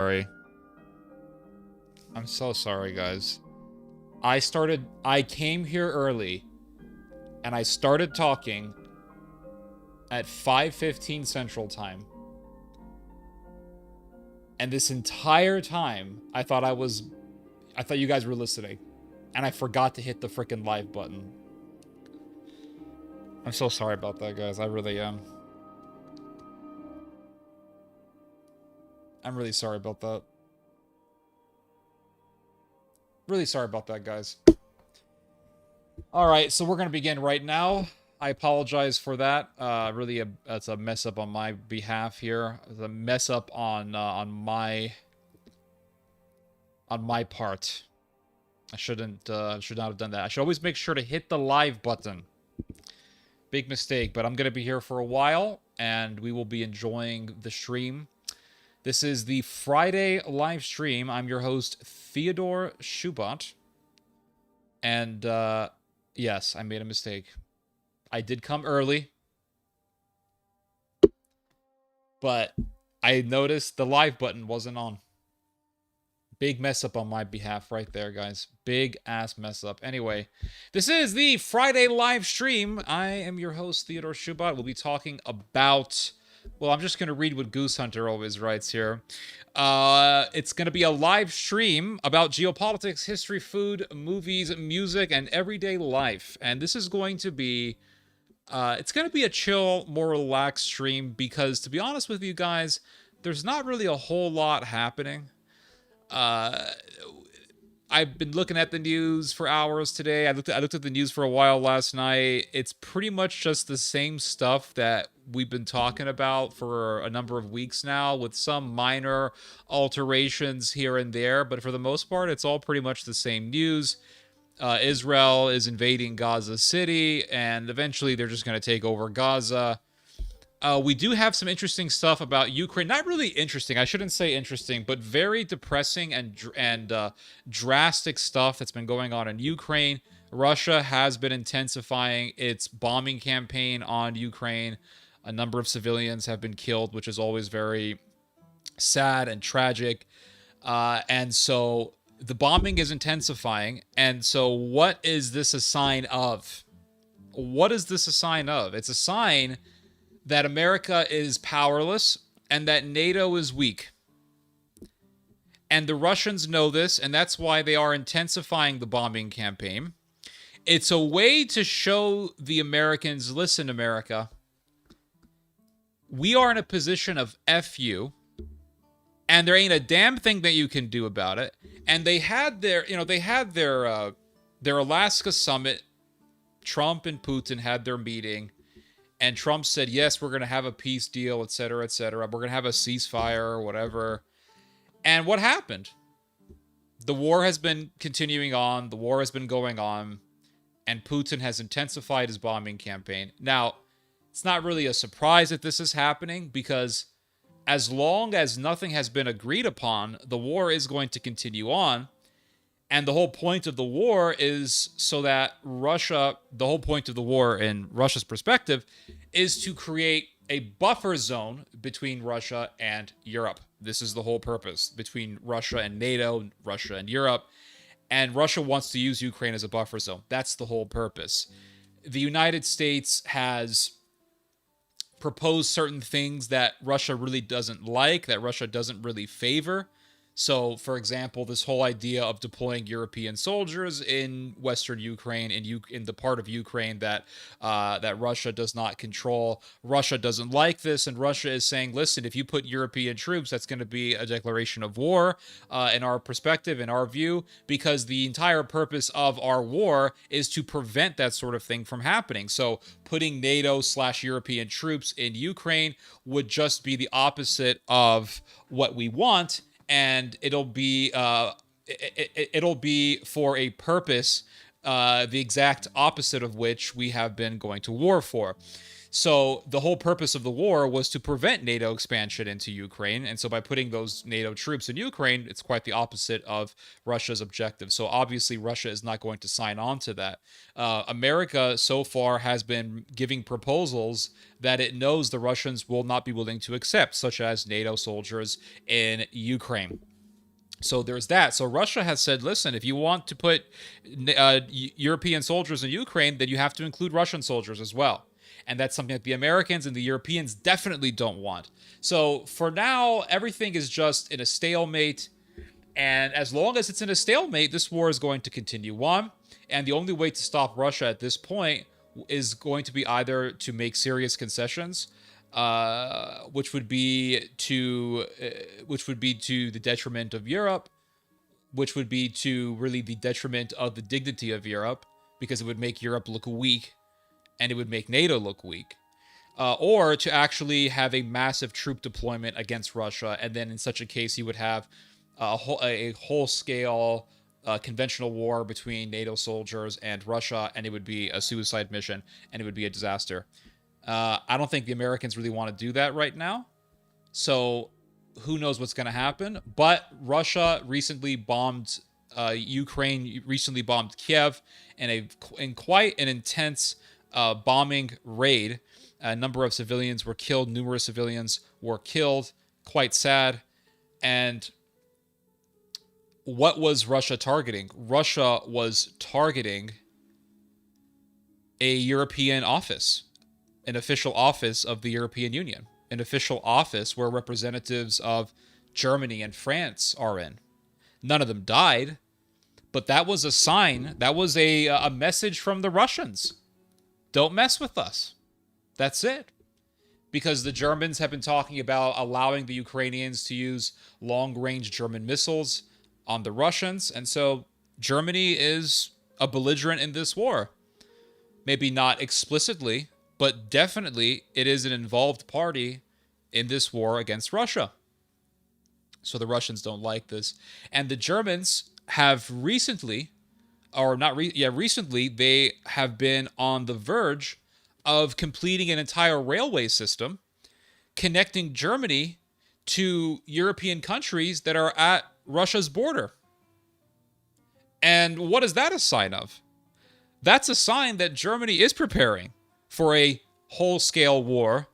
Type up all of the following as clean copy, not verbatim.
Sorry. I'm so sorry, guys. I came here early, and I started talking at 5:15 Central Time. And this entire time, I thought you guys were listening. And I forgot to hit the frickin' live button. I'm so sorry about that, guys. I really am. I'm really sorry about that. Really sorry about that, guys. Alright, so we're going to begin right now. I apologize for that. Really, that's a mess up on my behalf here. It's a mess up on my part. I should not have done that. I should always make sure to hit the live button. Big mistake, but I'm going to be here for a while, and we will be enjoying the stream. This is the Friday live stream. I'm your host, Theodore Schubot. And, yes, I made a mistake. I did come early, but I noticed the live button wasn't on. Big mess up on my behalf right there, guys. Big ass mess up. Anyway, this is the Friday live stream. I am your host, Theodore Schubot. We'll be talking about... Well, I'm just going to read what Goose Hunter always writes here. It's going to be a live stream about geopolitics, history, food, movies, music, and everyday life. And this is going to be... it's going to be a chill, more relaxed stream because, to be honest with you guys, there's not really a whole lot happening. I've been looking at the news for hours today. I looked at the news for a while last night. It's pretty much just the same stuff that we've been talking about for a number of weeks now, with some minor alterations here and there. But for the most part, it's all pretty much the same news. Israel is invading Gaza City, and eventually they're just going to take over Gaza. We do have some interesting stuff about Ukraine. Not really interesting. I shouldn't say interesting, but very depressing and drastic stuff that's been going on in Ukraine. Russia has been intensifying its bombing campaign on Ukraine. A number of civilians have been killed, which is always very sad and tragic. And so the bombing is intensifying. And so what is this a sign of? What is this a sign of? It's a sign that America is powerless and that NATO is weak. And the Russians know this, and that's why they are intensifying the bombing campaign. It's a way to show the Americans, listen, America, we are in a position of F you, and there ain't a damn thing that you can do about it. And they had their Alaska summit. Trump and Putin had their meeting. And Trump said, yes, we're going to have a peace deal, etc., etc. We're going to have a ceasefire or whatever. And what happened? The war has been continuing on. The war has been going on. And Putin has intensified his bombing campaign. Now, it's not really a surprise that this is happening, because as long as nothing has been agreed upon, the war is going to continue on. And the whole point of the war is so that the whole point of the war in Russia's perspective is to create a buffer zone between Russia and Europe. This is the whole purpose, between Russia and NATO, Russia and Europe. And Russia wants to use Ukraine as a buffer zone. That's the whole purpose. The United States has proposed certain things that Russia really doesn't like, that Russia doesn't really favor. So, for example, this whole idea of deploying European soldiers in Western Ukraine, in the part of Ukraine that Russia does not control. Russia doesn't like this, and Russia is saying, listen, if you put European troops, that's going to be a declaration of war, in our perspective, in our view, because the entire purpose of our war is to prevent that sort of thing from happening. So putting NATO/European troops in Ukraine would just be the opposite of what we want. And it'll be for a purpose, the exact opposite of which we have been going to war for. So the whole purpose of the war was to prevent NATO expansion into Ukraine. And so by putting those NATO troops in Ukraine, it's quite the opposite of Russia's objective. So obviously, Russia is not going to sign on to that. America so far has been giving proposals that it knows the Russians will not be willing to accept, such as NATO soldiers in Ukraine. So there's that. So Russia has said, listen, if you want to put European soldiers in Ukraine, then you have to include Russian soldiers as well. And that's something that the Americans and the Europeans definitely don't want. So for now, everything is just in a stalemate. And as long as it's in a stalemate, this war is going to continue on. And the only way to stop Russia at this point is going to be either to make serious concessions, which would be to the detriment of Europe, which would be to really the detriment of the dignity of Europe, because it would make Europe look weak, and it would make NATO look weak, or to actually have a massive troop deployment against Russia, and then in such a case you would have a whole-scale conventional war between NATO soldiers and Russia, and it would be a suicide mission, and it would be a disaster. I don't think the Americans really want to do that right now. So who knows what's going to happen. But Russia recently bombed Ukraine, recently bombed Kiev in quite an intense bombing raid. A number of civilians were killed. Numerous civilians were killed. Quite sad. And what was Russia targeting? Russia was targeting a European office, an official office of the European Union, an official office where representatives of Germany and France are in. None of them died, but that was a sign. That was a message from the Russians. Don't mess with us. That's it. Because the Germans have been talking about allowing the Ukrainians to use long-range German missiles on the Russians, and so Germany is a belligerent in this war. Maybe not explicitly, but definitely it is an involved party in this war against Russia. So the Russians don't like this. And the Germans have recently, recently, they have been on the verge of completing an entire railway system connecting Germany to European countries that are at Russia's border. And what is that a sign of? That's a sign that Germany is preparing for a whole-scale war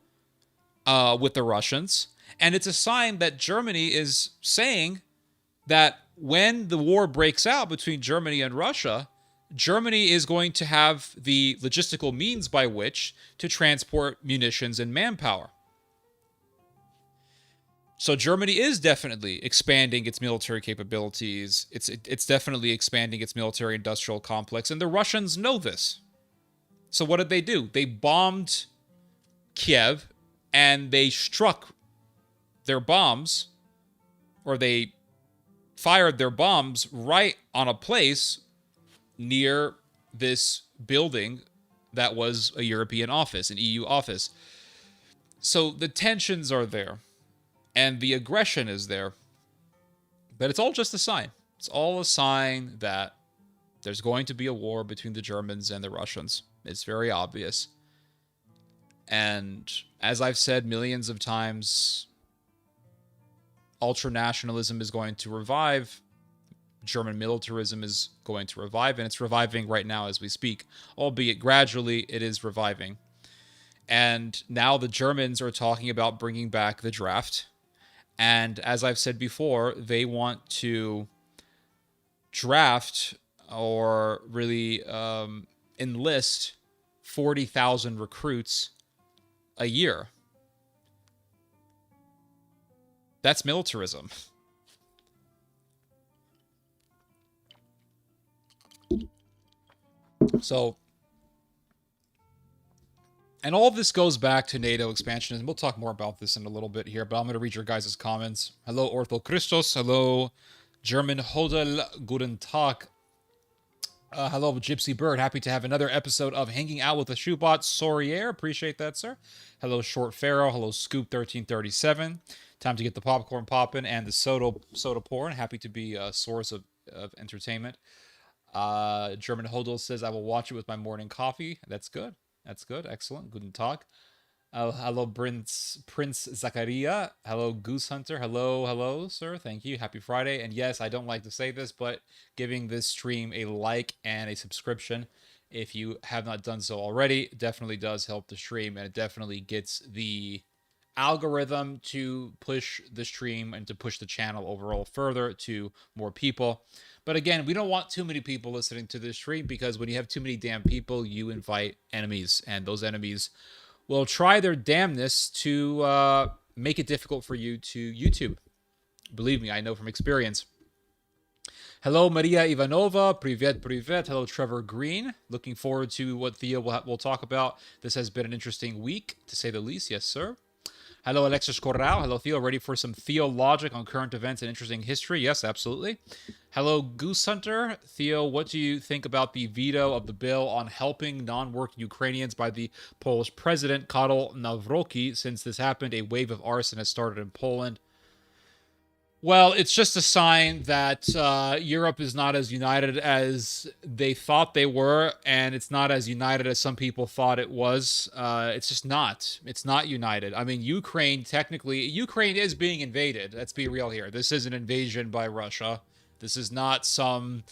with the Russians. And it's a sign that Germany is saying that when the war breaks out between Germany and Russia, Germany is going to have the logistical means by which to transport munitions and manpower. So Germany is definitely expanding its military capabilities. It's definitely expanding its military-industrial complex, and the Russians know this. So what did they do? They bombed Kiev, and they struck their bombs, or they fired their bombs right on a place near this building that was a European office, an EU office. So the tensions are there. And the aggression is there. But it's all just a sign. It's all a sign that there's going to be a war between the Germans and the Russians. It's very obvious. And as I've said millions of times, ultranationalism is going to revive. German militarism is going to revive. And it's reviving right now as we speak. Albeit gradually, it is reviving. And now the Germans are talking about bringing back the draft. And as I've said before, they want to draft or really enlist 40,000 recruits a year. That's militarism. So, and all of this goes back to NATO expansion, and we'll talk more about this in a little bit here, but I'm going to read your guys' comments. Hello, Ortho Christos. Hello, German Hodel. Guten Tag. Hello, Gypsy Bird. Happy to have another episode of Hanging Out with the Shoebot. Sorier. Appreciate that, sir. Hello, Short Pharaoh. Hello, Scoop1337. Time to get the popcorn popping and the soda pouring. Happy to be a source of entertainment. German Hodel says, I will watch it with my morning coffee. That's good. That's good. Excellent. Guten Tag. Hello, Prince Zakaria. Hello, Goose Hunter. Hello, sir. Thank you. Happy Friday. And yes, I don't like to say this, but giving this stream a like and a subscription, if you have not done so already, definitely does help the stream, and it definitely gets the algorithm to push the stream and to push the channel overall further to more people. But again, we don't want too many people listening to this stream, because when you have too many damn people, you invite enemies, and those enemies will try their damnness to make it difficult for you to YouTube. Believe me, I know from experience. Hello, Maria Ivanova. Privet. Hello, Trevor Green. Looking forward to what Theo will talk about. This has been an interesting week, to say the least. Yes, sir. Hello, Alexis Corral. Hello, Theo. Ready for some Theologic on current events and interesting history? Yes, absolutely. Hello, Goose Hunter. Theo, what do you think about the veto of the bill on helping non-working Ukrainians by the Polish president, Karol Nawrocki? Since this happened, a wave of arson has started in Poland. Well, it's just a sign that Europe is not as united as they thought they were, and it's not as united as some people thought it was. It's just not. It's not united. I mean, Ukraine is being invaded. Let's be real here. This is an invasion by Russia. This is not some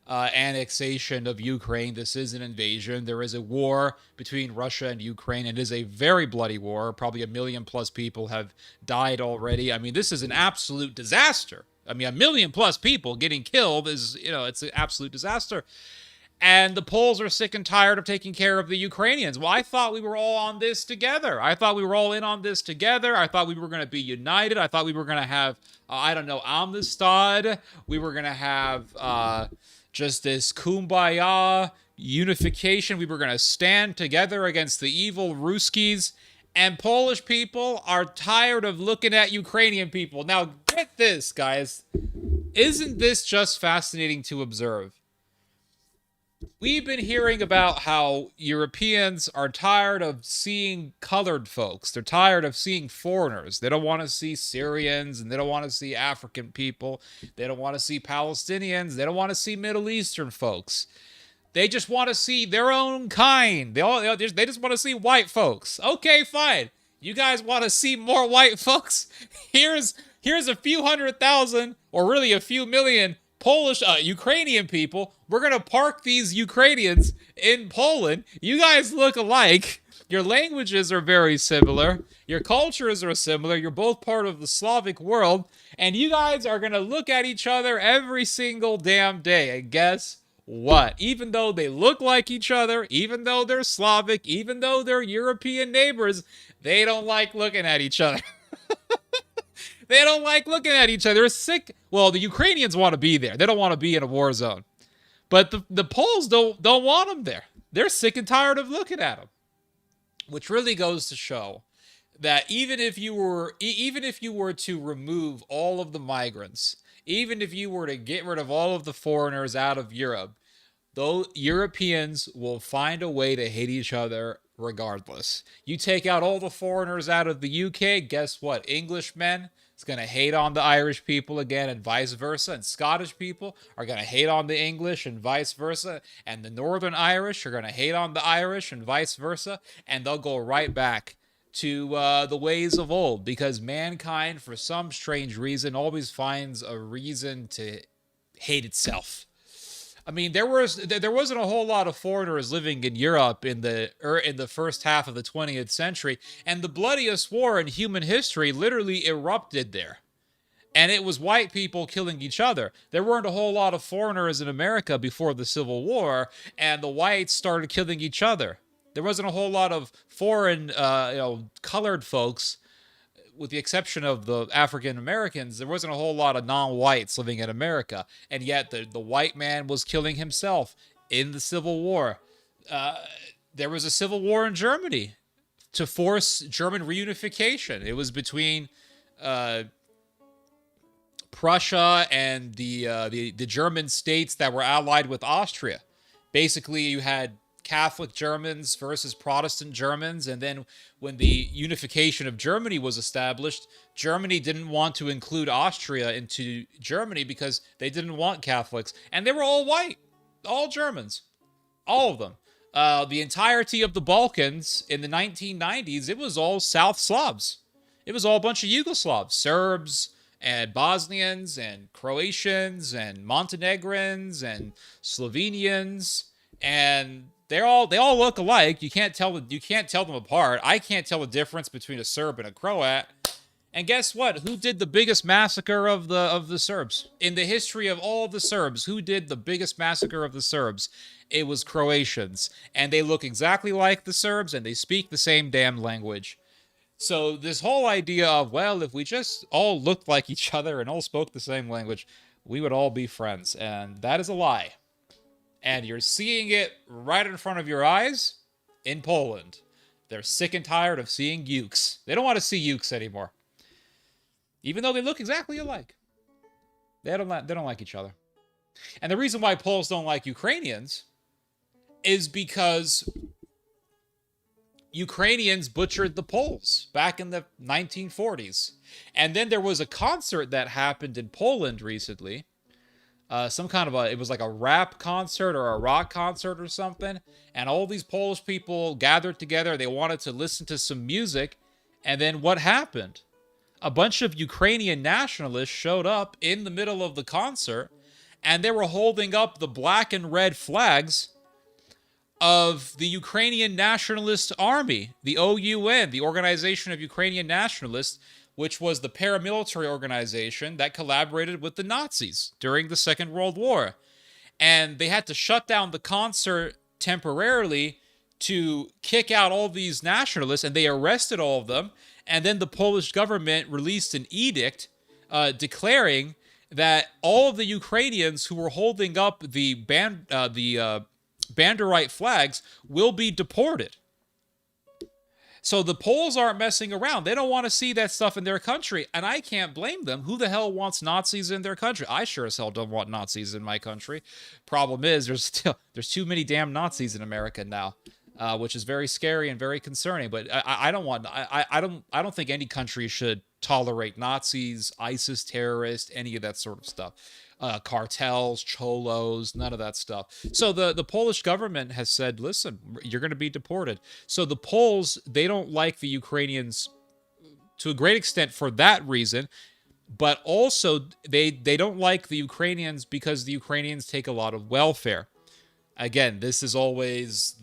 annexation of Ukraine. This is an invasion. There is a war between Russia and Ukraine. It is a very bloody war. Probably 1 million plus people have died already. I mean, this is an absolute disaster. I mean, 1 million plus people getting killed is, it's an absolute disaster. And the Poles are sick and tired of taking care of the Ukrainians. Well, I thought we were all on this together. I thought we were all in on this together. I thought we were going to be united. I thought we were going to have, Amistad. We were going to have just this kumbaya unification. We were going to stand together against the evil Ruskies. And Polish people are tired of looking at Ukrainian people. Now, get this, guys. Isn't this just fascinating to observe? We've been hearing about how Europeans are tired of seeing colored folks. They're tired of seeing foreigners. They don't want to see Syrians, and they don't want to see African people. They don't want to see Palestinians. They don't want to see Middle Eastern folks. They just want to see their own kind. They just want to see white folks. Okay, fine. You guys want to see more white folks? Here's a few 100,000, or really a few million Ukrainian people. We're going to park these Ukrainians in Poland. You guys look alike. Your languages are very similar. Your cultures are similar. You're both part of the Slavic world. And you guys are going to look at each other every single damn day. And guess what? Even though they look like each other, even though they're Slavic, even though they're European neighbors, they don't like looking at each other. They don't like looking at each other. They're sick. Well, the Ukrainians want to be there. They don't want to be in a war zone. But the Poles don't want them there. They're sick and tired of looking at them. Which really goes to show that even if you were to remove all of the migrants, even if you were to get rid of all of the foreigners out of Europe, though Europeans will find a way to hate each other regardless. You take out all the foreigners out of the UK, guess what? Englishmen is going to hate on the Irish people again, and vice versa. And Scottish people are going to hate on the English, and vice versa. And the Northern Irish are going to hate on the Irish, and vice versa. And they'll go right back to the ways of old, because mankind, for some strange reason, always finds a reason to hate itself. I mean, there wasn't a whole lot of foreigners living in Europe in the first half of the 20th century, and the bloodiest war in human history literally erupted there. And it was white people killing each other. There weren't a whole lot of foreigners in America before the Civil War, and the whites started killing each other. There wasn't a whole lot of foreign, colored folks, with the exception of the African Americans. There wasn't a whole lot of non-whites living in America. And yet the white man was killing himself in the Civil War. There was a civil war in Germany to force German reunification. It was between Prussia and the German states that were allied with Austria. Basically, you had Catholic Germans versus Protestant Germans, and then when the unification of Germany was established, Germany didn't want to include Austria into Germany because they didn't want Catholics, and they were all white, all Germans, all of them. The entirety of the Balkans in the 1990s, it was all South Slavs. It was all a bunch of Yugoslavs, Serbs and Bosnians and Croatians and Montenegrins and Slovenians, and they all look alike. You can't tell them apart. I can't tell the difference between a Serb and a Croat. And guess what? Who did the biggest massacre of the Serbs? In the history of all the Serbs, who did the biggest massacre of the Serbs? It was Croatians. And they look exactly like the Serbs, and they speak the same damn language. So this whole idea of, well, if we just all looked like each other and all spoke the same language, we would all be friends. And that is a lie. And you're seeing it right in front of your eyes in Poland. They're sick and tired of seeing ukes. They don't want to see ukes anymore. Even though they look exactly alike. They don't like each other. And the reason why Poles don't like Ukrainians is because Ukrainians butchered the Poles back in the 1940s. And then there was a concert that happened in Poland recently. It was like a rap concert or a rock concert or something. And all these Polish people gathered together. They wanted to listen to some music. And then what happened? A bunch of Ukrainian nationalists showed up in the middle of the concert, and they were holding up the black and red flags of the Ukrainian Nationalist Army, the OUN, the Organization of Ukrainian Nationalists, which was the paramilitary organization that collaborated with the Nazis during the Second World War. And they had to shut down the concert temporarily to kick out all these nationalists, and they arrested all of them. And then the Polish government released an edict declaring that all of the Ukrainians who were holding up the Banderite flags will be deported. So the Poles aren't messing around. They don't want to see that stuff in their country, and I can't blame them. Who the hell wants Nazis in their country? I sure as hell don't want Nazis in my country. Problem is, there's too many damn Nazis in America now. Which is very scary and very concerning. But I don't think any country should tolerate Nazis, ISIS terrorists, any of that sort of stuff. Cartels, cholos, none of that stuff. So the Polish government has said, listen, you're going to be deported. So the Poles, they don't like the Ukrainians to a great extent for that reason. But also they don't like the Ukrainians because the Ukrainians take a lot of welfare. Again, this is always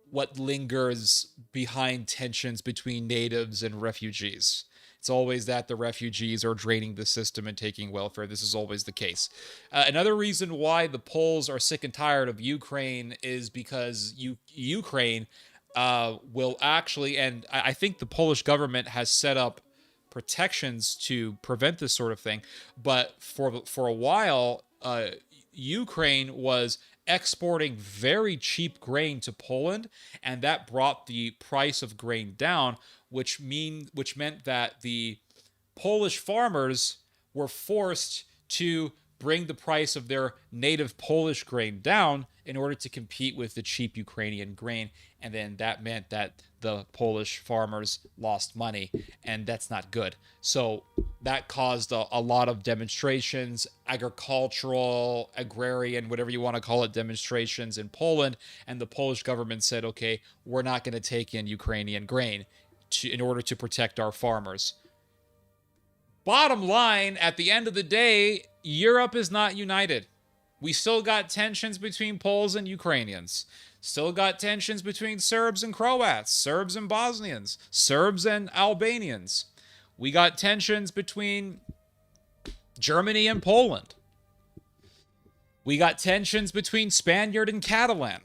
what lingers behind tensions between natives and refugees. It's always that the refugees are draining the system and taking welfare. This is always the case. Another reason why the Poles are sick and tired of Ukraine is because Ukraine will actually, and I think the Polish government has set up protections to prevent this sort of thing. But for a while, Ukraine was exporting very cheap grain to Poland, and that brought the price of grain down, which meant that the Polish farmers were forced to bring the price of their native Polish grain down in order to compete with the cheap Ukrainian grain. And then that meant that the Polish farmers lost money, and that's not good. So that caused a lot of demonstrations, agricultural, agrarian, whatever you want to call it, demonstrations in Poland. And the Polish government said, okay, we're not going to take in Ukrainian grain in order to protect our farmers. Bottom line, at the end of the day, Europe is not united. We still got tensions between Poles and Ukrainians. Still got tensions between Serbs and Croats, Serbs and Bosnians, Serbs and Albanians. We got tensions between Germany and Poland. We got tensions between Spaniard and Catalan.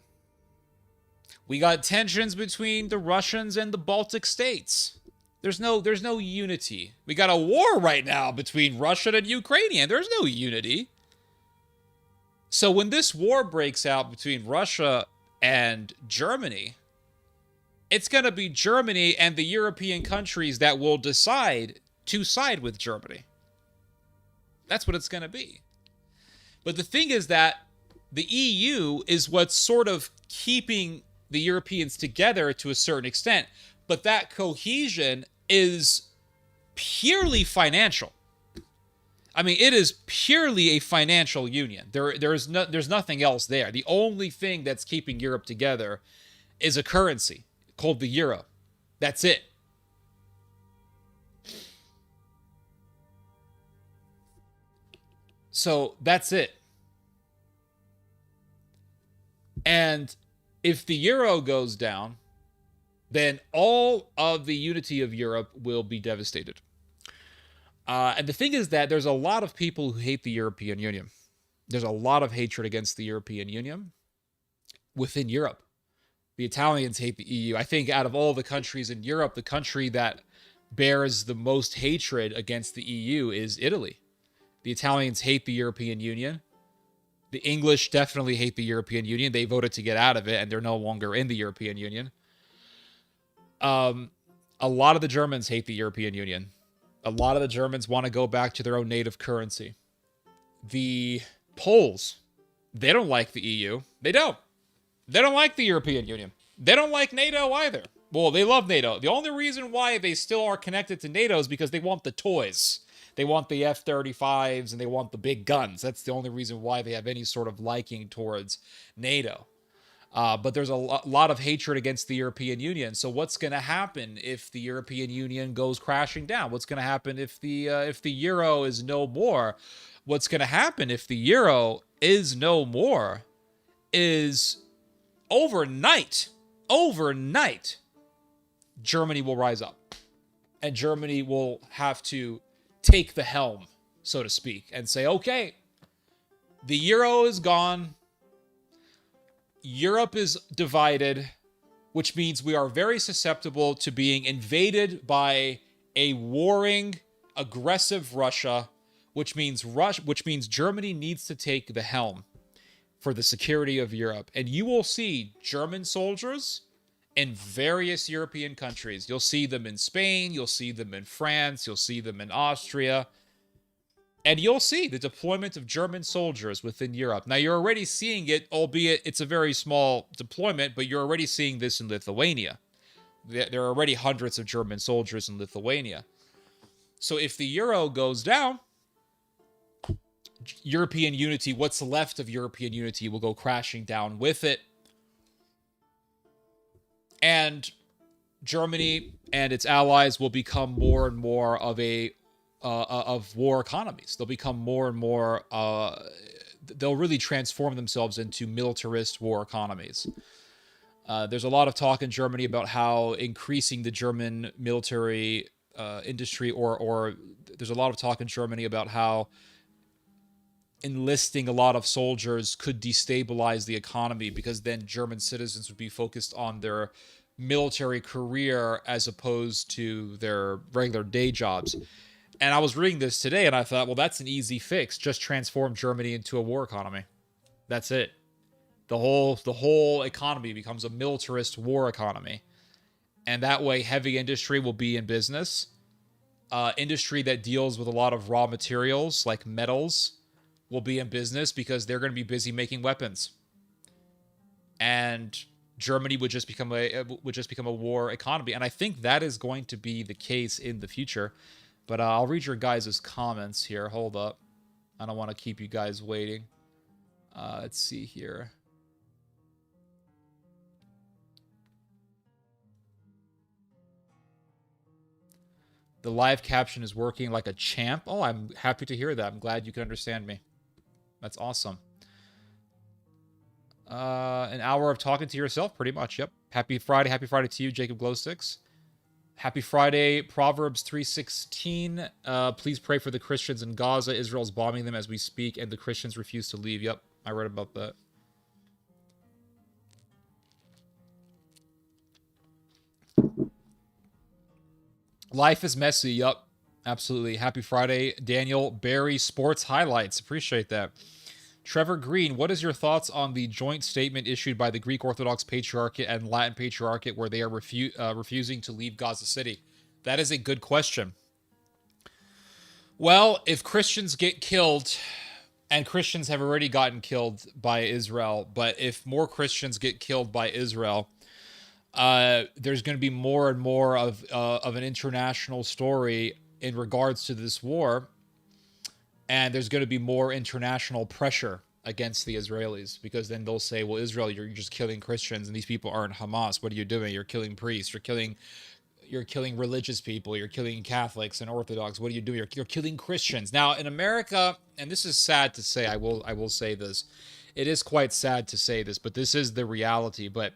We got tensions between the Russians and the Baltic states. There's no unity. We got a war right now between Russian and Ukrainian. There's no unity. So when this war breaks out between Russia and Germany, it's going to be Germany and the European countries that will decide to side with Germany. That's what it's going to be. But the thing is that the EU is what's sort of keeping the Europeans together to a certain extent. But that cohesion is purely financial. I mean, it is purely a financial union. There's nothing else there. The only thing that's keeping Europe together is a currency called the euro. That's it. So that's it. And if the euro goes down, then all of the unity of Europe will be devastated. And the thing is that there's a lot of people who hate the European Union. There's a lot of hatred against the European Union within Europe. The Italians hate the EU. I think out of all the countries in Europe, the country that bears the most hatred against the EU is Italy. The Italians hate the European Union. The English definitely hate the European Union. They voted to get out of it, and they're no longer in the European Union. A lot of the Germans hate the European Union. A lot of the Germans want to go back to their own native currency. The Poles, they don't like the EU. They don't. They don't like the European Union. They don't like NATO either. Well, they love NATO. The only reason why they still are connected to NATO is because they want the toys. They want the F-35s and they want the big guns. That's the only reason why they have any sort of liking towards NATO. But there's a lot of hatred against the European Union. So what's going to happen if the European Union goes crashing down? What's going to happen if the euro is no more? What's going to happen if the euro is no more is overnight, Germany will rise up. And Germany will have to take the helm, so to speak, and say, okay, the euro is gone. Europe is divided, which means we are very susceptible to being invaded by a warring, aggressive Russia, which means Germany needs to take the helm for the security of Europe. And you will see German soldiers in various European countries. You'll see them in Spain, you'll see them in France, you'll see them in Austria. And you'll see the deployment of German soldiers within Europe. Now, you're already seeing it, albeit it's a very small deployment, but you're already seeing this in Lithuania. There are already hundreds of German soldiers in Lithuania. So if the euro goes down, European unity, what's left of European unity, will go crashing down with it. And Germany and its allies will become more and more of war economies. They'll become more and more, they'll really transform themselves into militarist war economies. There's a lot of talk in Germany about how increasing the German military industry, or there's a lot of talk in Germany about how enlisting a lot of soldiers could destabilize the economy, because then German citizens would be focused on their military career as opposed to their regular day jobs. And I was reading this today and I thought, well, that's an easy fix. Just transform Germany into a war economy. That's it. The whole economy becomes a militarist war economy. And that way heavy industry will be in business. Industry that deals with a lot of raw materials like metals will be in business because they're going to be busy making weapons. And Germany would just become a war economy. And I think that is going to be the case in the future. But I'll read your guys' comments here. Hold up. I don't want to keep you guys waiting. Let's see here. The live caption is working like a champ. Oh, I'm happy to hear that. I'm glad you can understand me. That's awesome. An hour of talking to yourself, pretty much. Yep. Happy Friday. Happy Friday to you, Jacob Glowsticks. Happy Friday, Proverbs 3:16. Please pray for the Christians in Gaza. Israel's bombing them as we speak, and the Christians refuse to leave. Yep, I read about that. Life is messy. Yup, absolutely. Happy Friday, Daniel Barry Sports Highlights. Appreciate that. Trevor Green, what is your thoughts on the joint statement issued by the Greek Orthodox Patriarchate and Latin Patriarchate where they are refusing to leave Gaza City? That is a good question. Well, if Christians get killed, and Christians have already gotten killed by Israel, but if more Christians get killed by Israel, there's going to be more and more of an international story in regards to this war. And there's going to be more international pressure against the Israelis, because then they'll say, well, Israel, you're just killing Christians, and these people aren't Hamas. What are you doing? You're killing priests. You're killing religious people. You're killing Catholics and Orthodox. What are you doing? You're killing Christians. Now, in America, and this is sad to say, I will say this. It is quite sad to say this, but this is the reality. But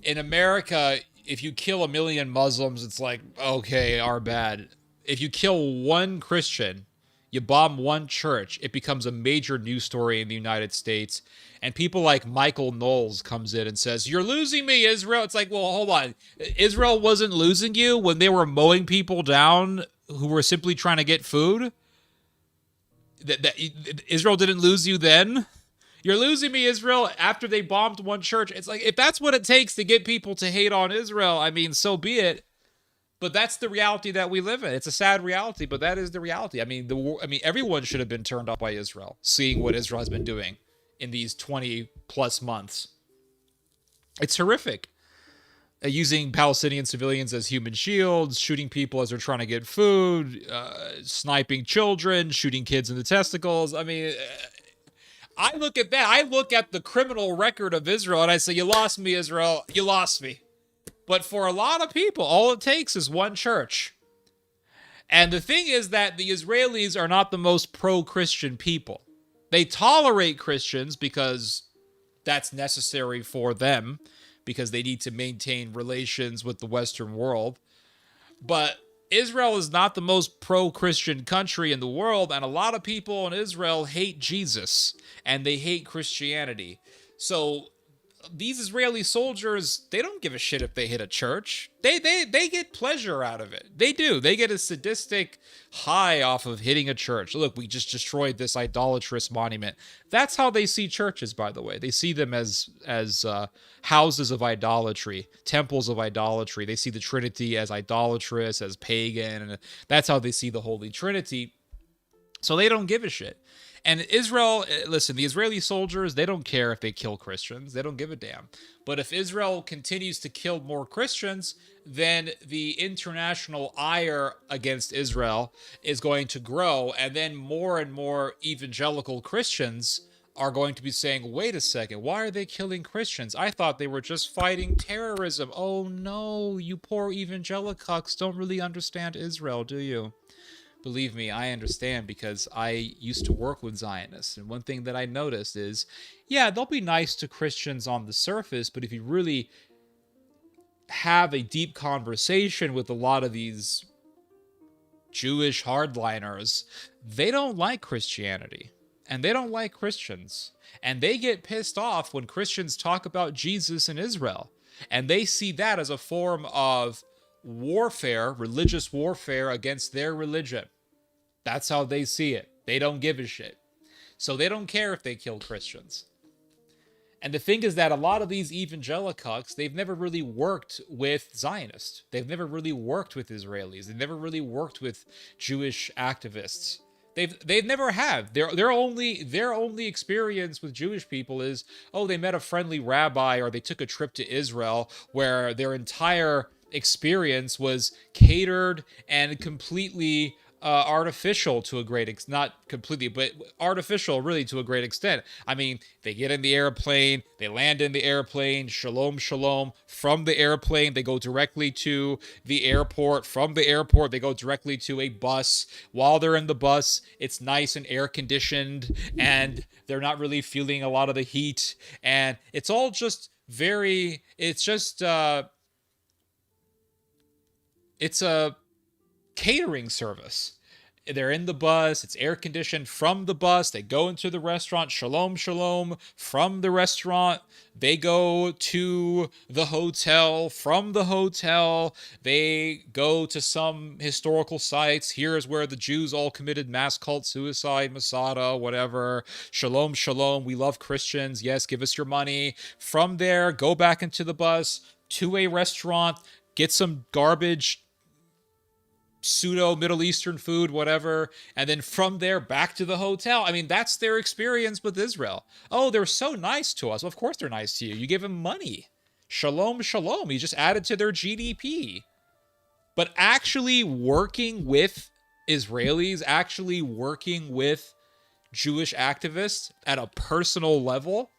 in America, if you kill 1 million Muslims, it's like, okay, our bad. If you kill one Christian, you bomb one church, it becomes a major news story in the United States. And people like Michael Knowles comes in and says, you're losing me, Israel. It's like, well, hold on. Israel wasn't losing you when they were mowing people down who were simply trying to get food? That Israel didn't lose you then? You're losing me, Israel, after they bombed one church. It's like, if that's what it takes to get people to hate on Israel, I mean, so be it. But that's the reality that we live in. It's a sad reality, but that is the reality. I mean, everyone should have been turned off by Israel, seeing what Israel has been doing in these 20 plus months. It's horrific. Using Palestinian civilians as human shields, shooting people as they're trying to get food, sniping children, shooting kids in the testicles. I mean, I look at that. I look at the criminal record of Israel and I say, you lost me, Israel. You lost me. But for a lot of people, all it takes is one church. And the thing is that the Israelis are not the most pro-Christian people. They tolerate Christians because that's necessary for them, because they need to maintain relations with the Western world. But Israel is not the most pro-Christian country in the world, and a lot of people in Israel hate Jesus, and they hate Christianity. So these Israeli soldiers, they don't give a shit if they hit a church. They get pleasure out of it. They do. They get a sadistic high off of hitting a church. Look, we just destroyed this idolatrous monument. That's how they see churches, by the way. They see them as houses of idolatry, temples of idolatry. They see the Trinity as idolatrous, as pagan, and that's how they see the Holy Trinity. So they don't give a shit. And Israel, listen, the Israeli soldiers, they don't care if they kill Christians. They don't give a damn. But if Israel continues to kill more Christians, then the international ire against Israel is going to grow. And then more and more evangelical Christians are going to be saying, wait a second, why are they killing Christians? I thought they were just fighting terrorism. Oh no, you poor evangelicals don't really understand Israel, do you? Believe me, I understand, because I used to work with Zionists. And one thing that I noticed is, yeah, they'll be nice to Christians on the surface, but if you really have a deep conversation with a lot of these Jewish hardliners, they don't like Christianity. And they don't like Christians. And they get pissed off when Christians talk about Jesus in Israel. And they see that as a form of warfare, religious warfare against their religion. That's how they see it. They don't give a shit. So they don't care if they kill Christians. And the thing is that a lot of these evangelicals, they've never really worked with Zionists. They've never really worked with Israelis. They've never really worked with Jewish activists. They've never have. Their only experience with Jewish people is, oh, they met a friendly rabbi, or they took a trip to Israel, where their entire experience was catered and completely artificial to a great extent. Not completely, but artificial really to a great extent. I mean, they get in the airplane, they land in the airplane, shalom, shalom. From the airplane, they go directly to the airport. From the airport, they go directly to a bus. While they're in the bus, it's nice and air conditioned, and they're not really feeling a lot of the heat. And it's all just it's a catering service. They're in the bus, it's air conditioned. From the bus, they go into the restaurant, shalom, shalom. From the restaurant, they go to the hotel. From the hotel, they go to some historical sites. Here's where the Jews all committed mass cult suicide, Masada, whatever. Shalom, shalom. We love Christians. Yes, give us your money. From there, go back into the bus to a restaurant, get some garbage pseudo Middle Eastern food, whatever, and then from there back to the hotel. I mean, that's their experience with Israel. Oh, they're so nice to us. Well, of course they're nice to you. You give them money. Shalom, shalom. You just added to their GDP. But actually working with Israelis, actually working with Jewish activists at a personal level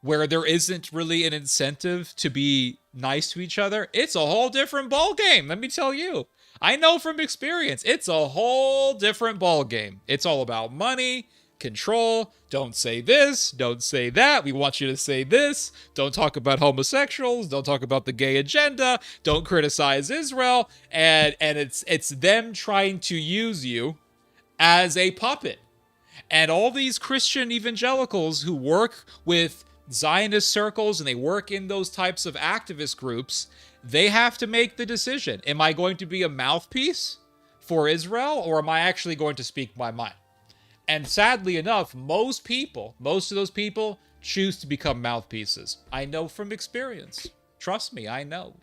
where there isn't really an incentive to be nice to each other, it's a whole different ballgame. Let me tell you. I know from experience, it's a whole different ballgame. It's all about money, control. Don't say this, don't say that. We want you to say this. Don't talk about homosexuals. Don't talk about the gay agenda. Don't criticize Israel. And it's them trying to use you as a puppet. And all these Christian evangelicals who work with Zionist circles and they work in those types of activist groups, they have to make the decision. Am I going to be a mouthpiece for Israel, or am I actually going to speak my mind? And sadly enough, most of those people choose to become mouthpieces. I know from experience. Trust me, I know.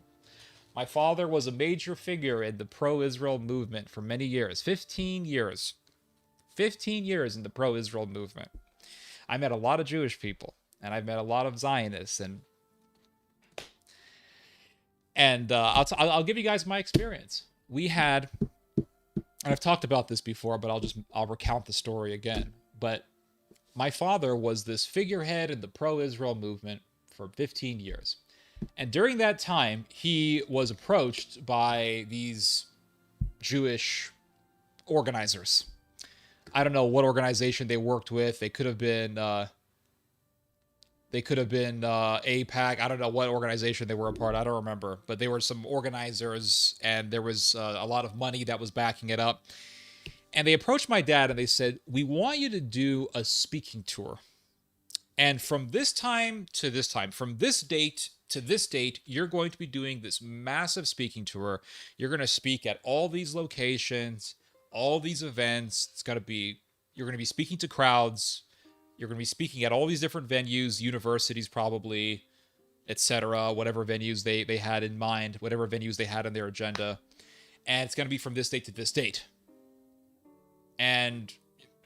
My father was a major figure in the pro-Israel movement for many years. 15 years. 15 years in the pro-Israel movement. I met a lot of Jewish people. And I've met a lot of Zionists, and I'll give you guys my experience. We had, and I've talked about this before, but I'll recount the story again. But my father was this figurehead in the pro-Israel movement for 15 years, and during that time, he was approached by these Jewish organizers. I don't know what organization they worked with. They could have been AIPAC. I don't know what organization they were a part. I don't remember. But they were some organizers, and there was a lot of money that was backing it up. And they approached my dad, and they said, we want you to do a speaking tour. And from this time to this time, from this date to this date, you're going to be doing this massive speaking tour. You're going to speak at all these locations, all these events. You're going to be speaking to crowds. You're going to be speaking at all these different venues, universities probably, etc., whatever venues they had in mind, whatever venues they had on their agenda. And it's going to be from this date to this date. And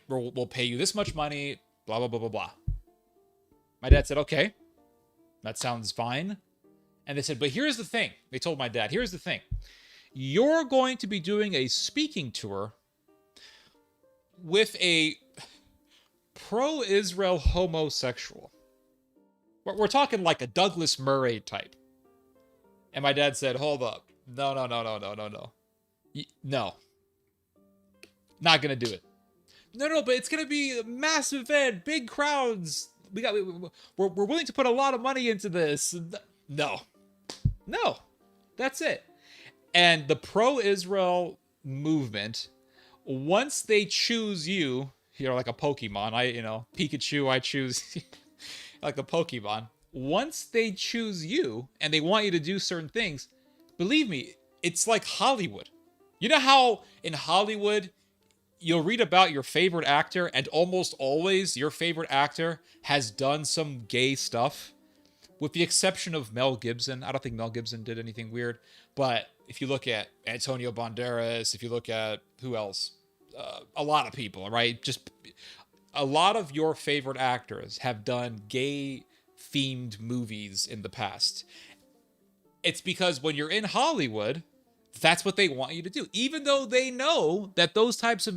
we'll pay you this much money, blah, blah, blah, blah, blah. My dad said, okay, that sounds fine. And they said, but here's the thing. They told my dad, here's the thing. You're going to be doing a speaking tour with a pro-Israel homosexual. We're talking like a Douglas Murray type. And my dad said, hold up. No. No. Not going to do it. No, but it's going to be a massive event, big crowds. We're willing to put a lot of money into this. No. That's it. And the pro-Israel movement, once they choose you, like a Pokemon, Pikachu, I choose like a Pokemon. Once they choose you and they want you to do certain things, believe me, it's like Hollywood. You know how in Hollywood, you'll read about your favorite actor, and almost always your favorite actor has done some gay stuff, with the exception of Mel Gibson. I don't think Mel Gibson did anything weird, but if you look at Antonio Banderas, if you look at who else, a lot of people, right? Just a lot of your favorite actors have done gay-themed movies in the past. It's because when you're in Hollywood, that's what they want you to do, even though they know that those types of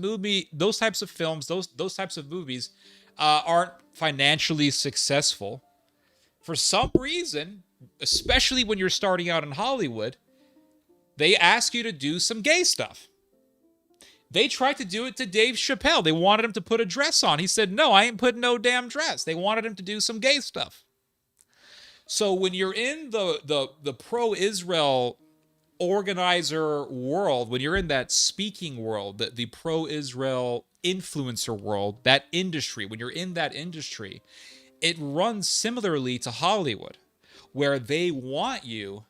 films, those types of movies aren't financially successful. For some reason, especially when you're starting out in Hollywood, they ask you to do some gay stuff. They tried to do it to Dave Chappelle. They wanted him to put a dress on. He said, no, I ain't putting no damn dress. They wanted him to do some gay stuff. So when you're in the pro-Israel organizer world, when you're in that speaking world, the pro-Israel influencer world, that industry, when you're in that industry, it runs similarly to Hollywood, where they want you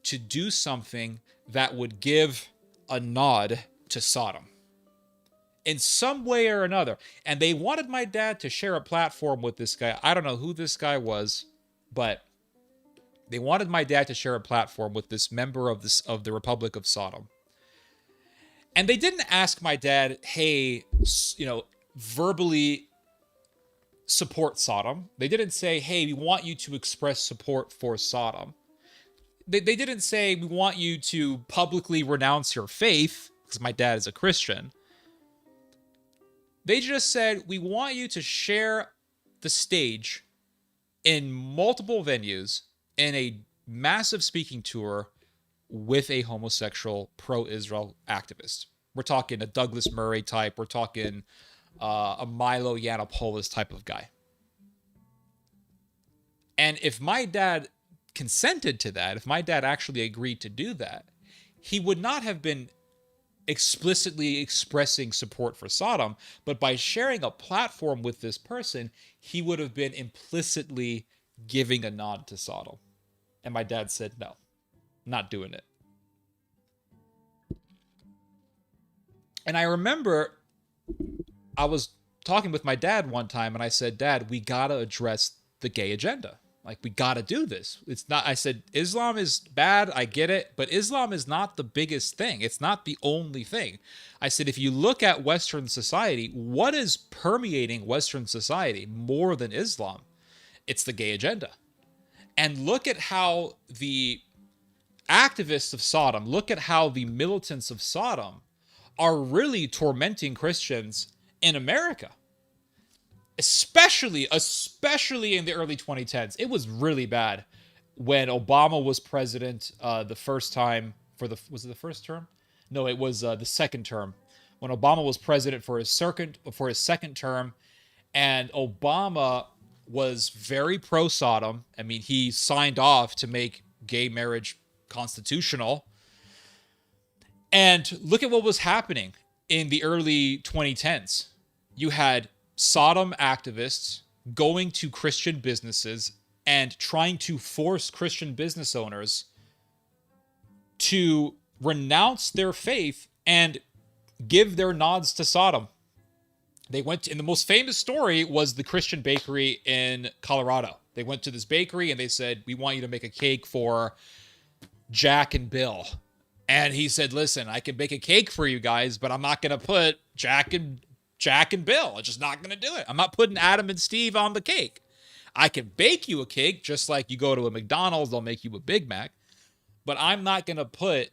to do something that would give a nod to Sodom in some way or another. And they wanted my dad to share a platform with this guy. I don't know who this guy was, but they wanted my dad to share a platform with this member of the Republic of Sodom. And they didn't ask my dad, hey, verbally support Sodom. They didn't say, hey, we want you to express support for Sodom. They didn't say, we want you to publicly renounce your faith, because my dad is a Christian. They just said, we want you to share the stage in multiple venues in a massive speaking tour with a homosexual pro-Israel activist. We're talking a Douglas Murray type. We're talking a Milo Yiannopoulos type of guy. And if my dad consented to that, if my dad actually agreed to do that, he would not have been explicitly expressing support for Sodom, but by sharing a platform with this person, he would have been implicitly giving a nod to Sodom. And my dad said, no, not doing it. And I remember I was talking with my dad one time, and I said, Dad, we gotta address the gay agenda. Like, we gotta do this. It's not, I said, Islam is bad, I get it, but Islam is not the biggest thing. It's not the only thing. I said, if you look at Western society, what is permeating Western society more than Islam? It's the gay agenda. And look at how the activists of Sodom, look at how the militants of Sodom are really tormenting Christians in America. Especially in the early 2010s. It was really bad when Obama was president the first time was it the first term? No, it was the second term. When Obama was president for his second term, and Obama was very pro-Sodom. I mean, he signed off to make gay marriage constitutional. And look at what was happening in the early 2010s. You had Sodom activists going to Christian businesses and trying to force Christian business owners to renounce their faith and give their nods to Sodom. They went to, and the most famous story was the Christian bakery in Colorado. They went to this bakery and they said, we want you to make a cake for Jack and Bill. And he said, listen, I can bake a cake for you guys, but I'm not going to put Jack and Bill. I'm just not going to do it. I'm not putting Adam and Steve on the cake. I can bake you a cake just like you go to a McDonald's, they'll make you a Big Mac. But I'm not going to put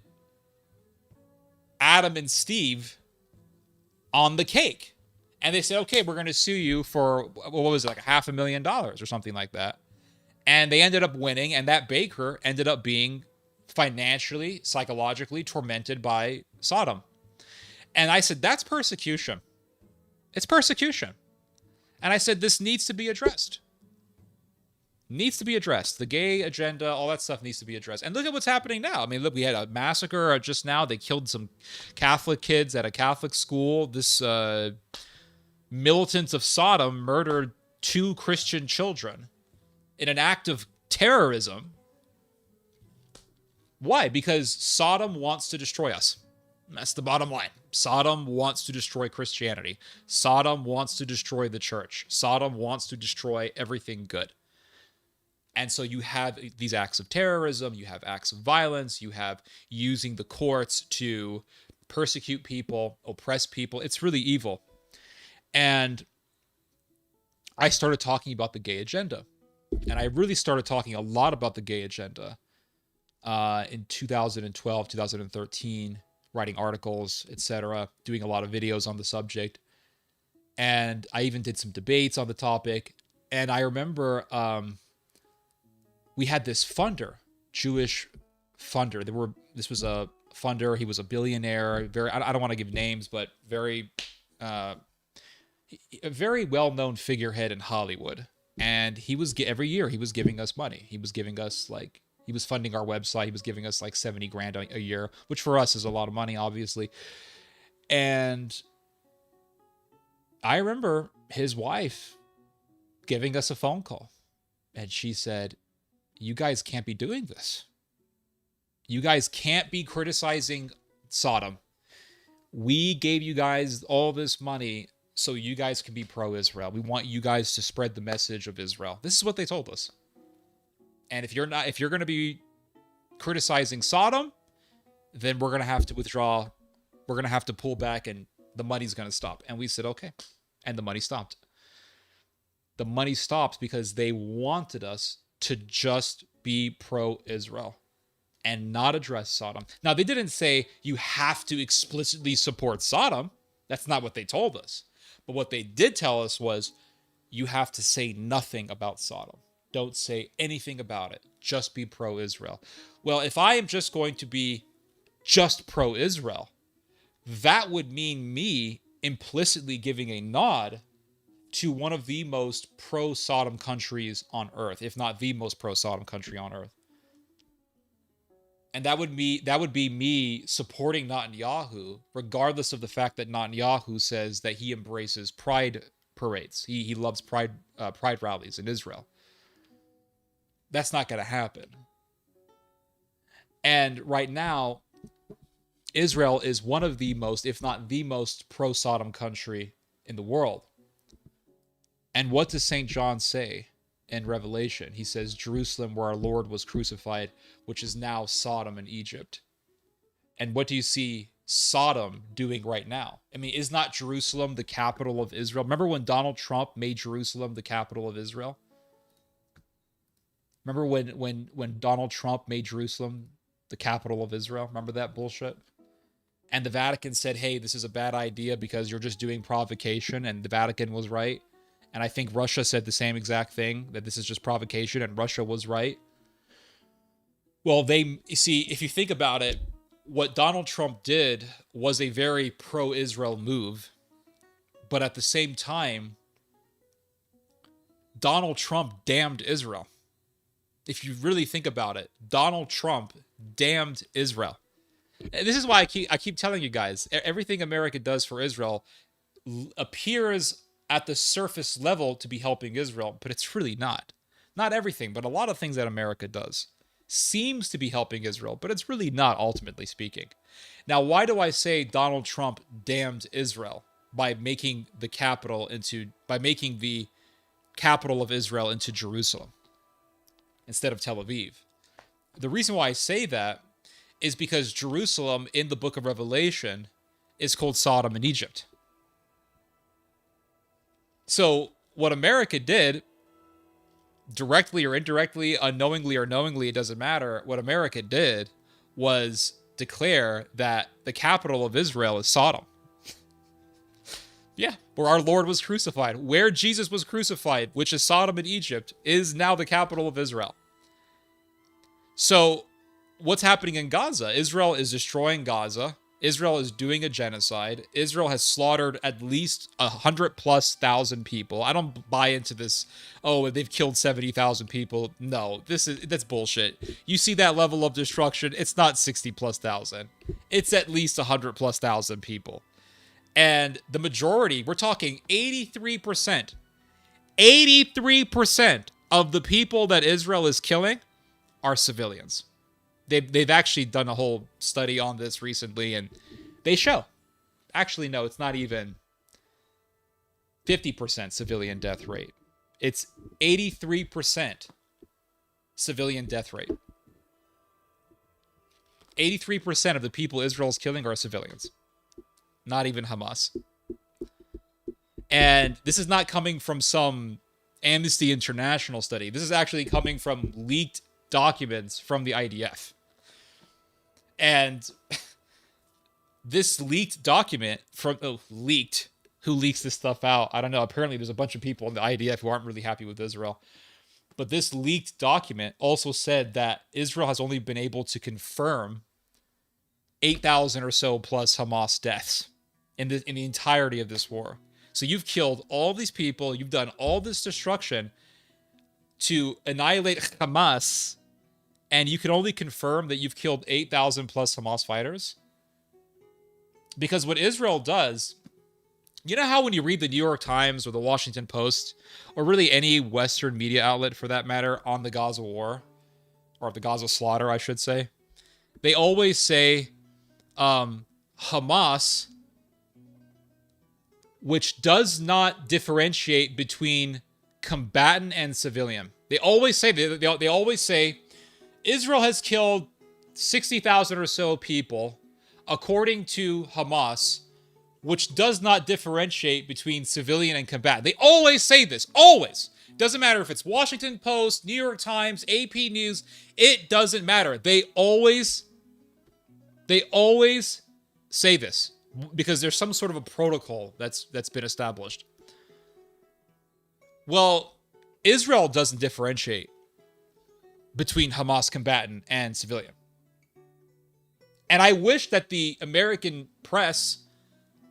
Adam and Steve on the cake. And they said, okay, we're going to sue you for, what was it, like $500,000 or something like that. And they ended up winning, and that baker ended up being financially, psychologically tormented by Sodom. And I said, that's persecution. It's persecution. And I said, this needs to be addressed. Needs to be addressed. The gay agenda, all that stuff needs to be addressed. And look at what's happening now. I mean, look, we had a massacre just now. They killed some Catholic kids at a Catholic school. This militants of Sodom murdered 2 Christian children in an act of terrorism. Why? Because Sodom wants to destroy us. That's the bottom line. Sodom wants to destroy Christianity. Sodom wants to destroy the church. Sodom wants to destroy everything good. And so you have these acts of terrorism, you have acts of violence, you have using the courts to persecute people, oppress people. It's really evil. And I started talking about the gay agenda. And I really started talking a lot about the gay agenda in 2012, 2013, writing articles, etc., doing a lot of videos on the subject. And I even did some debates on the topic. And I remember we had this funder, Jewish funder. This was a funder. He was a billionaire. I don't want to give names, but a very well-known figurehead in Hollywood. And every year he was giving us money. He was giving us he was funding our website. He was giving us like $70,000 a year, which for us is a lot of money, obviously. And I remember his wife giving us a phone call. And she said, you guys can't be doing this. You guys can't be criticizing Sodom. We gave you guys all this money so you guys can be pro-Israel. We want you guys to spread the message of Israel. This is what they told us. And if you're going to be criticizing Sodom, then we're going to have to withdraw. We're going to have to pull back and the money's going to stop. And we said, okay. And the money stopped. The money stopped because they wanted us to just be pro-Israel and not address Sodom. Now, they didn't say you have to explicitly support Sodom. That's not what they told us. But what they did tell us was, you have to say nothing about Sodom. Don't say anything about it. Just be pro-Israel. Well, if I am just going to be just pro-Israel, that would mean me implicitly giving a nod to one of the most pro-Sodom countries on earth, if not the most pro-Sodom country on earth. And that would be me supporting Netanyahu, regardless of the fact that Netanyahu says that he embraces pride parades. He loves pride rallies in Israel. That's not going to happen. And right now, Israel is one of the most, if not the most, pro-Sodom country in the world. And what does St. John say in Revelation? He says, Jerusalem, where our Lord was crucified, which is now Sodom and Egypt. And what do you see Sodom doing right now? I mean, is not Jerusalem the capital of Israel? Remember when Donald Trump made Jerusalem the capital of Israel? Remember when Donald Trump made Jerusalem the capital of Israel? Remember that bullshit? And the Vatican said, hey, this is a bad idea because you're just doing provocation, and the Vatican was right. And I think Russia said the same exact thing, that this is just provocation, and Russia was right. Well, you see, if you think about it, what Donald Trump did was a very pro-Israel move. But at the same time, Donald Trump damned Israel. If you really think about it, Donald Trump damned Israel. And this is why I keep telling you guys, everything America does for Israel appears at the surface level to be helping Israel, but it's really not. Not everything, but a lot of things that America does seems to be helping Israel, but it's really not, ultimately speaking. Now, why do I say Donald Trump damned Israel by making the capital of Israel into Jerusalem instead of Tel Aviv? The reason why I say that is because Jerusalem in the book of Revelation is called Sodom and Egypt. So what America did, directly or indirectly, unknowingly or knowingly, it doesn't matter. What America did was declare that the capital of Israel is Sodom. Yeah, where our Lord was crucified, where Jesus was crucified, which is Sodom and Egypt, is now the capital of Israel. So what's happening in Gaza? Israel is destroying Gaza. Israel is doing a genocide. Israel has slaughtered at least 100,000+ people. I don't buy into this, oh, they've killed 70,000 people. No, that's bullshit. You see that level of destruction, it's not 60,000+. It's at least 100,000+ people. And the majority, we're talking 83%. 83% of the people that Israel is killing are civilians. They've actually done a whole study on this recently, and they show. Actually, no, it's not even 50% civilian death rate. It's 83% civilian death rate. 83% of the people Israel's killing are civilians. Not even Hamas. And this is not coming from some Amnesty International study. This is actually coming from leaked documents from the IDF. And this leaked document who leaks this stuff out? I don't know. Apparently there's a bunch of people in the IDF who aren't really happy with Israel. But this leaked document also said that Israel has only been able to confirm 8,000 or so plus Hamas deaths in the entirety of this war. So you've killed all these people. You've done all this destruction to annihilate Hamas, and you can only confirm that you've killed 8,000 plus Hamas fighters? Because what Israel does, you know how when you read the New York Times or the Washington Post, or really any Western media outlet for that matter, on the Gaza war, or the Gaza slaughter, I should say, they always say Hamas, which does not differentiate between combatant and civilian. They always say Israel has killed 60,000 or so people, according to Hamas, which does not differentiate between civilian and combatant. They always say this, always. Doesn't matter if it's Washington Post, New York Times, AP News, it doesn't matter. They always say this. because there's some sort of a protocol that's been established. Well, Israel doesn't differentiate between Hamas combatant and civilian. And I wish that the American press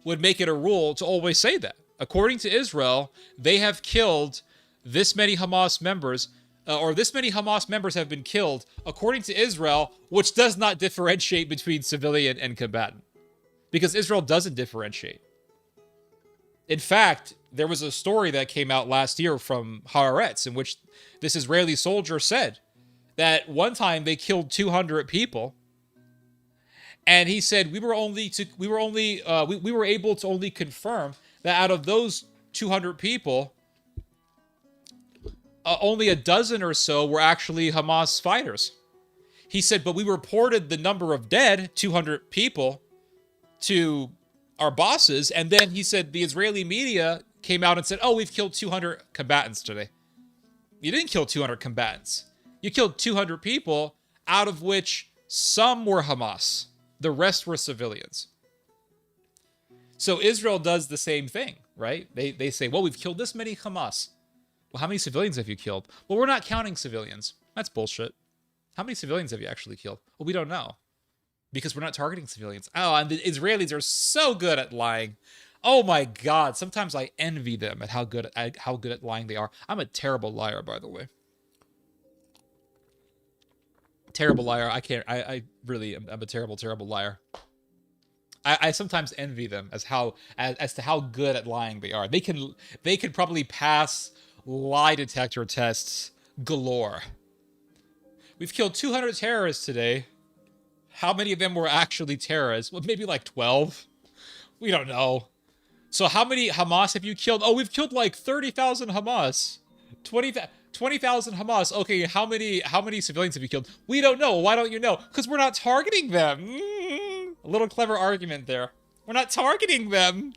would make it a rule to always say that. According to Israel, they have killed this many Hamas members, or this many Hamas members have been killed, according to Israel, which does not differentiate between civilian and combatant. Because Israel doesn't differentiate. In fact, there was a story that came out last year from Haaretz in which this Israeli soldier said that one time they killed 200 people, and he said we were able to only confirm that out of those 200 people, only a dozen or so were actually Hamas fighters. He said, but we reported the number of dead, 200 people, to our bosses, and then he said the Israeli media came out and said, oh, we've killed 200 combatants today. You didn't kill 200 combatants. You killed 200 people, out of which some were Hamas. The rest were civilians. So Israel does the same thing, right? They say, well, we've killed this many Hamas. Well, how many civilians have you killed? Well, we're not counting civilians. That's bullshit. How many civilians have you actually killed? Well, we don't know. Because we're not targeting civilians. Oh, and the Israelis are so good at lying. Oh my God. Sometimes I envy them at how good at lying they are. I'm a terrible liar, by the way. Terrible liar. I really am a terrible liar. I sometimes envy them as to how good at lying they are. They could probably pass lie detector tests galore. We've killed 200 terrorists today. How many of them were actually terrorists? Well, maybe like 12. We don't know. So how many Hamas have you killed? Oh, we've killed like 30,000 Hamas. 20,000 Hamas. Okay, how many civilians have you killed? We don't know. Why don't you know? Because we're not targeting them. A little clever argument there. We're not targeting them.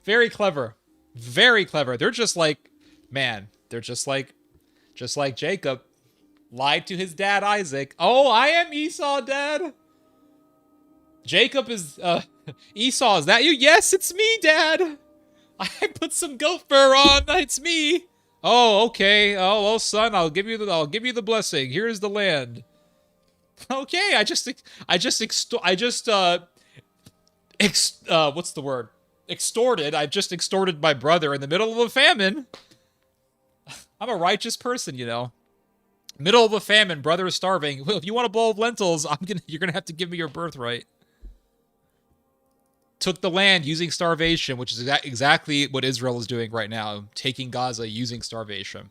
Very clever. Very clever. They're just like, man, they're just like Jacob lied to his dad Isaac. Oh, I am Esau, Dad. Jacob is, Esau, is that you? Yes, it's me, Dad. I put some goat fur on. It's me. Oh, okay. Oh, well, son, I'll give you the blessing. Here's the land. Okay, what's the word? Extorted. I've just extorted my brother in the middle of a famine. I'm a righteous person, you know. Middle of a famine, brother is starving. Well, if you want a bowl of lentils, you're gonna have to give me your birthright. Took the land using starvation, which is exactly what Israel is doing right now, taking Gaza using starvation.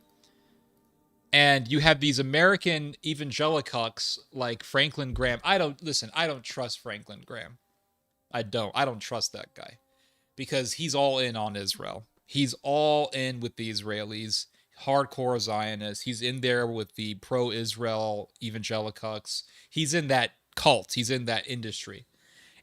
And you have these American evangelicals like Franklin Graham. I don't trust Franklin Graham. I don't trust that guy. Because he's all in on Israel. He's all in with the Israelis. Hardcore Zionists. He's in there with the pro-Israel evangelicals. He's in that cult. He's in that industry.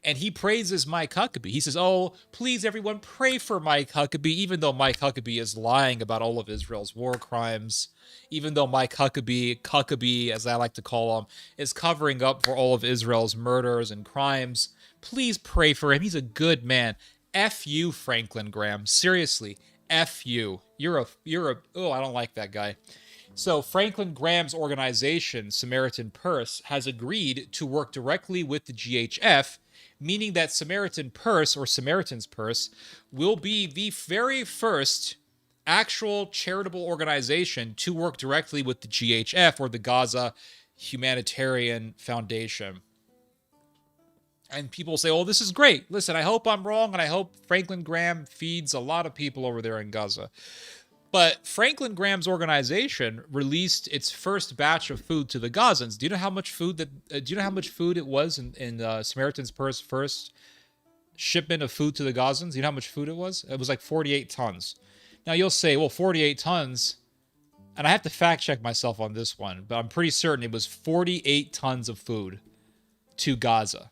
And he praises Mike Huckabee. He says, oh, please, everyone, pray for Mike Huckabee, even though Mike Huckabee is lying about all of Israel's war crimes, even though Mike Huckabee, as I like to call him, is covering up for all of Israel's murders and crimes. Please pray for him. He's a good man. F you, Franklin Graham. Seriously, F you. You're a, oh, I don't like that guy. So Franklin Graham's organization, Samaritan Purse, has agreed to work directly with the GHF, meaning that Samaritan Purse, or Samaritan's Purse, will be the very first actual charitable organization to work directly with the GHF, or the Gaza Humanitarian Foundation. And people say, oh, this is great. Listen, I hope I'm wrong, and I hope Franklin Graham feeds a lot of people over there in Gaza. But Franklin Graham's organization released its first batch of food to the Gazans. Do you know how much food it was in Samaritan's Purse first shipment of food to the Gazans? Do you know how much food it was? It was like 48 tons. Now you'll say, well, 48 tons, and I have to fact check myself on this one, but I'm pretty certain it was 48 tons of food to Gaza.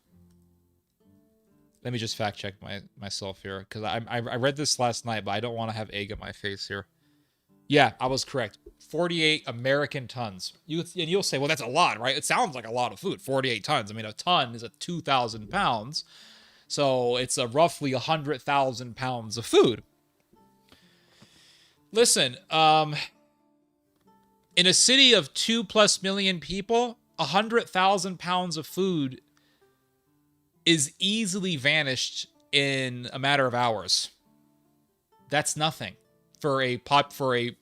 Let me just fact check myself here, because I read this last night, but I don't want to have egg in my face here. Yeah, I was correct. 48 American tons. You'll say, well, that's a lot, right? It sounds like a lot of food. 48 tons. I mean, a ton is 2,000 pounds. So it's a roughly 100,000 pounds of food. Listen, in a city of 2+ million people, 100,000 pounds of food is easily vanished in a matter of hours. That's nothing for a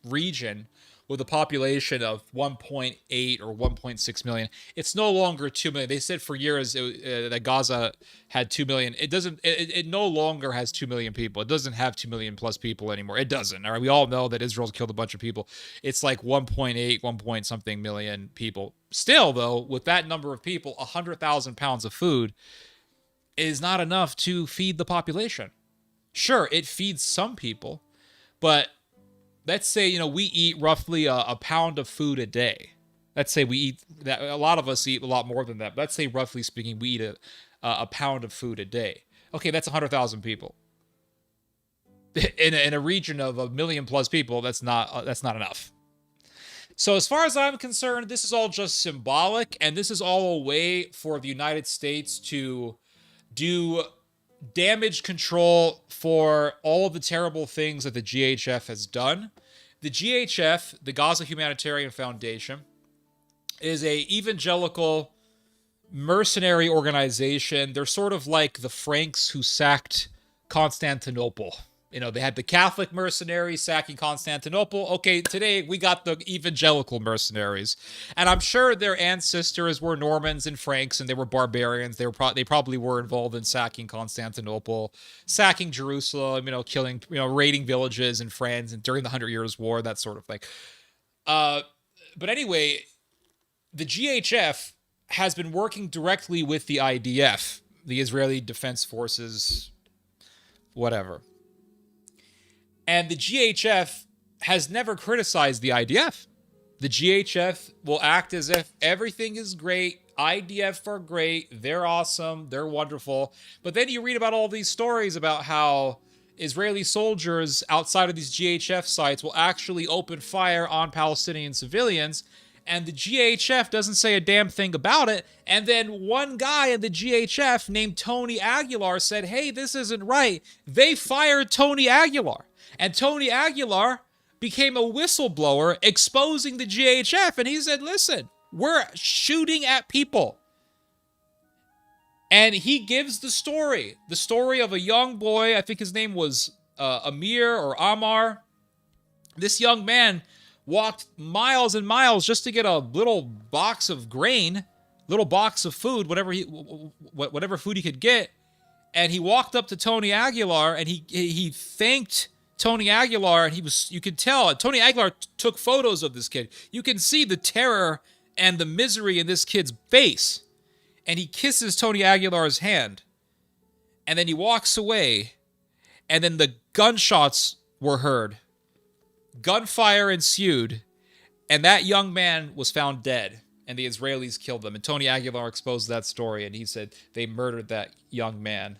region with a population of 1.8 or 1.6 million. It's no longer 2 million. They said for years that Gaza had 2 million. It no longer has 2 million people. It doesn't have 2 million plus people anymore. It doesn't. All right. We all know that Israel's killed a bunch of people. It's like 1.8, 1 point something million people. Still, though, with that number of people, 100,000 pounds of food is not enough to feed the population. Sure, it feeds some people, but let's say, we eat roughly a pound of food a day. Let's say we eat that. A lot of us eat a lot more than that. Let's say, roughly speaking, we eat a pound of food a day. Okay, that's 100,000 people. In a region of 1 million plus people, that's not enough. So as far as I'm concerned, this is all just symbolic, and this is all a way for the United States to do damage control for all of the terrible things that the GHF has done. The GHF, the Gaza Humanitarian Foundation, is a evangelical mercenary organization. They're sort of like the Franks who sacked Constantinople. They had the Catholic mercenaries sacking Constantinople. Okay, today we got the evangelical mercenaries. And I'm sure their ancestors were Normans and Franks, and they were barbarians. They probably were involved in sacking Constantinople, sacking Jerusalem, killing, raiding villages in France and during the 100 Years' War, that sort of thing. But anyway, the GHF has been working directly with the IDF, the Israeli Defense Forces, whatever. And the GHF has never criticized the IDF. The GHF will act as if everything is great. IDF are great. They're awesome. They're wonderful. But then you read about all these stories about how Israeli soldiers outside of these GHF sites will actually open fire on Palestinian civilians. And the GHF doesn't say a damn thing about it. And then one guy in the GHF named Tony Aguilar said, hey, this isn't right. They fired Tony Aguilar. And Tony Aguilar became a whistleblower exposing the GHF. And he said, listen, we're shooting at people. And he gives the story of a young boy. I think his name was Amir or Amar. This young man walked miles and miles just to get a little box of grain, little box of food, whatever food he could get. And he walked up to Tony Aguilar and he thanked Tony Aguilar, and you could tell, Tony Aguilar took photos of this kid. You can see the terror and the misery in this kid's face. And he kisses Tony Aguilar's hand. And then he walks away. And then the gunshots were heard. Gunfire ensued. And that young man was found dead. And the Israelis killed them. And Tony Aguilar exposed that story. And he said they murdered that young man.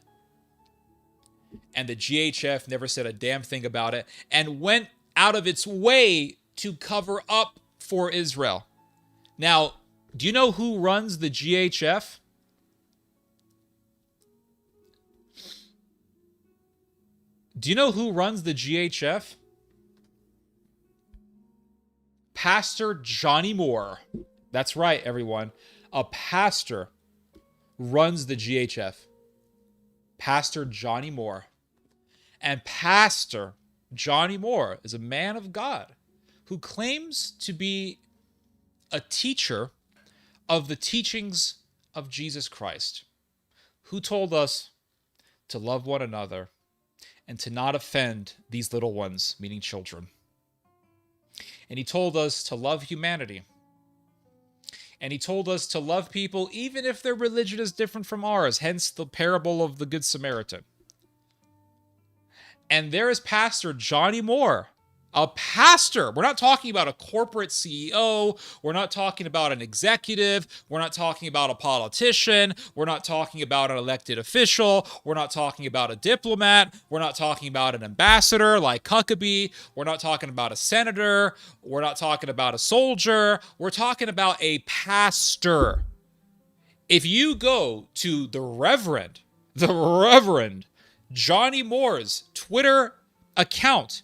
And the GHF never said a damn thing about it and went out of its way to cover up for Israel. Now, do you know who runs the GHF? Do you know who runs the GHF? Pastor Johnny Moore. That's right, everyone. A pastor runs the GHF. Pastor Johnny Moore. And Pastor Johnny Moore is a man of God who claims to be a teacher of the teachings of Jesus Christ, who told us to love one another and to not offend these little ones, meaning children. And he told us to love humanity. And he told us to love people even if their religion is different from ours, hence the parable of the Good Samaritan. And there is Pastor Johnny Moore, a pastor. We're not talking about a corporate CEO. We're not talking about an executive. We're not talking about a politician. We're not talking about an elected official. We're not talking about a diplomat. We're not talking about an ambassador like Huckabee. We're not talking about a senator. We're not talking about a soldier. We're talking about a pastor. If you go to the Reverend the Reverend Johnny Moore's Twitter account.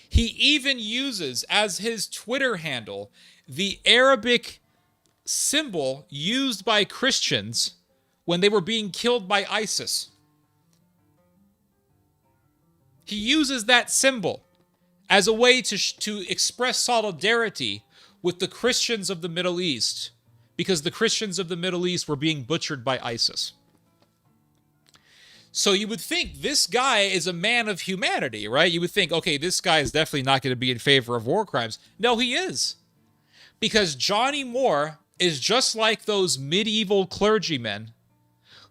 He even uses as his Twitter handle the Arabic symbol used by Christians when they were being killed by ISIS. He uses that symbol as a way to express solidarity with the Christians of the Middle East, because the Christians of the Middle East were being butchered by ISIS. So you would think this guy is a man of humanity, right? You would think, okay, this guy is definitely not going to be in favor of war crimes. No, he is. Because Johnny Moore is just like those medieval clergymen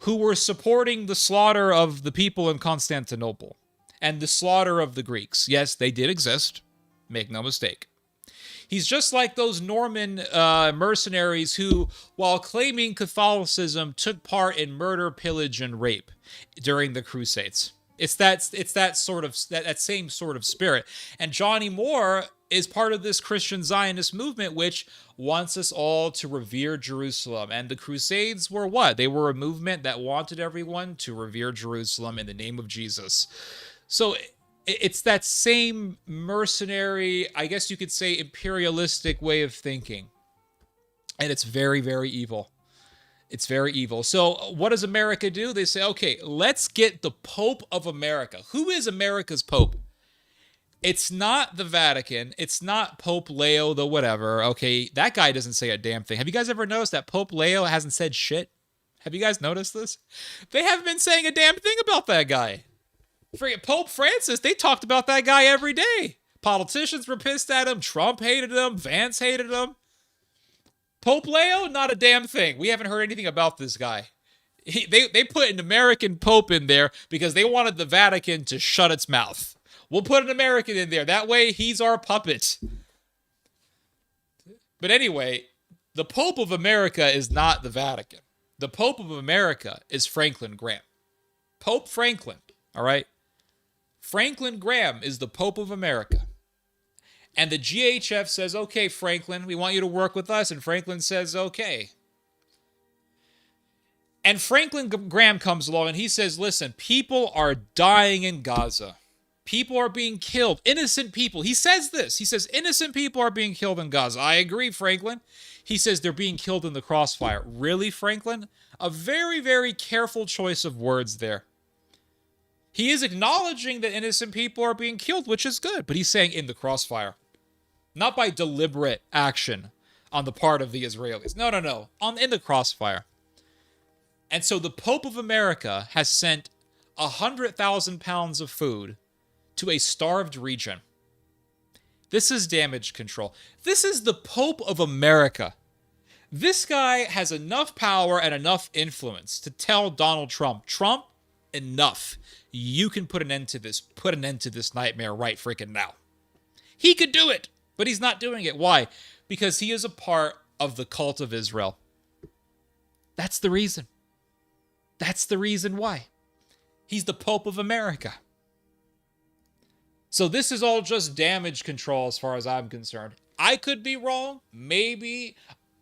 who were supporting the slaughter of the people in Constantinople and the slaughter of the Greeks. Yes, they did exist. Make no mistake. He's just like those Norman mercenaries who, while claiming Catholicism, took part in murder, pillage, and rape during the Crusades. It's that same sort of spirit. And Johnny Moore is part of this Christian Zionist movement, which wants us all to revere Jerusalem. And the Crusades were what? They were a movement that wanted everyone to revere Jerusalem in the name of Jesus. So it's that same mercenary, I guess you could say, imperialistic way of thinking. And it's very, very evil. It's very evil. So what does America do? They say, okay, let's get the Pope of America. Who is America's Pope? It's not the Vatican. It's not Pope Leo the whatever. Okay, that guy doesn't say a damn thing. Have you guys ever noticed that Pope Leo hasn't said shit? Have you guys noticed this? They haven't been saying a damn thing about that guy. Pope Francis, they talked about that guy every day. Politicians were pissed at him. Trump hated him. Vance hated him. Pope Leo, not a damn thing. We haven't heard anything about this guy. They put an American Pope in there because they wanted the Vatican to shut its mouth. We'll put an American in there. That way, he's our puppet. But anyway, the Pope of America is not the Vatican. The Pope of America is Franklin Graham. Pope Franklin, all right? Franklin Graham is the Pope of America. And the GHF says, okay, Franklin, we want you to work with us. And Franklin says, okay. And Franklin Graham comes along and he says, listen, people are dying in Gaza. People are being killed. Innocent people. He says this. He says, innocent people are being killed in Gaza. I agree, Franklin. He says they're being killed in the crossfire. Really, Franklin? A very, very careful choice of words there. He is acknowledging that innocent people are being killed, which is good. But he's saying in the crossfire. Not by deliberate action on the part of the Israelis. No. In the crossfire. And so the Pope of America has sent 100,000 pounds of food to a starved region. This is damage control. This is the Pope of America. This guy has enough power and enough influence to tell Donald Trump, Trump, enough. You can put an end to this. Put an end to this nightmare right freaking now. He could do it, but he's not doing it. Why? Because he is a part of the cult of Israel. That's the reason. That's the reason why. He's the Pope of America. So this is all just damage control as far as I'm concerned. I could be wrong. Maybe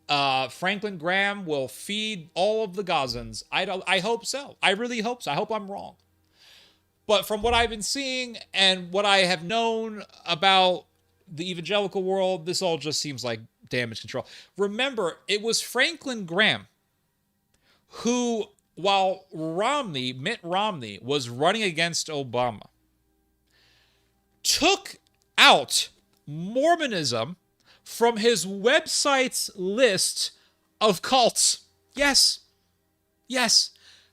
Franklin Graham will feed all of the Gazans. I hope so. I really hope so. I hope I'm wrong. But from what I've been seeing and what I have known about the evangelical world, this all just seems like damage control. Remember, it was Franklin Graham who, while Mitt Romney, was running against Obama, took out Mormonism from his website's list of cults. Yes.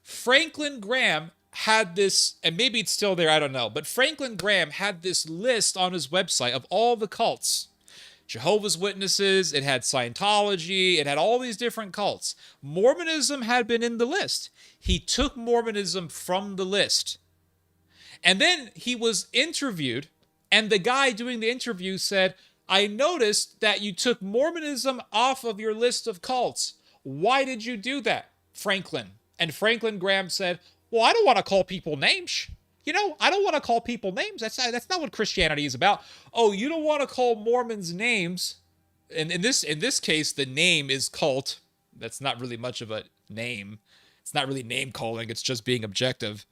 Franklin Graham had this, and maybe it's still there, I don't know, but Franklin Graham had this list on his website of all the cults. Jehovah's Witnesses, it had Scientology, it had all these different cults. Mormonism had been in the list. He took Mormonism from the list. And then he was interviewed, and the guy doing the interview said, I noticed that you took Mormonism off of your list of cults. Why did you do that, Franklin? And Franklin Graham said, well, I don't want to call people names. I don't want to call people names. That's not what Christianity is about. Oh, you don't want to call Mormons names. And in this case, the name is cult. That's not really much of a name. It's not really name calling, it's just being objective.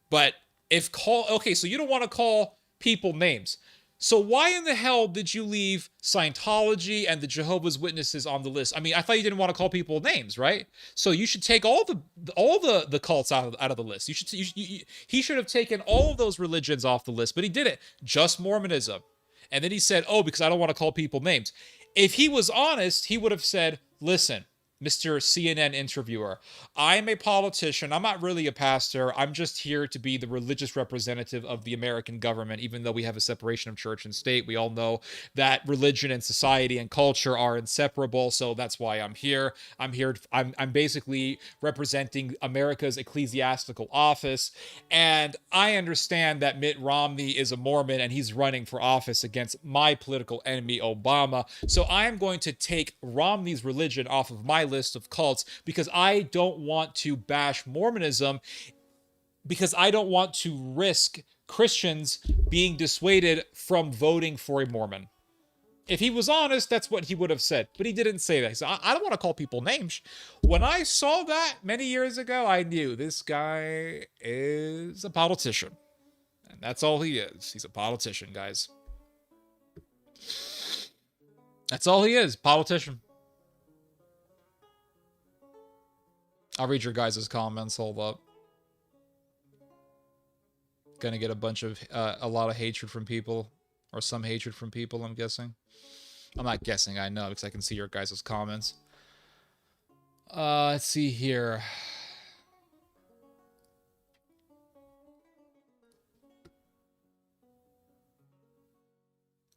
But so you don't want to call people names. So why in the hell did you leave Scientology and the Jehovah's Witnesses on the list? I mean, I thought you didn't want to call people names, right? So you should take all the cults out of the list. He should have taken all of those religions off the list, but he didn't. Just Mormonism. And then he said, "Oh, because I don't want to call people names." If he was honest, he would have said, "Listen, Mr. CNN interviewer, I'm a politician. I'm not really a pastor. I'm just here to be the religious representative of the American government, even though we have a separation of church and state. We all know that religion and society and culture are inseparable, so that's why I'm here. I'm basically representing America's ecclesiastical office, and I understand that Mitt Romney is a Mormon and he's running for office against my political enemy, Obama. So I am going to take Romney's religion off of my list of cults because I don't want to bash Mormonism, because I don't want to risk Christians being dissuaded from voting for a Mormon." If he was honest, that's what he would have said. But he didn't say that. He said, I don't want to call people names. When I saw that many years ago, I knew this guy is a politician. And that's all he is. He's a politician, guys. That's all he is, politician. I'll read your guys' comments. Hold up. Gonna get a lot of hatred from people. Or some hatred from people, I'm guessing. I'm not guessing, I know, because I can see your guys' comments. Let's see here.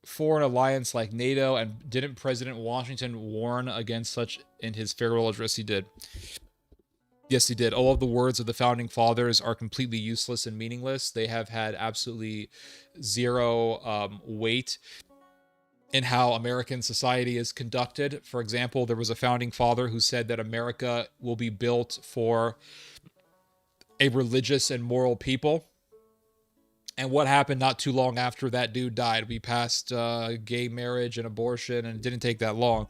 For an alliance like NATO, and didn't President Washington warn against such in his farewell address? He did. Yes, he did. All of the words of the founding fathers are completely useless and meaningless. They have had absolutely zero weight in how American society is conducted. For example, there was a founding father who said that America will be built for a religious and moral people. And what happened not too long after that dude died? We passed gay marriage and abortion, and it didn't take that long.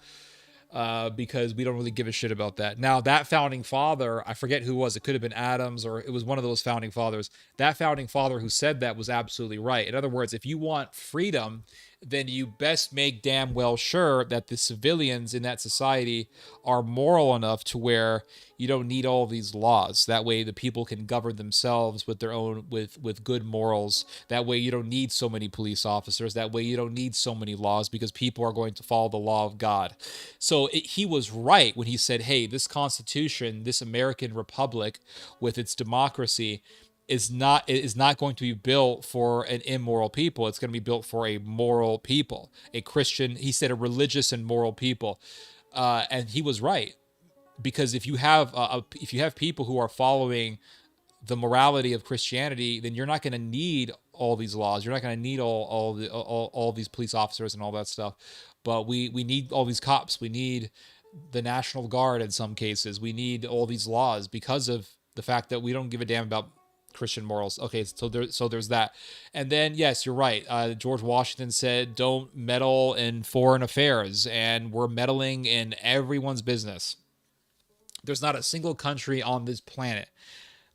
Because we don't really give a shit about that. Now, that founding father, I forget who it was. It could have been Adams, or it was one of those founding fathers. That founding father who said that was absolutely right. In other words, if you want freedom, then you best make damn well sure that the civilians in that society are moral enough to where you don't need all these laws. That way the people can govern themselves with their own, with good morals. That way you don't need so many police officers. That way you don't need so many laws, because people are going to follow the law of God. So he was right when he said, hey, this Constitution, this American Republic with its democracy is not going to be built for an immoral people. It's going to be built for a moral people, a Christian. He said a religious and moral people, and he was right, because if you have people who are following the morality of Christianity, then you're not going to need all these laws. You're not going to need all these police officers and all that stuff. But we need all these cops. We need the National Guard in some cases. We need all these laws because of the fact that we don't give a damn about Christian morals. Okay, so there's that. And then, yes, you're right. George Washington said, don't meddle in foreign affairs, and we're meddling in everyone's business. There's not a single country on this planet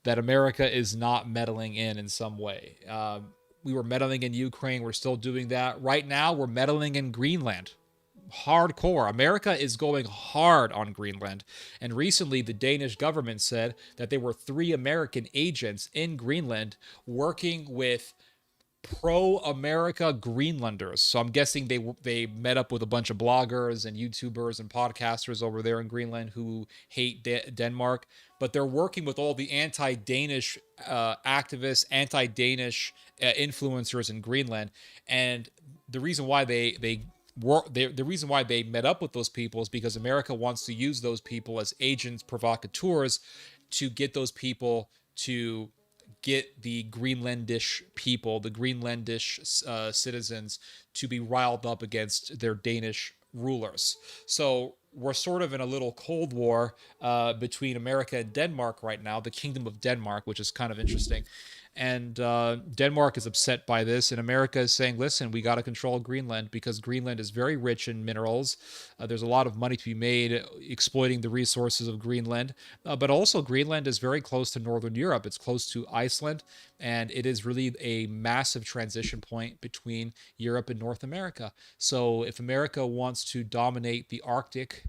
that America is not meddling in some way. We were meddling in Ukraine. We're still doing that. Right now, we're meddling in Greenland. Hardcore. America is going hard on Greenland. And recently, the Danish government said that there were 3 American agents in Greenland working with pro-America Greenlanders. So I'm guessing they met up with a bunch of bloggers and YouTubers and podcasters over there in Greenland who hate Denmark. But they're working with all the anti-Danish activists, anti-Danish influencers in Greenland. And the reason why the reason why they met up with those people is because America wants to use those people as agents, provocateurs, to get those people to get the Greenlandish people, the Greenlandish citizens, to be riled up against their Danish rulers. So we're sort of in a little Cold War between America and Denmark right now, the Kingdom of Denmark, which is kind of interesting. And Denmark is upset by this, and America is saying, listen, we got to control Greenland because Greenland is very rich in minerals. There's a lot of money to be made exploiting the resources of Greenland. But also, Greenland is very close to Northern Europe. It's close to Iceland, and it is really a massive transition point between Europe and North America. So if America wants to dominate the Arctic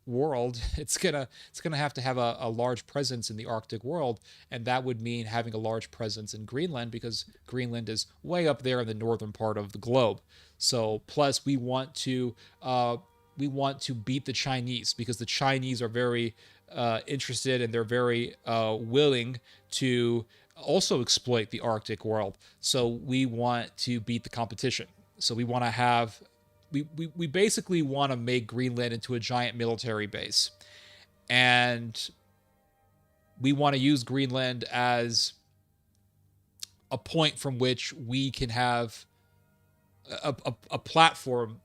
world, it's gonna have to have a large presence in the Arctic world, and that would mean having a large presence in Greenland because Greenland is way up there in the northern part of the globe. So plus we want to beat the Chinese because the Chinese are very interested and they're very willing to also exploit the Arctic world. So we want to beat the competition. So we want to have we basically want to make Greenland into a giant military base. And we want to use Greenland as a point from which we can have a platform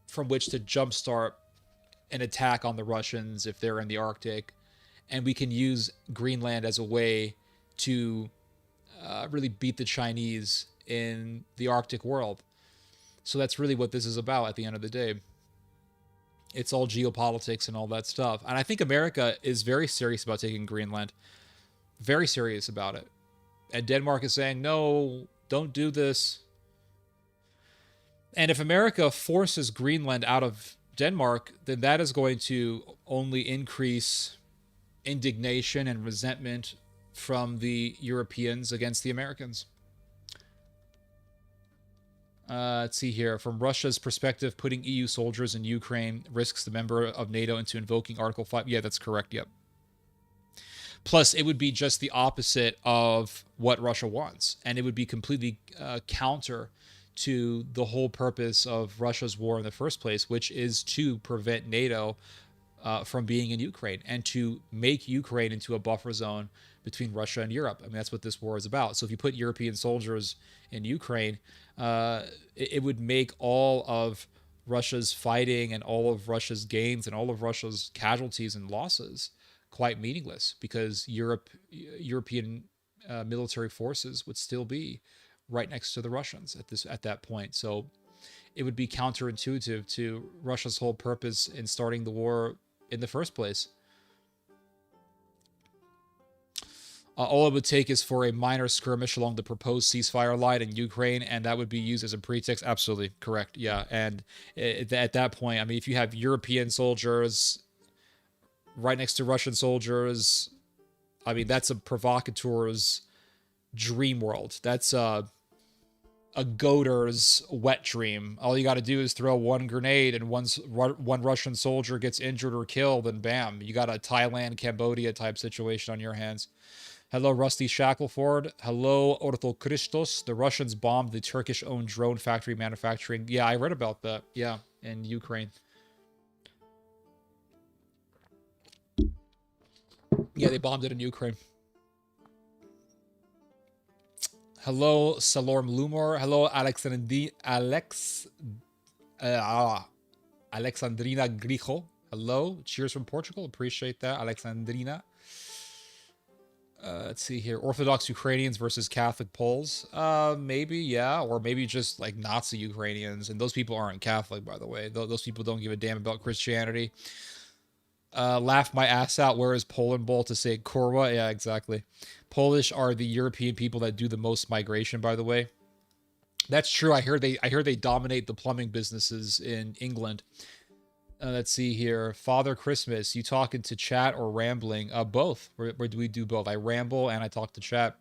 from which to jumpstart an attack on the Russians if they're in the Arctic. And we can use Greenland as a way to really beat the Chinese in the Arctic world. So that's really what this is about at the end of the day. It's all geopolitics and all that stuff. And I think America is very serious about taking Greenland. Very serious about it. And Denmark is saying, no, don't do this. And if America forces Greenland out of Denmark, then that is going to only increase indignation and resentment from the Europeans against the Americans. Let's see here. From Russia's perspective, putting EU soldiers in Ukraine risks the member of NATO into invoking Article 5. Yeah, that's correct. Yep. Plus, it would be just the opposite of what Russia wants. And it would be completely counter to the whole purpose of Russia's war in the first place, which is to prevent NATO from being in Ukraine and to make Ukraine into a buffer zone between Russia and Europe. I mean, that's what this war is about. So if you put European soldiers in Ukraine, it would make all of Russia's fighting and all of Russia's gains and all of Russia's casualties and losses quite meaningless because European military forces would still be right next to the Russians at that point. So it would be counterintuitive to Russia's whole purpose in starting the war in the first place. All it would take is for a minor skirmish along the proposed ceasefire line in Ukraine, and that would be used as a pretext. Absolutely correct. Yeah, and at that point, I mean, if you have European soldiers right next to Russian soldiers, I mean, that's a provocateur's dream world. That's a goater's wet dream. All you got to do is throw one grenade, and one Russian soldier gets injured or killed, and bam, you got a Thailand, Cambodia type situation on your hands. Hello, Rusty Shackleford. Hello, Orthol Christos. The Russians bombed the Turkish-owned drone factory manufacturing. Yeah, I read about that. Yeah, in Ukraine. Yeah, they bombed it in Ukraine. Hello, Salorm Lumor. Hello, Alexandrina Grijo. Hello. Cheers from Portugal. Appreciate that, Alexandrina. Let's see here. Orthodox Ukrainians versus Catholic Poles. Maybe, yeah. Or maybe just like Nazi Ukrainians. And those people aren't Catholic, by the way. Those people don't give a damn about Christianity. Laugh my ass out. Where is Poland Bowl to say Kurwa? Yeah, exactly. Polish are the European people that do the most migration, by the way. That's true. I heard they dominate the plumbing businesses in England. Let's see here. Father Christmas, you talking to chat or rambling? Both. Where do we do both? I ramble and I talk to chat.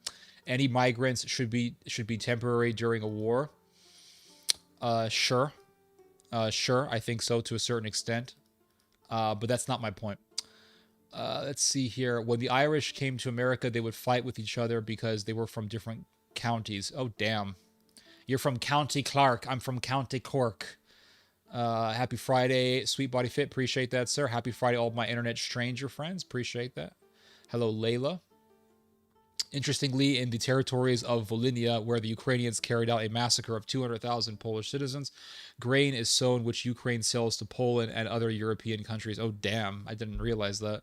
Any migrants should be temporary during a war. Sure. Sure. I think so to a certain extent. But that's not my point. Let's see here. When the Irish came to America, they would fight with each other because they were from different counties. Oh, damn. You're from County Clark. I'm from County Cork. Happy Friday, Sweet Body Fit. Appreciate that, sir. Happy Friday, all my internet stranger friends. Appreciate that. Hello, Layla. Interestingly, in the territories of Volhynia, where the Ukrainians carried out a massacre of 200,000 Polish citizens, grain is sown which Ukraine sells to Poland and other European countries. Oh, damn. I didn't realize that.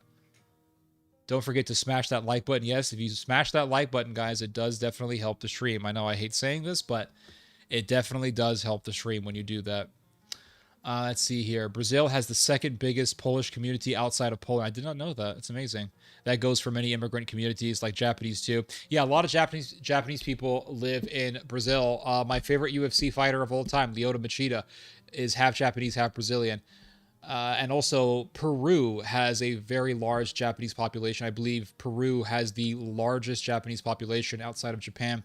Don't forget to smash that like button. Yes, if you smash that like button, guys, it does definitely help the stream. I know I hate saying this, but it definitely does help the stream when you do that. Let's see here. Brazil has the second biggest Polish community outside of Poland. I did not know that. It's amazing. That goes for many immigrant communities, like Japanese too. Yeah, a lot of Japanese people live in Brazil. My favorite UFC fighter of all time, Lyoto Machida, is half Japanese, half Brazilian. And also, Peru has a very large Japanese population. I believe Peru has the largest Japanese population outside of Japan.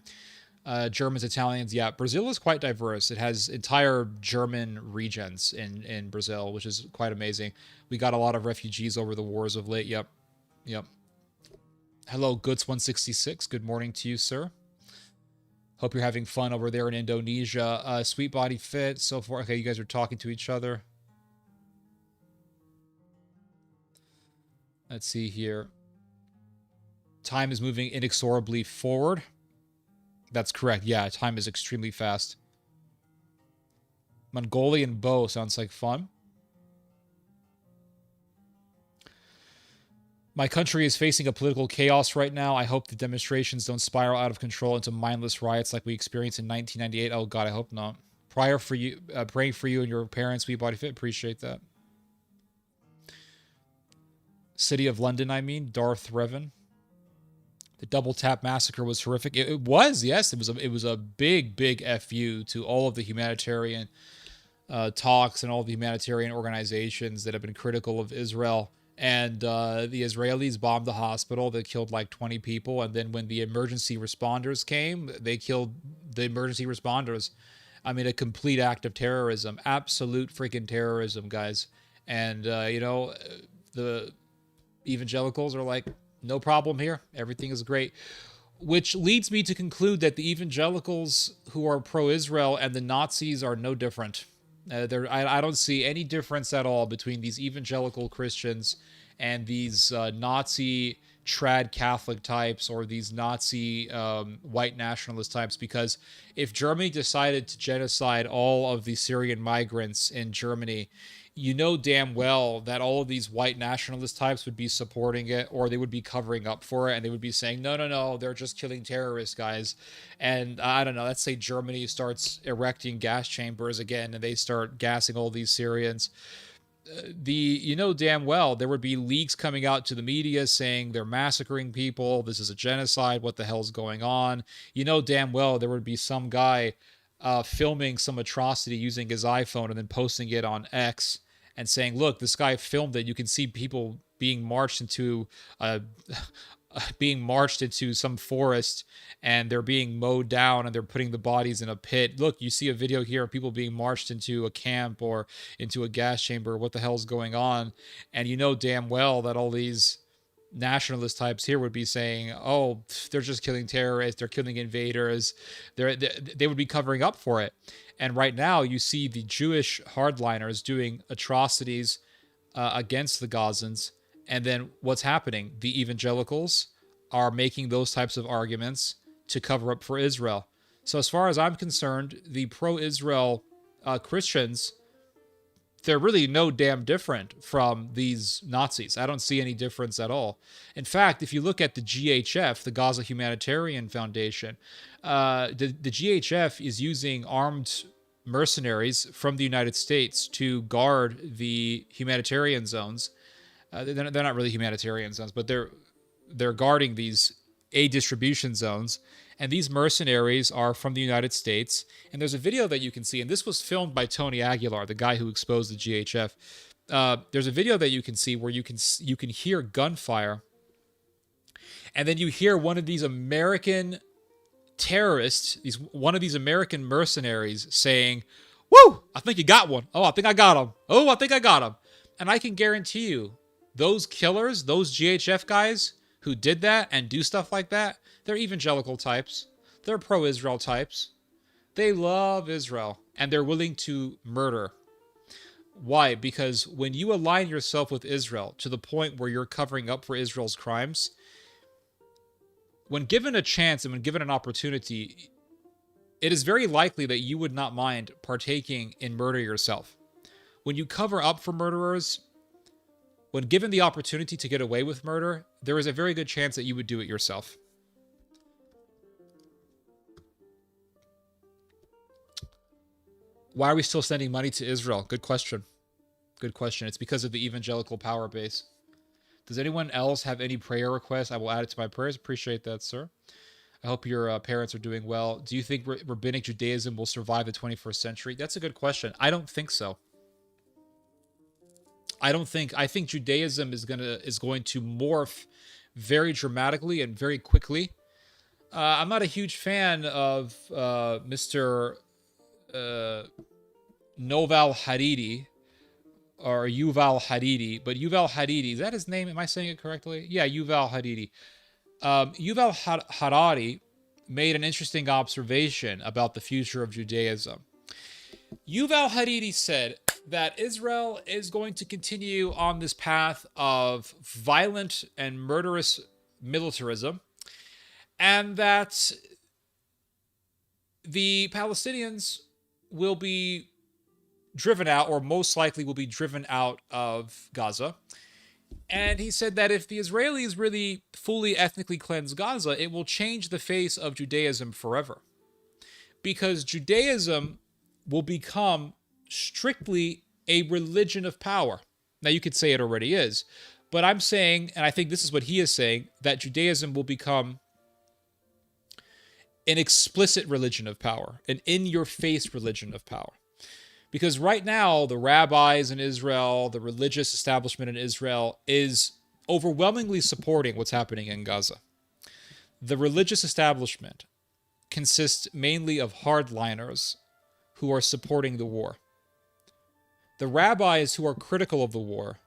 Germans, Italians, yeah. Brazil is quite diverse. It has entire German regions in Brazil, which is quite amazing. We got a lot of refugees over the wars of late. Yep. Hello, Goods166. Good morning to you, sir. Hope you're having fun over there in Indonesia. Sweet Body Fit, so forth. Okay, you guys are talking to each other. Let's see here. Time is moving inexorably forward. That's correct. Yeah, time is extremely fast. Mongolian bow sounds like fun. My country is facing a political chaos right now. I hope the demonstrations don't spiral out of control into mindless riots like we experienced in 1998. Oh God, I hope not. Praying for you and your parents, Sweet Body Fit. Appreciate that. City of London, I mean, Darth Revan. The Double Tap Massacre was horrific. It was, yes. It was a big FU to all of the humanitarian talks and all the humanitarian organizations that have been critical of Israel. And the Israelis bombed the hospital that killed like 20 people. And then when the emergency responders came, they killed the emergency responders. I mean, a complete act of terrorism. Absolute freaking terrorism, guys. And, the evangelicals are like, no problem here. Everything is great. Which leads me to conclude that the evangelicals who are pro-Israel and the Nazis are no different. I don't see any difference at all between these evangelical Christians and these Nazi trad Catholic types or these Nazi white nationalist types. Because if Germany decided to genocide all of the Syrian migrants in Germany, you know damn well that all of these white nationalist types would be supporting it, or they would be covering up for it, and they would be saying, no, they're just killing terrorists, guys. And I don't know, let's say Germany starts erecting gas chambers again, and they start gassing all these Syrians. You know damn well there would be leaks coming out to the media saying they're massacring people, this is a genocide, what the hell's going on? You know damn well there would be some guy filming some atrocity using his iPhone and then posting it on X and saying, look, this guy filmed it. You can see people being marched into some forest, and they're being mowed down, and they're putting the bodies in a pit. Look, you see a video here of people being marched into a camp or into a gas chamber. What the hell's going on? And you know damn well that all these nationalist types here would be saying, oh, they're just killing terrorists, they're killing invaders, they would be covering up for it. And right now you see the Jewish hardliners doing atrocities against the Gazans, and then what's happening? The evangelicals are making those types of arguments to cover up for Israel. So as far as I'm concerned, the pro-Israel Christians, they're really no damn different from these Nazis. I don't see any difference at all. In fact, if you look at the GHF, the Gaza Humanitarian Foundation, the GHF is using armed mercenaries from the United States to guard the humanitarian zones. They're not really humanitarian zones, but they're guarding these aid distribution zones. And these mercenaries are from the United States. And there's a video that you can see, and this was filmed by Tony Aguilar, the guy who exposed the GHF. There's a video that you can see where you can hear gunfire, and then you hear one of these American terrorists, one of these American mercenaries saying, "Woo! I think you got one. Oh, I think I got him. Oh, I think I got him." And I can guarantee you, those killers, those GHF guys who did that and do stuff like that, they're evangelical types. They're pro-Israel types. They love Israel, and they're willing to murder. Why? Because when you align yourself with Israel to the point where you're covering up for Israel's crimes, when given a chance and when given an opportunity, it is very likely that you would not mind partaking in murder yourself. When you cover up for murderers, when given the opportunity to get away with murder, there is a very good chance that you would do it yourself. Why are we still sending money to Israel? Good question. Good question. It's because of the evangelical power base. Does anyone else have any prayer requests? I will add it to my prayers. Appreciate that, sir. I hope your parents are doing well. Do you think rabbinic Judaism will survive the 21st century? That's a good question. I don't think so. I think Judaism is going to morph very dramatically and very quickly. I'm not a huge fan of Mr. Noval Hariri or Yuval Hariri, but Yuval Hariri, is that his name? Am I saying it correctly? Yeah, Yuval Hariri. Yuval Harari made an interesting observation about the future of Judaism. Yuval Hariri said that Israel is going to continue on this path of violent and murderous militarism, and that the Palestinians will be driven out, or most likely will be driven out of Gaza. And he said that if the Israelis really fully ethnically cleanse Gaza, it will change the face of Judaism forever. Because Judaism will become strictly a religion of power. Now, you could say it already is, but I'm saying, and I think this is what he is saying, that Judaism will become an explicit religion of power, an in-your-face religion of power. Because right now, the rabbis in Israel, the religious establishment in Israel is overwhelmingly supporting what's happening in Gaza. The religious establishment consists mainly of hardliners who are supporting the war. The rabbis who are critical of the war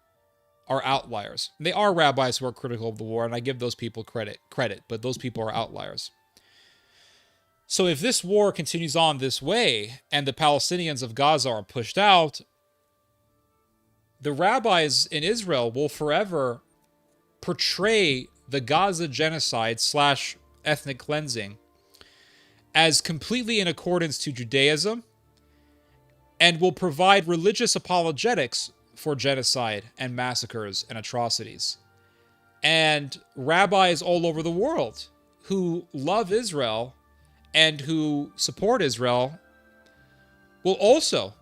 are outliers. And they are rabbis who are critical of the war, and I give those people credit, but those people are outliers. So if this war continues on this way, and the Palestinians of Gaza are pushed out, the rabbis in Israel will forever portray the Gaza genocide / ethnic cleansing as completely in accordance to Judaism, and will provide religious apologetics for genocide and massacres and atrocities. And rabbis all over the world who love Israel and who support Israel will also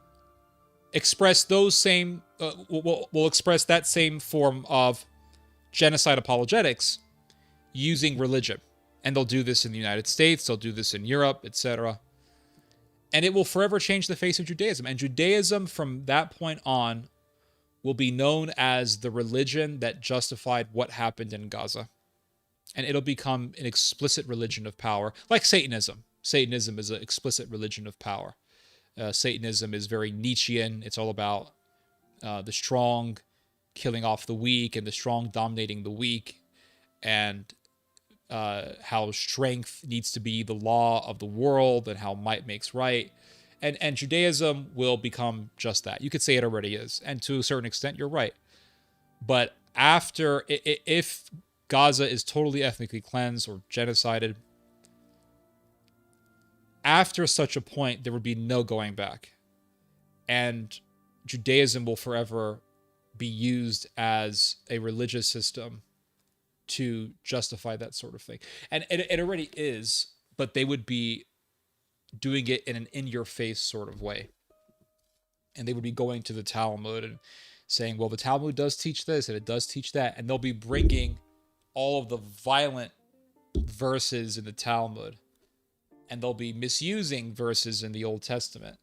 express those same will express that same form of genocide apologetics using religion. And they'll do this in the United States, they'll do this in Europe, etc. And it will forever change the face of Judaism. And Judaism from that point on will be known as the religion that justified what happened in Gaza. And it'll become an explicit religion of power, like Satanism. Satanism is an explicit religion of power. Satanism is very Nietzschean. It's all about the strong killing off the weak and the strong dominating the weak, and how strength needs to be the law of the world and how might makes right. And Judaism will become just that. You could say it already is. And to a certain extent, you're right. But after, if Gaza is totally ethnically cleansed or genocided, after such a point, there would be no going back. And Judaism will forever be used as a religious system to justify that sort of thing. And it already is, but they would be doing it in an in-your-face sort of way. And they would be going to the Talmud and saying, well, the Talmud does teach this and it does teach that. And they'll be bringing all of the violent verses in the Talmud, and they'll be misusing verses in the Old Testament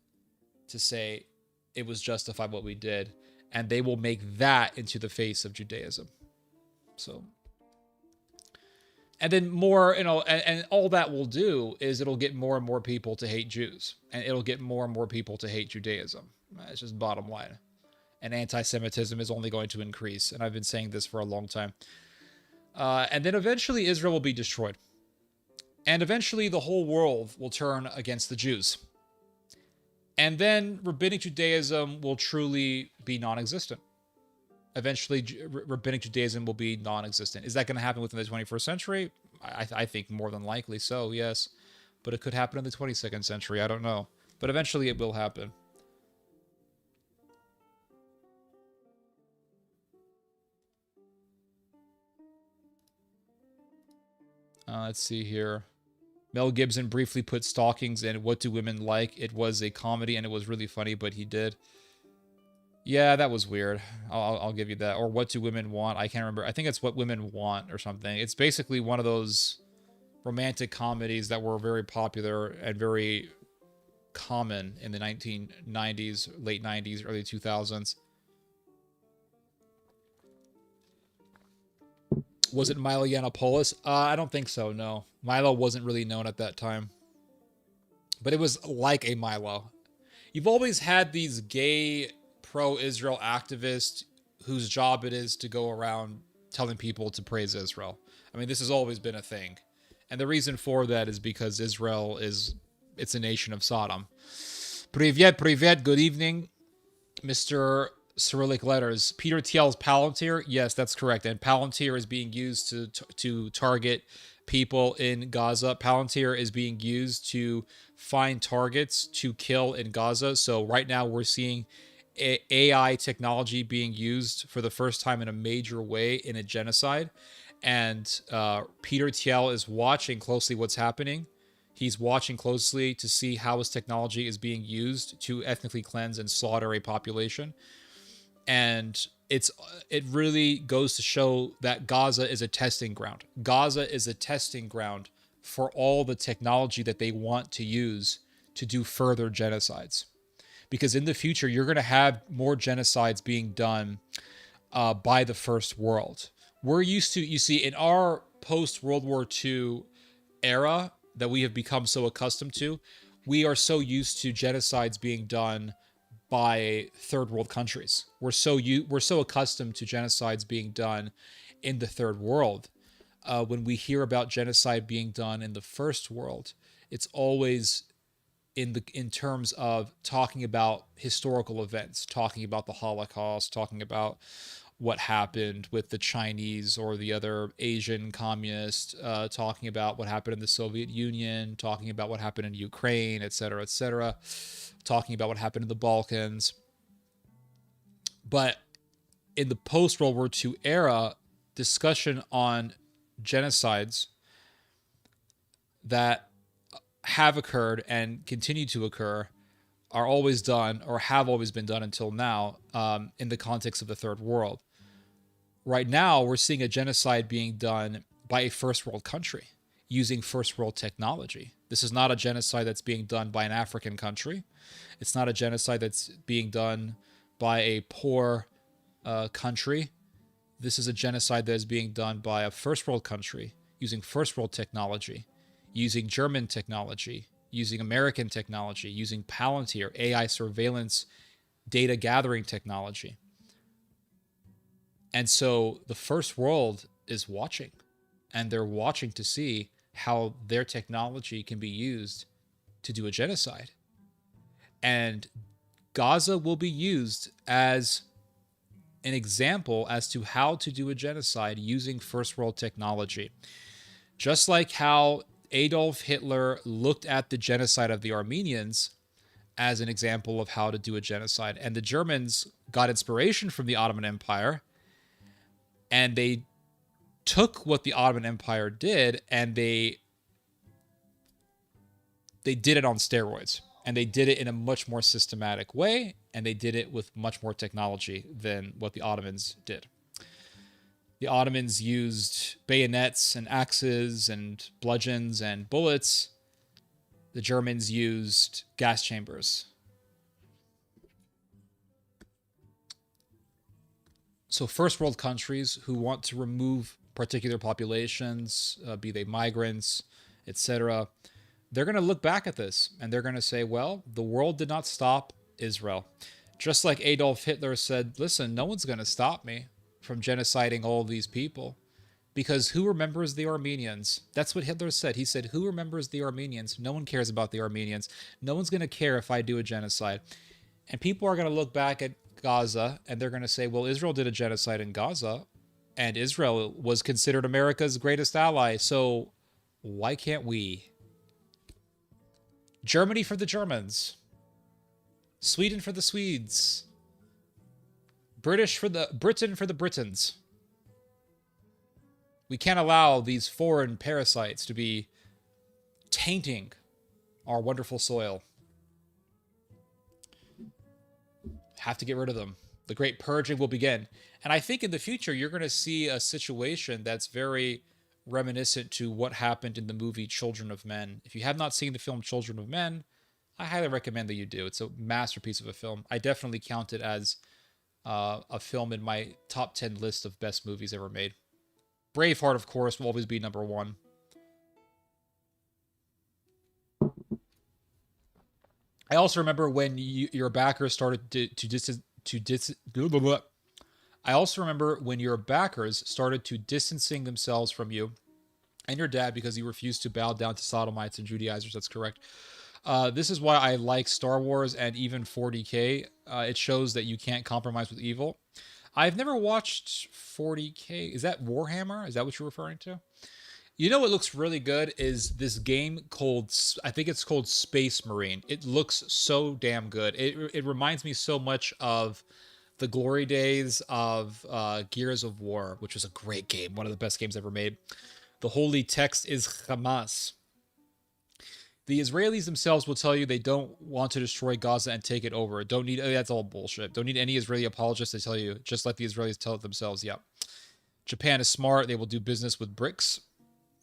to say it was justified what we did. And they will make that into the face of Judaism. So, and then more, and all that will do is it'll get more and more people to hate Jews. And it'll get more and more people to hate Judaism. It's just bottom line. And anti-Semitism is only going to increase. And I've been saying this for a long time. And then eventually Israel will be destroyed. And eventually the whole world will turn against the Jews. And then Rabbinic Judaism will truly be non-existent. Eventually, Rabbinic Judaism will be non-existent. Is that going to happen within the 21st century? I think more than likely so, yes. But it could happen in the 22nd century. I don't know. But eventually it will happen. Let's see here. Mel Gibson briefly put Stalkings in What Do Women Like? It was a comedy and it was really funny, but he did. Yeah, that was weird. I'll give you that. Or What Do Women Want? I can't remember. I think it's What Women Want or something. It's basically one of those romantic comedies that were very popular and very common in the 1990s, late 90s, early 2000s. Was it Milo Yiannopoulos? I don't think so, no. Milo wasn't really known at that time. But it was like a Milo. You've always had these gay pro-Israel activists whose job it is to go around telling people to praise Israel. I mean, this has always been a thing. And the reason for that is because Israel it's a nation of Sodom. Privyet, good evening, Mr. Cyrillic letters. Peter Thiel's Palantir? Yes, that's correct. And Palantir is being used to target people in Gaza. Palantir is being used to find targets to kill in Gaza. So right now we're seeing AI technology being used for the first time in a major way in a genocide. And Peter Thiel is watching closely what's happening. He's watching closely to see how his technology is being used to ethnically cleanse and slaughter a population. And it really goes to show that Gaza is a testing ground. Gaza is a testing ground for all the technology that they want to use to do further genocides. Because in the future, you're going to have more genocides being done by the first world. We're used to, you see, in our post-World War II era that we have become so accustomed to, we are so used to genocides being done by third world countries. We're so accustomed to genocides being done in the third world. When we hear about genocide being done in the first world, it's always in terms of talking about historical events, talking about the Holocaust, talking about what happened with the Chinese or the other Asian communists, talking about what happened in the Soviet Union, talking about what happened in Ukraine, etc., talking about what happened in the Balkans. But in the post-World War II era, discussion on genocides that have occurred and continue to occur are always done, or have always been done until now, in the context of the third world. Right now, we're seeing a genocide being done by a first world country using first world technology. This is not a genocide that's being done by an African country. It's not a genocide that's being done by a poor country. This is a genocide that is being done by a first world country using first world technology, using German technology, using American technology, using Palantir, AI surveillance, data gathering technology. And so the first world is watching, and they're watching to see how their technology can be used to do a genocide. And Gaza will be used as an example as to how to do a genocide using first world technology. Just like how Adolf Hitler looked at the genocide of the Armenians as an example of how to do a genocide. And the Germans got inspiration from the Ottoman Empire, and they took what the Ottoman Empire did and they did it on steroids. And they did it in a much more systematic way, and they did it with much more technology than what the Ottomans did. The Ottomans used bayonets and axes and bludgeons and bullets. The Germans used gas chambers. So first world countries who want to remove particular populations, be they migrants, etc., they're going to look back at this and they're going to say, well, the world did not stop Israel. Just like Adolf Hitler said, listen, no one's going to stop me from genociding all these people, because who remembers the Armenians? That's what Hitler said. He said, who remembers the Armenians? No one cares about the Armenians. No one's going to care if I do a genocide. And people are going to look back at Gaza and they're going to say, well, Israel did a genocide in Gaza and Israel was considered America's greatest ally. So why can't we? Germany for the Germans. Sweden for the Swedes. Britain for the Britons. We can't allow these foreign parasites to be tainting our wonderful soil. Have to get rid of them. The great purging will begin. And I think in the future, you're going to see a situation that's very reminiscent to what happened in the movie Children of Men. If you have not seen the film Children of Men, I highly recommend that you do. It's a masterpiece of a film. I definitely count it as a film in my top 10 list of best movies ever made. Braveheart, of course, will always be number one. I also remember when your backers started I also remember when your backers started to distancing themselves from you and your dad because you refused to bow down to Sodomites and Judaizers. That's correct. This is why I like Star Wars and even 40K. It shows that you can't compromise with evil. I've never watched 40K. Is that Warhammer? Is that what you're referring to? You know what looks really good is this game called, I think it's called Space Marine. It looks so damn good. It reminds me so much of the glory days of Gears of War, which was a great game, one of the best games ever made. The holy text is Hamas. The Israelis themselves will tell you they don't want to destroy Gaza and take it over. Don't need, that's all bullshit. Don't need any Israeli apologists to tell you. Just let the Israelis tell it themselves. Yeah. Japan is smart. They will do business with BRICS.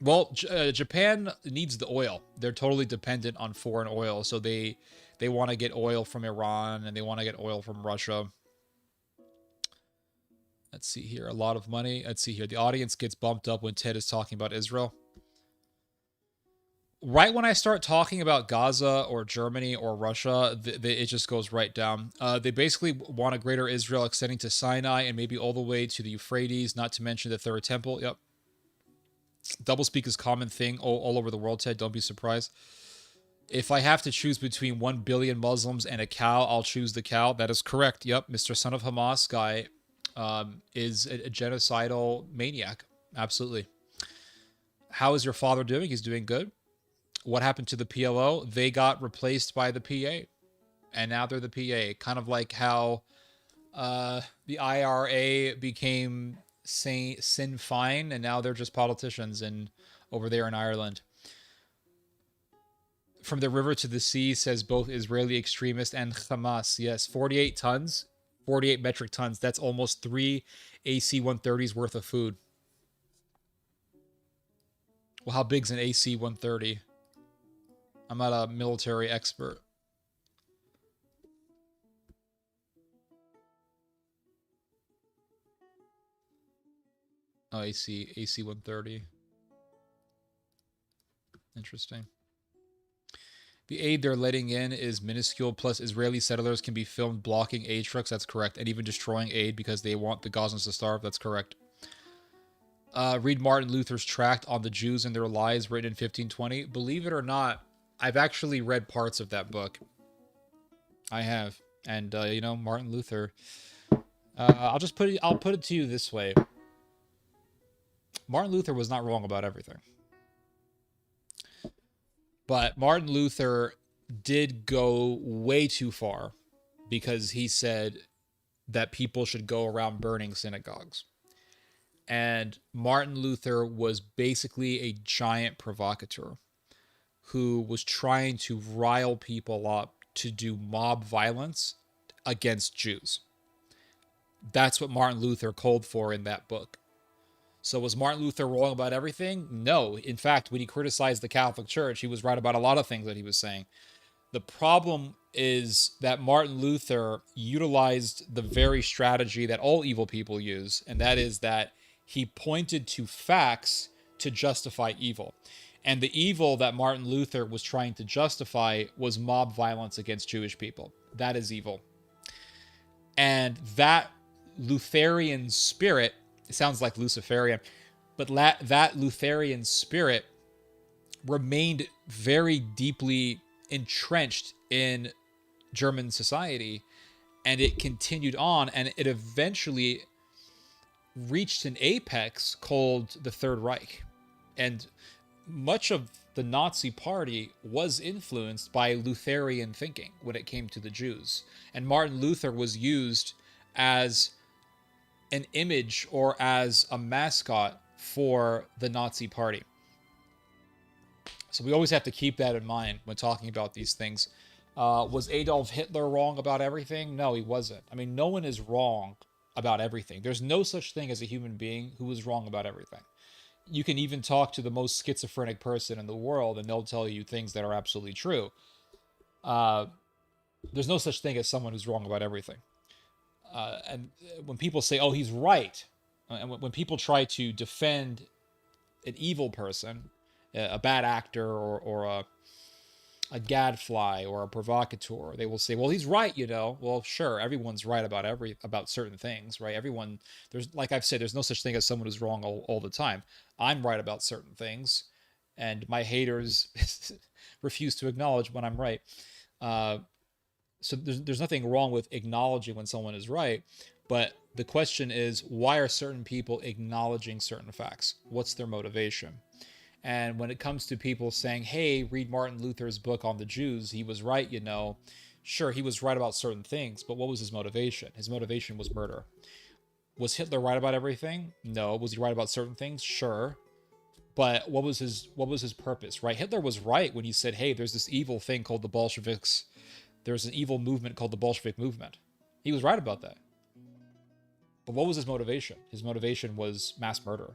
Well, Japan needs the oil. They're totally dependent on foreign oil. So they want to get oil from Iran and they want to get oil from Russia. Let's see here. A lot of money. Let's see here. The audience gets bumped up when Ted is talking about Israel. Right when I start talking about Gaza or Germany or Russia, it just goes right down. They basically want a greater Israel extending to Sinai and maybe all the way to the Euphrates, not to mention the Third Temple. Yep. Doublespeak is a common thing all over the world, Ted. Don't be surprised. If I have to choose between 1 billion Muslims and a cow, I'll choose the cow. That is correct. Yep. Mr. Son of Hamas guy is a genocidal maniac. Absolutely. How is your father doing? He's doing good. What happened to the PLO? They got replaced by the PA. And now they're the PA. Kind of like how the IRA became Sinn Féin, and now they're just politicians over there in Ireland. From the river to the sea, says both Israeli extremists and Hamas. Yes, 48 tons, 48 metric tons. That's almost 3 AC-130s worth of food. Well, how big's an AC-130? I'm not a military expert. Oh, AC-130. Interesting. The aid they're letting in is minuscule, plus Israeli settlers can be filmed blocking aid trucks. That's correct. And even destroying aid because they want the Gazans to starve. That's correct. Read Martin Luther's tract on the Jews and their lies, written in 1520. Believe it or not, I've actually read parts of that book. I have. And, you know, Martin Luther. I'll put it to you this way. Martin Luther was not wrong about everything. But Martin Luther did go way too far because he said that people should go around burning synagogues. And Martin Luther was basically a giant provocateur who was trying to rile people up to do mob violence against Jews. That's what Martin Luther called for in that book. So was Martin Luther wrong about everything? No. In fact, when he criticized the Catholic Church, he was right about a lot of things that he was saying. The problem is that Martin Luther utilized the very strategy that all evil people use, and that is that he pointed to facts to justify evil. And the evil that Martin Luther was trying to justify was mob violence against Jewish people. That is evil. And that Lutheran spirit, it sounds like Luciferian, but that Lutheran spirit remained very deeply entrenched in German society, and it continued on, and it eventually reached an apex called the Third Reich. And much of the Nazi Party was influenced by Lutheran thinking when it came to the Jews. And Martin Luther was used as an image or as a mascot for the Nazi Party. So we always have to keep that in mind when talking about these things. Was Adolf Hitler wrong about everything? No, he wasn't. I mean, no one is wrong about everything. There's no such thing as a human being who is wrong about everything. You can even talk to the most schizophrenic person in the world and they'll tell you things that are absolutely true. There's no such thing as someone who's wrong about everything. And when people say, oh, he's right, and when people try to defend an evil person, a bad actor or a gadfly or a provocateur, they will say, well, he's right, you know. Well, sure, everyone's right about certain things, right? Everyone, there's, like I've said, there's no such thing as someone who's wrong all the time. I'm right about certain things, and my haters refuse to acknowledge when I'm right. So there's nothing wrong with acknowledging when someone is right, but the question is, why are certain people acknowledging certain facts? What's their motivation? And when it comes to people saying, hey, read Martin Luther's book on the Jews, he was right, you know. Sure, he was right about certain things, but what was his motivation? His motivation was murder. Was Hitler right about everything? No. Was he right about certain things? Sure. But what was his purpose, right? Hitler was right when he said, hey, there's this evil thing called the Bolsheviks. There's an evil movement called the Bolshevik movement. He was right about that. But what was his motivation? His motivation was mass murder.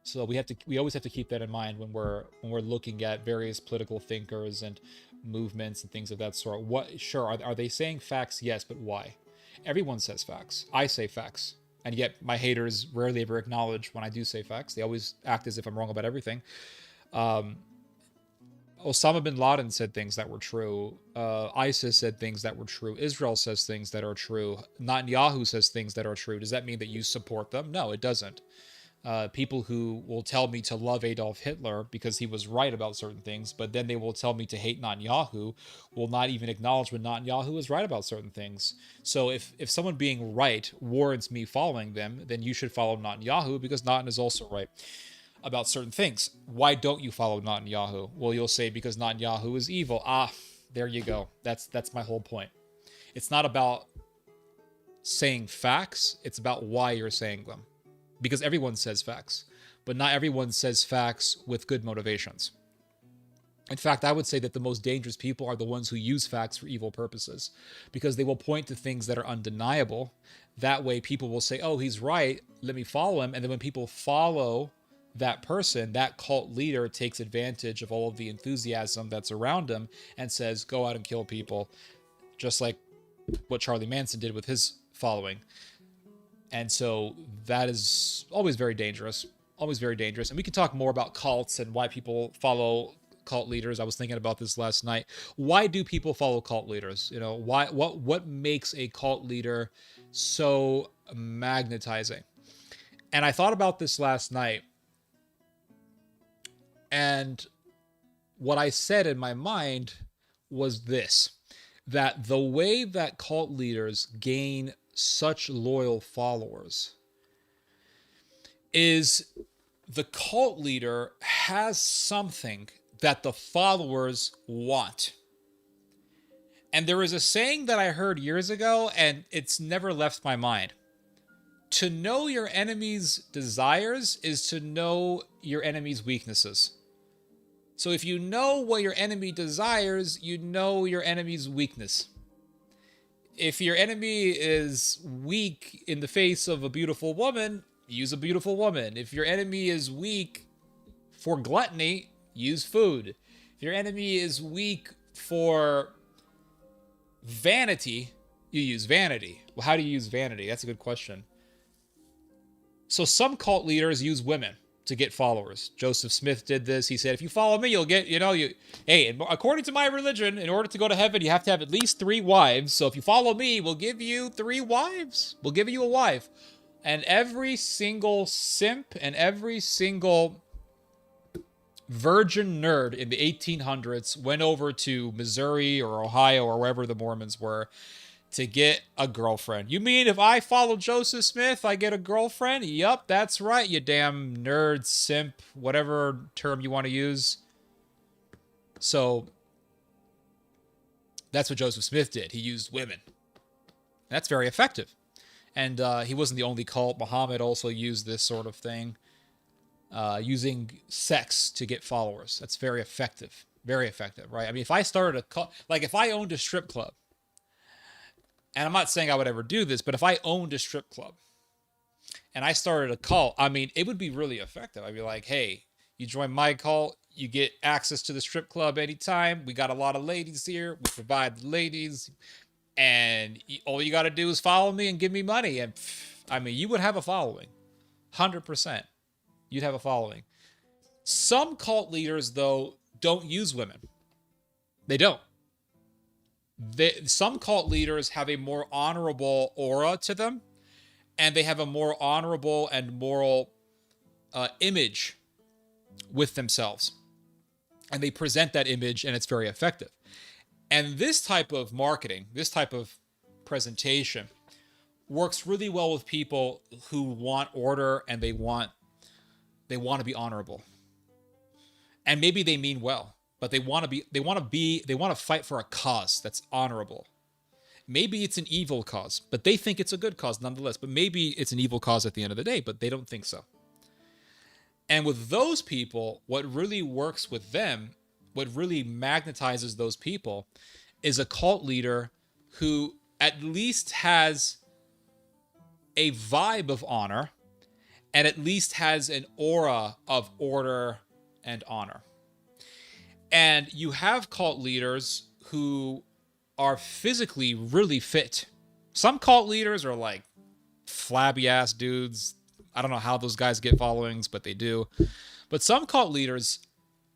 So we always have to keep that in mind when we're looking at various political thinkers and movements and things of that sort. Are they saying facts? Yes, but why? Everyone says facts. I say facts. And yet my haters rarely ever acknowledge when I do say facts. They always act as if I'm wrong about everything. Osama bin Laden said things that were true. ISIS said things that were true. Israel says things that are true. Netanyahu says things that are true. Does that mean that you support them? No, it doesn't. People who will tell me to love Adolf Hitler because he was right about certain things, but then they will tell me to hate Netanyahu, will not even acknowledge when Netanyahu is right about certain things. So if someone being right warrants me following them, then you should follow Netanyahu because Netanyahu is also right about certain things. Why don't you follow Netanyahu? Well, you'll say because Netanyahu is evil. There you go. That's my whole point. It's not about saying facts. It's about why you're saying them. Because everyone says facts, but not everyone says facts with good motivations. In fact, I would say that the most dangerous people are the ones who use facts for evil purposes, because they will point to things that are undeniable. That way people will say, oh, he's right, let me follow him. And then when people follow that person, that cult leader takes advantage of all of the enthusiasm that's around him and says, go out and kill people, just like what Charlie Manson did with his following. And so that is always very dangerous, always very dangerous. And we can talk more about cults and why people follow cult leaders. I was thinking about this last night. Why do people follow cult leaders? You know, what makes a cult leader so magnetizing? And I thought about this last night. And what I said in my mind was this, that the way that cult leaders gain such loyal followers is the cult leader has something that the followers want. And there is a saying that I heard years ago, and it's never left my mind. To know your enemy's desires is to know your enemy's weaknesses. So if you know what your enemy desires, you know your enemy's weakness. If your enemy is weak in the face of a beautiful woman, use a beautiful woman. If your enemy is weak for gluttony, use food. If your enemy is weak for vanity, you use vanity. Well, how do you use vanity? That's a good question. So some cult leaders use women to get followers. Joseph Smith did this. He said, if you follow me, you'll get, hey, according to my religion, in order to go to heaven, you have to have at least 3 wives. So if you follow me, we'll give you 3 wives. We'll give you a wife. And every single simp and every single virgin nerd in the 1800s went over to Missouri or Ohio or wherever the Mormons were to get a girlfriend. You mean if I follow Joseph Smith, I get a girlfriend? Yup, that's right, you damn nerd, simp, whatever term you want to use. So that's what Joseph Smith did. He used women. That's very effective. And he wasn't the only cult. Muhammad also used this sort of thing. using sex to get followers. That's very effective. Very effective, right? I mean, if I started a cult, like if I owned a strip club, and I'm not saying I would ever do this, but if I owned a strip club and I started a cult, I mean, it would be really effective. I'd be like, hey, you join my cult, you get access to the strip club anytime. We got a lot of ladies here. We provide the ladies. And all you got to do is follow me and give me money. And I mean, you would have a following. 100%. You'd have a following. Some cult leaders, though, don't use women. They don't. Some cult leaders have a more honorable aura to them, and they have a more honorable and moral image with themselves. And they present that image, and it's very effective. And this type of marketing, this type of presentation works really well with people who want order and they want to be honorable. And maybe they mean well, but they want to fight for a cause that's honorable. Maybe it's an evil cause, but they think it's a good cause nonetheless. But maybe it's an evil cause at the end of the day, but they don't think so. And with those people, what really works with them, what really magnetizes those people, is a cult leader who at least has a vibe of honor and at least has an aura of order and honor. And you have cult leaders who are physically really fit. Some cult leaders are like flabby ass dudes. I don't know how those guys get followings, but they do. But some cult leaders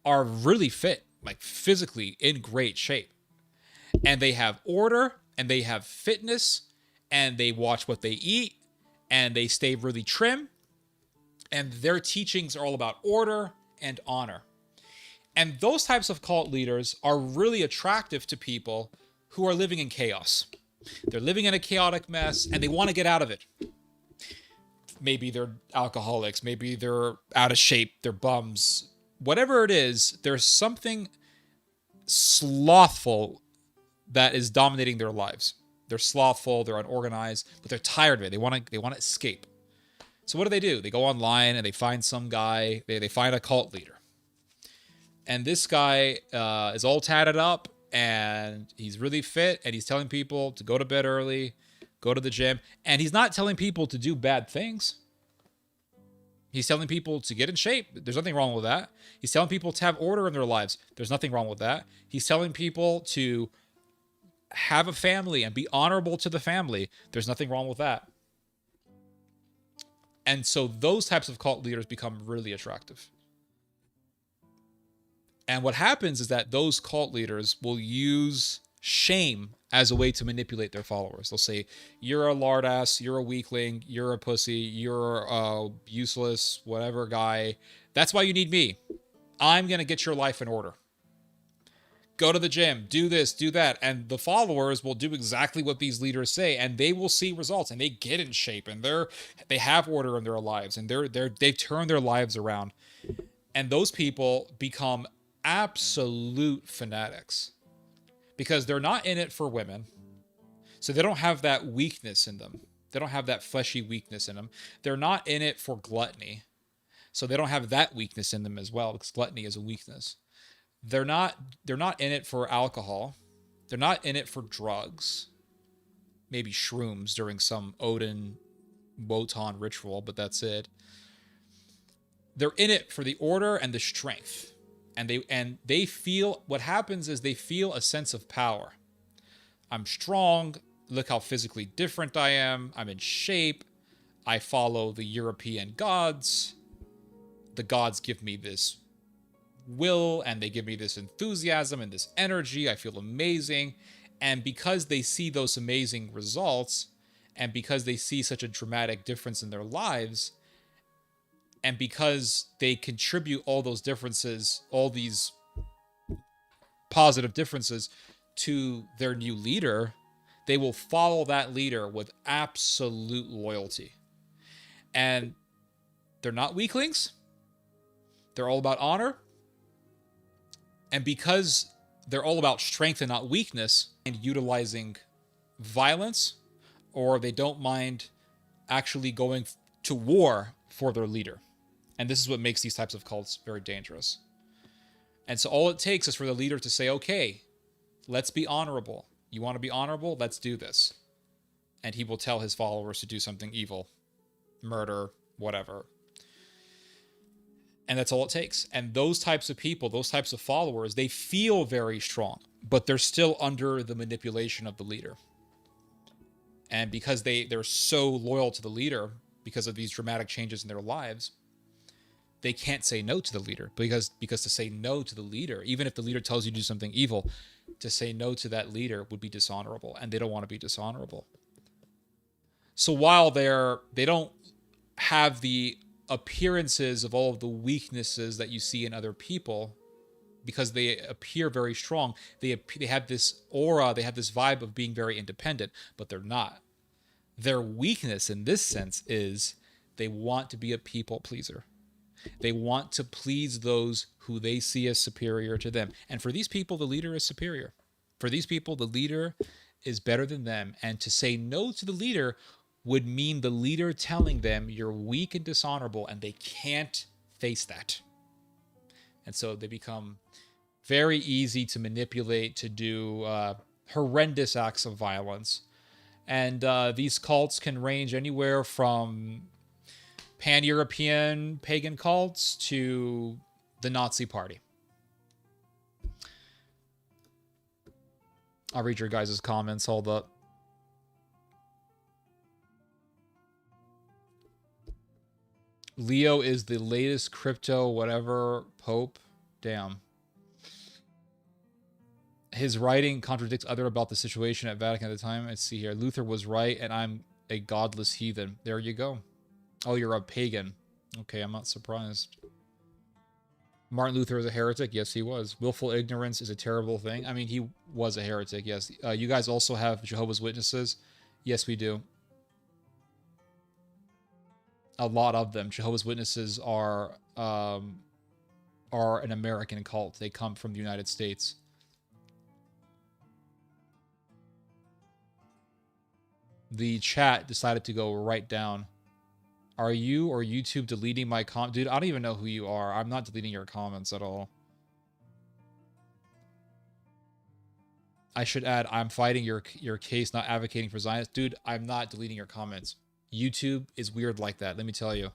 are really fit, like physically in great shape. And they have order and they have fitness and they watch what they eat and they stay really trim. And their teachings are all about order and honor. And those types of cult leaders are really attractive to people who are living in chaos. They're living in a chaotic mess and they want to get out of it. Maybe they're alcoholics. Maybe they're out of shape. They're bums. Whatever it is, there's something slothful that is dominating their lives. They're slothful. They're unorganized, but they're tired of it. They want to escape. So what do? They go online and they find some guy. They find a cult leader. And this guy is all tatted up and he's really fit and he's telling people to go to bed early, go to the gym. And he's not telling people to do bad things. He's telling people to get in shape. There's nothing wrong with that. He's telling people to have order in their lives. There's nothing wrong with that. He's telling people to have a family and be honorable to the family. There's nothing wrong with that. And so those types of cult leaders become really attractive. And what happens is that those cult leaders will use shame as a way to manipulate their followers. They'll say, you're a lard ass, you're a weakling, you're a pussy, you're a useless, whatever guy. That's why you need me. I'm going to get your life in order. Go to the gym, do this, do that. And the followers will do exactly what these leaders say, and they will see results, and they get in shape, and they have order in their lives, and they've turned their lives around. And those people become absolute fanatics because they're not in it for women. So they don't have that weakness in them. They don't have that fleshy weakness in them. They're not in it for gluttony. So they don't have that weakness in them as well, because gluttony is a weakness. They're not in it for alcohol. They're not in it for drugs. Maybe shrooms during some Odin Wotan ritual, but that's it. They're in it for the order and the strength. And they feel, what happens is they feel a sense of power. I'm strong. Look how physically different I am. I'm in shape. I follow the European gods. The gods give me this will and they give me this enthusiasm and this energy. I feel amazing. And because they see those amazing results and because they see such a dramatic difference in their lives, and because they contribute all those differences, all these positive differences to their new leader, they will follow that leader with absolute loyalty. And they're not weaklings. They're all about honor. And because they're all about strength and not weakness, and utilizing violence, or they don't mind actually going to war for their leader. And this is what makes these types of cults very dangerous. And so all it takes is for the leader to say, okay, let's be honorable. You want to be honorable? Let's do this. And he will tell his followers to do something evil, murder, whatever. And that's all it takes. And those types of people, those types of followers, they feel very strong, but they're still under the manipulation of the leader. And because they're so loyal to the leader, because of these dramatic changes in their lives, they can't say no to the leader. Because to say no to the leader, even if the leader tells you to do something evil, to say no to that leader would be dishonorable. And they don't want to be dishonorable. So while they don't have the appearances of all of the weaknesses that you see in other people, because they appear very strong, they have this aura, they have this vibe of being very independent, but they're not. Their weakness in this sense is they want to be a people pleaser. They want to please those who they see as superior to them. And for these people, the leader is superior. For these people, the leader is better than them. And to say no to the leader would mean the leader telling them you're weak and dishonorable, and they can't face that. And so they become very easy to manipulate, to do horrendous acts of violence. And these cults can range anywhere from pan-European pagan cults to the Nazi Party. I'll read your guys' comments. Hold up. Leo is the latest crypto whatever pope. Damn. His writing contradicts other about the situation at Vatican at the time. Let's see here. Luther was right, and I'm a godless heathen. There you go. Oh, you're a pagan. Okay, I'm not surprised. Martin Luther was a heretic? Yes, he was. Willful ignorance is a terrible thing. I mean, he was a heretic, yes. You guys also have Jehovah's Witnesses? Yes, we do. A lot of them. Jehovah's Witnesses are an American cult. They come from the United States. The chat decided to go right down. Are you or YouTube deleting my comment? Dude, I don't even know who you are. I'm not deleting your comments at all. I should add, I'm fighting your case, not advocating for Zionists. Dude, I'm not deleting your comments. YouTube is weird like that, let me tell you.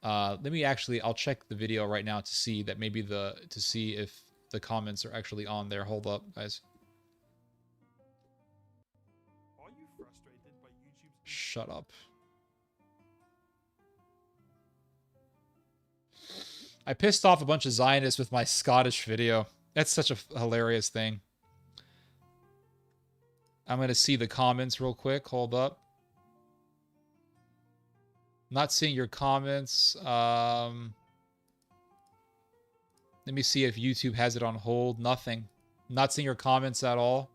Let me actually, I'll check the video right now to see that maybe to see if the comments are actually on there. Hold up, guys. Are you frustrated by YouTube's... Shut up. I pissed off a bunch of Zionists with my Scottish video. That's such a hilarious thing. I'm going to see the comments real quick. Hold up. Not seeing your comments. Let me see if YouTube has it on hold. Nothing. Not seeing your comments at all.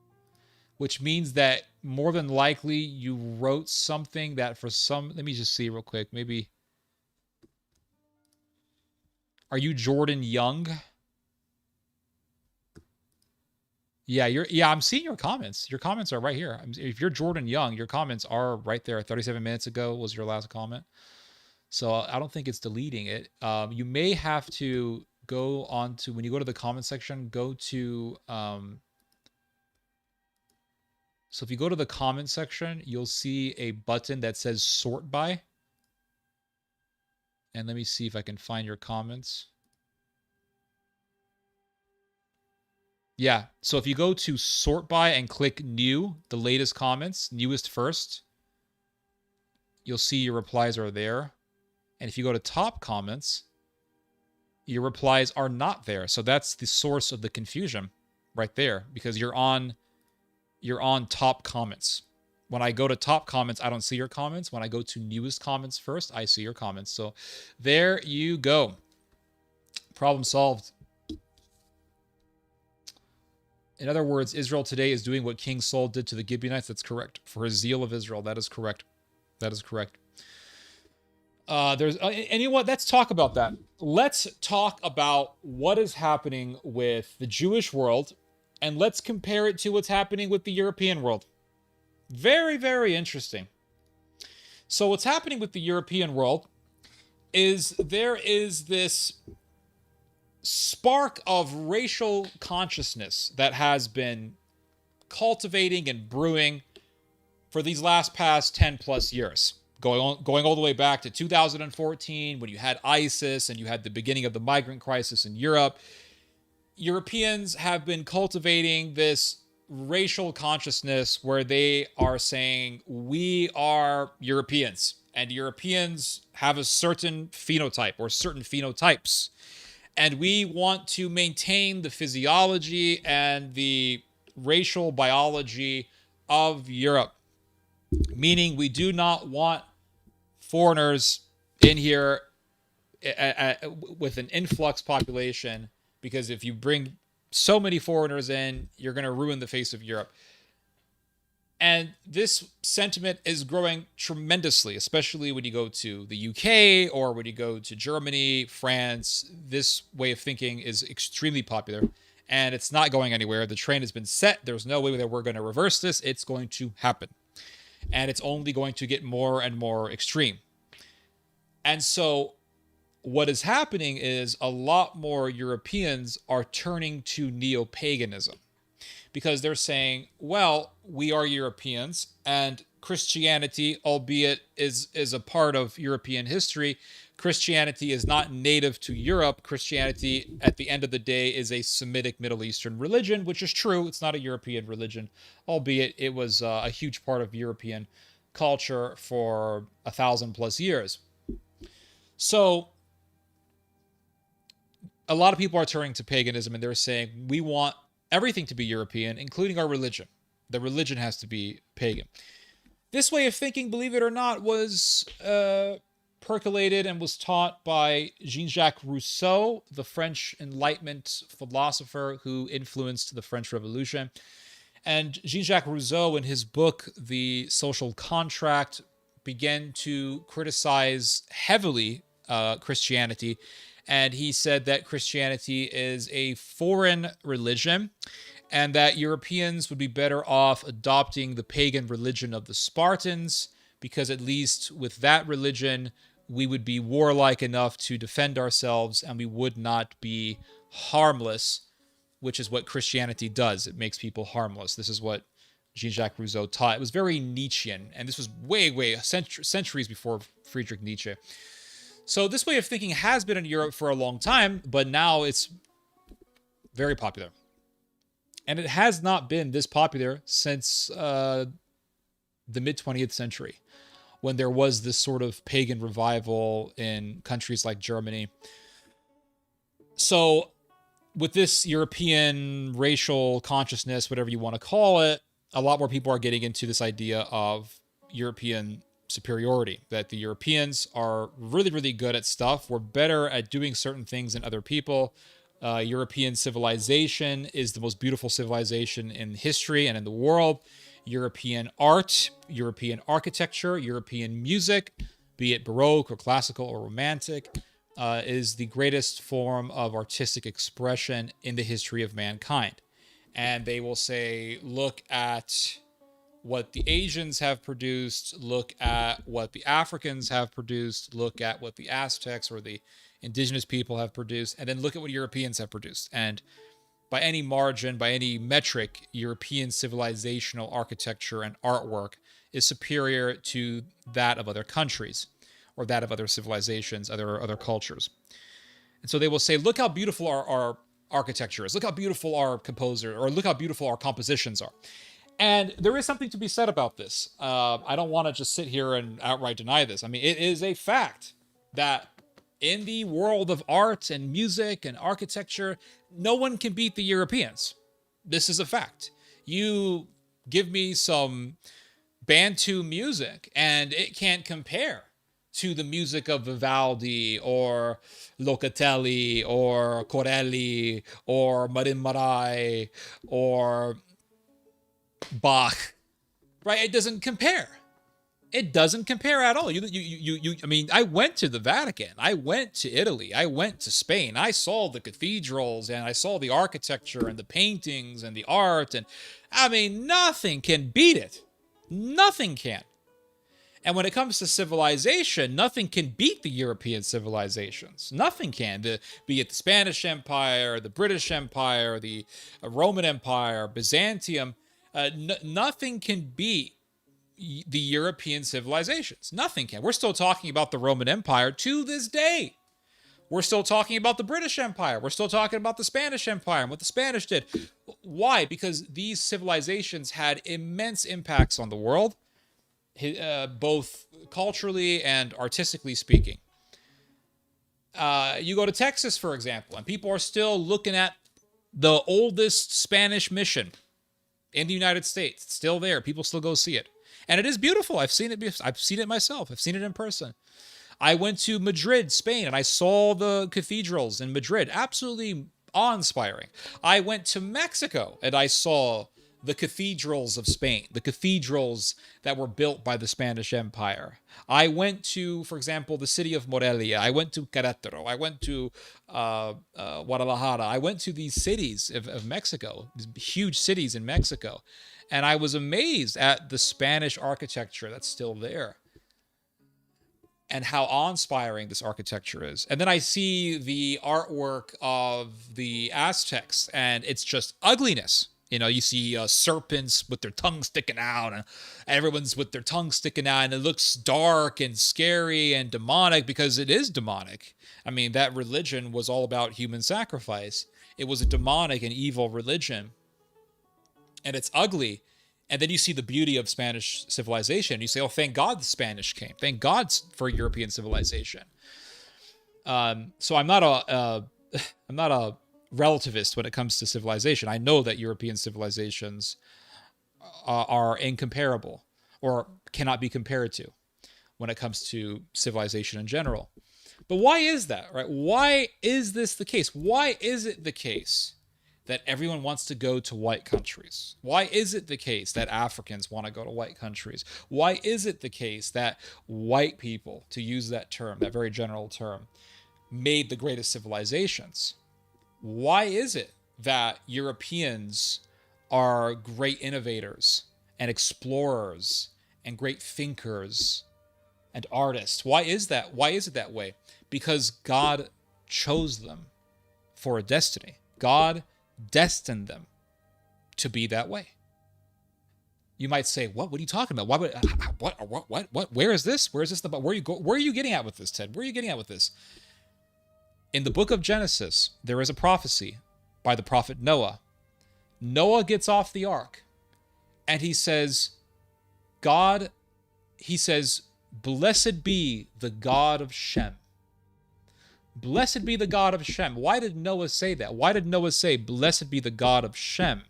Which means that more than likely you wrote something that for some... Let me just see real quick. Maybe... Are you Jordan Young? Yeah, I'm seeing your comments. Your comments are right here. If you're Jordan Young, your comments are right there. 37 minutes ago was your last comment. So I don't think it's deleting it. You may have to go on to, when you go to the comment section, go to... So if you go to the comment section, you'll see a button that says sort by. And let me see if I can find your comments. Yeah, so if you go to sort by and click new, the latest comments, newest first, you'll see your replies are there. And if you go to top comments, your replies are not there. So that's the source of the confusion right there, because you're on top comments. When I go to top comments, I don't see your comments. When I go to newest comments first, I see your comments. So there you go. Problem solved. In other words, Israel today is doing what King Saul did to the Gibeonites. That's correct. For his zeal of Israel, that is correct. That is correct. Anyone? Let's talk about that. Let's talk about what is happening with the Jewish world, and let's compare it to what's happening with the European world. Very, very interesting. So what's happening with the European world is there is this spark of racial consciousness that has been cultivating and brewing for these past 10 plus years, going all the way back to 2014 when you had ISIS and you had the beginning of the migrant crisis in Europe. Europeans have been cultivating this racial consciousness where they are saying, we are Europeans, and Europeans have a certain phenotype or certain phenotypes. And we want to maintain the physiology and the racial biology of Europe, meaning we do not want foreigners in here with an influx population, because if you bring so many foreigners in, you're going to ruin the face of Europe. And this sentiment is growing tremendously, especially when you go to the UK or when you go to Germany, France. This way of thinking is extremely popular, and it's not going anywhere. The train has been set. There's no way that we're going to reverse this. It's going to happen. And it's only going to get more and more extreme. And so what is happening is a lot more Europeans are turning to neo-paganism, because they're saying, well, we are Europeans, and Christianity, albeit is a part of European history, Christianity is not native to Europe. Christianity, at the end of the day, is a Semitic Middle Eastern religion, which is true. It's not a European religion, albeit it was a huge part of European culture for 1,000+ years. So a lot of people are turning to paganism, and they're saying, we want everything to be European, including our religion. The religion has to be pagan. This way of thinking, believe it or not, was percolated and was taught by Jean-Jacques Rousseau, the French Enlightenment philosopher who influenced the French Revolution. And Jean-Jacques Rousseau, in his book, The Social Contract, began to criticize heavily Christianity. And he said that Christianity is a foreign religion, and that Europeans would be better off adopting the pagan religion of the Spartans, because at least with that religion, we would be warlike enough to defend ourselves, and we would not be harmless, which is what Christianity does. It makes people harmless. This is what Jean-Jacques Rousseau taught. It was very Nietzschean, and this was way centuries before Friedrich Nietzsche. So this way of thinking has been in Europe for a long time, but now it's very popular. And it has not been this popular since the mid-20th century, when there was this sort of pagan revival in countries like Germany. So with this European racial consciousness, whatever you want to call it, a lot more people are getting into this idea of European superiority, that the Europeans are really, really good at stuff. We're better at doing certain things than other people. European civilization is the most beautiful civilization in history and in the world. European art, European architecture, European music, be it Baroque or classical or romantic, is the greatest form of artistic expression in the history of mankind. And they will say, look at what the Asians have produced, look at what the Africans have produced, look at what the Aztecs or the indigenous people have produced, and then look at what Europeans have produced. And by any margin, by any metric, European civilizational architecture and artwork is superior to that of other countries or that of other civilizations, other cultures. And so they will say, look how beautiful our architecture is, look how beautiful our composer, or look how beautiful our compositions are. And there is something to be said about this. I don't want to just sit here and outright deny this. I mean, it is a fact that in the world of art and music and architecture, no one can beat the Europeans. This is a fact. You give me some Bantu music, and it can't compare to the music of Vivaldi or Locatelli or Corelli or Marin Marai or Bach, right? It doesn't compare. It doesn't compare at all. I mean, I went to the Vatican. I went to Italy. I went to Spain. I saw the cathedrals, and I saw the architecture and the paintings and the art. And I mean, nothing can beat it. Nothing can. And when it comes to civilization, nothing can beat the European civilizations. Nothing can. Be it the Spanish Empire, the British Empire, the Roman Empire, Byzantium, nothing can beat the European civilizations. Nothing can. We're still talking about the Roman Empire to this day. We're still talking about the British Empire. We're still talking about the Spanish Empire and what the Spanish did. Why? Because these civilizations had immense impacts on the world, both culturally and artistically speaking. You go to Texas, for example, and people are still looking at the oldest Spanish mission in the United States. It's still there. People still go see it. And it is beautiful. I've seen it myself. I've seen it in person. I went to Madrid, Spain, and I saw the cathedrals in Madrid. Absolutely awe-inspiring. I went to Mexico, and I saw the cathedrals of Spain, the cathedrals that were built by the Spanish Empire. I went to, for example, the city of Morelia. I went to Querétaro. I went to Guadalajara. I went to these cities of Mexico, these huge cities in Mexico. And I was amazed at the Spanish architecture that's still there and how awe-inspiring this architecture is. And then I see the artwork of the Aztecs, and it's just ugliness. You know, you see serpents with their tongue sticking out, and everyone's with their tongue sticking out, and it looks dark and scary and demonic because it is demonic. I mean, that religion was all about human sacrifice. It was a demonic and evil religion. And it's ugly. And then you see the beauty of Spanish civilization. You say, oh, thank God the Spanish came. Thank God for European civilization. So I'm not a relativist when it comes to civilization. I know that European civilizations are incomparable or cannot be compared to when it comes to civilization in general. But why is that, right? Why is this the case? Why is it the case that everyone wants to go to white countries? Why is it the case that Africans want to go to white countries? Why is it the case that white people, to use that term, that very general term, made the greatest civilizations? Why is it that Europeans are great innovators and explorers and great thinkers and artists? Why is that? Why is it that way? Because God chose them for a destiny. God destined them to be that way. You might say, "What? What are you talking about? Why would? What? Where is this? Where is this about? Where are you getting at with this, Ted? Where are you getting at with this?" In the book of Genesis, there is a prophecy by the prophet Noah. Noah gets off the ark, and he says, "Blessed be the God of Shem." Blessed be the God of Shem. Why did Noah say that? Why did Noah say, blessed be the God of Shem?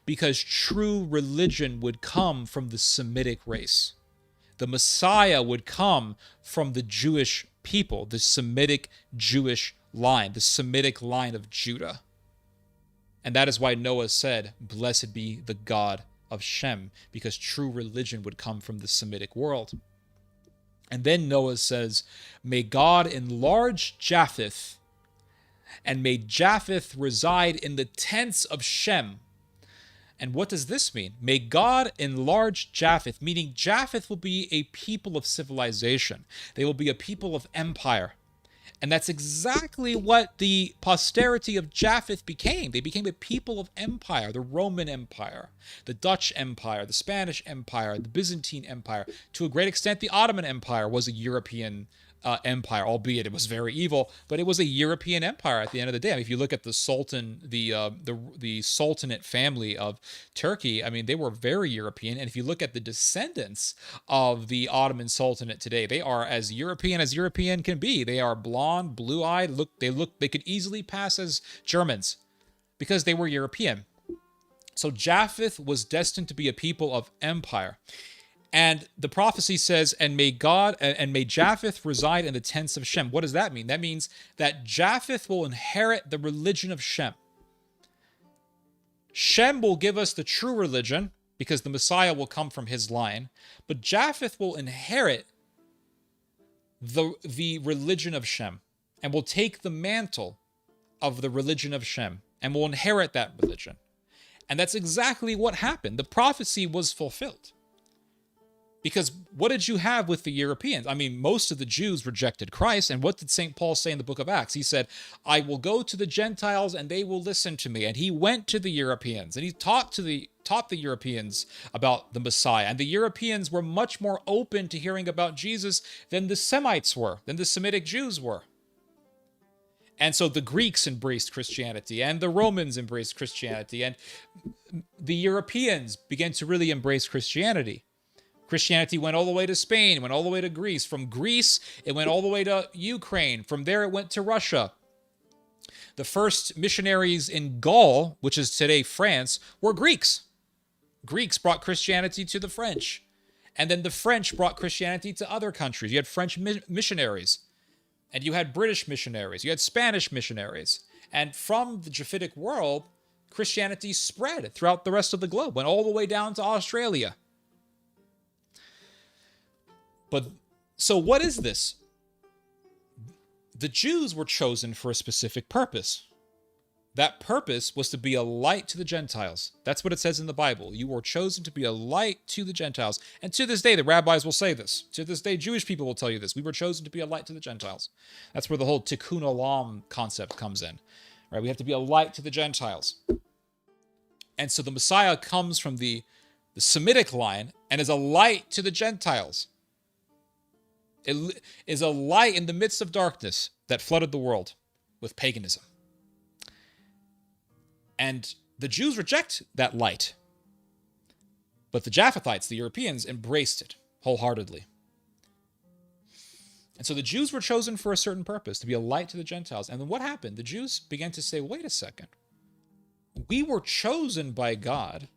Because true religion would come from the Semitic race. The Messiah would come from the Jewish people, the Semitic Jewish line, the Semitic line of Judah. And that is why Noah said, blessed be the God of Shem, because true religion would come from the Semitic world. And then Noah says, may God enlarge Japheth, and may Japheth reside in the tents of Shem. And what does this mean? May God enlarge Japheth, meaning Japheth will be a people of civilization. They will be a people of empire. And that's exactly what the posterity of Japheth became. They became a people of empire, the Roman Empire, the Dutch Empire, the Spanish Empire, the Byzantine Empire. To a great extent, the Ottoman Empire was a European empire, albeit it was very evil, but it was a European empire at the end of the day. I mean, if you look at the Sultan, the Sultanate family of Turkey, I mean, they were very European. And if you look at the descendants of the Ottoman Sultanate today, they are as European can be. They are blonde, blue-eyed. They could easily pass as Germans because they were European. So Japheth was destined to be a people of empire. And the prophecy says, and may Japheth reside in the tents of Shem. What does that mean? That means that Japheth will inherit the religion of Shem. Shem will give us the true religion because the Messiah will come from his line. But Japheth will inherit the religion of Shem and will take the mantle of the religion of Shem and will inherit that religion. And that's exactly what happened. The prophecy was fulfilled. Because what did you have with the Europeans? I mean, most of the Jews rejected Christ. And what did St. Paul say in the book of Acts? He said, I will go to the Gentiles and they will listen to me. And he went to the Europeans and he taught the Europeans about the Messiah. And the Europeans were much more open to hearing about Jesus than the Semites were, than the Semitic Jews were. And so the Greeks embraced Christianity and the Romans embraced Christianity and the Europeans began to really embrace Christianity. Christianity went all the way to Spain, went all the way to Greece. From Greece, it went all the way to Ukraine. From there, it went to Russia. The first missionaries in Gaul, which is today France, were Greeks. Greeks brought Christianity to the French. And then the French brought Christianity to other countries. You had French missionaries. And you had British missionaries. You had Spanish missionaries. And from the Japhetic world, Christianity spread throughout the rest of the globe, went all the way down to Australia. But, so what is this? The Jews were chosen for a specific purpose. That purpose was to be a light to the Gentiles. That's what it says in the Bible. You were chosen to be a light to the Gentiles. And to this day, the rabbis will say this. To this day, Jewish people will tell you this. We were chosen to be a light to the Gentiles. That's where the whole tikkun olam concept comes in. Right? We have to be a light to the Gentiles. And so the Messiah comes from the Semitic line and is a light to the Gentiles. It is a light in the midst of darkness that flooded the world with paganism. And the Jews reject that light. But the Japhethites, the Europeans, embraced it wholeheartedly. And so the Jews were chosen for a certain purpose, to be a light to the Gentiles. And then what happened? The Jews began to say, wait a second. We were chosen by God.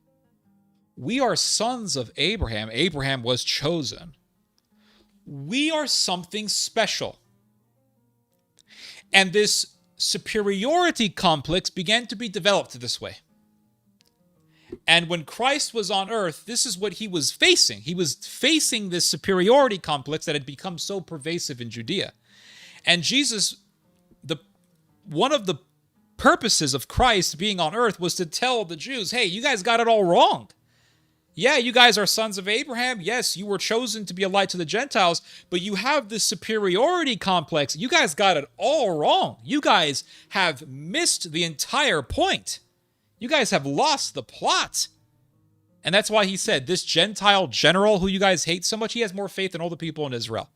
We are sons of Abraham. Abraham was chosen. We are something special. And this superiority complex began to be developed this way. And when Christ was on earth, this is what he was facing. He was facing this superiority complex that had become so pervasive in Judea. And Jesus, one of the purposes of Christ being on earth was to tell the Jews, hey, you guys got it all wrong. Yeah, you guys are sons of Abraham. Yes, you were chosen to be a light to the Gentiles, but you have this superiority complex. You guys got it all wrong. You guys have missed the entire point. You guys have lost the plot. And that's why he said, this Gentile general who you guys hate so much, he has more faith than all the people in Israel.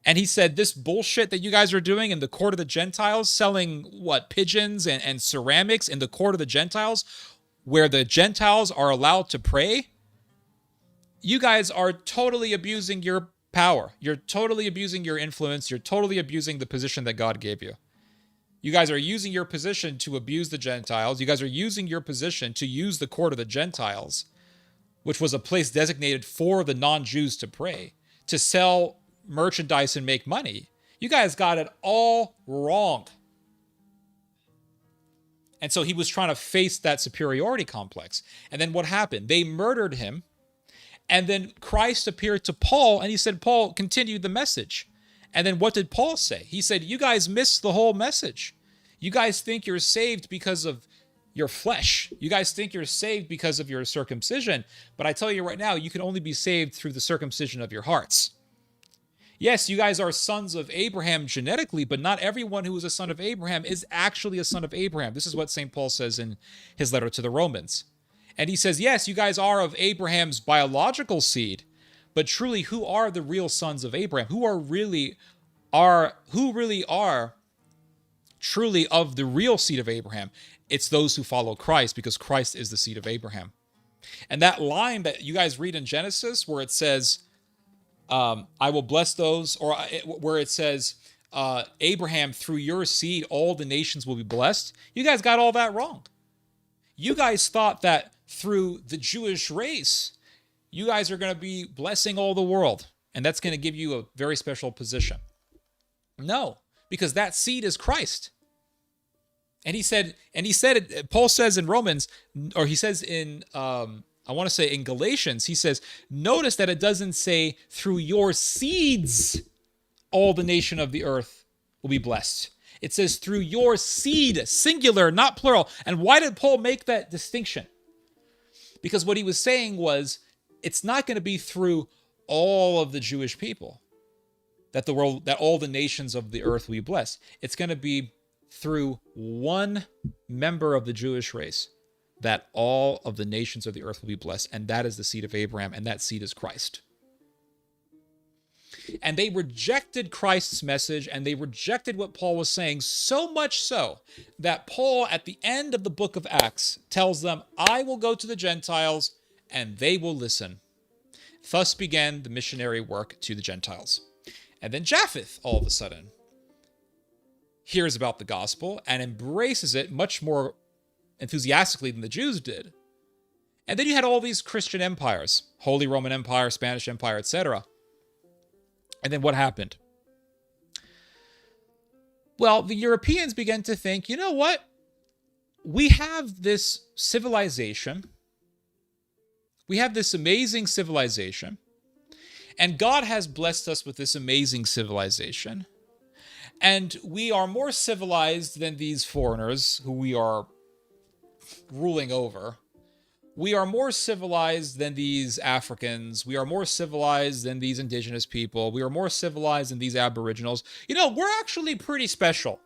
And he said, this bullshit that you guys are doing in the court of the Gentiles, selling, pigeons and ceramics in the court of the Gentiles, where the Gentiles are allowed to pray, you guys are totally abusing your power. You're totally abusing your influence. You're totally abusing the position that God gave you. You guys are using your position to abuse the Gentiles. You guys are using your position to use the court of the Gentiles, which was a place designated for the non-Jews to pray, to sell merchandise and make money. You guys got it all wrong. And so he was trying to face that superiority complex. And then what happened? They murdered him. And then Christ appeared to Paul and he said, Paul, continue the message. And then what did Paul say? He said, you guys missed the whole message. You guys think you're saved because of your flesh. You guys think you're saved because of your circumcision. But I tell you right now, you can only be saved through the circumcision of your hearts. Yes, you guys are sons of Abraham genetically, but not everyone who is a son of Abraham is actually a son of Abraham. This is what St. Paul says in his letter to the Romans. And he says, yes, you guys are of Abraham's biological seed, but truly, who are the real sons of Abraham? Who really are truly of the real seed of Abraham? It's those who follow Christ, because Christ is the seed of Abraham. And that line that you guys read in Genesis where it says, I will bless those, or where it says, Abraham, through your seed, all the nations will be blessed. You guys got all that wrong. You guys thought that through the Jewish race, you guys are going to be blessing all the world, and that's going to give you a very special position. No, because that seed is Christ. And he said, Paul says in Romans, or he says in, I want to say in Galatians, he says, notice that it doesn't say through your seeds, all the nation of the earth will be blessed. It says through your seed, singular, not plural. And why did Paul make that distinction? Because what he was saying was, it's not going to be through all of the Jewish people, that all the nations of the earth will be blessed. It's going to be through one member of the Jewish race that all of the nations of the earth will be blessed, and that is the seed of Abraham, and that seed is Christ. And they rejected Christ's message, and they rejected what Paul was saying, so much so that Paul, at the end of the book of Acts, tells them, I will go to the Gentiles, and they will listen. Thus began the missionary work to the Gentiles. And then Japheth, all of a sudden, hears about the gospel and embraces it much more enthusiastically than the Jews did. And then you had all these Christian empires, Holy Roman Empire, Spanish Empire, etc. And then what happened? Well, the Europeans began to think, you know what? We have this civilization. We have this amazing civilization. And God has blessed us with this amazing civilization. And we are more civilized than these foreigners who we are ruling over. We are more civilized than these Africans. We are more civilized than these indigenous people. We are more civilized than these aboriginals. You know, we're actually pretty special.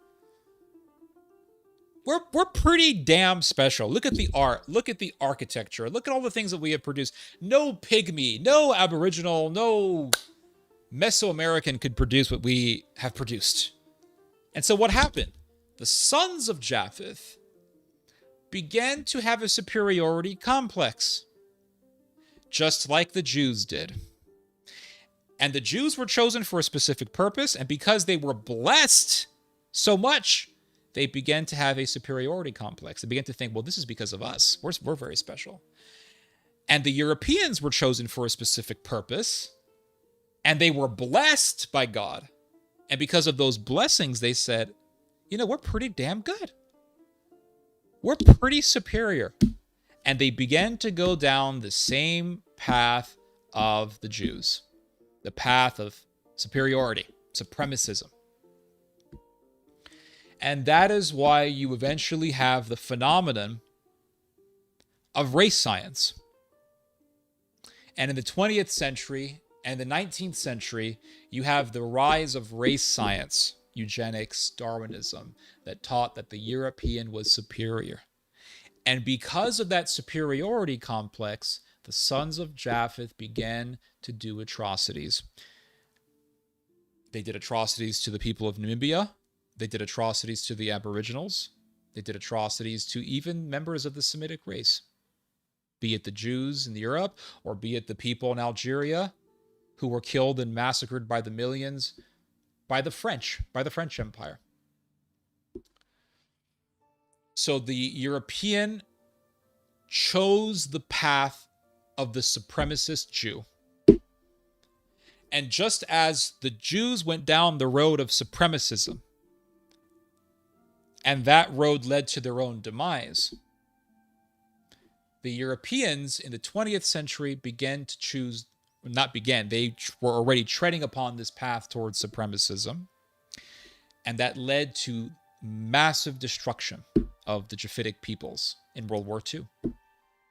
We're pretty damn special. Look at the art. Look at the architecture. Look at all the things that we have produced. No pygmy, no aboriginal, no Mesoamerican could produce what we have produced. And so what happened? The sons of Japheth began to have a superiority complex, just like the Jews did. And the Jews were chosen for a specific purpose, and because they were blessed so much, they began to have a superiority complex. They began to think, well, this is because of us. We're very special. And the Europeans were chosen for a specific purpose, and they were blessed by God. And because of those blessings, they said, you know, we're pretty damn good. We're pretty superior. And they began to go down the same path of the Jews, the path of superiority, supremacism. And that is why you eventually have the phenomenon of race science. And in the 20th century and the 19th century, you have the rise of race science, eugenics, Darwinism, that taught that the European was superior. And because of that superiority complex, the sons of Japheth began to do atrocities. They did atrocities to the people of Namibia. They did atrocities to the Aboriginals. They did atrocities to even members of the Semitic race, be it the Jews in Europe or be it the people in Algeria who were killed and massacred by the millions by the French Empire. So the European chose the path of the supremacist Jew. And just as the Jews went down the road of supremacism, and that road led to their own demise, the Europeans in the 20th century began to choose, not began, they were already treading upon this path towards supremacism, and that led to massive destruction of the Japhetic peoples in World War II.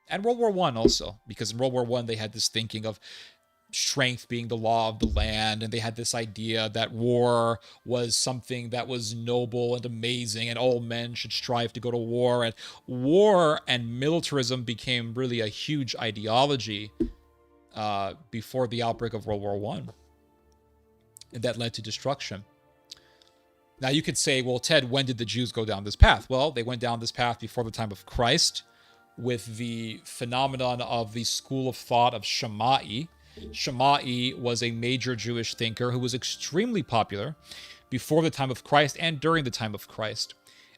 And World War I also, because in World War I they had this thinking of strength being the law of the land, and they had this idea that war was something that was noble and amazing, and all men should strive to go to war. And war and militarism became really a huge ideology before the outbreak of World War I, and that led to destruction. Now you could say, well, Ted, when did the Jews go down this path? Well, they went down this path before the time of Christ with the phenomenon of the school of thought of Shammai. Shammai was a major Jewish thinker who was extremely popular before the time of Christ and during the time of Christ.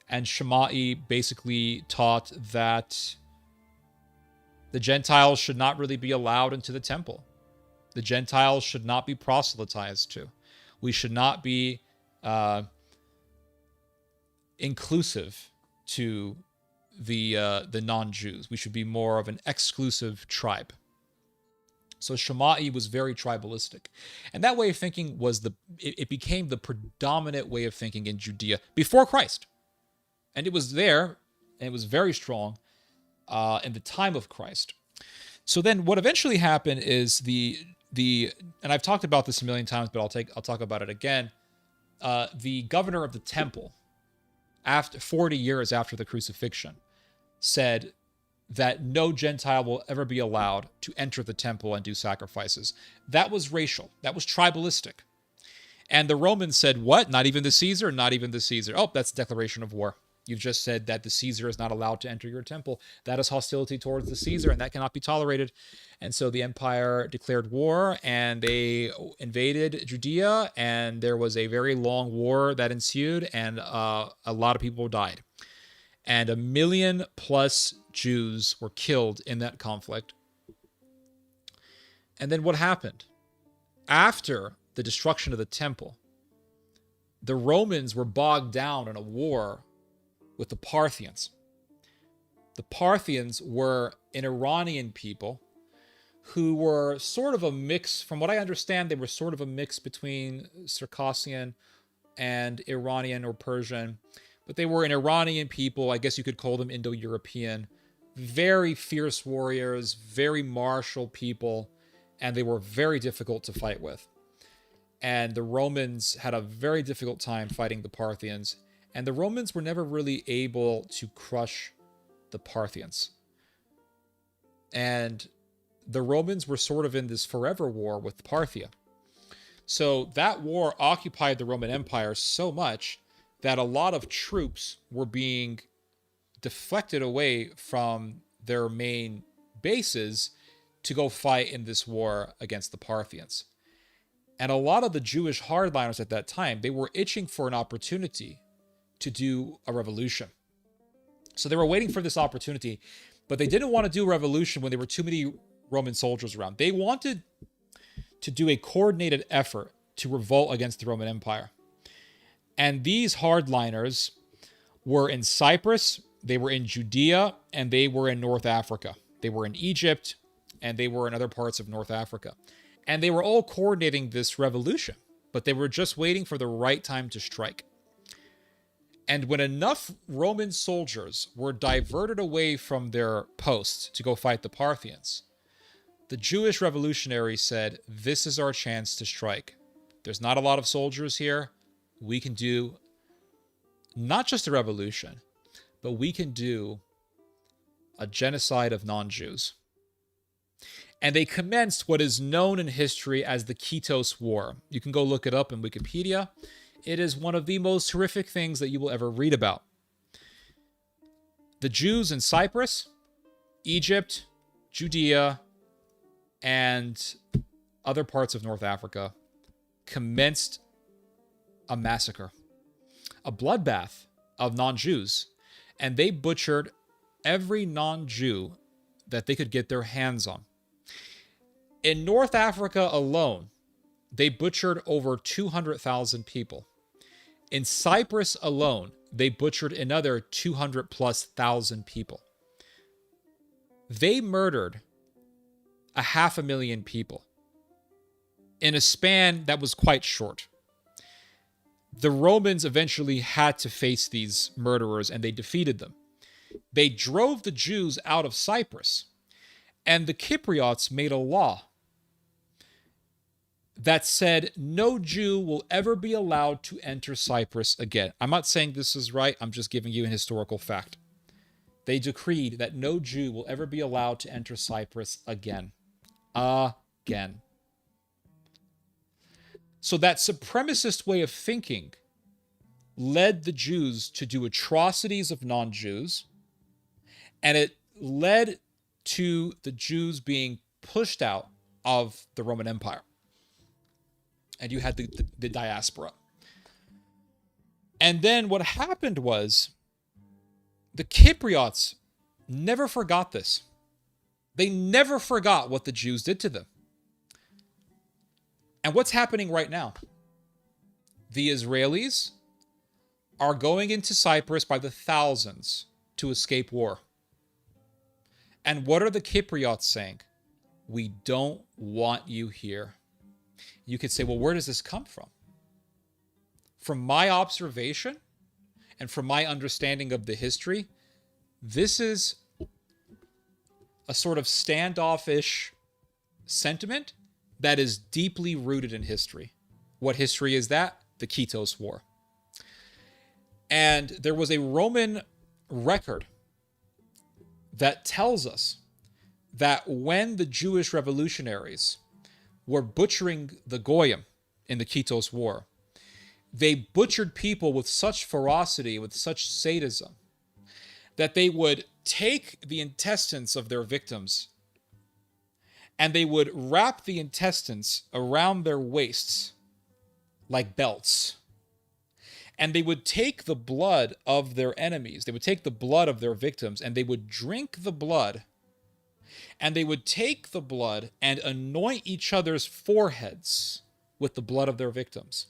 And Shammai basically taught that the Gentiles should not really be allowed into the temple. The Gentiles should not be proselytized to. We should not be inclusive to the non-Jews. We should be more of an exclusive tribe. So Shammai was very tribalistic. And that way of thinking was it became the predominant way of thinking in Judea before Christ. And it was there, and it was very strong in the time of Christ. So then what eventually happened is the and I've talked about this a million times, but I'll talk about it again. The governor of the temple, after 40 years after the crucifixion, said that no Gentile will ever be allowed to enter the temple and do sacrifices. That was racial. That was tribalistic. And the Romans said, what? Not even the Caesar? Not even the Caesar. Oh, that's a declaration of war. You've just said that the Caesar is not allowed to enter your temple. That is hostility towards the Caesar, and that cannot be tolerated. And so the empire declared war, and they invaded Judea, and there was a very long war that ensued, and a lot of people died. And 1 million+ Jews were killed in that conflict. And then what happened? After the destruction of the temple, the Romans were bogged down in a war with the Parthians. The Parthians were an Iranian people who were sort of a mix, from what I understand, they were sort of a mix between Circassian and Iranian or Persian, but they were an Iranian people. I guess you could call them Indo-European. Very fierce warriors, very martial people, and they were very difficult to fight with. And the Romans had a very difficult time fighting the Parthians, and the Romans were never really able to crush the Parthians. And the Romans were sort of in this forever war with Parthia. So that war occupied the Roman Empire so much that a lot of troops were being deflected away from their main bases to go fight in this war against the Parthians. And a lot of the Jewish hardliners at that time, they were itching for an opportunity to do a revolution. So they were waiting for this opportunity, but they didn't want to do a revolution when there were too many Roman soldiers around. They wanted to do a coordinated effort to revolt against the Roman Empire. And these hardliners were in Cyprus, they were in Judea, and they were in North Africa. They were in Egypt, and they were in other parts of North Africa. And they were all coordinating this revolution, but they were just waiting for the right time to strike. And when enough Roman soldiers were diverted away from their posts to go fight the Parthians, the Jewish revolutionaries said, this is our chance to strike. There's not a lot of soldiers here. We can do not just a revolution, but we can do a genocide of non-Jews. And they commenced what is known in history as the Kitos War. You can go look it up in Wikipedia. It is one of the most horrific things that you will ever read about. The Jews in Cyprus, Egypt, Judea, and other parts of North Africa commenced a massacre, a bloodbath of non-Jews, and they butchered every non-Jew that they could get their hands on. In North Africa alone, they butchered over 200,000 people. In Cyprus alone, they butchered another 200,000+ people. They murdered 500,000 people in a span that was quite short. The Romans eventually had to face these murderers, and they defeated them. They drove the Jews out of Cyprus, and the Cypriots made a law that said no Jew will ever be allowed to enter Cyprus again. I'm not saying this is right. I'm just giving you an historical fact. They decreed that no Jew will ever be allowed to enter Cyprus again. Again. So that supremacist way of thinking led the Jews to do atrocities of non-Jews, and it led to the Jews being pushed out of the Roman Empire. And you had the diaspora. And then what happened was the Cypriots never forgot this. They never forgot what the Jews did to them. And what's happening right now? The Israelis are going into Cyprus by the thousands to escape war. And what are the Cypriots saying? We don't want you here. You could say, well, where does this come from? From my observation and from my understanding of the history, this is a sort of standoffish sentiment that is deeply rooted in history. What history is that? The Kitos War. And there was a Roman record that tells us that when the Jewish revolutionaries were butchering the Goyim in the Kitos War, they butchered people with such ferocity, with such sadism, that they would take the intestines of their victims and they would wrap the intestines around their waists like belts. And they would take the blood of their enemies, they would take the blood of their victims, and they would drink the blood, and they would take the blood and anoint each other's foreheads with the blood of their victims.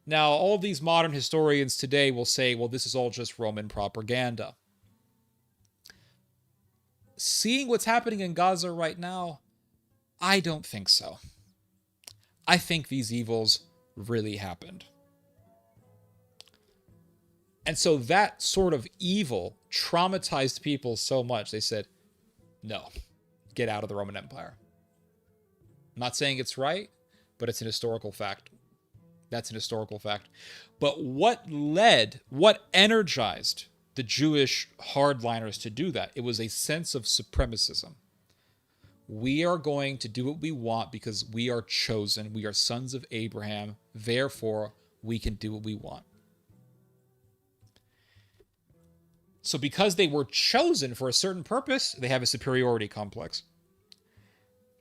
Now, all these modern historians today will say, well, this is all just Roman propaganda. Seeing what's happening in Gaza right now, I don't think so. I think these evils really happened. And so that sort of evil traumatized people so much, they said, no, get out of the Roman Empire. I'm not saying it's right, but it's an historical fact. That's an historical fact. But what energized the Jewish hardliners to do that? It was a sense of supremacism. We are going to do what we want because we are chosen. We are sons of Abraham. Therefore, we can do what we want. So because they were chosen for a certain purpose, they have a superiority complex.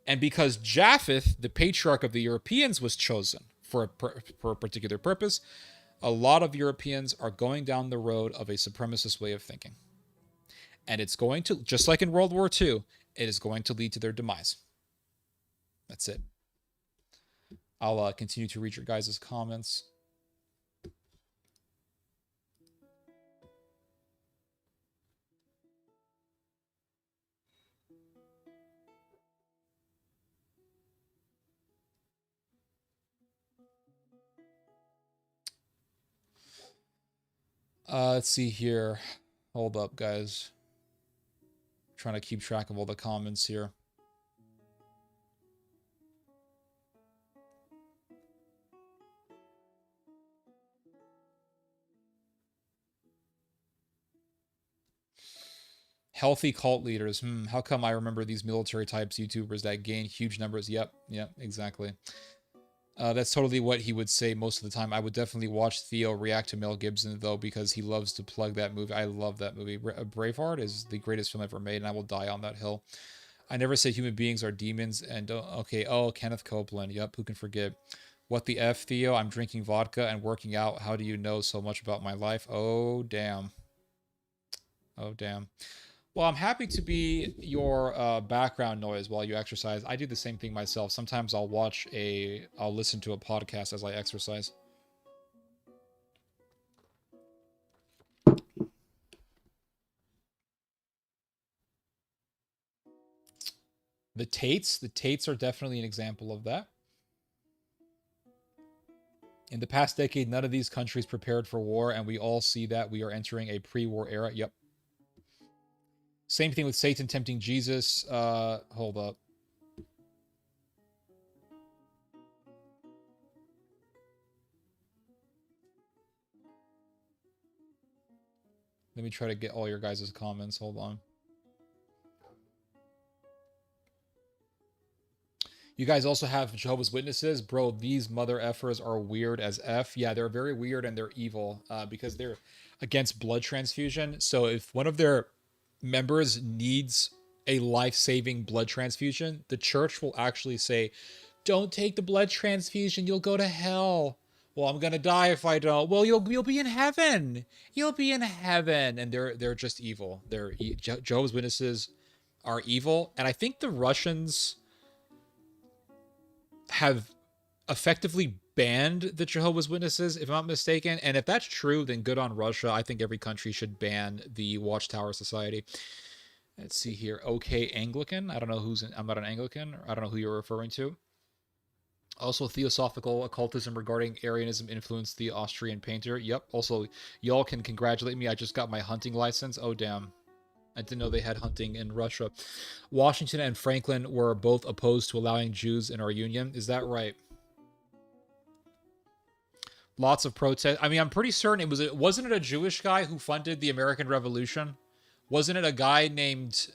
And because Japheth, the patriarch of the Europeans, was chosen for a particular purpose, a lot of Europeans are going down the road of a supremacist way of thinking. And it's going to, just like in World War II, it is going to lead to their demise. That's it. I'll continue to read your guys' comments. Let's see here. Hold up, guys. Trying to keep track of all the comments here. Healthy cult leaders. How come I remember these military types YouTubers that gain huge numbers? Yep, exactly. That's totally what he would say most of the time. I would definitely watch Theo react to Mel Gibson, though, because he loves to plug that movie. I love that movie. Braveheart is the greatest film ever made, and I will die on that hill. I never say human beings are demons, and Kenneth Copeland. Yep, who can forget? What the F, Theo? I'm drinking vodka and working out. How do you know so much about my life? Oh, damn. Oh, damn. Well, I'm happy to be your background noise while you exercise. I do the same thing myself. Sometimes I'll listen to a podcast as I exercise. The Tates are definitely an example of that. In the past decade, none of these countries prepared for war, and we all see that we are entering a pre-war era. Yep. Same thing with Satan tempting Jesus. Hold up. Let me try to get all your guys' comments. Hold on. You guys also have Jehovah's Witnesses. Bro, these mother effers are weird as F. Yeah, they're very weird and they're evil because they're against blood transfusion. So if one of their members needs a life-saving blood transfusion, the church will actually say, don't take the blood transfusion, you'll go to hell. Well, I'm gonna die if I don't. Well, you'll be in heaven. You'll be in heaven. And they're just evil. Jehovah's Witnesses are evil, and I think the Russians have effectively banned the Jehovah's Witnesses, if I'm not mistaken. And if that's true, then good on Russia. I think every country should ban the Watchtower Society. Let's see here. Okay, Anglican. I don't know I'm not an Anglican. I don't know who you're referring to. Also, Theosophical occultism regarding Arianism influenced the Austrian painter. Yep. Also, y'all can congratulate me. I just got my hunting license. Oh, damn. I didn't know they had hunting in Russia. Washington and Franklin were both opposed to allowing Jews in our union. Is that right? Lots of protest. I mean, I'm pretty certain wasn't it a Jewish guy who funded the American Revolution? Wasn't it a guy named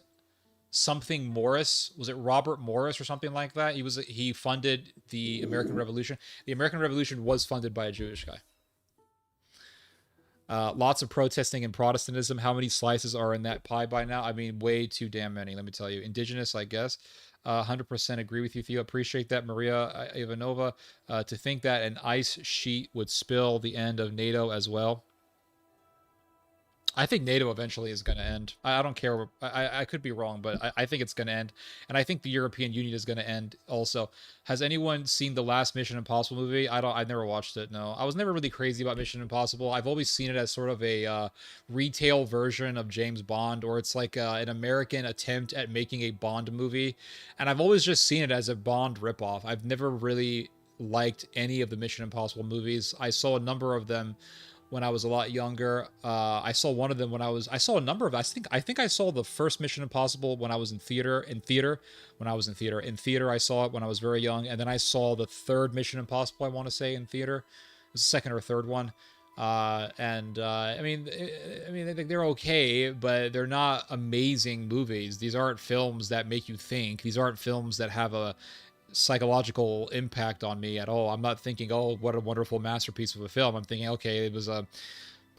something Morris? Was it Robert Morris or something like that? He funded the American Revolution. The American Revolution was funded by a Jewish guy. Lots of protesting and Protestantism. How many slices are in that pie by now? I mean, way too damn many, let me tell you. Indigenous, I guess. 100% agree with you, Theo. Appreciate that, Maria Ivanova. To think that an ice sheet would spill the end of NATO as well. I think NATO eventually is going to end. I don't care. I could be wrong, but I think it's going to end. And I think the European Union is going to end also. Has anyone seen the last Mission Impossible movie? I've never watched it, no. I was never really crazy about Mission Impossible. I've always seen it as sort of a retail version of James Bond, or it's like an American attempt at making a Bond movie. And I've always just seen it as a Bond ripoff. I've never really liked any of the Mission Impossible movies. I saw a number of them when I was a lot younger. I saw one of them I saw a number of, I think I saw the first Mission Impossible when I was in theater, I saw it when I was very young. And then I saw the third Mission Impossible, I want to say, in theater. It was the second or third one. I mean, they're okay, but they're not amazing movies. These aren't films that make you think. These aren't films that have a psychological impact on me at all. I'm not thinking, oh, what a wonderful masterpiece of a film. I'm thinking, okay, it was a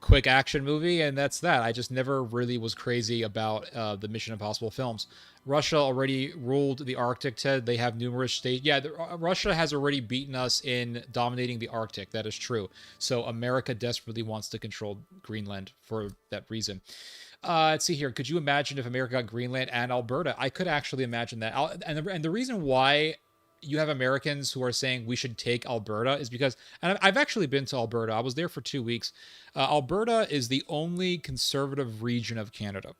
quick action movie, and that's that. I just never really was crazy about the Mission Impossible films. Russia already ruled the Arctic, Ted. They have numerous states. Yeah, Russia has already beaten us in dominating the Arctic. That is true. So America desperately wants to control Greenland for that reason. Let's see here. Could you imagine if America got Greenland and Alberta? I could actually imagine that. And the reason why you have Americans who are saying we should take Alberta is because, and I've actually been to Alberta. I was there for 2 weeks. Alberta is the only conservative region of Canada.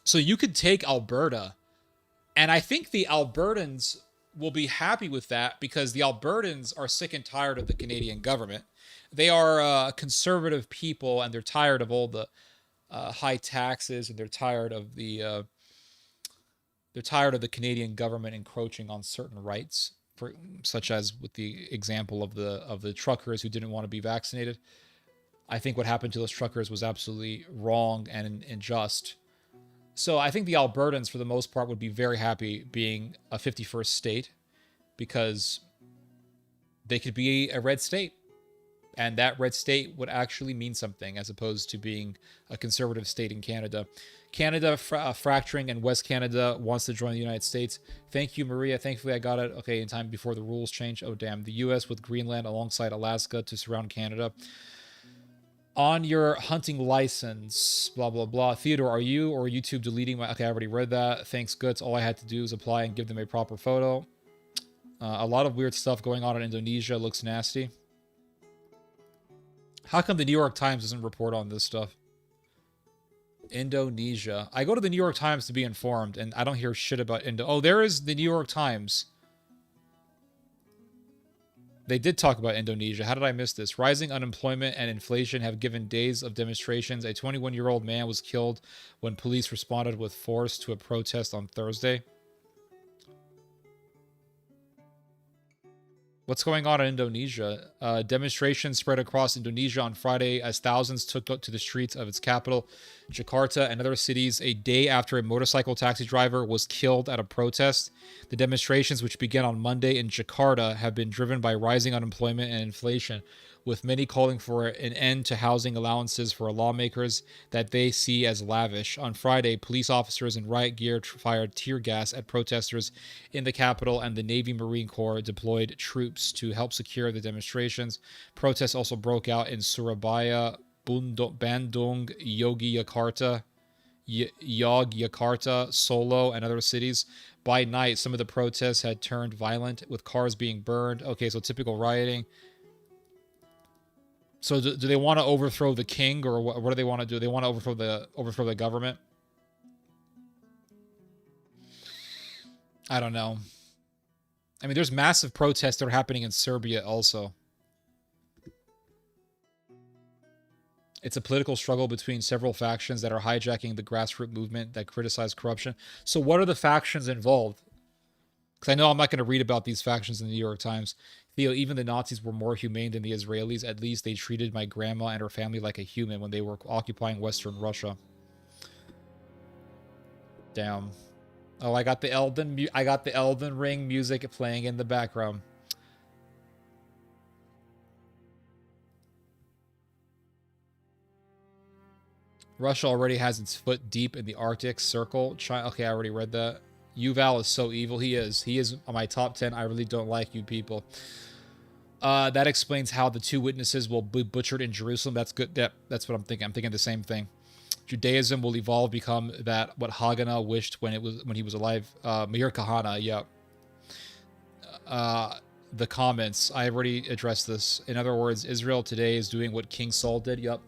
So you could take Alberta, and I think the Albertans will be happy with that because the Albertans are sick and tired of the Canadian government. They are conservative people, and they're tired of all the high taxes, and they're tired of the Canadian government encroaching on certain rights, such as with the example of the truckers who didn't want to be vaccinated. I think what happened to those truckers was absolutely wrong and unjust. So I think the Albertans, for the most part, would be very happy being a 51st state because they could be a red state. And that red state would actually mean something as opposed to being a conservative state in Canada. Canada fracturing, and West Canada wants to join the United States. Thank you, Maria. Thankfully, I got it okay in time before the rules change. Oh, damn. The U.S. with Greenland alongside Alaska to surround Canada. On your hunting license, blah, blah, blah. Theodore, are you or YouTube deleting my... Okay, I already read that. Thanks, Guts. All I had to do is apply and give them a proper photo. A lot of weird stuff going on in Indonesia. Looks nasty. How come the New York Times doesn't report on this stuff? Indonesia. I go to the New York Times to be informed, and I don't hear shit about Oh, there is the New York Times. They did talk about Indonesia. How did I miss this? Rising unemployment and inflation have given days of demonstrations. A 21-year-old man was killed when police responded with force to a protest on Thursday. What's going on in Indonesia? Demonstrations spread across Indonesia on Friday as thousands took to the streets of its capital, Jakarta, and other cities a day after a motorcycle taxi driver was killed at a protest. The demonstrations, which began on Monday in Jakarta, have been driven by rising unemployment and inflation, with many calling for an end to housing allowances for lawmakers that they see as lavish. On Friday, police officers in riot gear fired tear gas at protesters in the capital, and the Navy Marine Corps deployed troops to help secure the demonstrations. Protests also broke out in Surabaya, Bandung, Yogyakarta, Solo, and other cities. By night, some of the protests had turned violent, with cars being burned. Okay, so typical rioting. So do they want to overthrow the king, or what do they want to do? They want to overthrow the government? I don't know. I mean, there's massive protests that are happening in Serbia also. It's a political struggle between several factions that are hijacking the grassroots movement that criticize corruption. So what are the factions involved? Because I know I'm not going to read about these factions in the New York Times. Theo, even the Nazis were more humane than the Israelis. At least they treated my grandma and her family like a human when they were occupying Western Russia. Damn. Oh, I got the Elden Ring music playing in the background. Russia already has its foot deep in the Arctic Circle. China, okay, I already read that. Yuval is so evil. He is. He is on my top 10. I really don't like you people. That explains how the two witnesses will be butchered in Jerusalem. That's good. That's what I'm thinking. I'm thinking the same thing. Judaism will evolve, become that what Haganah wished when he was alive. Meir Kahana, yeah. The comments. I already addressed this. In other words, Israel today is doing what King Saul did. Yep.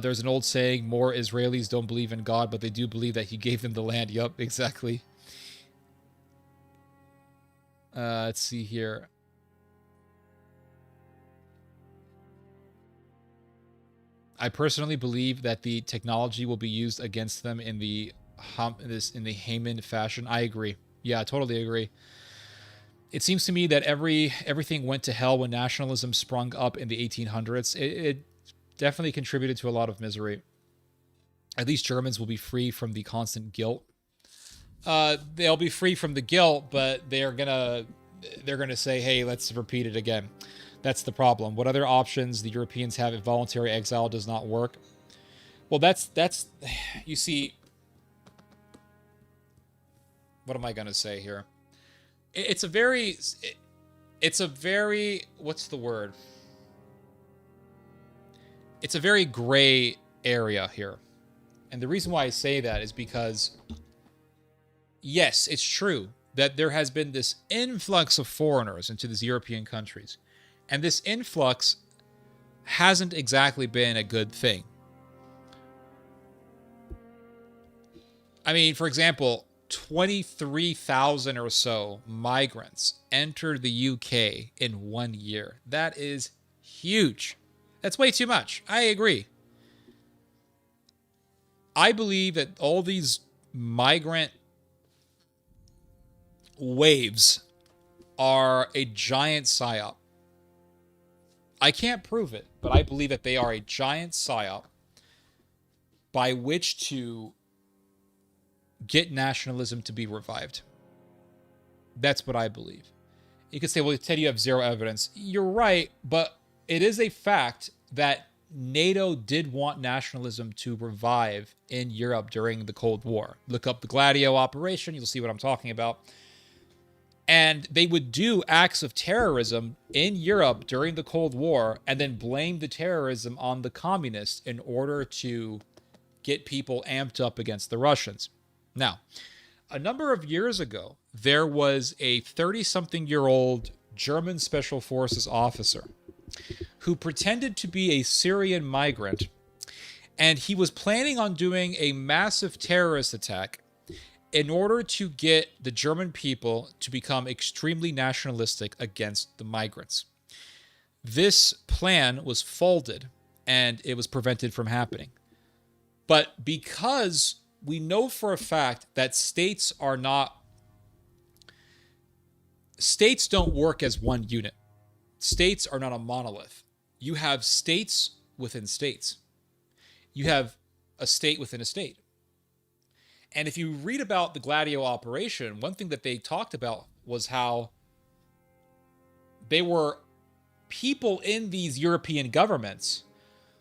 There's an old saying, more Israelis don't believe in God, but they do believe that he gave them the land. Yup, exactly. Let's see here. I personally believe that the technology will be used against them in the Haman fashion. I agree. Yeah, I totally agree. It seems to me that everything went to hell when nationalism sprung up in the 1800s. It definitely contributed to a lot of misery. At least Germans will be free from the constant guilt. They'll be free from the guilt, but they're gonna say, "Hey, let's repeat it again." That's the problem. What other options the Europeans have if voluntary exile does not work? Well, that's you see. What am I gonna say here? It's a very what's the word? It's a very gray area here. And the reason why I say that is because, yes, it's true that there has been this influx of foreigners into these European countries. And this influx hasn't exactly been a good thing. I mean, for example, 23,000 or so migrants entered the UK in 1 year. That is huge. That's way too much. I agree. I believe that all these migrant waves are a giant psyop. I can't prove it, but I believe that they are a giant psyop by which to get nationalism to be revived. That's what I believe. You could say, well, Ted, you have zero evidence. You're right, but it is a fact that NATO did want nationalism to revive in Europe during the Cold War. Look up the Gladio operation, you'll see what I'm talking about. And they would do acts of terrorism in Europe during the Cold War and then blame the terrorism on the communists in order to get people amped up against the Russians. Now, a number of years ago, there was a 30-something-year-old German Special Forces officer who pretended to be a Syrian migrant, and he was planning on doing a massive terrorist attack in order to get the German people to become extremely nationalistic against the migrants. This plan was folded, and it was prevented from happening. But because we know for a fact that states don't work as one unit. States are not a monolith. You have states within states. You have a state within a state. And if you read about the Gladio operation, one thing that they talked about was how they were people in these European governments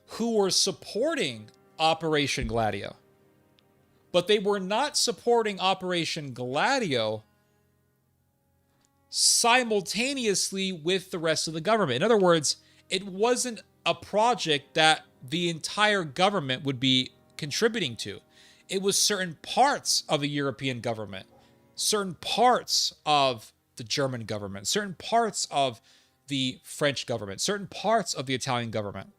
who were supporting Operation Gladio. But they were not supporting Operation Gladio simultaneously with the rest of the government. In other words, it wasn't a project that the entire government would be contributing to. It was certain parts of the European government, certain parts of the German government, certain parts of the French government, certain parts of the Italian government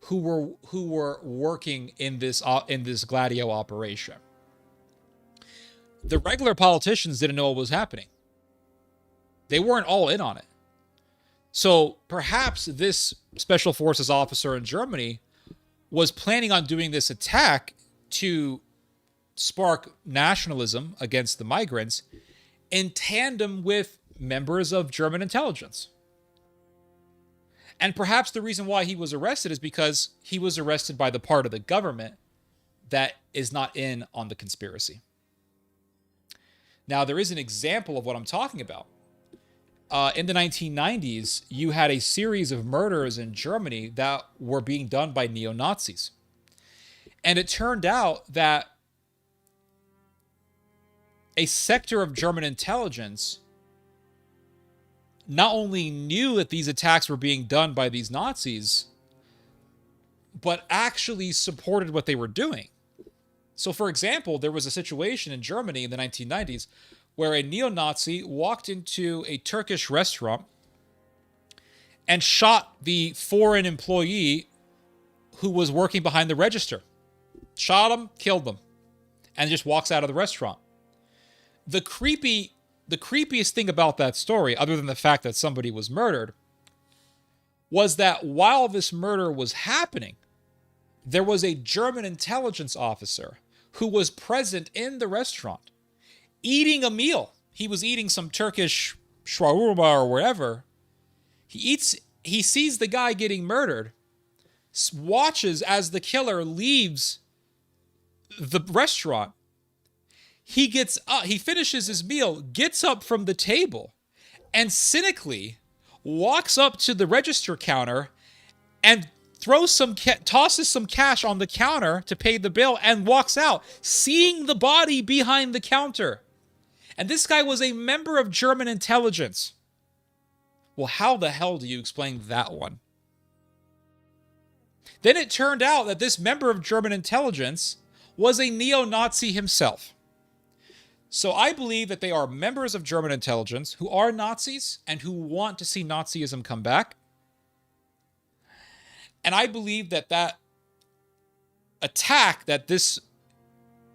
who were working in this Gladio operation. The regular politicians didn't know what was happening. They weren't all in on it. So perhaps this special forces officer in Germany was planning on doing this attack to spark nationalism against the migrants in tandem with members of German intelligence. And perhaps the reason why he was arrested is because he was arrested by the part of the government that is not in on the conspiracy. Now, there is an example of what I'm talking about. In the 1990s, you had a series of murders in Germany that were being done by neo-Nazis. And it turned out that a sector of German intelligence not only knew that these attacks were being done by these Nazis, but actually supported what they were doing. So, for example, there was a situation in Germany in the 1990s where a neo-Nazi walked into a Turkish restaurant and shot the foreign employee who was working behind the register. Shot him, killed them, and just walks out of the restaurant. The creepiest thing about that story, other than the fact that somebody was murdered, was that while this murder was happening, there was a German intelligence officer who was present in the restaurant, eating a meal. He was eating some Turkish shawarma or wherever. He sees the guy getting murdered, watches as the killer leaves the restaurant. He gets up, he finishes his meal, gets up from the table, and cynically walks up to the register counter and tosses some cash on the counter to pay the bill and walks out, seeing the body behind the counter. And this guy was a member of German intelligence. Well, how the hell do you explain that one? Then it turned out that this member of German intelligence was a neo-Nazi himself. So I believe that they are members of German intelligence who are Nazis and who want to see Nazism come back. And I believe that that attack that this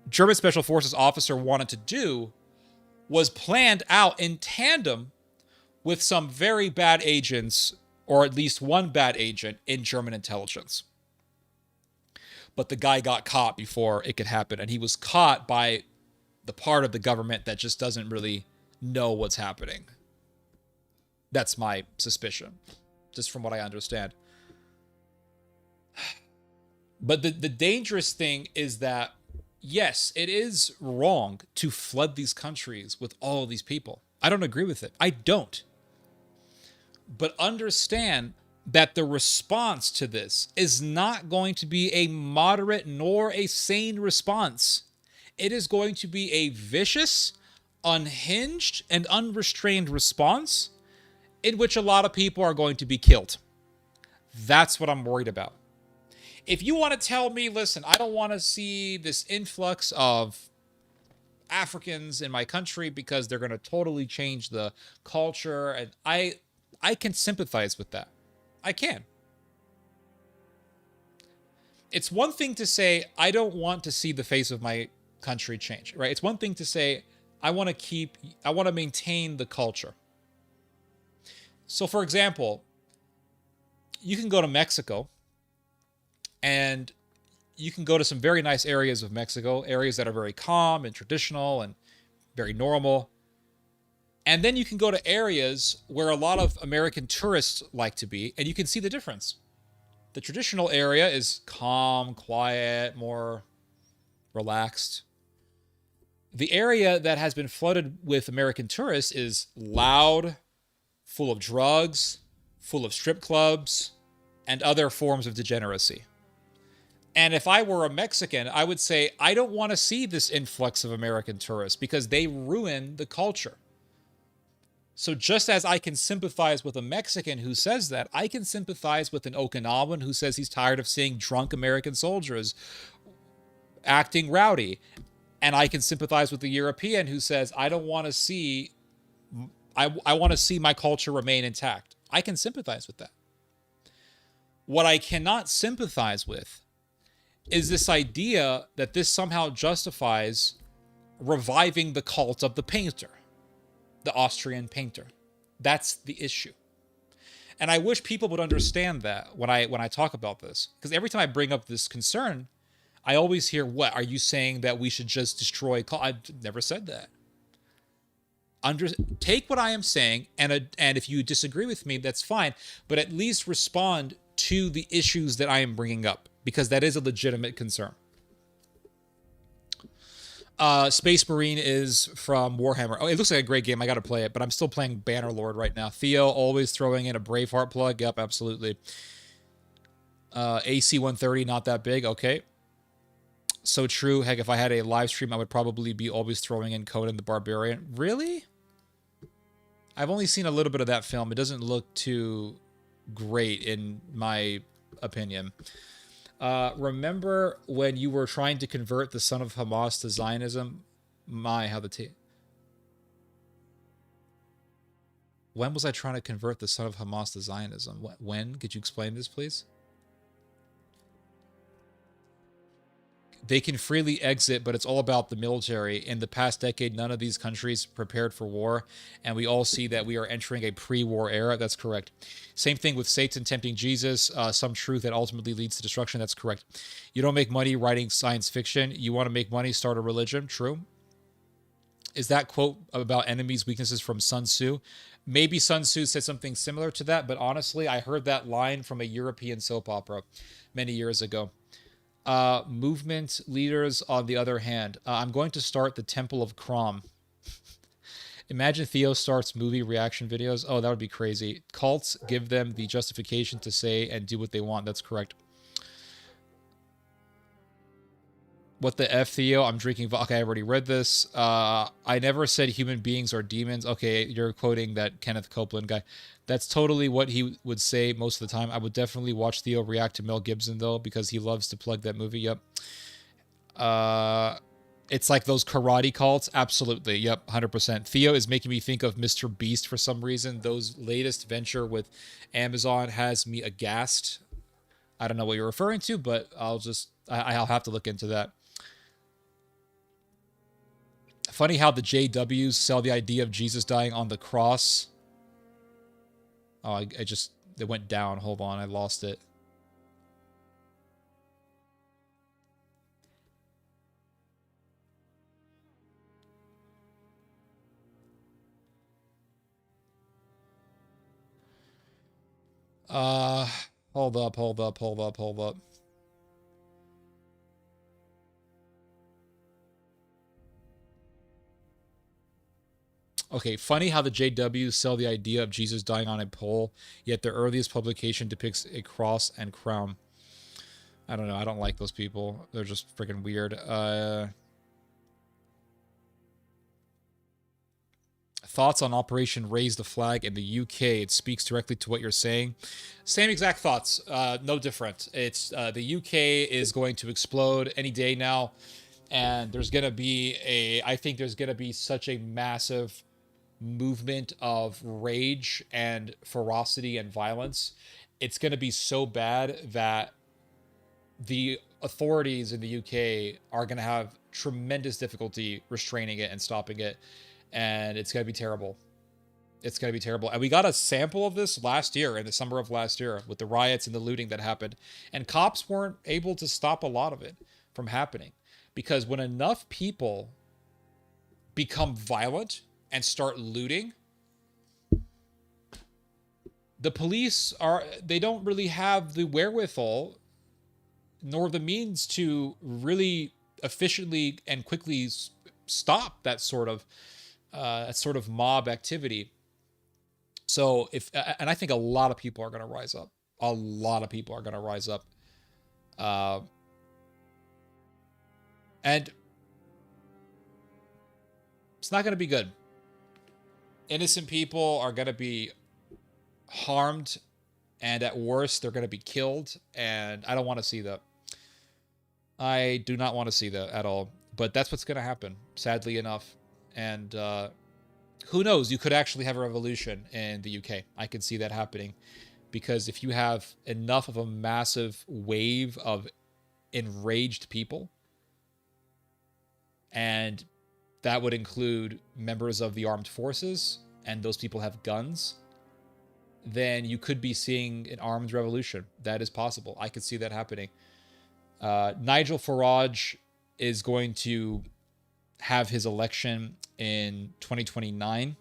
German Special Forces officer wanted to do was planned out in tandem with some very bad agents, or at least one bad agent in German intelligence. But the guy got caught before it could happen, and he was caught by the part of the government that just doesn't really know what's happening. That's my suspicion, just from what I understand. But the dangerous thing is that, yes, it is wrong to flood these countries with all of these people. I don't agree with it. I don't. But understand that the response to this is not going to be a moderate nor a sane response. It is going to be a vicious, unhinged, and unrestrained response in which a lot of people are going to be killed. That's what I'm worried about. If you want to tell me, listen, I don't want to see this influx of Africans in my country because they're going to totally change the culture, and I can sympathize with that. I can. It's one thing to say, I don't want to see the face of my country change, right? It's one thing to say, I want to maintain the culture. So, for example, you can go to Mexico, and you can go to some very nice areas of Mexico, areas that are very calm and traditional and very normal. And then you can go to areas where a lot of American tourists like to be, and you can see the difference. The traditional area is calm, quiet, more relaxed. The area that has been flooded with American tourists is loud, full of drugs, full of strip clubs, and other forms of degeneracy. And if I were a Mexican, I would say, I don't want to see this influx of American tourists because they ruin the culture. So just as I can sympathize with a Mexican who says that, I can sympathize with an Okinawan who says he's tired of seeing drunk American soldiers acting rowdy. And I can sympathize with the European who says, I don't want to see, I want to see my culture remain intact. I can sympathize with that. What I cannot sympathize with is this idea that this somehow justifies reviving the cult of the painter, the Austrian painter. That's the issue. And I wish people would understand that when I talk about this, because every time I bring up this concern, I always hear, "What are you saying that we should just destroy?" I've never said that. Take what I am saying, and if you disagree with me, that's fine. But at least respond to the issues that I am bringing up, because that is a legitimate concern. Space Marine is from Warhammer. Oh, it looks like a great game. I got to play it, but I'm still playing Bannerlord right now. Theo always throwing in a Braveheart plug. Yep, absolutely. AC 130, not that big. Okay. So true. Heck, if I had a live stream, I would probably be always throwing in Conan the Barbarian. Really? I've only seen a little bit of that film. It doesn't look too great in my opinion. Remember when you were trying to convert the son of Hamas to Zionism? My, how the When was I trying to convert the son of Hamas to Zionism? When? Could you explain this, please? They can freely exit, but it's all about the military. In the past decade, none of these countries prepared for war, and we all see that we are entering a pre-war era. That's correct. Same thing with Satan tempting Jesus, some truth that ultimately leads to destruction. That's correct. You don't make money writing science fiction. You want to make money, start a religion. True. Is that quote about enemies' weaknesses from Sun Tzu? Maybe Sun Tzu said something similar to that, but honestly, I heard that line from a European soap opera many years ago. Movement leaders, on the other hand, I'm going to start the Temple of Crom. Imagine Theo starts movie reaction videos. Oh, that would be crazy. Cults give them the justification to say and do what they want. That's correct. What the F, Theo? I'm drinking vodka. Okay, I already read this. I never said human beings are demons. Okay, you're quoting that Kenneth Copeland guy. That's totally what he would say most of the time. I would definitely watch Theo react to Mel Gibson, though, because he loves to plug that movie. Yep. It's like those karate cults. Absolutely. Yep, 100%. Theo is making me think of Mr. Beast for some reason. Those latest venture with Amazon has me aghast. I don't know what you're referring to, but I'll have to look into that. Funny how the JWs sell the idea of Jesus dying on the cross. Oh, it went down. Hold on, I lost it. Hold up. Okay, funny how the JWs sell the idea of Jesus dying on a pole, yet their earliest publication depicts a cross and crown. I don't know. I don't like those people. They're just freaking weird. Thoughts on Operation Raise the Flag in the UK? It speaks directly to what you're saying. Same exact thoughts. No different. It's the UK is going to explode any day now, and there's going to be I think there's going to be such a massive movement of rage and ferocity and violence. It's going to be so bad that the authorities in the UK are going to have tremendous difficulty restraining it and stopping it. And it's going to be terrible. It's going to be terrible. And we got a sample of this last year, in the summer of last year, with the riots and the looting that happened. And cops weren't able to stop a lot of it from happening. Because when enough people become violent and start looting, the police they don't really have the wherewithal nor the means to really efficiently and quickly stop that sort of mob activity. So and I think a lot of people are going to rise up. A lot of people are going to rise up. And it's not going to be good. Innocent people are going to be harmed, and at worst, they're going to be killed, and I don't want to see that. I do not want to see that at all. But that's what's going to happen, sadly enough. And who knows? You could actually have a revolution in the UK. I can see that happening. Because if you have enough of a massive wave of enraged people, and that would include members of the armed forces, and those people have guns, then you could be seeing an armed revolution. That is possible. I could see that happening. Nigel Farage is going to have his election in 2029.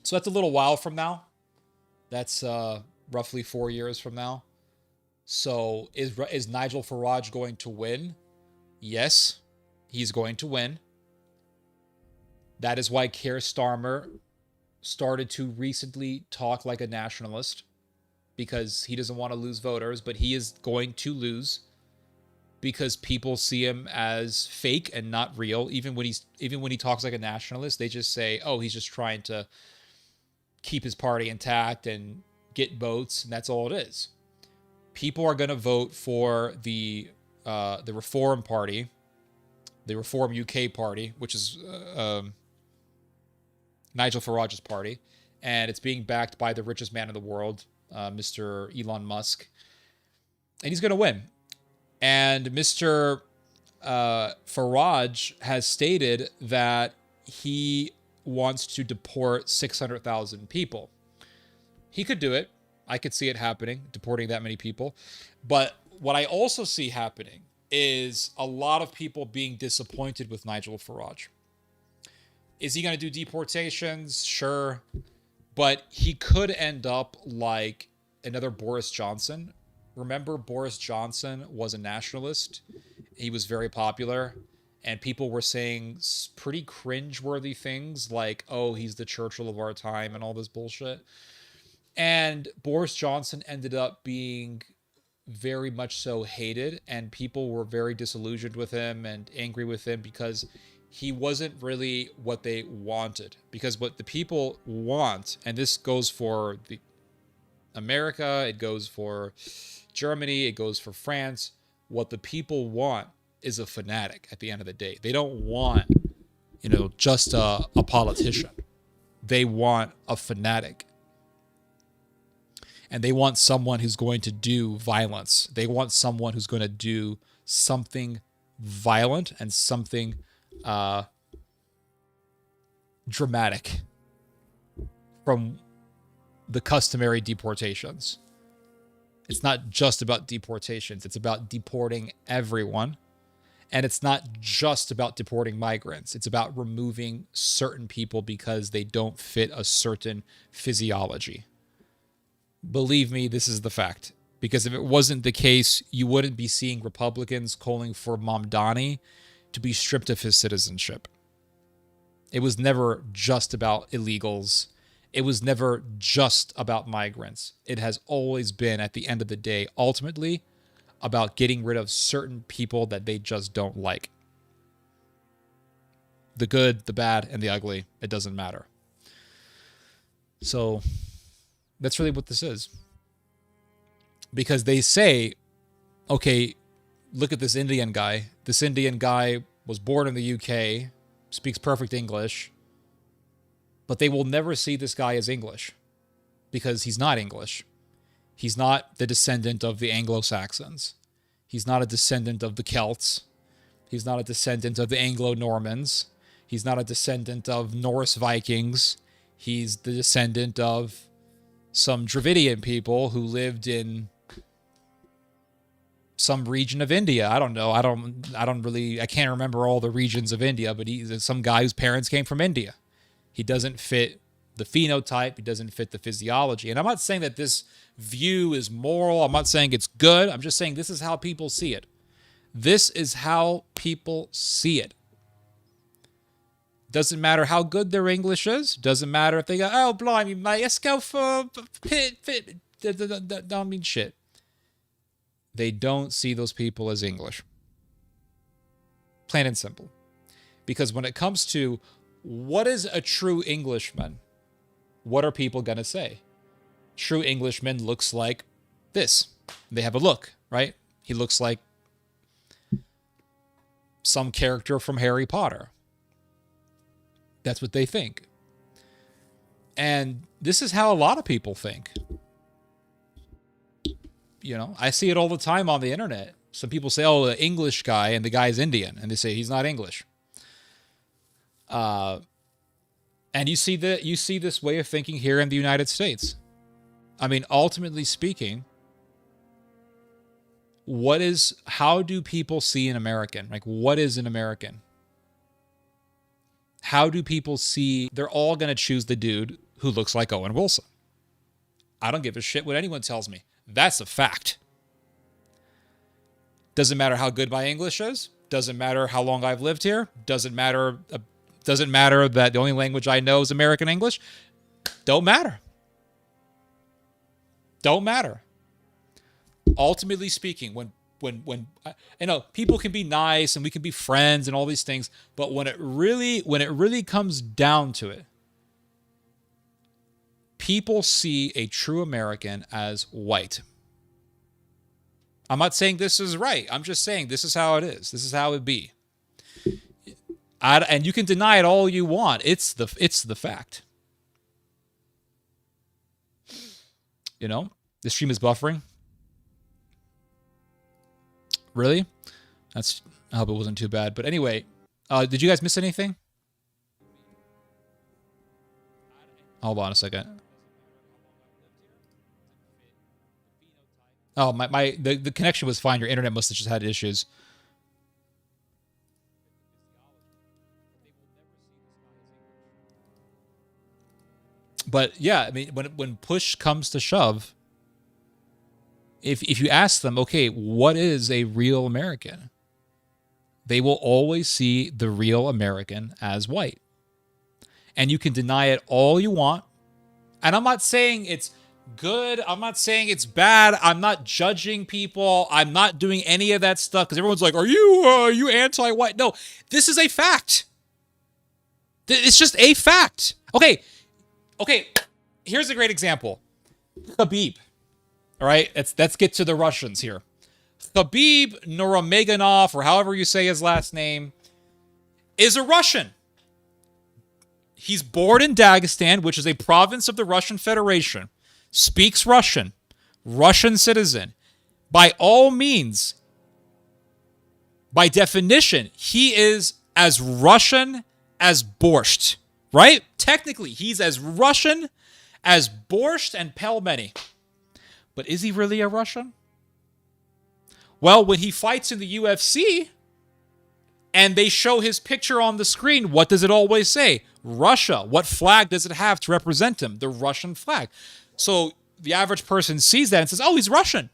So that's a little while from now. That's roughly 4 years from now. So is Nigel Farage going to win? Yes, he's going to win. That is why Keir Starmer started to recently talk like a nationalist, because he doesn't want to lose voters, but he is going to lose because people see him as fake and not real. Even when he talks like a nationalist, they just say, "Oh, he's just trying to keep his party intact and get votes," and that's all it is. People are going to vote for the Reform Party, the Reform UK Party, which is Nigel Farage's party, and it's being backed by the richest man in the world, Mr. Elon Musk, and he's going to win. And Mr. Farage has stated that he wants to deport 600,000 people. He could do it. I could see it happening, deporting that many people. But what I also see happening is a lot of people being disappointed with Nigel Farage. Is he going to do deportations? Sure. But he could end up like another Boris Johnson. Remember, Boris Johnson was a nationalist. He was very popular. And people were saying pretty cringe-worthy things like, oh, he's the Churchill of our time and all this bullshit. And Boris Johnson ended up being very much so hated. And people were very disillusioned with him and angry with him because he wasn't really what they wanted. Because what the people want, and this goes for the America, it goes for Germany, it goes for France, what the people want is a fanatic at the end of the day. They don't want, just a politician. They want a fanatic. And they want someone who's going to do violence. They want someone who's going to do something violent and something dramatic from the customary deportations. It's not just about deportations. It's about deporting everyone. And it's not just about deporting migrants. It's about removing certain people because they don't fit a certain physiology. Believe me, this is the fact. Because if it wasn't the case, you wouldn't be seeing Republicans calling for Mamdani to be stripped of his citizenship. It was never just about illegals. It was never just about migrants. It has always been, at the end of the day, ultimately about getting rid of certain people that they just don't like. The good, the bad, and the ugly, it doesn't matter. So that's really what this is. Because they say, okay, look at this Indian guy. This Indian guy was born in the UK, speaks perfect English, but they will never see this guy as English because he's not English. He's not the descendant of the Anglo-Saxons. He's not a descendant of the Celts. He's not a descendant of the Anglo-Normans. He's not a descendant of Norse Vikings. He's the descendant of some Dravidian people who lived in some region of India. I don't know. I can't remember all the regions of India, but he's some guy whose parents came from India. He doesn't fit the phenotype. He doesn't fit the physiology. And I'm not saying that this view is moral. I'm not saying it's good. I'm just saying this is how people see it. This is how people see it. Doesn't matter how good their English is. Doesn't matter if they go, oh, blimey, mate, let's go for fit. Don't mean shit. They don't see those people as English. Plain and simple. Because when it comes to what is a true Englishman, what are people going to say? True Englishman looks like this. They have a look, right? He looks like some character from Harry Potter. That's what they think. And this is how a lot of people think. I see it all the time on the internet. Some people say, oh, the English guy, and the guy's Indian. And they say he's not English. And you see this way of thinking here in the United States. I mean, ultimately speaking, how do people see an American? Like, what is an American? How do people see? They're all going to choose the dude who looks like Owen Wilson. I don't give a shit what anyone tells me. That's a fact. Doesn't matter how good my English is. Doesn't matter how long I've lived here. Doesn't matter that the only language I know is American English. Don't matter. Don't matter. Ultimately speaking, when people can be nice and we can be friends and all these things, but when it really comes down to it, people see a true American as white. I'm not saying this is right. I'm just saying this is how it is. This is how it be. And you can deny it all you want. It's the fact. You know, the stream is buffering. Really? I hope it wasn't too bad. But anyway, did you guys miss anything? Hold on a second. Oh, the connection was fine. Your internet must have just had issues. But yeah, I mean, when push comes to shove, if you ask them, okay, what is a real American? They will always see the real American as white. And you can deny it all you want. And I'm not saying it's good. I'm not saying it's bad. I'm not judging people. I'm not doing any of that stuff because everyone's like, are you anti-white? No, this is a fact. It's just a fact. Okay, here's a great example. Khabib. All right, let's get to the Russians here. Khabib Nurmagomedov, or however you say his last name, is a Russian. He's born in Dagestan, which is a province of the Russian Federation. Speaks Russian. Russian citizen. By all means, by definition, he is as Russian as borscht. Right? Technically, he's as Russian as borscht and pelmeni. But is he really a Russian? Well, when he fights in the UFC and they show his picture on the screen, what does it always say? Russia. What flag does it have to represent him? The Russian flag. So the average person sees that and says, oh, he's Russian.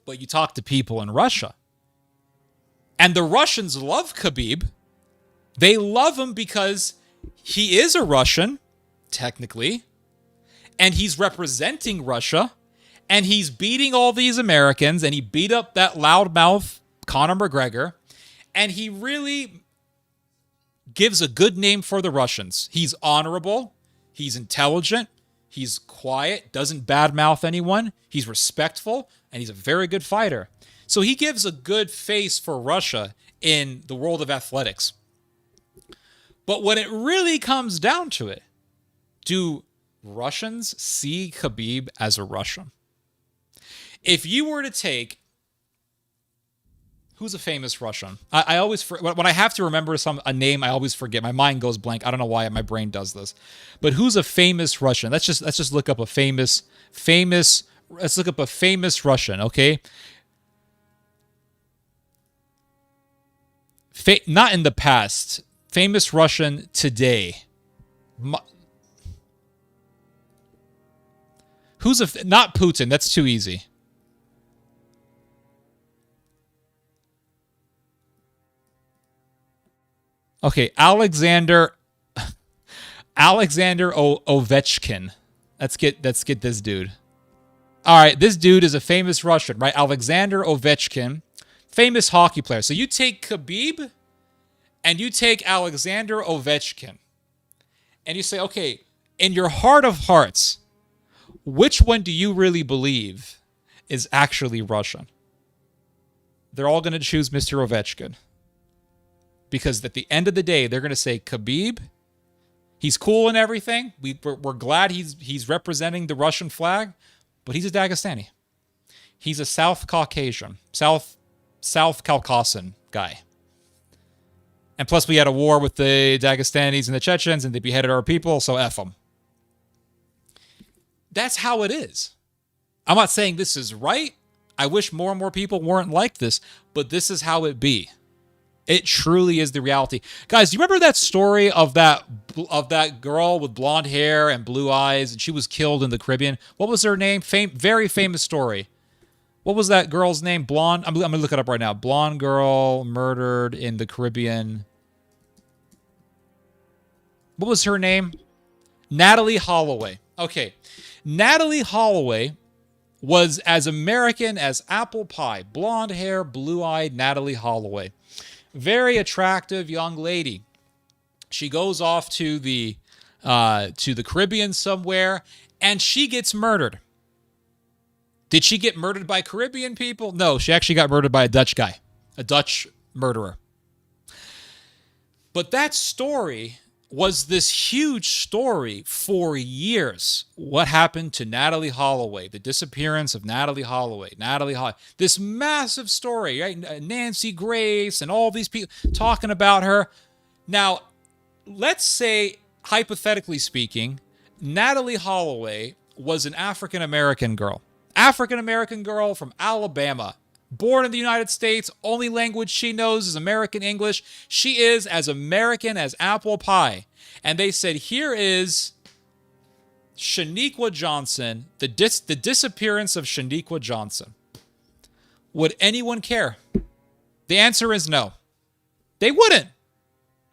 But you talk to people in Russia, and the Russians love Khabib. They love him because he is a Russian, technically, and he's representing Russia. And he's beating all these Americans, and he beat up that loudmouth Conor McGregor, and he really gives a good name for the Russians. He's honorable, he's intelligent, he's quiet, doesn't badmouth anyone, he's respectful, and he's a very good fighter. So he gives a good face for Russia in the world of athletics. But when it really comes down to it, do Russians see Khabib as a Russian? If you were to take, who's a famous Russian? I always, when I have to remember a name, I always forget. My mind goes blank. I don't know why my brain does this. But who's a famous Russian? Let's just look up a famous. Let's look up a famous Russian. Okay. Not in the past. Famous Russian today. Who's not Putin? That's too easy. Okay, Alexander Ovechkin. Let's get this dude. All right, this dude is a famous Russian, right? Alexander Ovechkin, famous hockey player. So you take Khabib and you take Alexander Ovechkin, and you say, okay, in your heart of hearts, which one do you really believe is actually Russian? They're all going to choose Mr. Ovechkin. Because at the end of the day, they're going to say, Khabib, he's cool and everything. We're glad he's representing the Russian flag, but he's a Dagestani. He's a South Caucasian, South Caucasian guy. And plus, we had a war with the Dagestanis and the Chechens, and they beheaded our people, so F them. That's how it is. I'm not saying this is right. I wish more and more people weren't like this, but this is how it be. It truly is the reality. Guys, do you remember that story of that girl with blonde hair and blue eyes, and she was killed in the Caribbean? What was her name? Very famous story. What was that girl's name? Blonde. I'm going to look it up right now. Blonde girl murdered in the Caribbean. What was her name? Natalie Holloway. Okay. Natalie Holloway was as American as apple pie. Blonde hair, blue-eyed Natalie Holloway. Very attractive young lady. She goes off to the Caribbean somewhere, and she gets murdered. Did she get murdered by Caribbean people? No, she actually got murdered by a Dutch guy, a Dutch murderer. But that story was this huge story for years. What happened to Natalie Holloway? The disappearance of Natalie Holloway. This massive story, right? Nancy Grace and all these people talking about her. Now, let's say, hypothetically speaking, Natalie Holloway was an African-American girl. African-American girl from Alabama. Born in the United States, only language she knows is American English. She is as American as apple pie. And they said, here is Shaniqua Johnson, the disappearance of Shaniqua Johnson. Would anyone care? The answer is no. They wouldn't.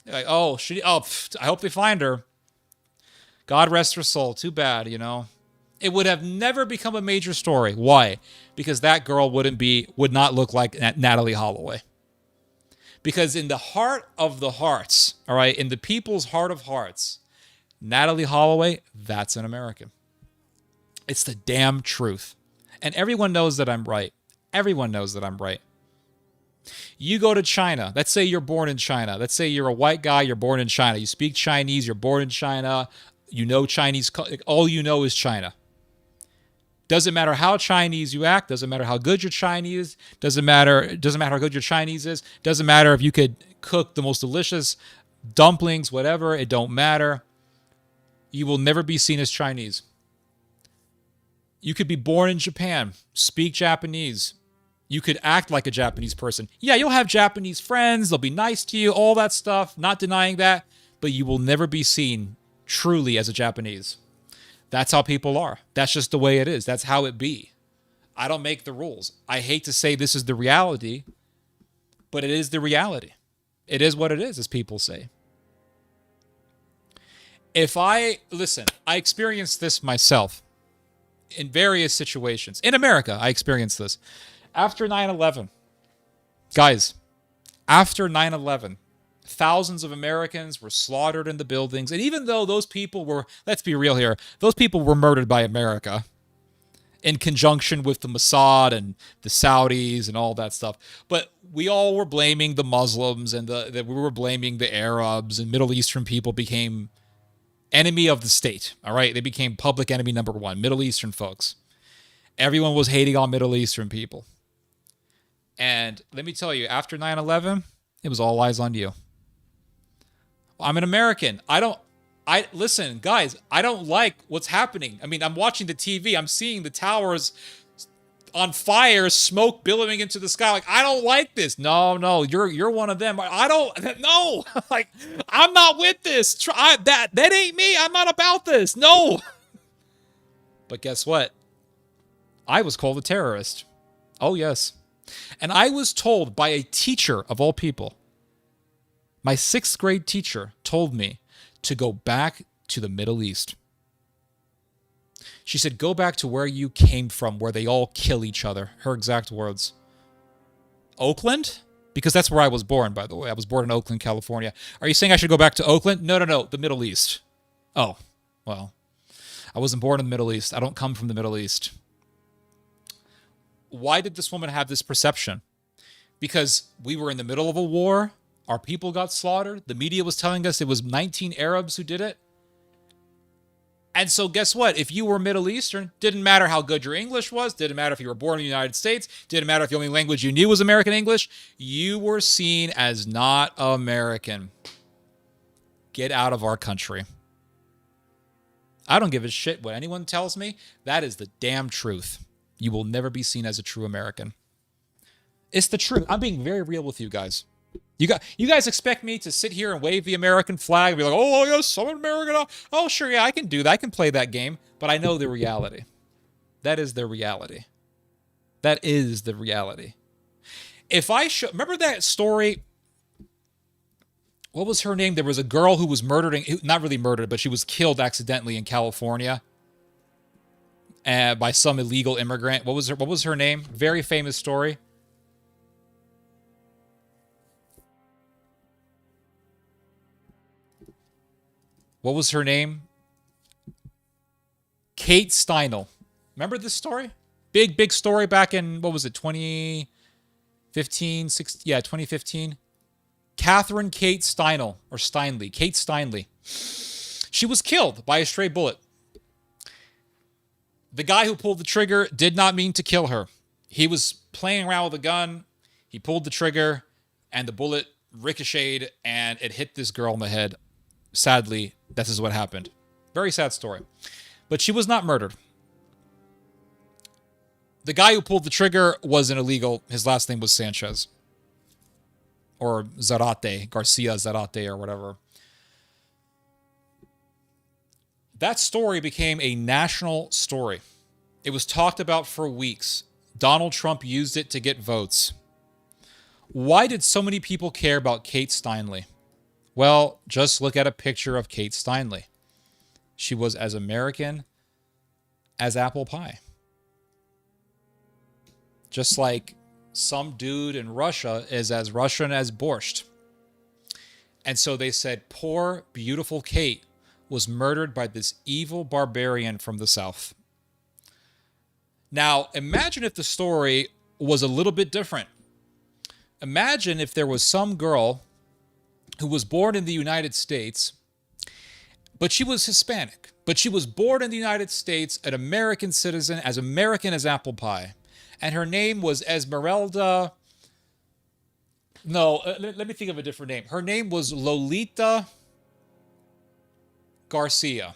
They're like, I hope they find her. God rest her soul. Too bad, you know. It would have never become a major story. Why? Because that girl would not look like Natalie Holloway. Because in the heart of the hearts, all right, in the people's heart of hearts, Natalie Holloway, that's an American. It's the damn truth. And everyone knows that I'm right. Everyone knows that I'm right. You go to China. Let's say you're born in China. Let's say you're a white guy, you're born in China. You speak Chinese, you're born in China. You know Chinese. All you know is China. Doesn't matter how Chinese you act. Doesn't matter how good your Chinese. Doesn't matter how good your Chinese is. Doesn't matter if you could cook the most delicious dumplings, whatever. It don't matter. You will never be seen as Chinese. You could be born in Japan, speak Japanese. You could act like a Japanese person. Yeah, you'll have Japanese friends. They'll be nice to you, all that stuff. Not denying that. But you will never be seen truly as a Japanese. That's how people are. That's just the way it is. That's how it be. I don't make the rules. I hate to say this is the reality, but it is the reality. It is what it is, as people say. I experienced this myself in various situations. In America, I experienced this. After 9/11, guys, after 9/11, thousands of Americans were slaughtered in the buildings. And even though those people were, let's be real here, those people were murdered by America in conjunction with the Mossad and the Saudis and all that stuff. But we all were blaming the Muslims and we were blaming the Arabs, and Middle Eastern people became enemy of the state. All right. They became public enemy number one, Middle Eastern folks. Everyone was hating on Middle Eastern people. And let me tell you, after 9/11, it was all eyes on you. I'm an American. Listen, guys, I don't like what's happening. I mean, I'm watching the TV. I'm seeing the towers on fire, smoke billowing into the sky. Like, I don't like this. No, you're one of them. No. Like, I'm not with this. That ain't me. I'm not about this. No. But guess what? I was called a terrorist. Oh, yes. And I was told by a teacher of all people, my 6th grade teacher told me to go back to the Middle East. She said, go back to where you came from, where they all kill each other. Her exact words. Oakland? Because that's where I was born, by the way. I was born in Oakland, California. Are you saying I should go back to Oakland? No, the Middle East. Oh, well, I wasn't born in the Middle East. I don't come from the Middle East. Why did this woman have this perception? Because we were in the middle of a war. Our people got slaughtered. The media was telling us it was 19 Arabs who did it. And so guess what? If you were Middle Eastern, didn't matter how good your English was, didn't matter if you were born in the United States, didn't matter if the only language you knew was American English, you were seen as not American. Get out of our country. I don't give a shit what anyone tells me. That is the damn truth. You will never be seen as a true American. It's the truth. I'm being very real with you guys. You guys expect me to sit here and wave the American flag and be like, oh, yes, I'm an American. Oh, sure, yeah, I can do that. I can play that game. But I know the reality. That is the reality. That is the reality. If I show... Remember that story? What was her name? There was a girl who was murdered. Not really murdered, but she was killed accidentally in California by some illegal immigrant. What was her name? Very famous story. What was her name? Kate Steinle. Remember this story? Big story back in, what was it, 2015? 2015. Catherine Kate Steinle, or Steinle. Kate Steinle. She was killed by a stray bullet. The guy who pulled the trigger did not mean to kill her. He was playing around with a gun. He pulled the trigger, and the bullet ricocheted, and it hit this girl in the head. Sadly, this is what happened. Very sad story. But she was not murdered. The guy who pulled the trigger was an illegal. His last name was Sanchez. Or Zarate. Garcia Zarate or whatever. That story became a national story. It was talked about for weeks. Donald Trump used it to get votes. Why did so many people care about Kate Steinle? Well, just look at a picture of Kate Steinle. She was as American as apple pie. Just like some dude in Russia is as Russian as borscht. And so they said, poor, beautiful Kate was murdered by this evil barbarian from the South. Now, imagine if the story was a little bit different. Imagine if there was some girl who was born in the United States, but she was Hispanic. But she was born in the United States, an American citizen, as American as apple pie. And her name was Esmeralda. No, let me think of a different name. Her name was Lolita Garcia.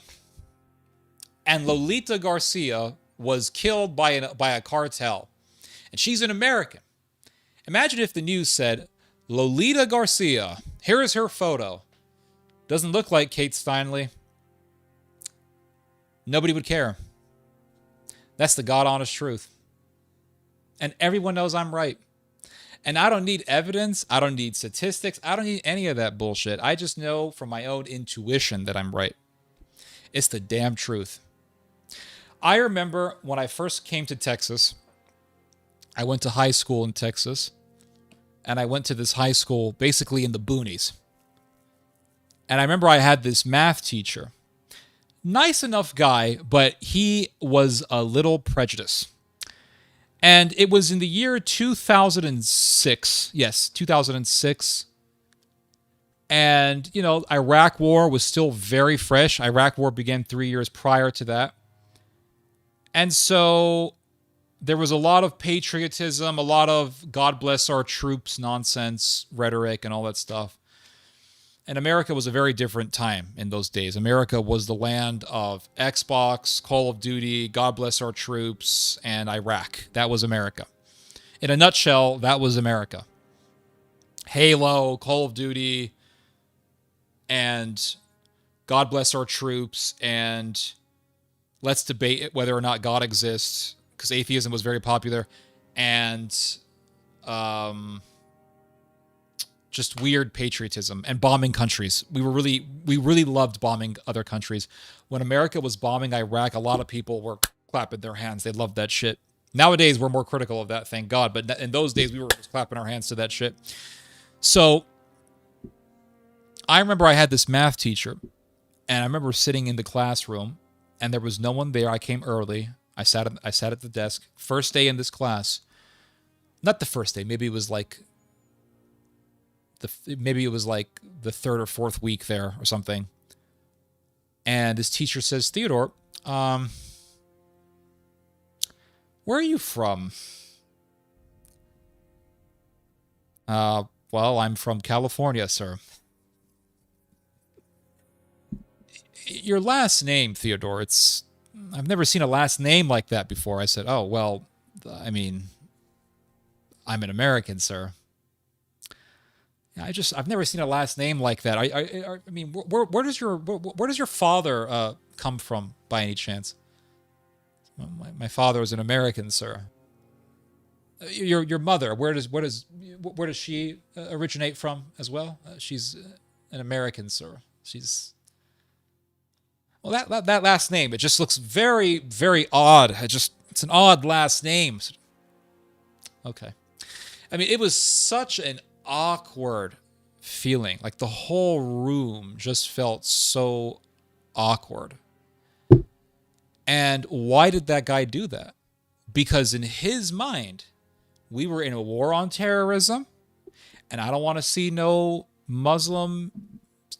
And Lolita Garcia was killed by a cartel. And she's an American. Imagine if the news said, Lolita Garcia, here is her photo. Doesn't look like Kate Steinle. Nobody would care. That's the God-honest truth. And everyone knows I'm right. And I don't need evidence. I don't need statistics. I don't need any of that bullshit. I just know from my own intuition that I'm right. It's the damn truth. I remember when I first came to Texas, I went to high school in Texas. And I went to this high school basically in the boonies. And I remember I had this math teacher. Nice enough guy, but he was a little prejudiced. And it was in the year 2006. Yes, 2006. And, Iraq War was still very fresh. Iraq War began 3 years prior to that. And so there was a lot of patriotism, a lot of God bless our troops nonsense, rhetoric, and all that stuff. And America was a very different time in those days. America was the land of Xbox, Call of Duty, God bless our troops, and Iraq. That was America. In a nutshell, that was America. Halo, Call of Duty, and God bless our troops, and let's debate whether or not God exists, because atheism was very popular, and just weird patriotism and bombing countries. We really loved bombing other countries. When America was bombing Iraq, a lot of people were clapping their hands. They loved that shit. Nowadays, we're more critical of that, thank God. But in those days, we were just clapping our hands to that shit. So I remember I had this math teacher, and I remember sitting in the classroom, and there was no one there. I came early. I sat at the desk. First day in this class. Not the first day. Maybe it was like the third or fourth week there or something. And this teacher says, Theodore, where are you from? Well, I'm from California, sir. your last name, Theodore, I've never seen a last name like that before. I said, oh, well, I mean, I'm an American, sir. I've never seen a last name like that. I mean, where does your father come from by any chance? My father is an American, sir. Your mother, where does she originate from as well? She's an American, sir. Well, that last name, it just looks very, very odd. It's an odd last name. Okay. I mean, it was such an awkward feeling. Like the whole room just felt so awkward. And why did that guy do that? Because in his mind, we were in a war on terrorism, and I don't want to see no Muslim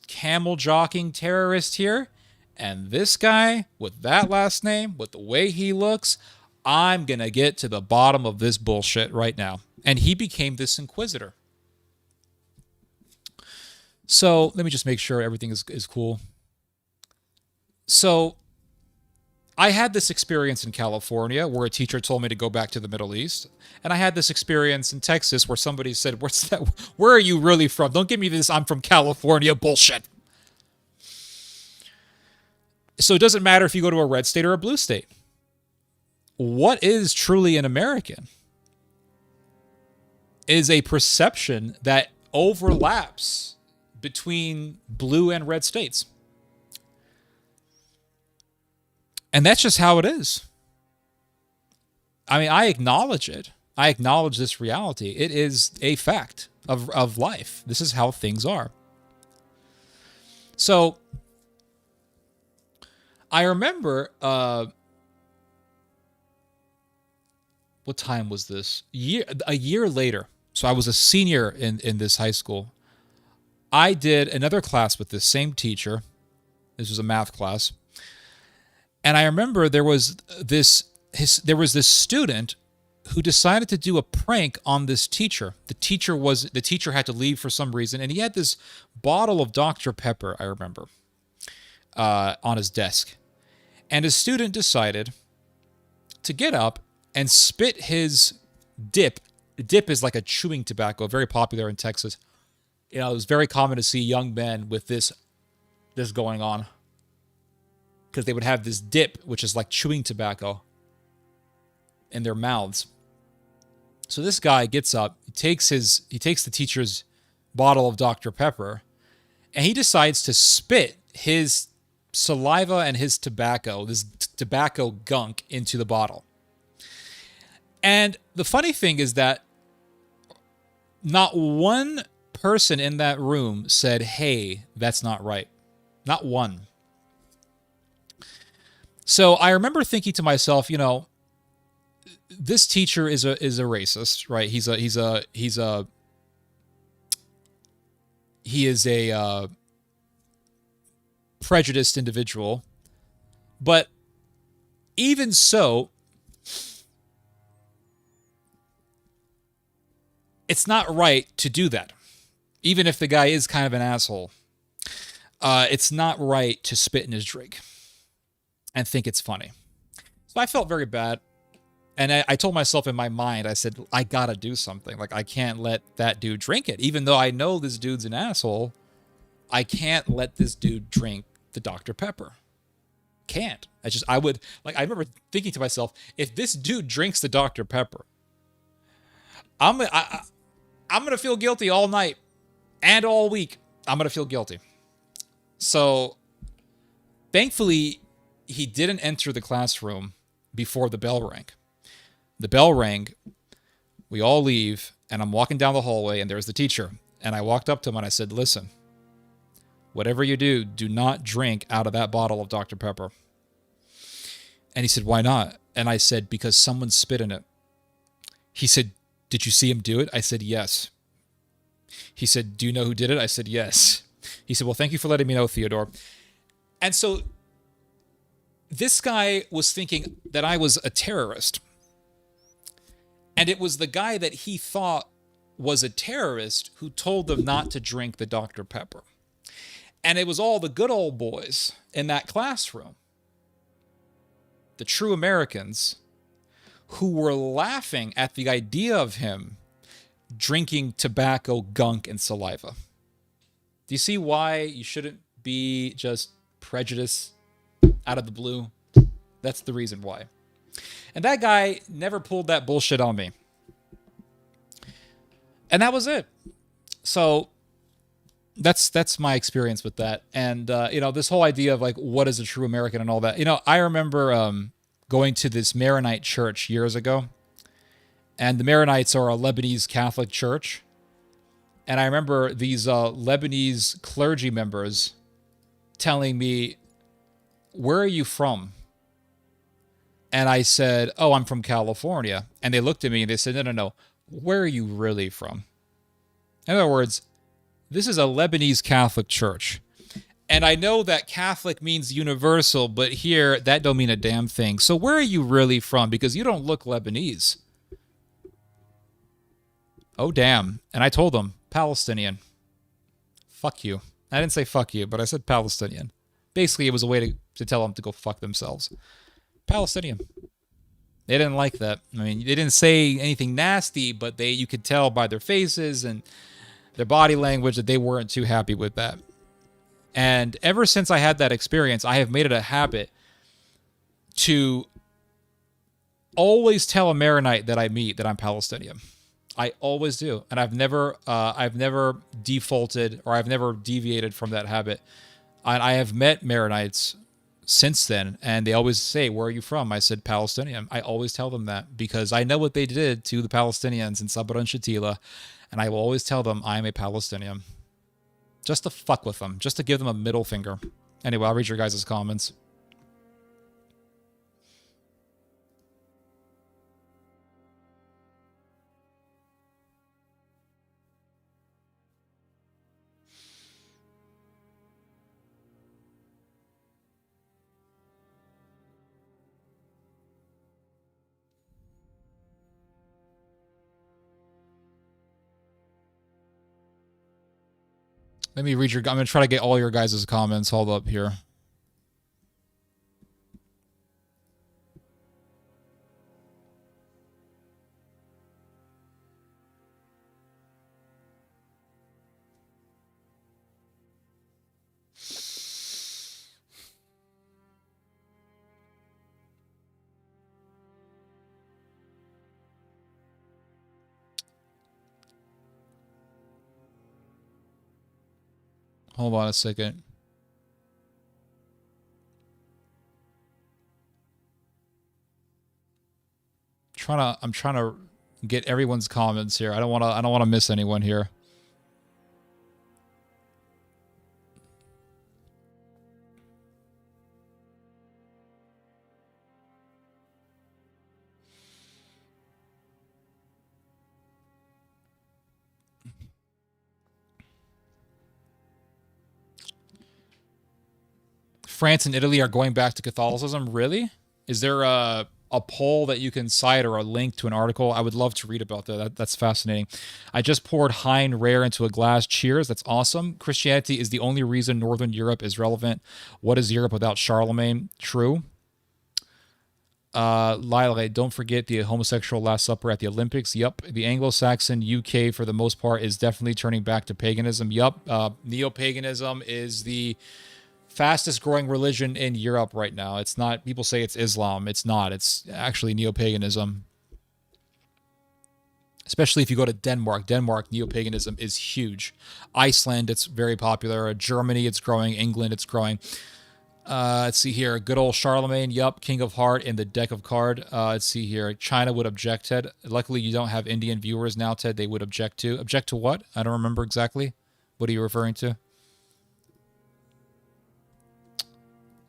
camel jockeying terrorist here. And this guy, with that last name, with the way he looks, I'm going to get to the bottom of this bullshit right now. And he became this inquisitor. So let me just make sure everything is cool. So I had this experience in California where a teacher told me to go back to the Middle East. And I had this experience in Texas where somebody said, where are you really from? Don't give me this I'm from California bullshit. So it doesn't matter if you go to a red state or a blue state. What is truly an American is a perception that overlaps between blue and red states. And that's just how it is. I mean, I acknowledge it. I acknowledge this reality. It is a fact of life. This is how things are. So I remember, what time was this? A year later. So I was a senior in this high school. I did another class with this same teacher. This was a math class. And I remember there was this student who decided to do a prank on this teacher. The teacher had to leave for some reason, and he had this bottle of Dr. Pepper, I remember, on his desk. And a student decided to get up and spit his dip. Dip is like a chewing tobacco, very popular in Texas. You know, it was very common to see young men with this going on, because they would have this dip, which is like chewing tobacco, in their mouths. So this guy gets up, he takes the teacher's bottle of Dr. Pepper, and he decides to spit his saliva and his tobacco, this tobacco gunk, into the bottle. And the funny thing is that not one person in that room said, "Hey, that's not right." Not one. So I remember thinking to myself, you know, this teacher is a racist, right? He is a prejudiced individual. But even so, it's not right to do that. Even if the guy is kind of an asshole, it's not right to spit in his drink and think it's funny. So I felt very bad. And I told myself in my mind, I said, I gotta do something. Like, I can't let that dude drink it. Even though I know this dude's an asshole, I can't let this dude drink the Dr. Pepper. Can't. I remember thinking to myself, if this dude drinks the Dr. Pepper, I'm gonna feel guilty all night and all week. I'm gonna feel guilty. So, thankfully, he didn't enter the classroom before the bell rang. The bell rang, we all leave, and I'm walking down the hallway, and there's the teacher. And I walked up to him and I said, listen, whatever you do, do not drink out of that bottle of Dr. Pepper. And he said, why not? And I said, because someone spit in it. He said, did you see him do it? I said, yes. He said, do you know who did it? I said, yes. He said, well, thank you for letting me know, Theodore. And so this guy was thinking that I was a terrorist. And it was the guy that he thought was a terrorist who told them not to drink the Dr. Pepper. And it was all the good old boys in that classroom, the true Americans, who were laughing at the idea of him drinking tobacco, gunk, and saliva. Do you see why you shouldn't be just prejudiced out of the blue? That's the reason why. And that guy never pulled that bullshit on me. And that was it. So that's my experience with that. And, this whole idea of like, what is a true American and all that. I remember going to this Maronite church years ago. And the Maronites are a Lebanese Catholic church. And I remember these Lebanese clergy members telling me, "Where are you from?" And I said, "Oh, I'm from California." And they looked at me and they said, No. Where are you really from?" In other words, this is a Lebanese Catholic church. And I know that Catholic means universal, but here that don't mean a damn thing. So where are you really from? Because you don't look Lebanese. Oh, damn. And I told them, Palestinian. Fuck you. I didn't say fuck you, but I said Palestinian. Basically, it was a way to tell them to go fuck themselves. Palestinian. They didn't like that. I mean, they didn't say anything nasty, but you could tell by their faces and their body language that they weren't too happy with that. And ever since I had that experience, I have made it a habit to always tell a Maronite that I meet that I'm Palestinian. I always do. And I've never defaulted or I've never deviated from that habit. And I have met Maronites since then, and they always say, "Where are you from?" I said, "Palestinian." I always tell them that because I know what they did to the Palestinians in Sabra and Shatila, and I will always tell them I'm a Palestinian. Just to fuck with them, just to give them a middle finger. Anyway, I'll read your guys' comments. Let me read I'm going to try to get all your guys' comments. Hold up here. Hold on a second. I'm trying to get everyone's comments here. I don't want to miss anyone here. France and Italy are going back to Catholicism? Really? Is there a poll that you can cite or a link to an article? I would love to read about that. That's fascinating. I just poured Hein Rare into a glass. Cheers. That's awesome. Christianity is the only reason Northern Europe is relevant. What is Europe without Charlemagne? True. Lyle, don't forget the homosexual Last Supper at the Olympics. Yup. The Anglo-Saxon UK, for the most part, is definitely turning back to paganism. Yup. Neo-paganism is the fastest growing religion in Europe right now. It's not, people say it's Islam. It's not. It's actually neo-paganism. Especially if you go to Denmark. Denmark, neo-paganism is huge. Iceland, it's very popular. Germany, it's growing. England, it's growing. Let's see here. Good old Charlemagne. Yup. King of Heart in the deck of card. Let's see here. China would object, Ted. Luckily, you don't have Indian viewers now, Ted. They would object to. Object to what? I don't remember exactly. What are you referring to?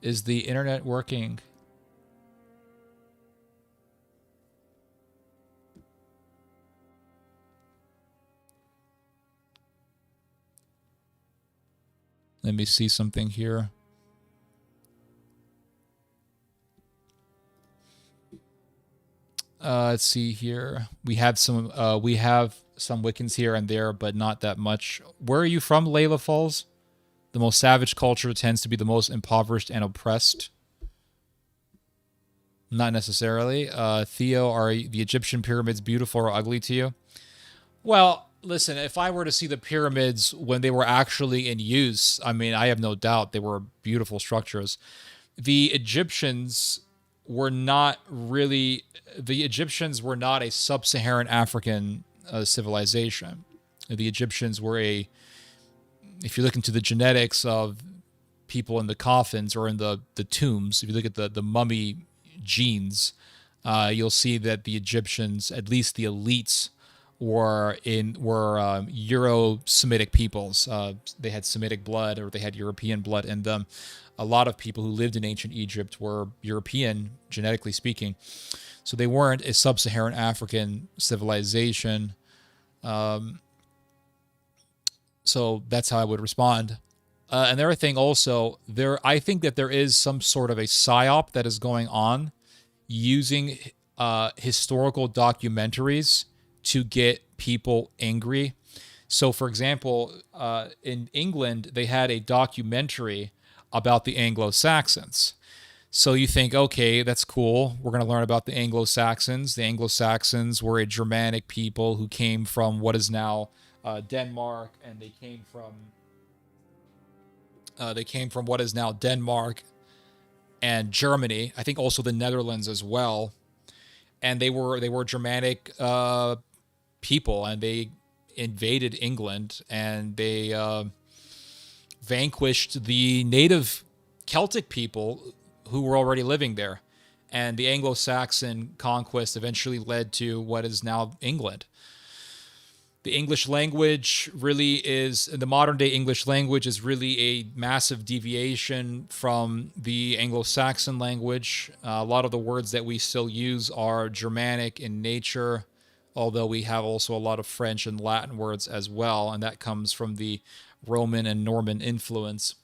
Is the internet working? Let me see something here. Let's see here. We have some Wiccans here and there, but not that much. Where are you from, Layla Falls? The most savage culture tends to be the most impoverished and oppressed. Not necessarily. Theo, are the Egyptian pyramids beautiful or ugly to you? Well, listen, if I were to see the pyramids when they were actually in use, I mean, I have no doubt they were beautiful structures. The Egyptians were not really, the Egyptians were not a sub-Saharan African civilization. The Egyptians were if you look into the genetics of people in the coffins or in the tombs, if you look at the mummy genes, you'll see that the Egyptians, at least the elites, were Euro-Semitic peoples. They had Semitic blood, or they had European blood in them. A lot of people who lived in ancient Egypt were European, genetically speaking. So they weren't a sub-Saharan African civilization. So that's how I would respond. Another thing also, I think that there is some sort of a psyop that is going on using historical documentaries to get people angry. So, for example, in England, they had a documentary about the Anglo-Saxons. So you think, okay, that's cool. We're going to learn about the Anglo-Saxons. The Anglo-Saxons were a Germanic people who came from what is now Denmark, and they came from what is now Denmark and Germany. I think also the Netherlands as well. And they were Germanic people, and they invaded England, and they vanquished the native Celtic people who were already living there. And the Anglo-Saxon conquest eventually led to what is now England. The English language the modern day English language is really a massive deviation from the Anglo-Saxon language. A lot of the words that we still use are Germanic in nature, although we have also a lot of French and Latin words as well, and that comes from the Roman and Norman influence.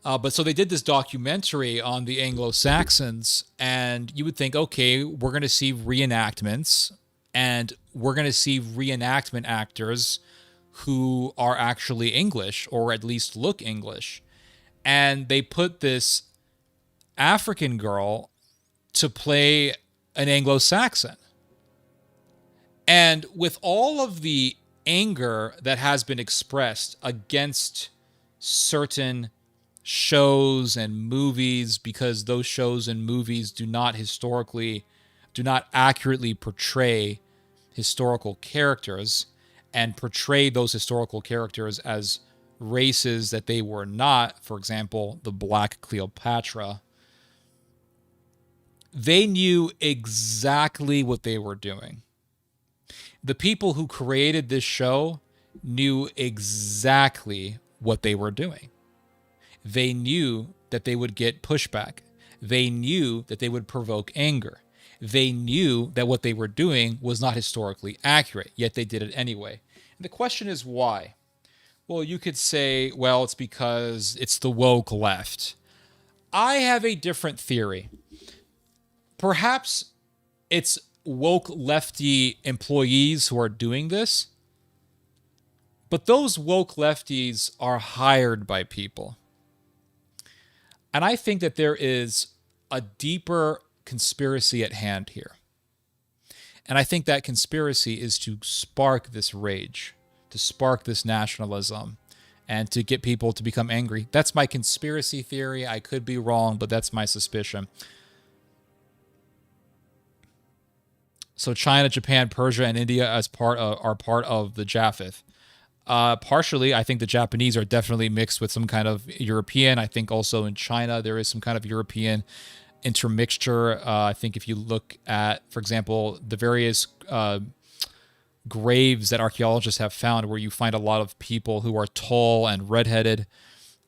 But so they did this documentary on the Anglo-Saxons, and you would think, okay, we're going to see reenactments, and we're going to see reenactment actors who are actually English, or at least look English. And they put this African girl to play an Anglo-Saxon. And with all of the anger that has been expressed against certain shows and movies, because those shows and movies do not accurately portray historical characters and portray those historical characters as races that they were not. For example, the Black Cleopatra. They knew exactly what they were doing. The people who created this show knew exactly what they were doing. They knew that they would get pushback. They knew that they would provoke anger. They knew that what they were doing was not historically accurate, yet they did it anyway. And the question is why? Well, you could say, well, it's because it's the woke left. I have a different theory. Perhaps it's woke lefty employees who are doing this, but those woke lefties are hired by people. And I think that there is a deeper conspiracy at hand here. And I think that conspiracy is to spark this rage, to spark this nationalism, and to get people to become angry. That's my conspiracy theory. I could be wrong, but that's my suspicion. So China, Japan, Persia, and India are part of the Japheth. Partially, I think the Japanese are definitely mixed with some kind of European. I think also in China there is some kind of European intermixture. I think if you look at, for example, the various graves that archaeologists have found where you find a lot of people who are tall and redheaded.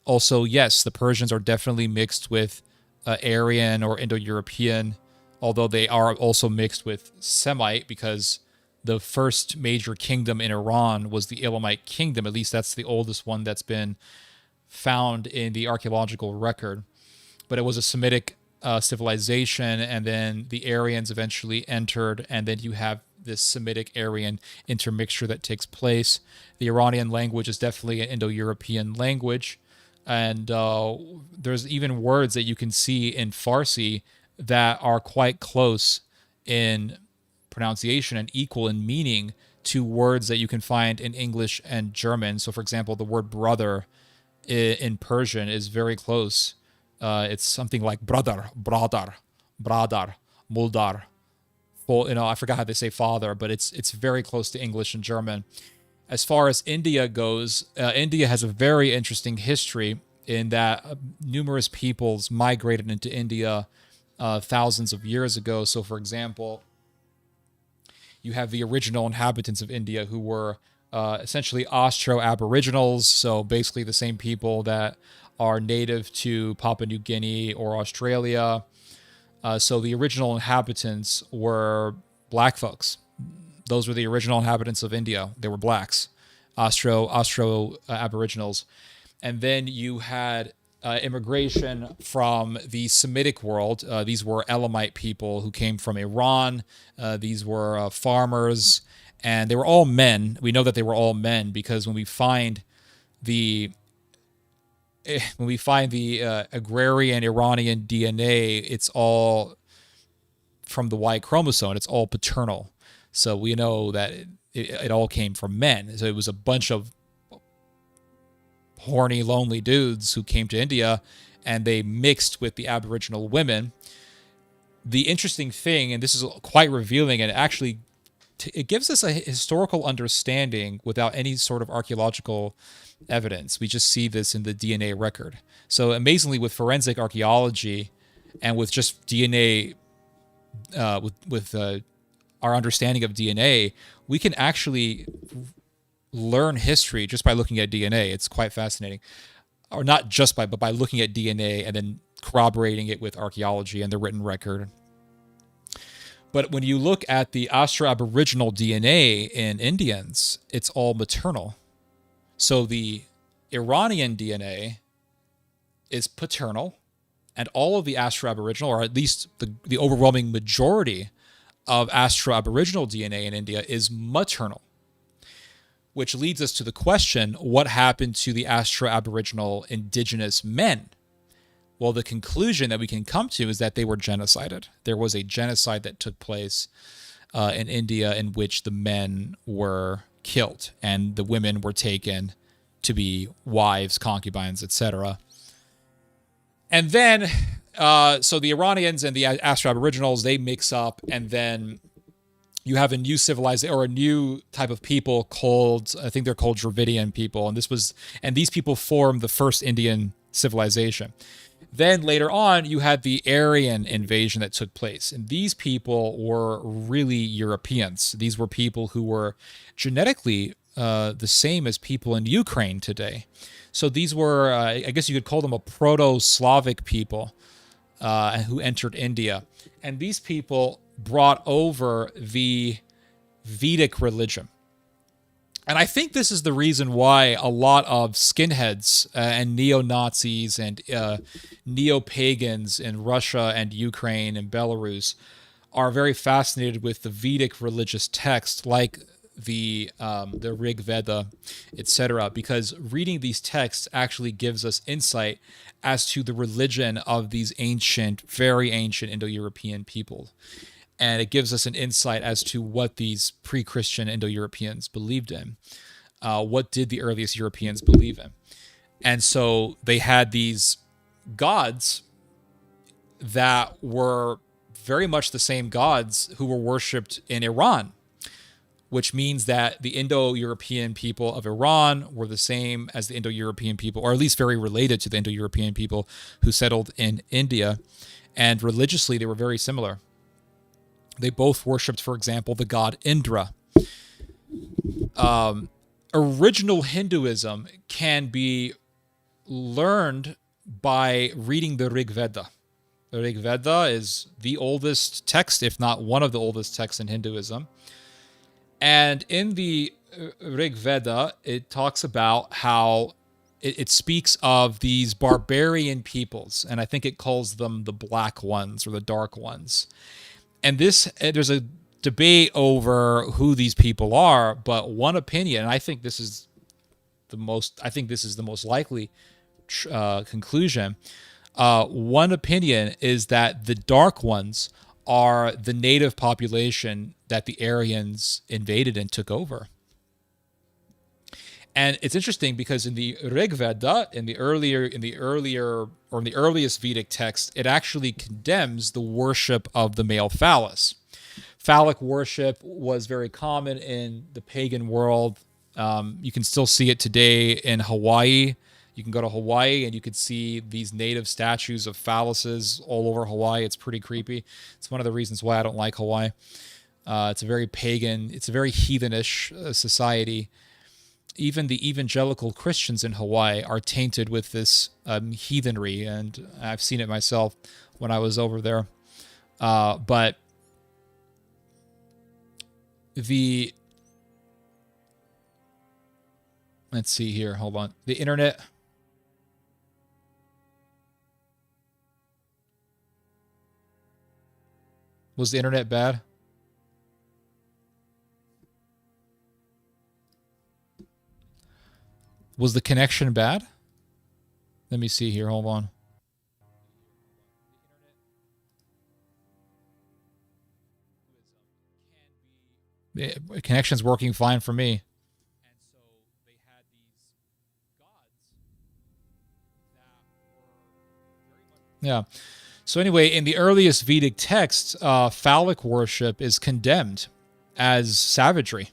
Also, yes, the Persians are definitely mixed with Aryan or Indo-European, although they are also mixed with Semite, because the first major kingdom in Iran was the Elamite kingdom. At least that's the oldest one that's been found in the archaeological record. But it was a Semitic civilization, and then the Aryans eventually entered, and then you have this Semitic Aryan intermixture that takes place. The Iranian language is definitely an Indo-European language, and there's even words that you can see in Farsi that are quite close in pronunciation and equal in meaning to words that you can find in English and German. So, for example, the word brother in Persian is very close. It's something like brother, bradar, muldar. Well, I forgot how they say father, but it's very close to English and German. As far as India goes, India has a very interesting history in that numerous peoples migrated into India thousands of years ago. So, for example, you have the original inhabitants of India who were essentially Austro-Aboriginals, so basically the same people that are native to Papua New Guinea or Australia. So the original inhabitants were black folks. Those were the original inhabitants of India. They were blacks, Austro-Aboriginals. And then you had immigration from the Semitic world. These were Elamite people who came from Iran. These were farmers, and they were all men. We know that they were all men because when we find the agrarian Iranian DNA, it's all from the Y chromosome. It's all paternal. So we know that it all came from men. So it was a bunch of horny, lonely dudes who came to India, and they mixed with the Aboriginal women. The interesting thing, and this is quite revealing, and actually it gives us a historical understanding without any sort of archaeological evidence. We just see this in the DNA record. So amazingly, with forensic archaeology and with just DNA, with our understanding of DNA, we can actually learn history just by looking at DNA. It's quite fascinating. Or not just by, but by looking at DNA and then corroborating it with archaeology and the written record. But when you look at the Austro-Aboriginal DNA in Indians, it's all maternal. So the Iranian DNA is paternal, and all of the Austro-Aboriginal, or at least the overwhelming majority of Austro-Aboriginal DNA in India, is maternal. Which leads us to the question, what happened to the Austro-Aboriginal indigenous men? Well, the conclusion that we can come to is that they were genocided. There was a genocide that took place in India in which the men were killed and the women were taken to be wives, concubines, etc. And then, so the Iranians and the Austro-Aboriginals, they mix up, and then you have a new civilization or a new type of people called, I think they're called Dravidian people. And these people formed the first Indian civilization. Then later on, you had the Aryan invasion that took place. And these people were really Europeans. These were people who were genetically the same as people in Ukraine today. So these were, I guess you could call them a proto-Slavic people who entered India. And these people brought over the Vedic religion. And I think this is the reason why a lot of skinheads and neo-Nazis and neo-pagans in Russia and Ukraine and Belarus are very fascinated with the Vedic religious text, like the Rig Veda, etc., because reading these texts actually gives us insight as to the religion of these ancient, very ancient Indo-European people. And it gives us an insight as to what these pre-Christian Indo-Europeans believed in. What did the earliest Europeans believe in? And so they had these gods that were very much the same gods who were worshipped in Iran, which means that the Indo-European people of Iran were the same as the Indo-European people, or at least very related to the Indo-European people who settled in India. And religiously, they were very similar. They both worshipped, for example, the god Indra. Original Hinduism can be learned by reading the Rig Veda. The Rig Veda is the oldest text, if not one of the oldest texts in Hinduism. And in the Rig Veda, it talks about how it speaks of these barbarian peoples, and I think it calls them the black ones or the dark ones. And there's a debate over who these people are, but one opinion, and I think this is the most likely conclusion. One opinion is that the dark ones are the native population that the Aryans invaded and took over. And it's interesting because in the Rig Veda, in the earliest Vedic text, it actually condemns the worship of the male phallus. Phallic worship was very common in the pagan world. You can still see it today in Hawaii. You can go to Hawaii and you could see these native statues of phalluses all over Hawaii. It's pretty creepy. It's one of the reasons why I don't like Hawaii. It's a very pagan, it's a very heathenish society. Even the evangelical Christians in Hawaii are tainted with this heathenry, and I've seen it myself when I was over there. But let's see here, hold on. The internet. Was the internet bad? Was the connection bad? Let me see here. Hold on. The connection's working fine for me. And so they had these gods that were very much... Yeah. So anyway, in the earliest Vedic texts, phallic worship is condemned as savagery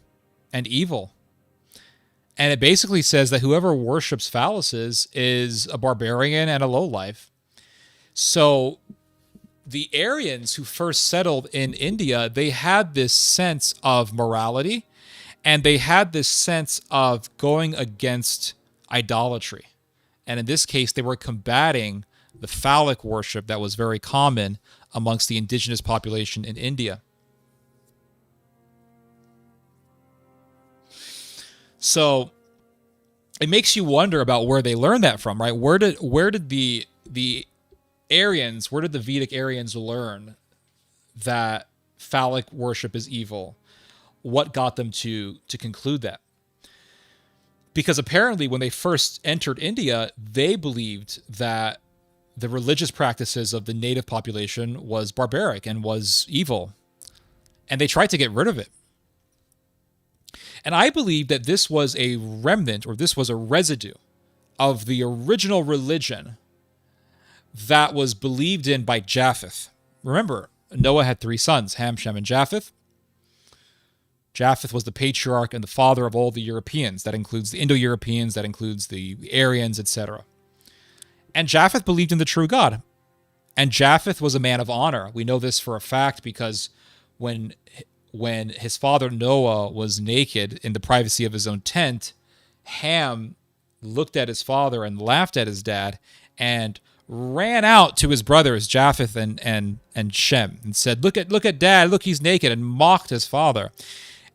and evil. And it basically says that whoever worships phalluses is a barbarian and a lowlife. So the Aryans who first settled in India, they had this sense of morality, and they had this sense of going against idolatry. And in this case, they were combating the phallic worship that was very common amongst the indigenous population in India. So it makes you wonder about where they learned that from, right? Where did the Aryans, where did the Vedic Aryans learn that phallic worship is evil? What got them to conclude that? Because apparently when they first entered India, they believed that the religious practices of the native population was barbaric and was evil. And they tried to get rid of it. And I believe that this was a remnant, or this was a residue of the original religion that was believed in by Japheth. Remember, Noah had 3 sons, Ham, Shem, and Japheth. Japheth was the patriarch and the father of all the Europeans. That includes the Indo-Europeans, that includes the Aryans, etc. And Japheth believed in the true God. And Japheth was a man of honor. We know this for a fact because when his father Noah was naked in the privacy of his own tent, Ham looked at his father and laughed at his dad and ran out to his brothers Japheth and Shem and said, look at dad, look, he's naked, and mocked his father.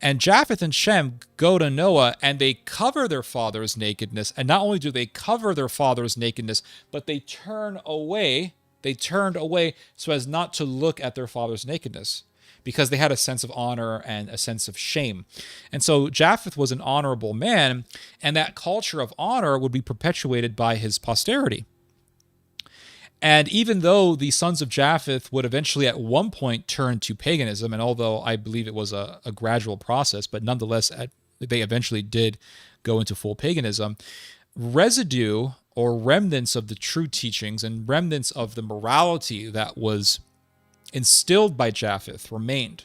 And Japheth and Shem go to Noah and they cover their father's nakedness. And not only do they cover their father's nakedness, but they turn away. They turned away so as not to look at their father's nakedness, because they had a sense of honor and a sense of shame. And so Japheth was an honorable man, and that culture of honor would be perpetuated by his posterity. And even though the sons of Japheth would eventually at one point turn to paganism, and although I believe it was a gradual process, but nonetheless they eventually did go into full paganism, residue or remnants of the true teachings and remnants of the morality that was instilled by Japheth remained.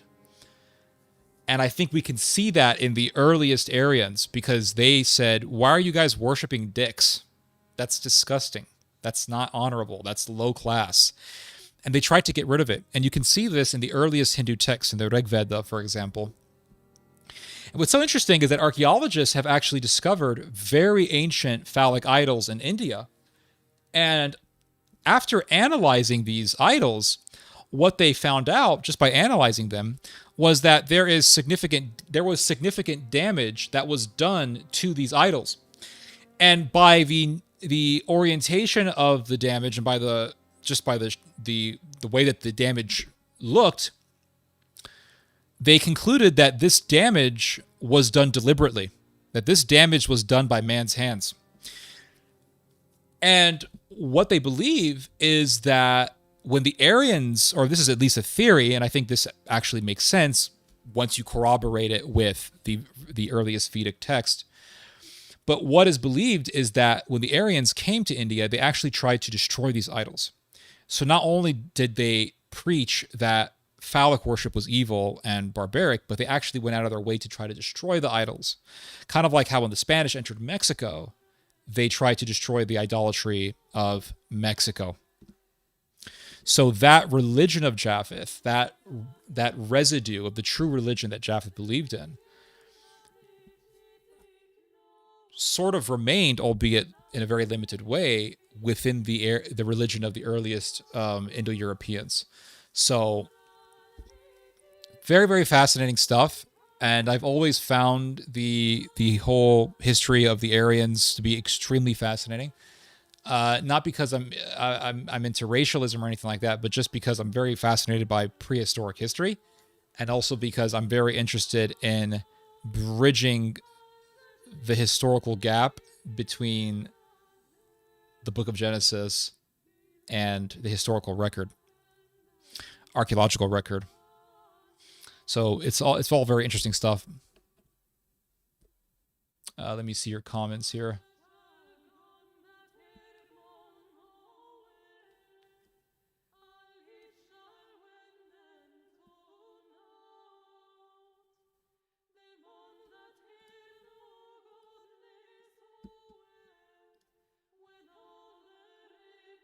And I think we can see that in the earliest Aryans, because they said, why are you guys worshiping dicks? That's disgusting. That's not honorable. That's low class. And they tried to get rid of it. And you can see this in the earliest Hindu texts, in the Rig Veda, for example. And what's so interesting is that archaeologists have actually discovered very ancient phallic idols in India. And after analyzing these idols, what they found out just by analyzing them was that there was significant damage that was done to these idols. And by the orientation of the damage, and by the way that the damage looked, they concluded that this damage was done deliberately, that this damage was done by man's hands. And what they believe is that when the Aryans, or this is at least a theory, and I think this actually makes sense once you corroborate it with the earliest Vedic text, but what is believed is that when the Aryans came to India, they actually tried to destroy these idols. So not only did they preach that phallic worship was evil and barbaric, but they actually went out of their way to try to destroy the idols. Kind of like how when the Spanish entered Mexico, they tried to destroy the idolatry of Mexico. So that religion of Japheth, that residue of the true religion that Japheth believed in, sort of remained, albeit in a very limited way, within the religion of the earliest Indo-Europeans. So very, very fascinating stuff. And I've always found the whole history of the Aryans to be extremely fascinating. Not because I'm into racialism or anything like that, but just because I'm very fascinated by prehistoric history, and also because I'm very interested in bridging the historical gap between the Book of Genesis and the historical record, archaeological record. So it's all very interesting stuff. Let me see your comments here.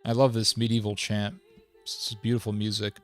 I love this medieval chant. This is beautiful music.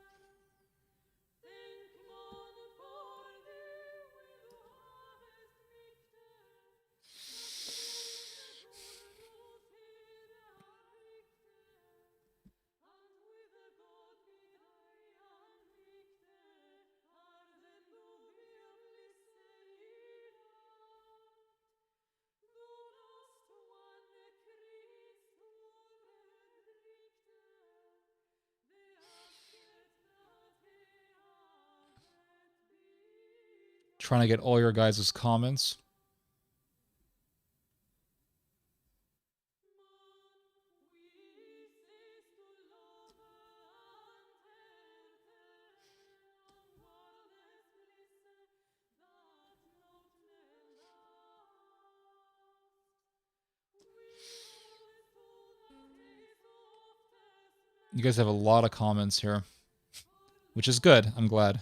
Trying to get all your guys' comments. You guys have a lot of comments here, which is good. I'm glad.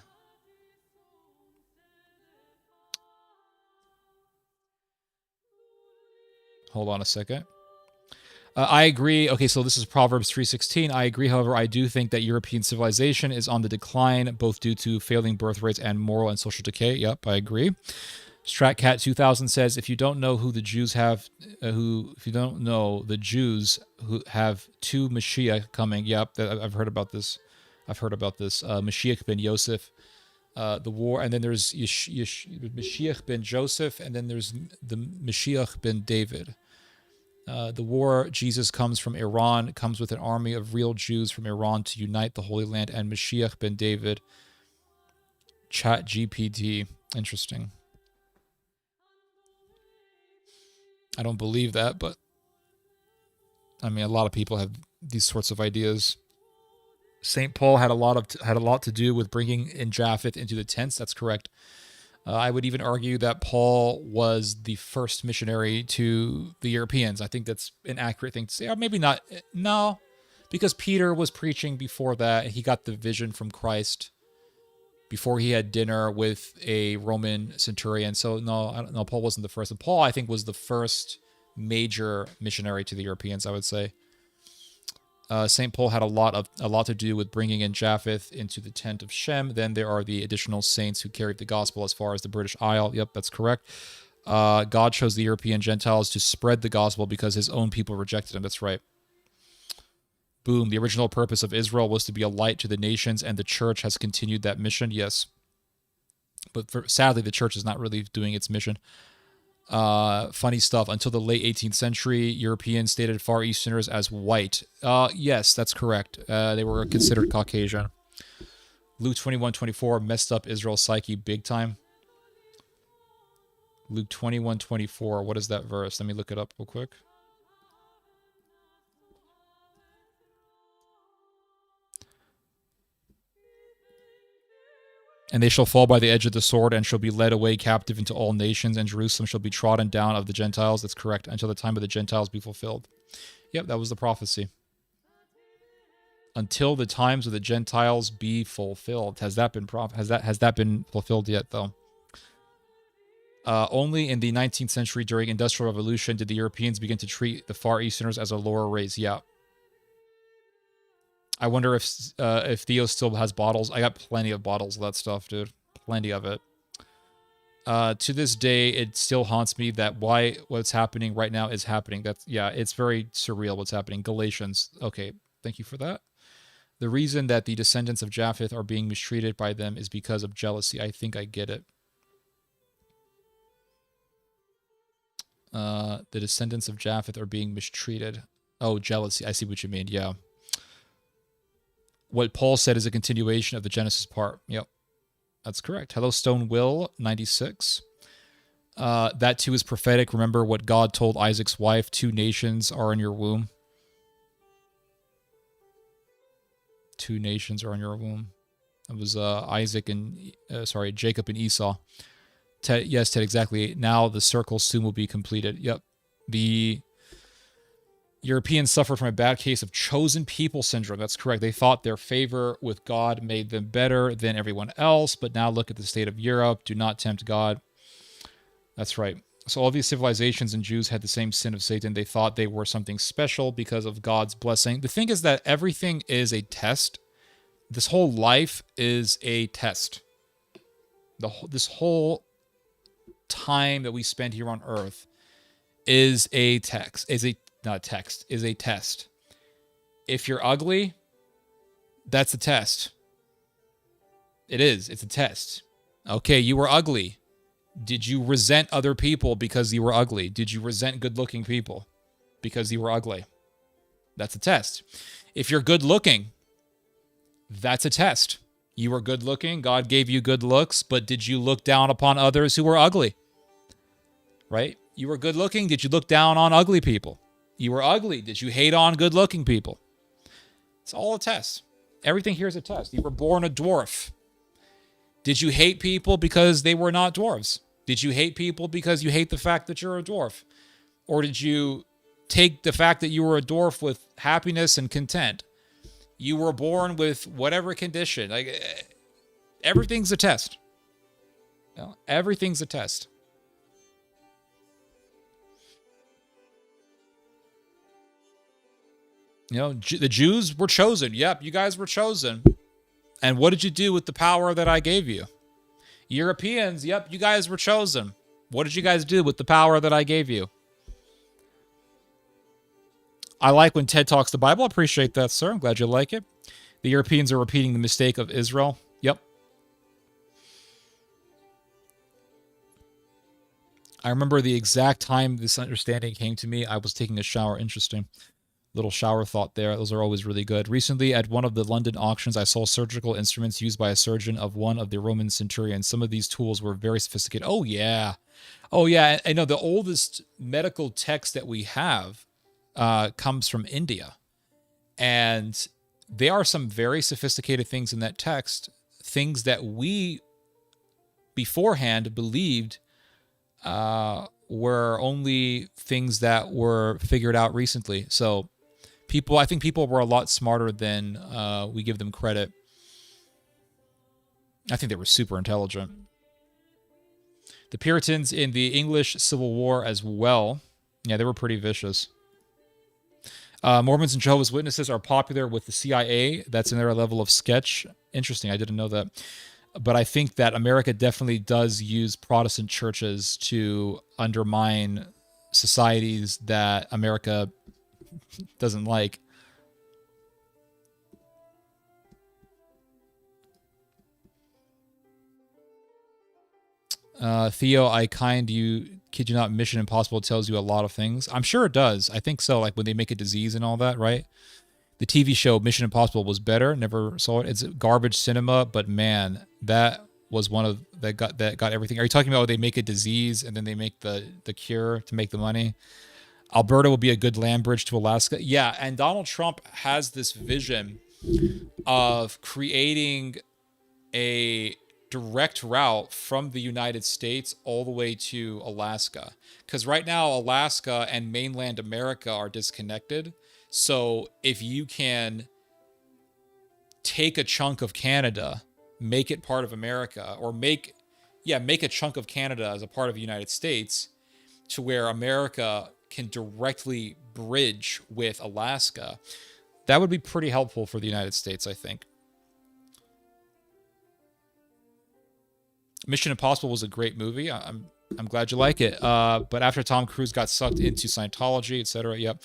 Hold on a second. I agree. Okay, so this is Proverbs 3:16. I agree, however, I do think that European civilization is on the decline, both due to failing birth rates and moral and social decay. Yep, I agree. Stratcat 2000 says, if you don't know who the Jews have, if you don't know the Jews who have two Mashiach coming. Yep, I've heard about this. Mashiach ben Yosef, the war, and then there's Mashiach ben Joseph, and then there's the Mashiach ben David. The war, Jesus comes from Iran, comes with an army of real Jews from Iran to unite the Holy Land, and Mashiach ben David. Chat GPT. Interesting. I don't believe that, but I mean, a lot of people have these sorts of ideas. St. Paul had a lot to do with bringing in Japheth into the tents. That's correct. I would even argue that Paul was the first missionary to the Europeans. I think that's an accurate thing to say. Or maybe not. No, because Peter was preaching before that. He got the vision from Christ before he had dinner with a Roman centurion. So no, Paul wasn't the first. And Paul, I think, was the first major missionary to the Europeans, I would say. St. Paul had a lot to do with bringing in Japheth into the tent of Shem. Then there are the additional saints who carried the gospel as far as the British Isle. Yep, that's correct. God chose the European Gentiles to spread the gospel because his own people rejected him. That's right. Boom. The original purpose of Israel was to be a light to the nations, and the church has continued that mission. Yes. But sadly, the church is not really doing its mission. Funny stuff. Until the late 18th century, Europeans stated Far Easterners as white. Yes, that's correct. They were considered Caucasian. Luke 21:24 messed up Israel's psyche big time. Luke 21:24. What is that verse? Let me look it up real quick. And they shall fall by the edge of the sword and shall be led away captive into all nations, and Jerusalem shall be trodden down of the Gentiles. That's correct. Until the time of the Gentiles be fulfilled. Yep, that was the prophecy. Until the times of the Gentiles be fulfilled. Has that been been fulfilled yet, though? Only in the 19th century during Industrial Revolution did the Europeans begin to treat the Far Easterners as a lower race. Yeah. I wonder if Theo still has bottles. I got plenty of bottles of that stuff, dude. Plenty of it. To this day, it still haunts me that what's happening right now is happening. It's very surreal what's happening. Galatians. Okay, thank you for that. The reason that the descendants of Japheth are being mistreated by them is because of jealousy. I think I get it. The descendants of Japheth are being mistreated. Oh, jealousy. I see what you mean. Yeah. What Paul said is a continuation of the Genesis part. Yep. That's correct. Hello, Stone Will, 96. That too is prophetic. Remember what God told Isaac's wife, 2 nations are in your womb. 2 nations are in your womb. It was Jacob and Esau. Ted, yes, Ted, exactly. Now the circle soon will be completed. Yep. The Europeans suffered from a bad case of chosen people syndrome. That's correct. They thought their favor with God made them better than everyone else, but now look at the state of Europe. Do not tempt God. That's right. So all these civilizations and Jews had the same sin of Satan. They thought they were something special because of God's blessing. The thing is that everything is a test. This whole life is a test. This whole time that we spend here on earth is a test. Is a test. If you're ugly, that's a test. It is. It's a test. Okay, you were ugly. Did you resent other people because you were ugly? Did you resent good-looking people because you were ugly? That's a test. If you're good-looking, that's a test. You were good-looking. God gave you good looks, but did you look down upon others who were ugly? Right? You were good-looking. Did you look down on ugly people? You were ugly. Did you hate on good-looking people? It's all a test. Everything here is a test. You were born a dwarf. Did you hate people because they were not dwarves? Did you hate people because you hate the fact that you're a dwarf? Or did you take the fact that you were a dwarf with happiness and content? You were born with whatever condition. Like, everything's a test. You know, everything's a test. You know, the Jews were chosen. Yep, you guys were chosen. And what did you do with the power that I gave you? Europeans, yep, you guys were chosen. What did you guys do with the power that I gave you? I like when Ted talks the Bible. I appreciate that, sir. I'm glad you like it. The Europeans are repeating the mistake of Israel. Yep. I remember the exact time this understanding came to me. I was taking a shower. Interesting. Little shower thought there. Those are always really good. Recently, at one of the London auctions, I saw surgical instruments used by a surgeon of one of the Roman centurions. Some of these tools were very sophisticated. Oh, yeah. Oh, yeah. I know the oldest medical text that we have comes from India. And there are some very sophisticated things in that text, things that we beforehand believed were only things that were figured out recently. So I think people were a lot smarter than we give them credit. I think they were super intelligent. The Puritans in the English Civil War as well. Yeah, they were pretty vicious. Mormons and Jehovah's Witnesses are popular with the CIA. That's in their level of sketch. Interesting. I didn't know that. But I think that America definitely does use Protestant churches to undermine societies that America doesn't like. Theo, kid you not, Mission Impossible tells you a lot of things. I'm sure it does. I think so. Like when they make a disease and all that, right? The TV show Mission Impossible was better. Never saw it. It's garbage cinema, but man, that was one of that got everything. Are you talking about they make a disease and then they make the cure to make the money? Alberta will be a good land bridge to Alaska. Yeah, and Donald Trump has this vision of creating a direct route from the United States all the way to Alaska. Because right now, Alaska and mainland America are disconnected. So if you can take a chunk of Canada, make it part of America, or make a chunk of Canada as a part of the United States to where America can directly bridge with Alaska, that would be pretty helpful for the United States, I think. Mission Impossible was a great movie. I'm glad you like it. But after Tom Cruise got sucked into Scientology, etc., yep,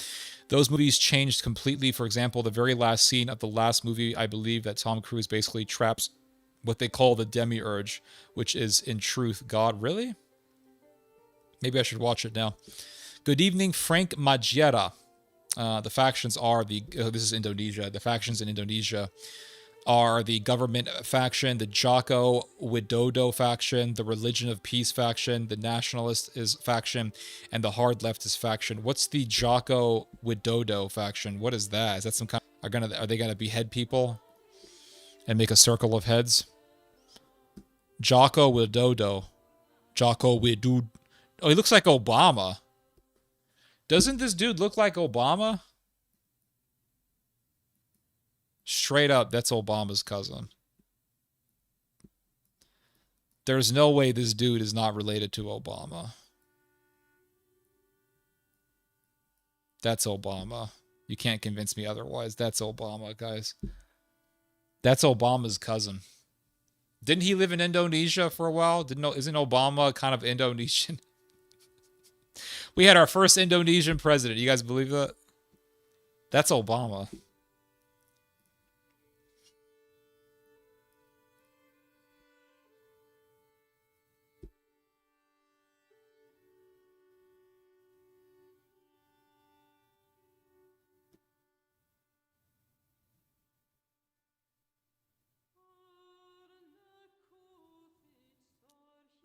those movies changed completely. For example, the very last scene of the last movie, I believe that Tom Cruise basically traps what they call the demiurge, which is in truth God. Really? Maybe I should watch it now. Good evening, Frank Majera. The factions are this is Indonesia. The factions in Indonesia are the government faction, the Joko Widodo faction, the Religion of Peace faction, the Nationalist is faction, and the Hard Leftist faction. What's the Joko Widodo faction? What is that? Is that some kind are they gonna behead people and make a circle of heads? Joko Widodo. Joko Widodo. Oh, he looks like Obama. Doesn't this dude look like Obama? Straight up, that's Obama's cousin. There's no way this dude is not related to Obama. That's Obama. You can't convince me otherwise. That's Obama, guys. That's Obama's cousin. Didn't he live in Indonesia for a while? Isn't Obama kind of Indonesian? We had our first Indonesian president. You guys believe that? That's Obama.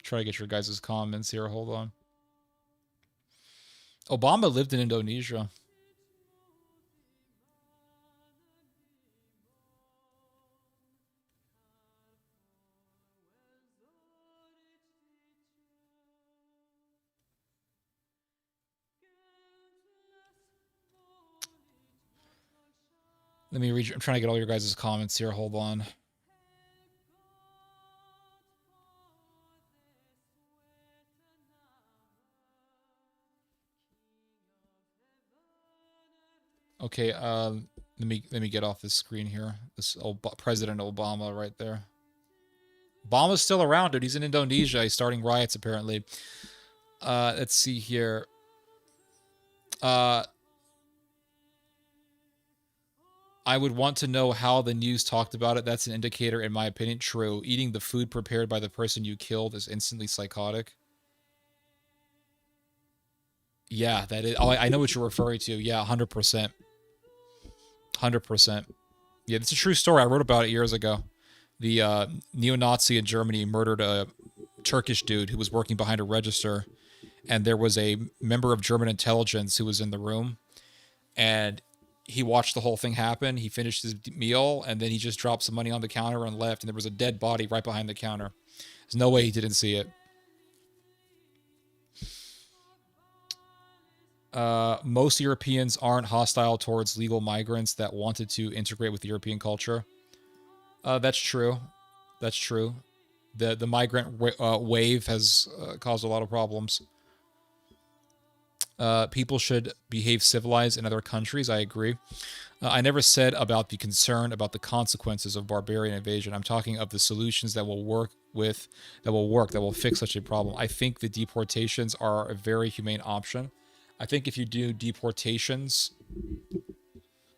Try to get your guys' comments here. Hold on. Obama lived in Indonesia. Let me read. I'm trying to get all your guys' comments here. Hold on. Okay, let me get off this screen here. This President Obama right there. Obama's still around, dude. He's in Indonesia. He's starting riots apparently. Let's see here. I would want to know how the news talked about it. That's an indicator, in my opinion. True. Eating the food prepared by the person you killed is instantly psychotic. Yeah, that is. Oh, I know what you're referring to. Yeah, 100%. 100%. Yeah, it's a true story. I wrote about it years ago. The neo-Nazi in Germany murdered a Turkish dude who was working behind a register, and there was a member of German intelligence who was in the room, and he watched the whole thing happen. He finished his meal, and then he just dropped some money on the counter and left, and there was a dead body right behind the counter. There's no way he didn't see it. Most Europeans aren't hostile towards legal migrants that wanted to integrate with European culture. That's true. That's true. The migrant wave has caused a lot of problems. People should behave civilized in other countries. I agree. I never said about the concern about the consequences of barbarian invasion. I'm talking of the solutions that will work that will fix such a problem. I think the deportations are a very humane option. I think if you do deportations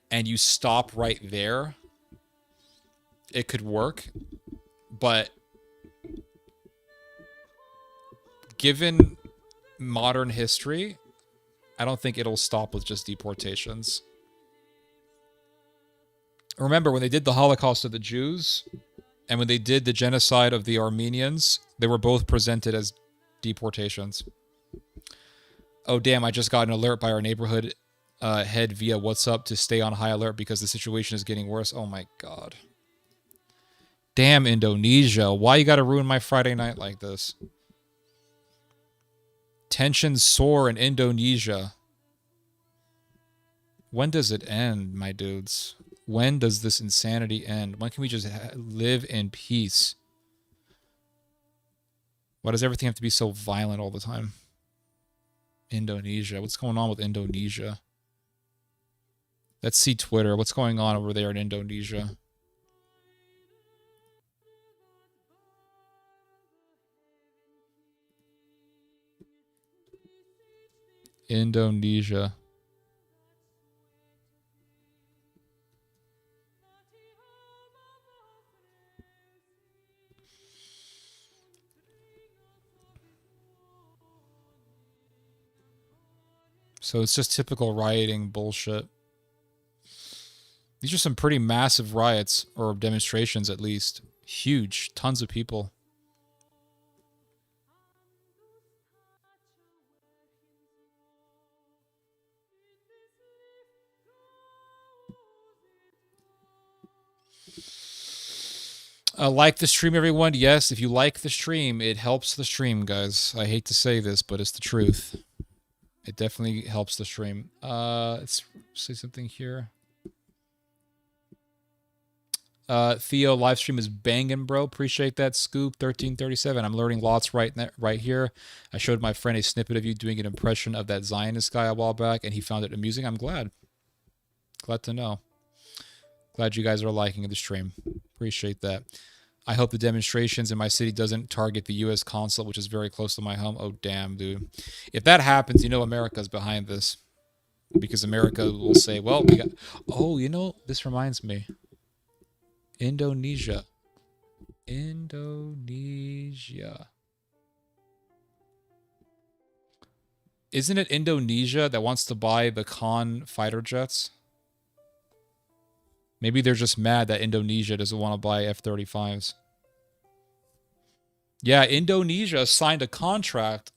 and you stop right there, it could work. But given modern history, I don't think it'll stop with just deportations. Remember, when they did the Holocaust of the Jews and when they did the genocide of the Armenians, they were both presented as deportations. Oh, damn, I just got an alert by our neighborhood head via WhatsApp to stay on high alert because the situation is getting worse. Oh, my God. Damn, Indonesia. Why you gotta ruin my Friday night like this? Tensions soar in Indonesia. When does it end, my dudes? When does this insanity end? When can we just live in peace? Why does everything have to be so violent all the time? Indonesia. What's going on with Indonesia? Let's see Twitter. What's going on over there in Indonesia? Indonesia. So it's just typical rioting bullshit. These are some pretty massive riots, or demonstrations at least. Huge. Tons of people. Like the stream, everyone. Yes, if you like the stream, it helps the stream, guys. I hate to say this, but it's the truth. It definitely helps the stream. Let's say something here. Theo, live stream is banging, bro. Appreciate that, Scoop 1337. I'm learning lots right here. I showed my friend a snippet of you doing an impression of that Zionist guy a while back, and he found it amusing. I'm glad. Glad to know. Glad you guys are liking the stream. Appreciate that. I hope the demonstrations in my city doesn't target the U.S. consulate, which is very close to my home. Oh, damn, dude. If that happens, you know America's behind this. Because America will say, well, we got... Oh, you know, this reminds me. Indonesia. Indonesia. Isn't it Indonesia that wants to buy the Khan fighter jets? Maybe they're just mad that Indonesia doesn't want to buy F-35s. Yeah, Indonesia signed a contract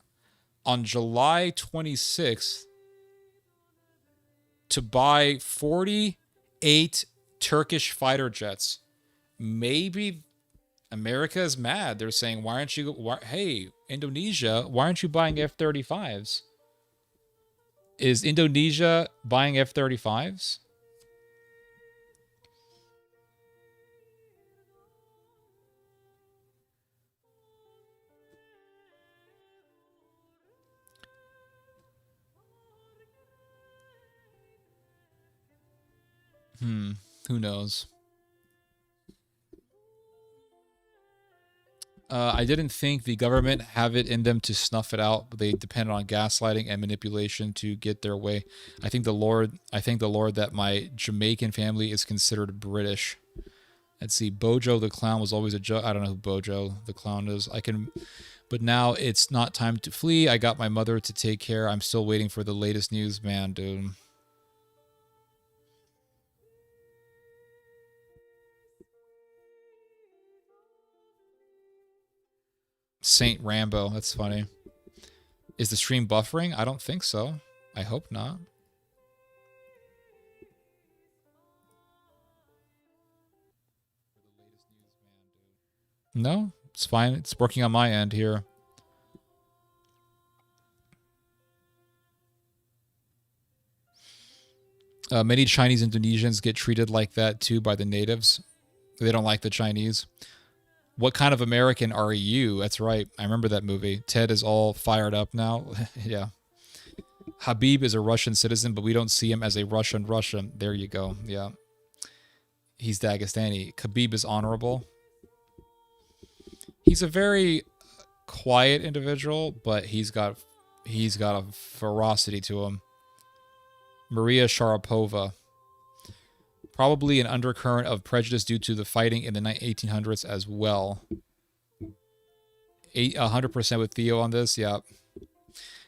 on July 26th to buy 48 Turkish fighter jets. Maybe America is mad. They're saying, why aren't you... hey, Indonesia, why aren't you buying F-35s? Is Indonesia buying F-35s? Who knows? I didn't think the government have it in them to snuff it out, but they depend on gaslighting and manipulation to get their way. I thank the Lord that my Jamaican family is considered British. Let's see, Bojo the clown was always a joke. I don't know who Bojo the clown is. But now it's not time to flee. I got my mother to take care. I'm still waiting for the latest news, man, dude. Saint Rambo, that's funny. Is the stream buffering? I don't think so. I hope not. No, it's fine. It's working on my end here. Many Chinese Indonesians get treated like that too by the natives. They don't like the Chinese. What kind of American are you? That's right. I remember that movie. Ted is all fired up now. Yeah. Habib is a Russian citizen, but we don't see him as a Russian. There you go. Yeah. He's Dagestani. Khabib is honorable. He's a very quiet individual, but he's got a ferocity to him. Maria Sharapova. Probably an undercurrent of prejudice due to the fighting in the 1800s as well. 100% with Theo on this, yeah.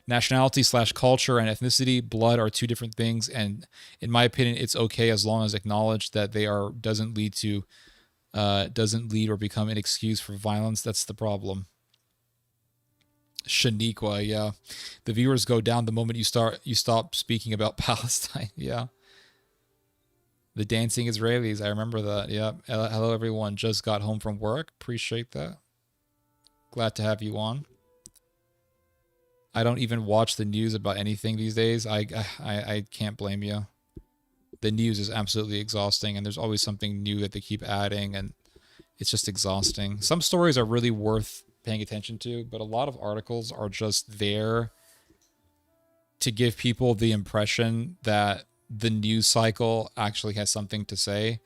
Nationality / culture and ethnicity, blood are two different things, and in my opinion, it's okay as long as acknowledged that they are doesn't lead or become an excuse for violence. That's the problem. Shaniqua, yeah. The viewers go down the moment you stop speaking about Palestine. Yeah. The dancing Israelis, I remember that. Yeah. Hello everyone. Just got home from work. Appreciate that. Glad to have you on. I don't even watch the news about anything these days. I can't blame you. The news is absolutely exhausting, and there's always something new that they keep adding, and it's just exhausting. Some stories are really worth paying attention to, but a lot of articles are just there to give people the impression that the news cycle actually has something to say.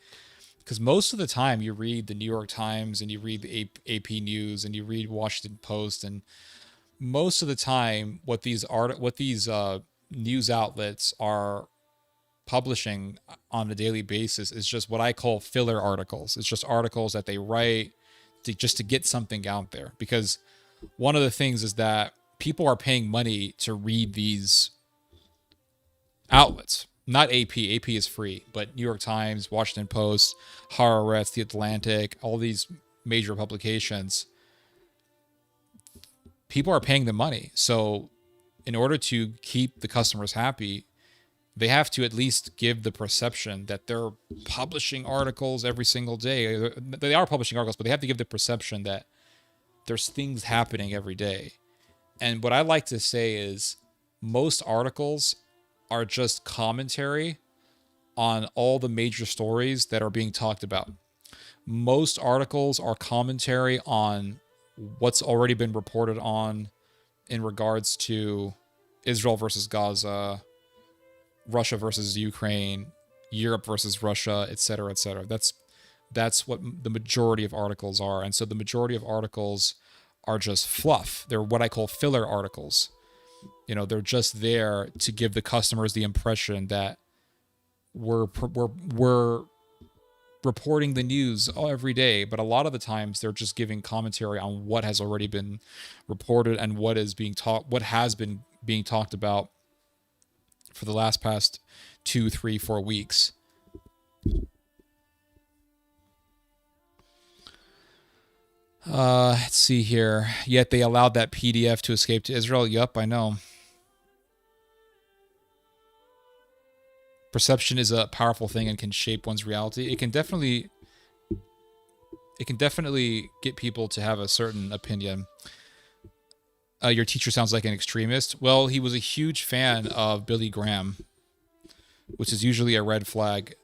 Because most of the time you read the New York Times and you read the AP News and you read Washington Post, and most of the time what these news outlets are publishing on a daily basis is just what I call filler articles. It's just articles that they write just to get something out there. Because one of the things is that people are paying money to read these outlets. Not AP. AP is free, but New York Times, Washington Post, Haaretz, The Atlantic, all these major publications, people are paying the money. So in order to keep the customers happy, they have to at least give the perception that they're publishing articles every single day. They are publishing articles, but they have to give the perception that there's things happening every day. And what I like to say is most articles are just commentary on all the major stories that are being talked about. Most articles are commentary on what's already been reported on in regards to Israel versus Gaza, Russia versus Ukraine, Europe versus Russia, etc., etc. That's what the majority of articles are. And so the majority of articles are just fluff. They're what I call filler articles. You know, they're just there to give the customers the impression that we're reporting the news every day, but a lot of the times they're just giving commentary on what has already been reported and what has been being talked about for the past 2, 3, 4 weeks. Let's see here. Yet they allowed that PDF to escape to Israel. Yup, I know. Perception is a powerful thing and can shape one's reality. It can definitely get people to have a certain opinion. Your teacher sounds like an extremist. Well, he was a huge fan of Billy Graham, which is usually a red flag.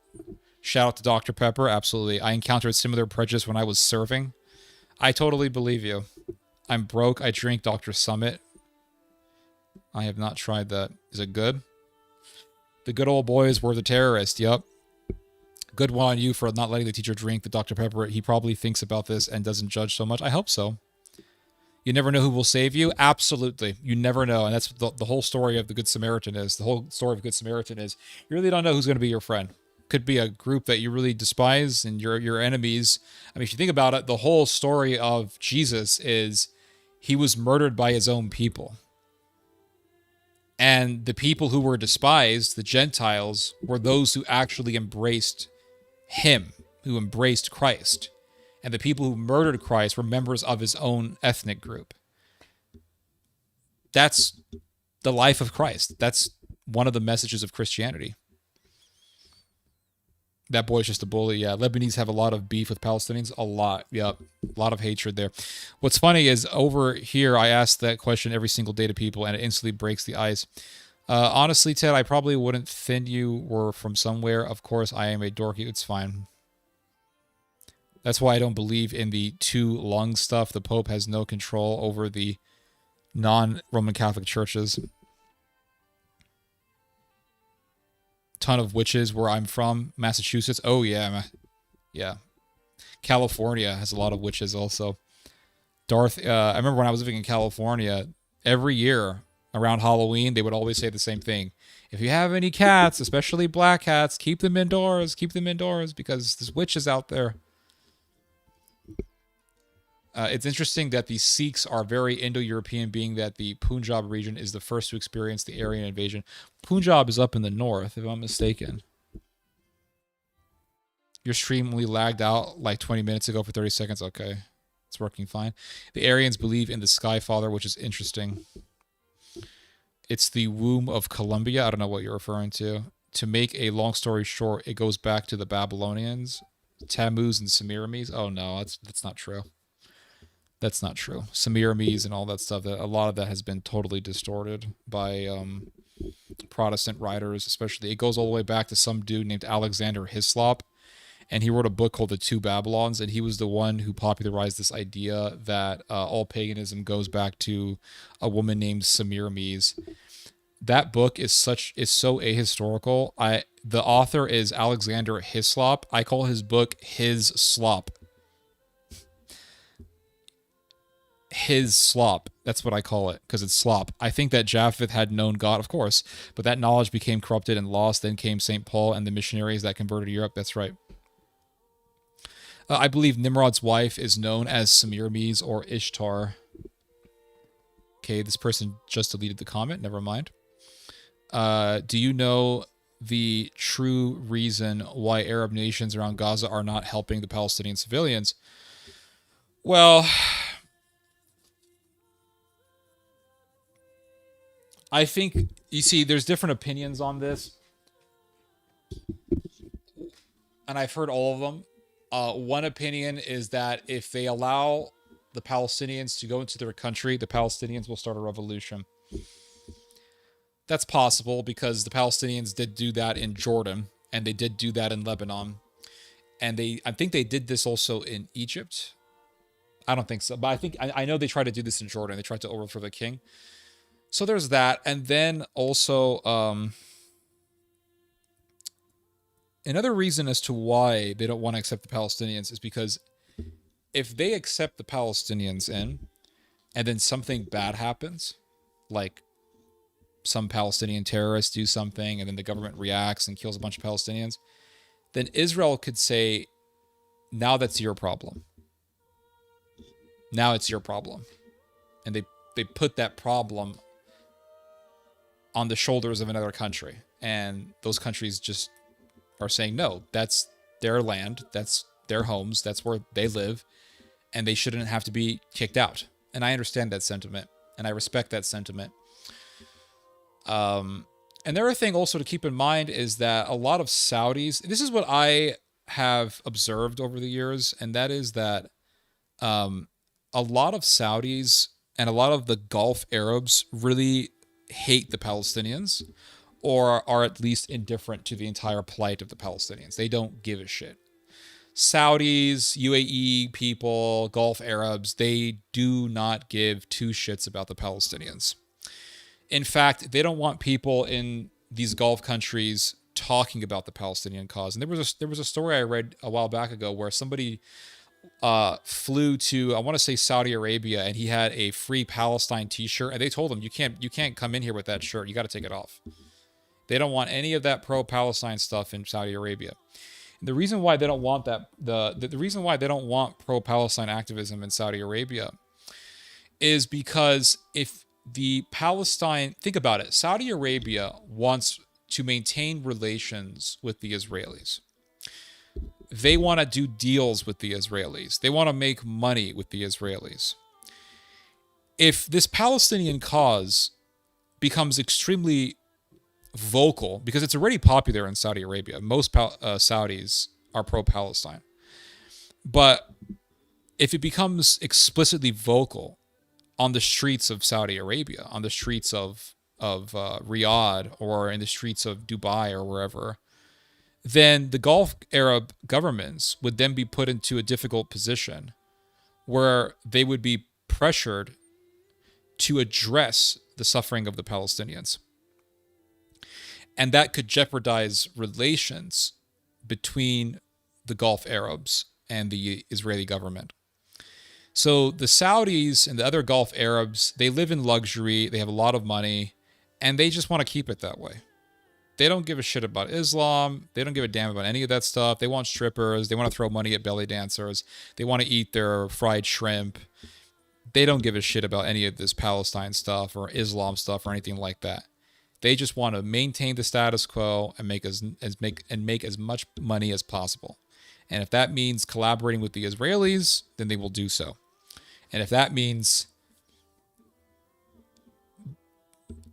Shout out to Dr. Pepper. Absolutely. I encountered similar prejudice when I was serving. I totally believe you. I'm broke. I drink Dr. Summit. I have not tried that. Is it good? The good old boys were the terrorists. Yup. Good one on you for not letting the teacher drink the Dr. Pepper. He probably thinks about this and doesn't judge so much. I hope so. You never know who will save you. Absolutely. You never know. And that's the whole story of the Good Samaritan is. The whole story of Good Samaritan is you really don't know who's going to be your friend. Could be a group that you really despise and your enemies. I mean, if you think about it, the whole story of Jesus is he was murdered by his own people. And the people who were despised, the Gentiles, were those who actually embraced him, who embraced Christ. And the people who murdered Christ were members of his own ethnic group. That's the life of Christ. That's one of the messages of Christianity. That boy's just a bully. Yeah, Lebanese have a lot of beef with Palestinians. A lot. Yep. A lot of hatred there. What's funny is over here, I ask that question every single day to people, and it instantly breaks the ice. Honestly, Ted, I probably wouldn't think you were from somewhere. Of course, I am a dorky. It's fine. That's why I don't believe in the two lung stuff. The Pope has no control over the non-Roman Catholic churches. Ton of witches where I'm from, Massachusetts. Oh yeah, yeah. California has a lot of witches also. I remember when I was living in California, every year around Halloween, they would always say the same thing. If you have any cats, especially black cats, keep them indoors because there's witches out there. It's interesting that the Sikhs are very Indo-European, being that the Punjab region is the first to experience the Aryan invasion. Punjab is up in the north, if I'm mistaken. Your stream only lagged out like 20 minutes ago for 30 seconds. Okay, it's working fine. The Aryans believe in the Sky Father, which is interesting. It's the womb of Columbia. I don't know what you're referring to. To make a long story short, it goes back to the Babylonians, Tammuz and Semiramis. Oh no, that's not true. That's not true. Semiramis and all that stuff, that a lot of that has been totally distorted by Protestant writers, especially. It goes all the way back to some dude named Alexander Hislop, and he wrote a book called The Two Babylons, and he was the one who popularized this idea that all paganism goes back to a woman named Semiramis. That book is so ahistorical. The author is Alexander Hislop. I call his book His Slop. His slop. That's what I call it, because it's slop. I think that Japheth had known God, of course, but that knowledge became corrupted and lost. Then came St. Paul and the missionaries that converted Europe. That's right. I believe Nimrod's wife is known as Semiramis or Ishtar. Okay, this person just deleted the comment. Never mind. Do you know the true reason why Arab nations around Gaza are not helping the Palestinian civilians? Well, I think, you see, there's different opinions on this, and I've heard all of them. One opinion is that if they allow the Palestinians to go into their country, the Palestinians will start a revolution. That's possible because the Palestinians did do that in Jordan, and they did do that in Lebanon, and I think they did this also in Egypt. I don't think so, but I know they tried to do this in Jordan. They tried to overthrow the king. So there's that, and then also another reason as to why they don't want to accept the Palestinians is because if they accept the Palestinians in, and then something bad happens, like some Palestinian terrorists do something, and then the government reacts and kills a bunch of Palestinians, then Israel could say, now that's your problem. Now it's your problem. And they put that problem on the shoulders of another country. And those countries just are saying, no, that's their land, that's their homes, that's where they live, and they shouldn't have to be kicked out. And I understand that sentiment, and I respect that sentiment. And the other thing also to keep in mind is that a lot of Saudis, this is what I have observed over the years, and that is that a lot of Saudis and a lot of the Gulf Arabs really hate the Palestinians, or are at least indifferent to the entire plight of the Palestinians. They don't give a shit. Saudis, UAE people, Gulf Arabs, they do not give two shits about the Palestinians. In fact, they don't want people in these Gulf countries talking about the Palestinian cause. And there was a story I read a while back ago where somebody flew to, I want to say, Saudi Arabia, and he had a Free Palestine t-shirt, and they told him, you can't come in here with that shirt. You got to take it off. They don't want any of that pro-Palestine stuff in Saudi Arabia. And the reason why they don't want that, the reason why they don't want pro-Palestine activism in Saudi Arabia is because if the Palestine, think about it, Saudi Arabia wants to maintain relations with the Israelis. They want to do deals with the Israelis. They want to make money with the Israelis. If this Palestinian cause becomes extremely vocal, because it's already popular in Saudi Arabia, most Saudis are pro-Palestine. But if it becomes explicitly vocal on the streets of Saudi Arabia, on the streets of Riyadh, or in the streets of Dubai or wherever, then the Gulf Arab governments would then be put into a difficult position where they would be pressured to address the suffering of the Palestinians. And that could jeopardize relations between the Gulf Arabs and the Israeli government. So the Saudis and the other Gulf Arabs, they live in luxury, they have a lot of money, and they just want to keep it that way. They don't give a shit about Islam. They don't give a damn about any of that stuff. They want strippers. They want to throw money at belly dancers. They want to eat their fried shrimp. They don't give a shit about any of this Palestine stuff or Islam stuff or anything like that. They just want to maintain the status quo and make as much money as possible. And if that means collaborating with the Israelis, then they will do so. And if that means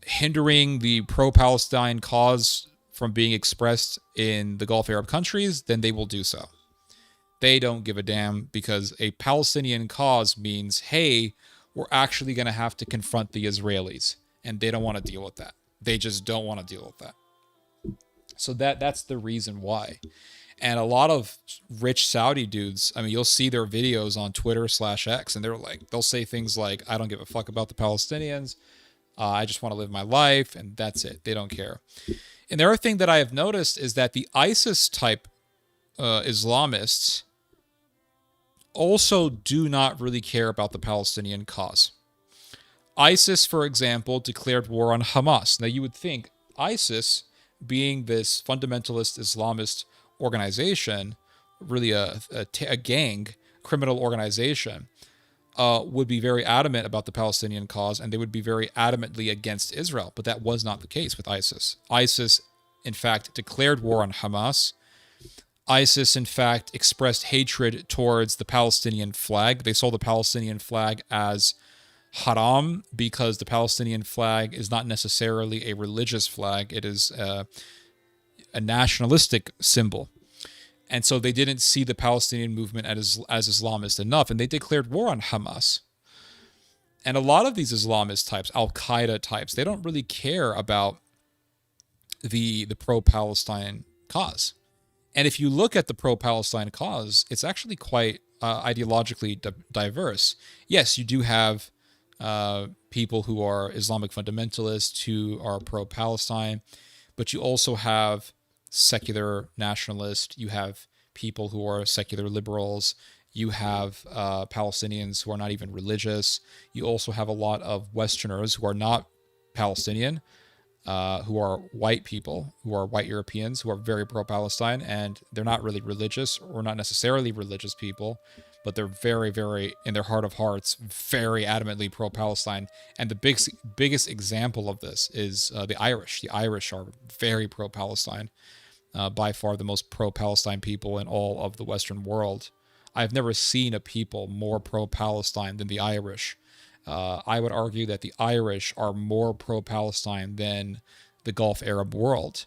hindering the pro-Palestine cause from being expressed in the Gulf Arab countries, then they will do so. They don't give a damn, because a Palestinian cause means, hey, we're actually going to have to confront the Israelis. And they don't want to deal with that. They just don't want to deal with that. So that's the reason why. And a lot of rich Saudi dudes, I mean, you'll see their videos on Twitter/X, and they'll say things like, I don't give a fuck about the Palestinians. I just want to live my life, and that's it. They don't care. And the other thing that I have noticed is that the ISIS-type Islamists also do not really care about the Palestinian cause. ISIS, for example, declared war on Hamas. Now, you would think ISIS, being this fundamentalist Islamist organization, really a gang, criminal organization, would be very adamant about the Palestinian cause, and they would be very adamantly against Israel. But that was not the case with ISIS. ISIS, in fact, declared war on Hamas. ISIS, in fact, expressed hatred towards the Palestinian flag. They saw the Palestinian flag as haram because the Palestinian flag is not necessarily a religious flag. It is a nationalistic symbol. And so they didn't see the Palestinian movement as Islamist enough, and they declared war on Hamas. And a lot of these Islamist types, Al-Qaeda types, they don't really care about the pro-Palestine cause. And if you look at the pro-Palestine cause, it's actually quite ideologically diverse. Yes, you do have people who are Islamic fundamentalists who are pro-Palestine, but you also have secular nationalists, you have people who are secular liberals, you have Palestinians who are not even religious, you also have a lot of Westerners who are not Palestinian, who are white people, who are white Europeans, who are very pro-Palestine, and they're not really religious or not necessarily religious people, but they're very, very, in their heart of hearts, very adamantly pro-Palestine. And the biggest example of this is the Irish. The Irish are very pro-Palestine, by far the most pro-Palestine people in all of the Western world. I've never seen a people more pro-Palestine than the Irish. I would argue that the Irish are more pro-Palestine than the Gulf Arab world.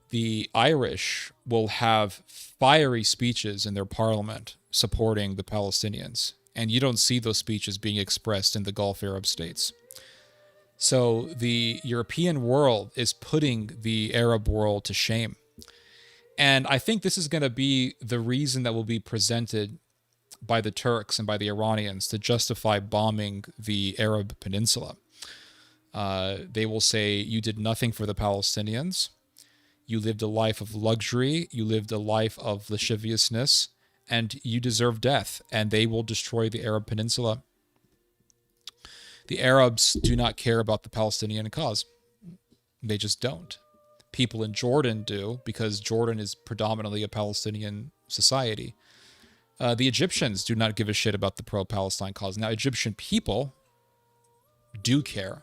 The Irish will have fiery speeches in their parliament supporting the Palestinians, and you don't see those speeches being expressed in the Gulf Arab states. So the European world is putting the Arab world to shame. And I think this is going to be the reason that will be presented by the Turks and by the Iranians to justify bombing the Arab Peninsula. They will say, you did nothing for the Palestinians. You lived a life of luxury. You lived a life of lasciviousness, and you deserve death. And they will destroy the Arab Peninsula. The Arabs do not care about the Palestinian cause. They just don't. People in Jordan do, because Jordan is predominantly a Palestinian society. The Egyptians do not give a shit about the pro-Palestine cause. Now, Egyptian people do care,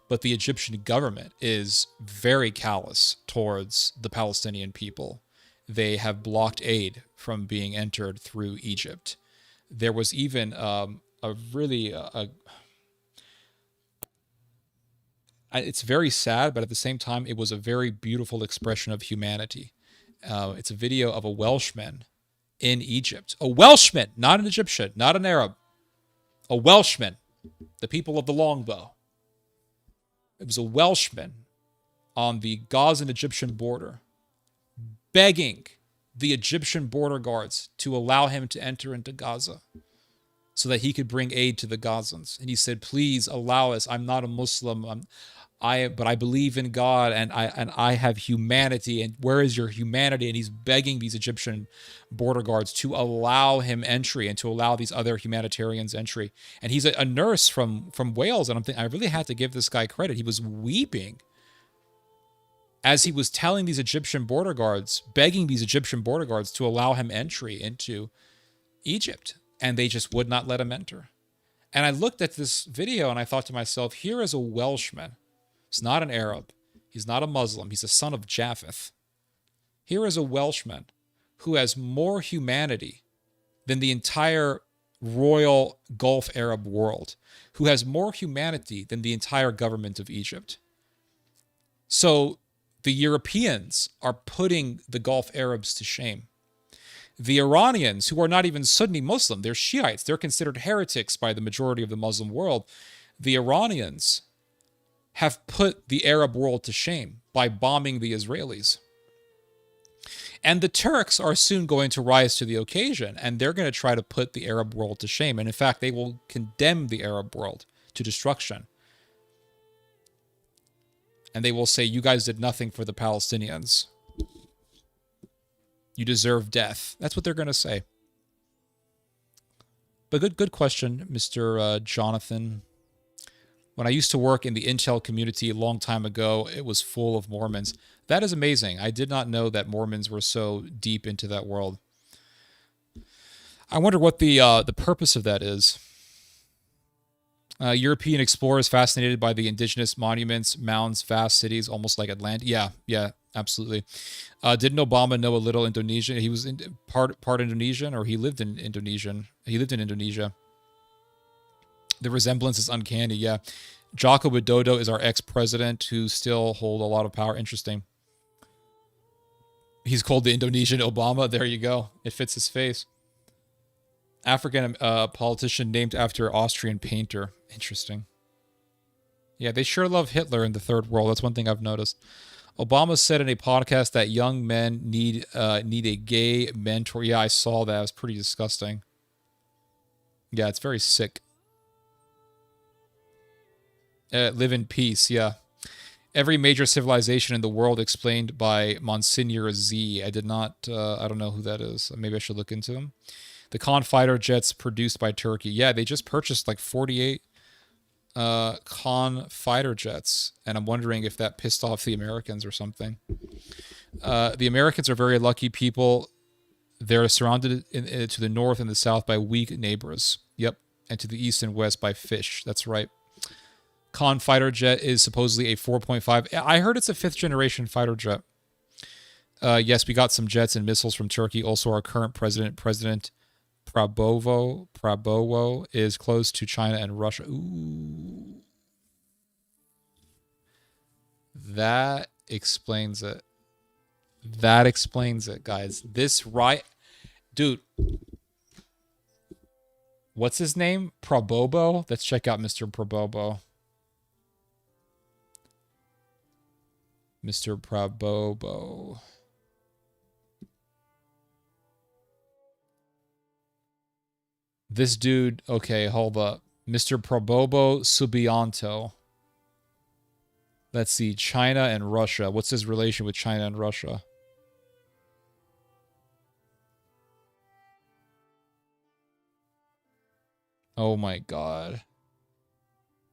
but the Egyptian government is very callous towards the Palestinian people. They have blocked aid from being entered through Egypt. There was even it's very sad, but at the same time, it was a very beautiful expression of humanity. It's a video of a Welshman in Egypt. A Welshman, not an Egyptian, not an Arab. A Welshman, the people of the longbow. It was a Welshman on the Gazan-Egyptian border begging the Egyptian border guards to allow him to enter into Gaza so that he could bring aid to the Gazans. And he said, please allow us. I'm not a Muslim. But I believe in God, and I have humanity. And where is your humanity? And he's begging these Egyptian border guards to allow him entry and to allow these other humanitarians entry. And he's a nurse from Wales, and I really had to give this guy credit. He was weeping as he was telling these Egyptian border guards, begging these Egyptian border guards to allow him entry into Egypt, and they just would not let him enter. And I looked at this video and I thought to myself, here is a Welshman. He's not an Arab. He's not a Muslim. He's a son of Japheth. Here is a Welshman who has more humanity than the entire royal Gulf Arab world, who has more humanity than the entire government of Egypt. So the Europeans are putting the Gulf Arabs to shame. The Iranians, who are not even Sunni Muslim, they're Shiites, they're considered heretics by the majority of the Muslim world. The Iranians have put the Arab world to shame by bombing the Israelis. And the Turks are soon going to rise to the occasion, and they're going to try to put the Arab world to shame. And in fact, they will condemn the Arab world to destruction. And they will say, you guys did nothing for the Palestinians. You deserve death. That's what they're going to say. But good question, Mr. Jonathan. When I used to work in the Intel community a long time ago, it was full of Mormons. That is amazing. I did not know that Mormons were so deep into that world. I wonder what the purpose of that is. European explorers fascinated by the indigenous monuments, mounds, vast cities, almost like Atlanta. Yeah, absolutely. Didn't Obama know a little Indonesian? He was part Indonesian, or he lived in Indonesian. He lived in Indonesia. The resemblance is uncanny, yeah. Joko Widodo is our ex-president who still hold a lot of power. Interesting. He's called the Indonesian Obama. There you go. It fits his face. African politician named after Austrian painter. Interesting. Yeah, they sure love Hitler in the third world. That's one thing I've noticed. Obama said in a podcast that young men need a gay mentor. Yeah, I saw that. It was pretty disgusting. Yeah, it's very sick. Live in peace, yeah. Every major civilization in the world explained by Monsignor Z. I did not, I don't know who that is. Maybe I should look into him. The Khan fighter jets produced by Turkey. Yeah, they just purchased like 48 Khan fighter jets. And I'm wondering if that pissed off the Americans or something. The Americans are very lucky people. They're surrounded to the north and the south by weak neighbors. Yep. And to the east and west by fish. That's right. Khan fighter jet is supposedly a 4.5. I heard it's a 5th generation fighter jet. Yes, we got some jets and missiles from Turkey. Also, our current president, President Prabowo, is close to China and Russia. Ooh. That explains it. That explains it, guys. This right... Dude. What's his name? Prabowo? Let's check out Mr. Prabowo. Mr. Prabowo. This dude, okay, hold up. Mr. Prabowo Subianto. Let's see, China and Russia. What's his relation with China and Russia? Oh my God.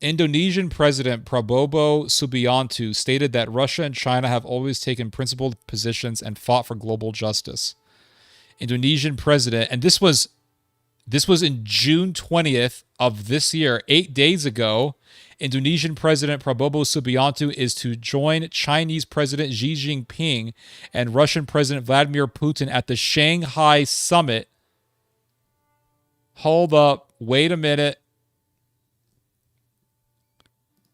Indonesian President Prabowo Subianto stated that Russia and China have always taken principled positions and fought for global justice. Indonesian President, and this was in June 20th of this year, 8 days ago. Indonesian President Prabowo Subianto is to join Chinese President Xi Jinping and Russian President Vladimir Putin at the Shanghai Summit. Hold up. Wait a minute.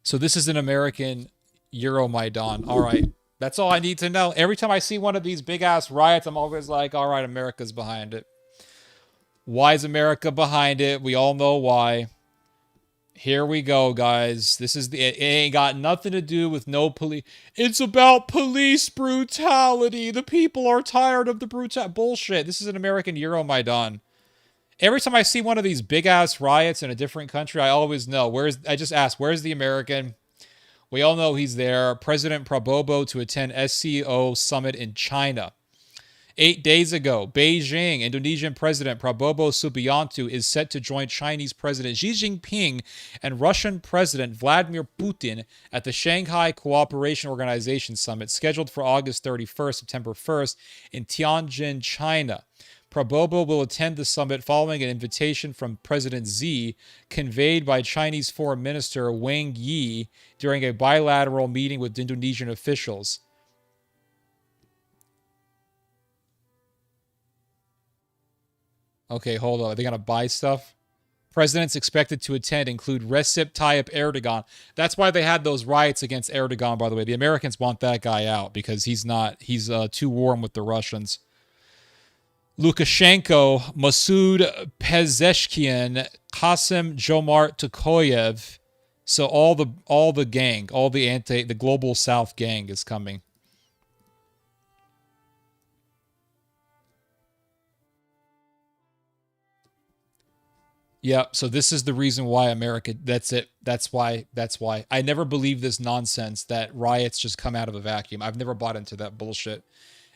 So this is an American Euromaidan. All right. That's all I need to know. Every time I see one of these big-ass riots, I'm always like, all right, America's behind it. Why is America behind it? We all know why. Here we go, guys. It ain't got nothing to do with no police. It's about police brutality. The people are tired of the bullshit. This is an American Euromaidan. Every time I see one of these big-ass riots in a different country, I always know. I just ask, where's the American? We all know he's there. President Prabowo to attend SCO summit in China. 8 days ago, Beijing, Indonesian President Prabowo Subianto is set to join Chinese President Xi Jinping and Russian President Vladimir Putin at the Shanghai Cooperation Organization Summit scheduled for August 31st, September 1st in Tianjin, China. Prabowo will attend the summit following an invitation from President Xi conveyed by Chinese Foreign Minister Wang Yi during a bilateral meeting with Indonesian officials. Okay, hold on. Are they going to buy stuff? Presidents expected to attend include Recep Tayyip Erdogan. That's why they had those riots against Erdogan, by the way. The Americans want that guy out because he's too warm with the Russians. Lukashenko, Masoud Pezeshkian, Qasem Jomart Tokayev. So all the gang, the global South gang is coming. Yeah, so this is the reason why America, that's it. That's why. I never believe this nonsense that riots just come out of a vacuum. I've never bought into that bullshit.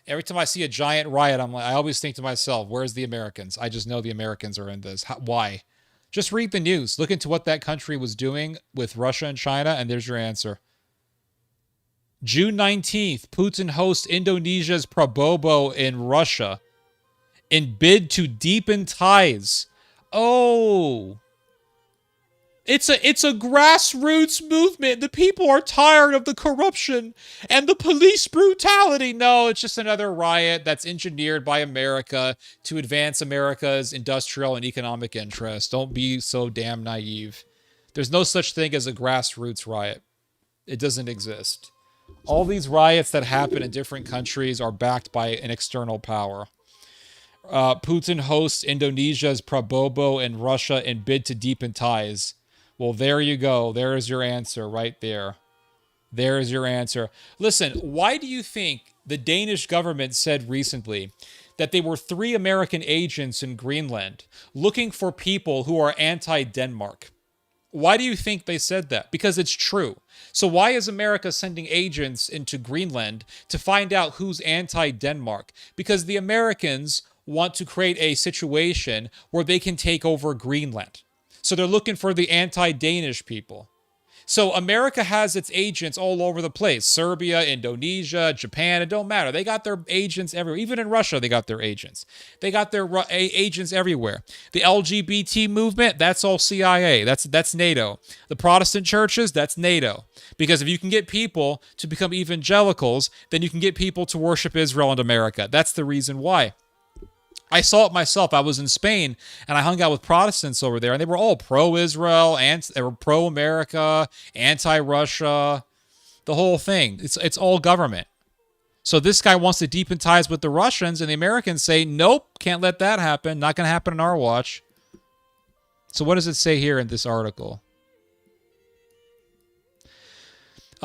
Every time I see a giant riot, I always think to myself, where's the Americans? I just know the Americans are in this. Why? Just read the news. Look into what that country was doing with Russia and China, and there's your answer. June 19th, Putin hosts Indonesia's Prabowo in Russia in bid to deepen ties. Oh, it's a grassroots movement. The people are tired of the corruption and the police brutality. No, it's just another riot that's engineered by America to advance America's industrial and economic interests. Don't be so damn naive. There's no such thing as a grassroots riot. It doesn't exist. All these riots that happen in different countries are backed by an external power. Putin hosts Indonesia's Prabowo in Russia in bid to deepen ties. Well, there you go. There is your answer right there. There is your answer. Listen, why do you think the Danish government said recently that they were 3 American agents in Greenland looking for people who are anti-Denmark? Why do you think they said that? Because it's true. So why is America sending agents into Greenland to find out who's anti-Denmark? Because the Americans want to create a situation where they can take over Greenland. So they're looking for the anti-Danish people. So America has its agents all over the place. Serbia, Indonesia, Japan, it don't matter. They got their agents everywhere. Even in Russia, they got their agents. They got their agents everywhere. The LGBT movement, that's all CIA. That's NATO. The Protestant churches, that's NATO. Because if you can get people to become evangelicals, then you can get people to worship Israel and America. That's the reason why. I saw it myself. I was in Spain, and I hung out with Protestants over there, and they were all pro-Israel, and they were pro-America, anti-Russia, the whole thing. It's all government. So this guy wants to deepen ties with the Russians, and the Americans say, nope, can't let that happen. Not going to happen on our watch. So what does it say here in this article?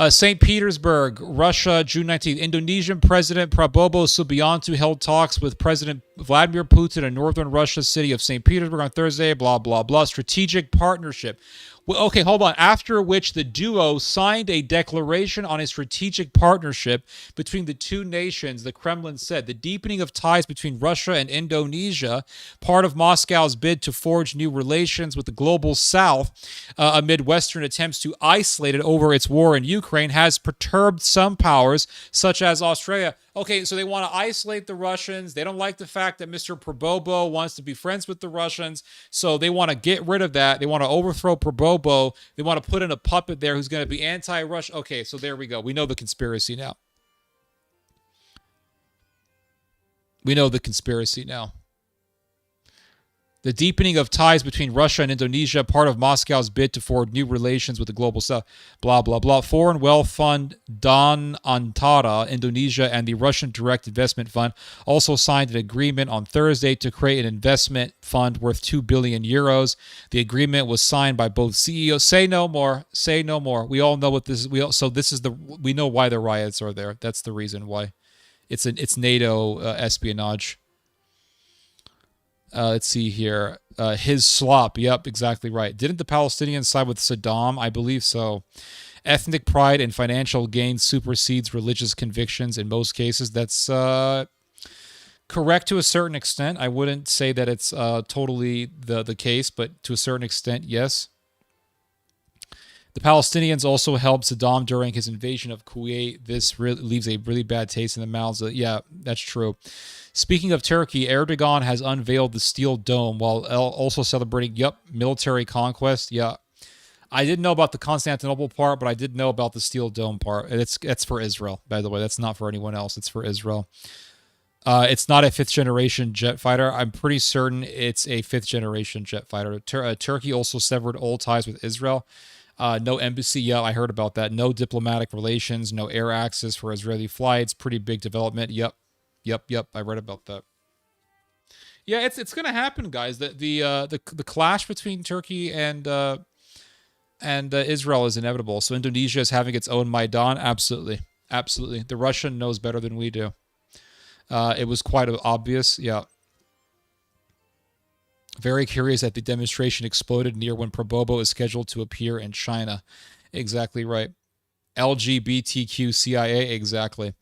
St. Petersburg, Russia, June 19th. Indonesian President Prabowo Subianto held talks with President Vladimir Putin in northern Russia's city of St. Petersburg on Thursday, blah, blah, blah. Strategic partnership. Well, okay, hold on. After which the duo signed a declaration on a strategic partnership between the two nations, the Kremlin said. The deepening of ties between Russia and Indonesia, part of Moscow's bid to forge new relations with the global South amid Western attempts to isolate it over its war in Ukraine, has perturbed some powers, such as Australia. Okay, so they want to isolate the Russians. They don't like the fact that Mr. Prabowo wants to be friends with the Russians, so they want to get rid of that. They want to overthrow Prabowo. They want to put in a puppet there who's going to be anti-Russia. Okay, so there we go. We know the conspiracy now. We know the conspiracy now. The deepening of ties between Russia and Indonesia, part of Moscow's bid to forge new relations with the global South, blah, blah, blah. Foreign Wealth Fund Dan Antara, Indonesia, and the Russian Direct Investment Fund also signed an agreement on Thursday to create an investment fund worth 2 billion euros. The agreement was signed by both CEOs. Say no more. Say no more. We all know what this is. We know why the riots are there. That's the reason why. It's NATO espionage. Let's see here. His slop. Yep, exactly right. Didn't the Palestinians side with Saddam? I believe so. Ethnic pride and financial gain supersedes religious convictions in most cases. That's Correct to a certain extent. I wouldn't say that it's totally the case, but to a certain extent, yes. The Palestinians also helped Saddam during his invasion of Kuwait. This really leaves a really bad taste in the mouths. Yeah, that's true. Speaking of Turkey, Erdogan has unveiled the Steel Dome while also celebrating, military conquest. Yeah. I didn't know about the Constantinople part, but I did know about the Steel Dome part. It's for Israel, by the way. That's not for anyone else. It's for Israel. It's not a fifth-generation jet fighter. I'm pretty certain it's a fifth-generation jet fighter. Turkey also severed all ties with Israel. No embassy. Yeah, I heard about that. No diplomatic relations. No air access for Israeli flights. Pretty big development. Yep. I read about that. Yeah, it's gonna happen, guys. The clash between Turkey and Israel is inevitable. So Indonesia is having its own Maidan. Absolutely. The Russian knows better than we do. It was quite obvious. Yeah. Very curious that the demonstration exploded near when Prabowo is scheduled to appear in China. Exactly right. LGBTQ CIA. Exactly.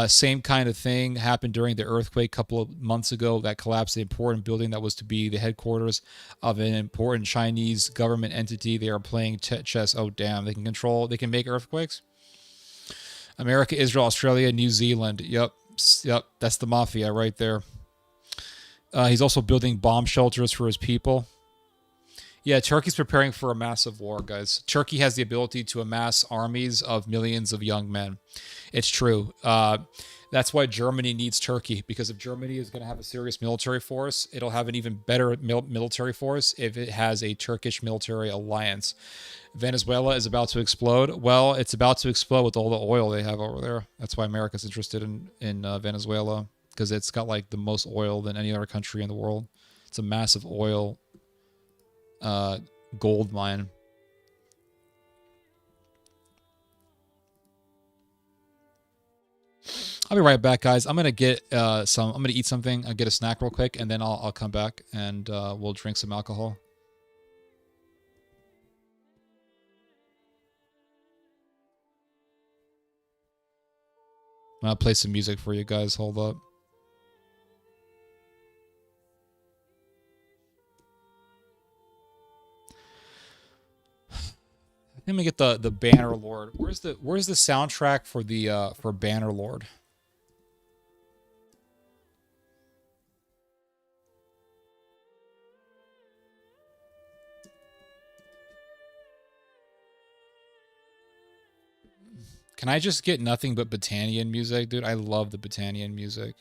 Same kind of thing happened during the earthquake a couple of months ago that collapsed the important building that was to be the headquarters of an important Chinese government entity. They are playing chess. Oh, damn. They can make earthquakes? America, Israel, Australia, New Zealand. Yep. That's the mafia right there. He's also building bomb shelters for his people. Yeah, Turkey's preparing for a massive war, guys. Turkey has the ability to amass armies of millions of young men. It's true. That's why Germany needs Turkey, because if Germany is going to have a serious military force, it'll have an even better military force if it has a Turkish military alliance. Venezuela is about to explode. Well, it's about to explode with all the oil they have over there. That's why America's interested in Venezuela, because it's got like the most oil than any other country in the world. It's a massive oil gold mine. I'll be right back, guys. I'm gonna get I'm gonna eat something. I'll get a snack real quick, and then I'll come back and we'll drink some alcohol. I'm gonna play some music for you guys. Hold up. Let me get the Banner Lord. Where's the soundtrack for the for Banner Lord? Can I just get nothing but Battanian music, dude? I love the Battanian music.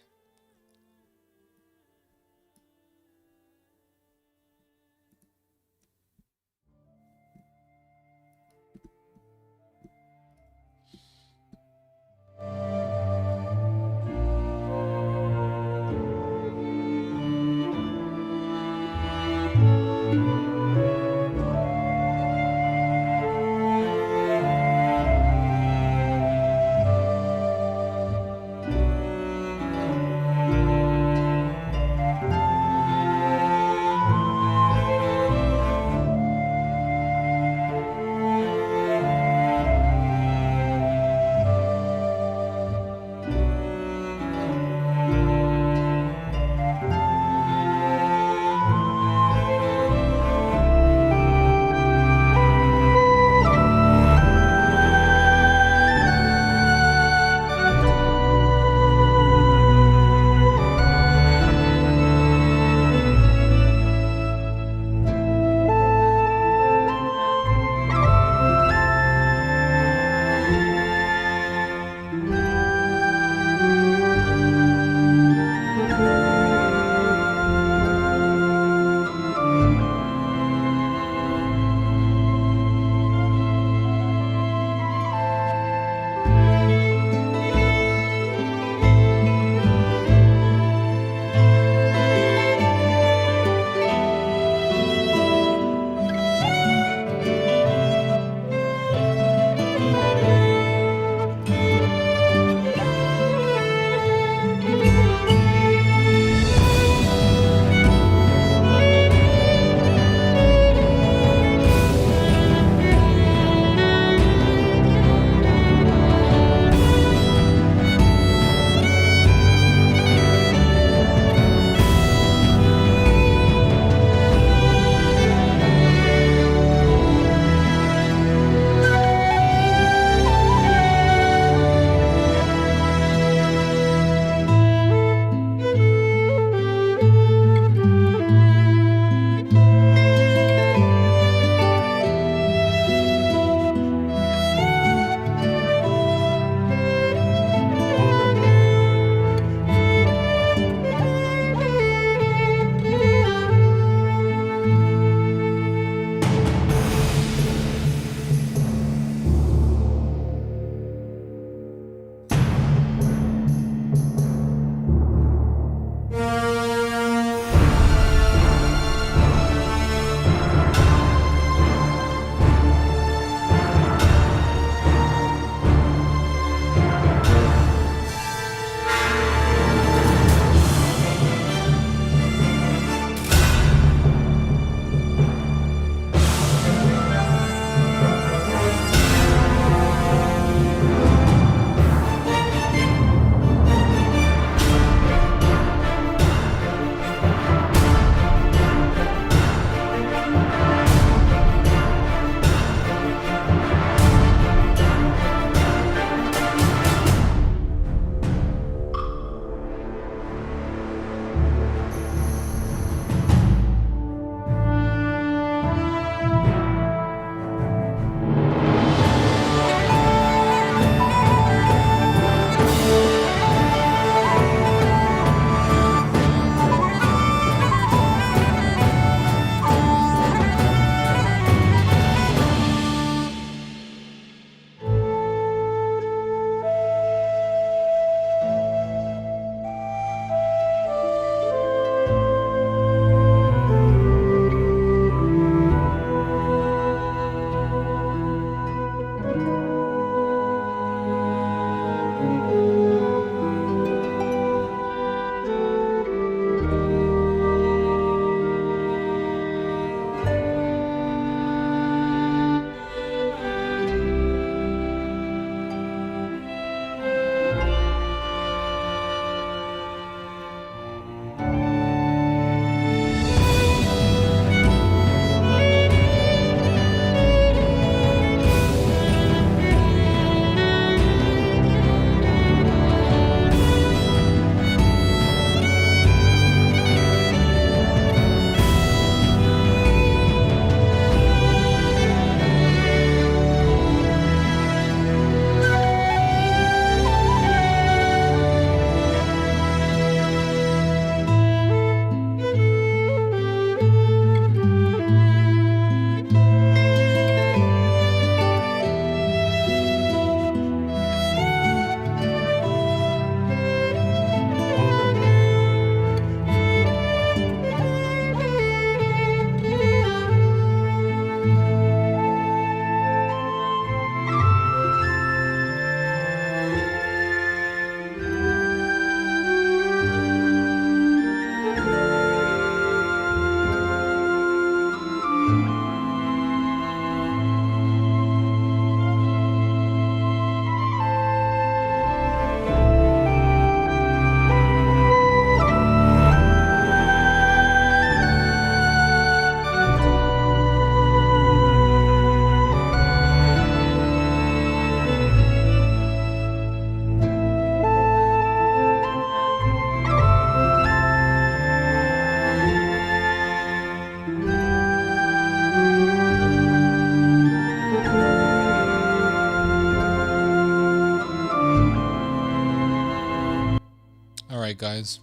right, guys.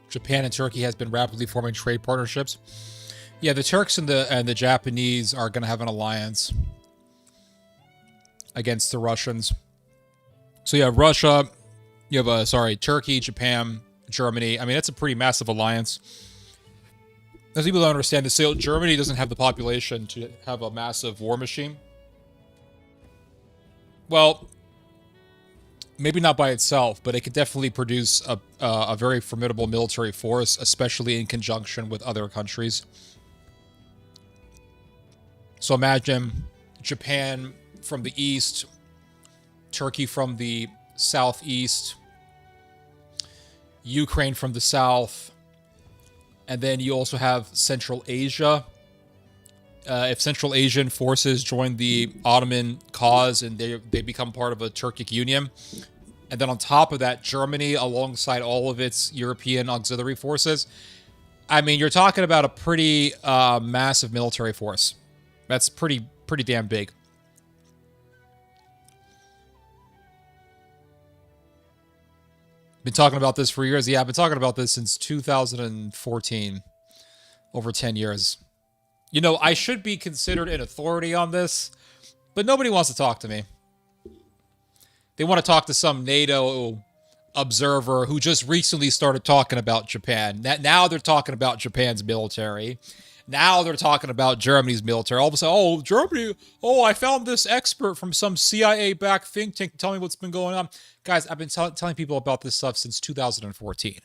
Japan and Turkey has been rapidly forming trade partnerships. Yeah, the Turks and the Japanese are going to have an alliance against the Russians. So yeah, Russia, you have Turkey, Japan, Germany. I mean, that's a pretty massive alliance. As people don't understand this, Germany doesn't have the population to have a massive war machine. Well, maybe not by itself, but it could definitely produce a very formidable military force, especially in conjunction with other countries. So imagine Japan from the east, Turkey from the southeast, Ukraine from the south, and then you also have Central Asia. If Central Asian forces join the Ottoman cause and they become part of a Turkic union, and then on top of that, Germany alongside all of its European auxiliary forces, I mean, you're talking about a pretty massive military force. That's pretty damn big. Been talking about this for years. Yeah, I've been talking about this since 2014. Over 10 years. You know, I should be considered an authority on this, but nobody wants to talk to me. They want to talk to some NATO observer who just recently started talking about Japan. Now they're talking about Japan's military. Now they're talking about Germany's military. All of a sudden, oh, Germany, oh, I found this expert from some CIA-backed think tank to tell me what's been going on. Guys, I've been telling people about this stuff since 2014.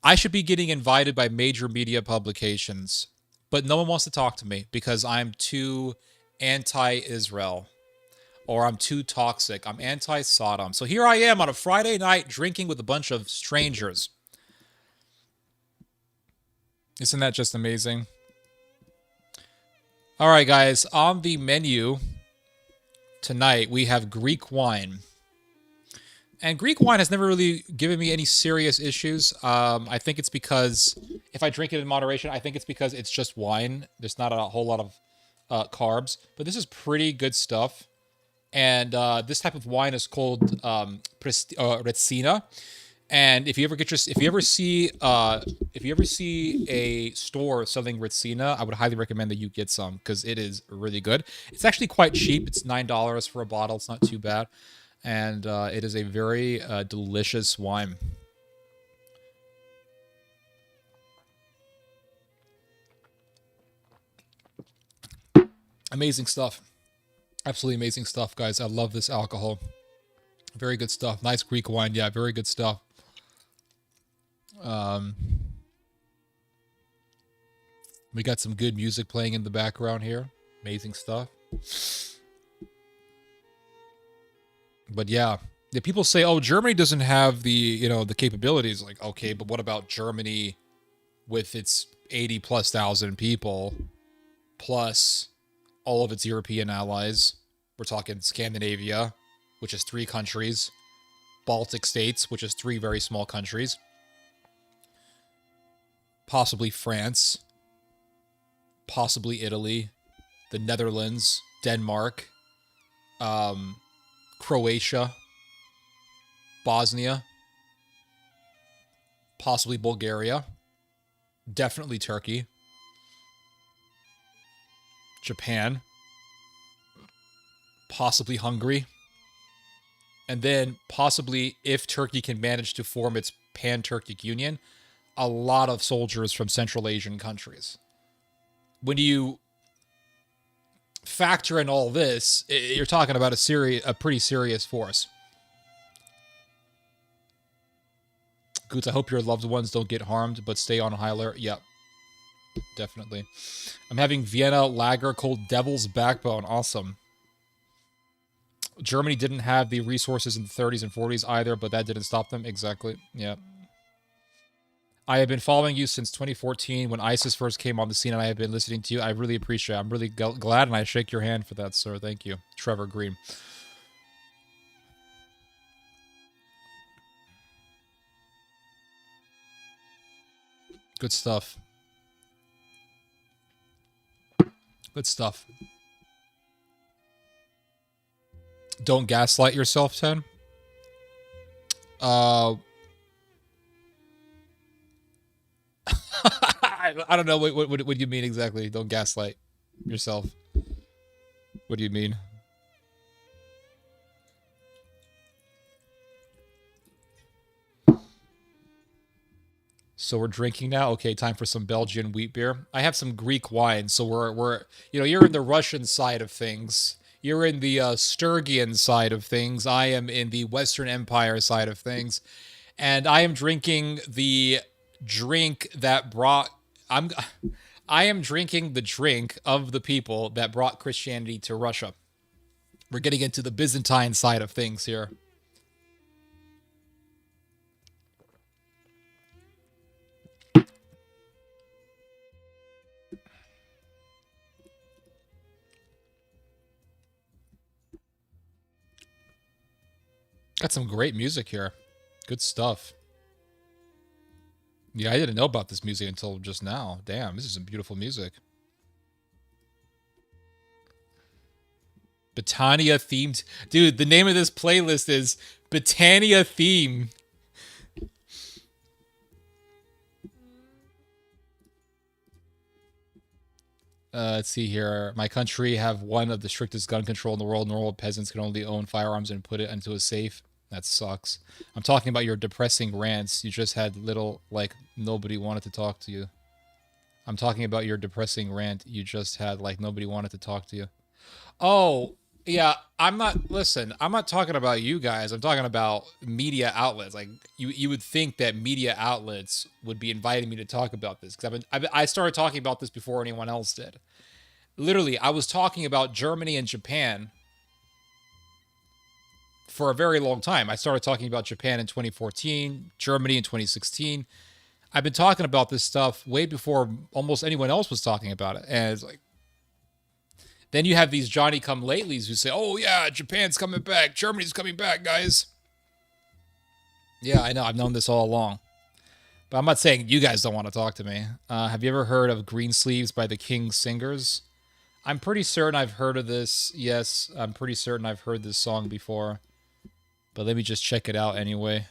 I should be getting invited by major media publications, but no one wants to talk to me because I'm too anti-Israel or I'm too toxic. I'm anti-Sodom. So here I am on a Friday night drinking with a bunch of strangers. Isn't that just amazing? All right, guys. On the menu tonight, we have Greek wine. And Greek wine has never really given me any serious issues. I think it's because, if I drink it in moderation, I think it's because it's just wine. There's not a whole lot of carbs. But this is pretty good stuff. And this type of wine is called Retsina. And if you ever see a store selling Retsina, I would highly recommend that you get some because it is really good. It's actually quite cheap. It's $9 for a bottle. It's not too bad, and it is a very delicious wine. Amazing stuff. Absolutely amazing stuff, guys. I love this alcohol. Very good stuff. Nice Greek wine. Yeah, very good stuff. We got some good music playing in the background here. Amazing stuff. But yeah, people say, "Oh, Germany doesn't have the capabilities." Like, okay, but what about Germany with its 80,000+ people plus all of its European allies? We're talking Scandinavia, which is 3 countries, Baltic states, which is 3 very small countries, possibly France, possibly Italy, the Netherlands, Denmark, Croatia, Bosnia, possibly Bulgaria, definitely Turkey, Japan, possibly Hungary, and then possibly, if Turkey can manage to form its pan-Turkic union, a lot of soldiers from Central Asian countries. When you factor in all this, you're talking about a pretty serious force. Goots, I hope your loved ones don't get harmed, but stay on high alert. Yep, definitely. I'm having Vienna Lager called Devil's Backbone. Awesome. Germany didn't have the resources in the 30s and 40s either, but that didn't stop them. Exactly. Yeah. I have been following you since 2014 when ISIS first came on the scene, and I have been listening to you. I really appreciate it. I'm really glad, and I shake your hand for that, sir. Thank you. Trevor Green. Good stuff. Good stuff. Don't gaslight yourself, Ten. Uh, I don't know. What do you mean exactly? Don't gaslight yourself. What do you mean? So we're drinking now. Okay, time for some Belgian wheat beer. I have some Greek wine. So we're you're in the Russian side of things. You're in the Sturgian side of things. I am in the Western Empire side of things, and I am drinking the drink that brought. I'm. I am drinking the drink of the people that brought Christianity to Russia. We're getting into the Byzantine side of things here. Got some great music here. Good stuff. Yeah, I didn't know about this music until just now. Damn, this is some beautiful music. Botania themed. Dude, the name of this playlist is Botania Theme. Let's see here. My country have one of the strictest gun control in the world. Normal peasants can only own firearms and put it into a safe. That sucks. I'm talking about your depressing rants. You just had little, like, nobody wanted to talk to you. I'm talking about your depressing rant. You just had, like, nobody wanted to talk to you. Oh, yeah. Listen, I'm not talking about you guys. I'm talking about media outlets. Like, you would think that media outlets would be inviting me to talk about this. Because I started talking about this before anyone else did. Literally, I was talking about Germany and Japan for a very long time. I started talking about Japan in 2014, Germany in 2016. I've been talking about this stuff way before almost anyone else was talking about it. And it's like, then you have these Johnny-come-latelys who say, oh yeah, Japan's coming back. Germany's coming back, guys. Yeah, I know. I've known this all along. But I'm not saying you guys don't want to talk to me. Have you ever heard of Green Sleeves by the King's Singers? I'm pretty certain I've heard of this. Yes, I'm pretty certain I've heard this song before. But let me just check it out anyway.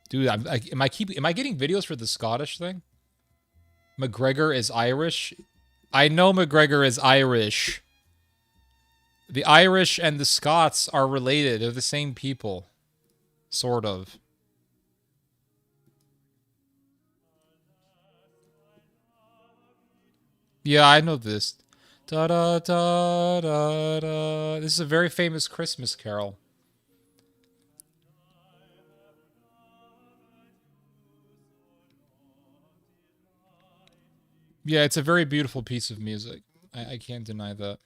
Dude, am I getting videos for the Scottish thing? McGregor is Irish. I know McGregor is Irish. The Irish and the Scots are related. They're the same people. Sort of. Yeah, I know this. Da da da da da. This is a very famous Christmas carol. Yeah, it's a very beautiful piece of music. I can't deny that.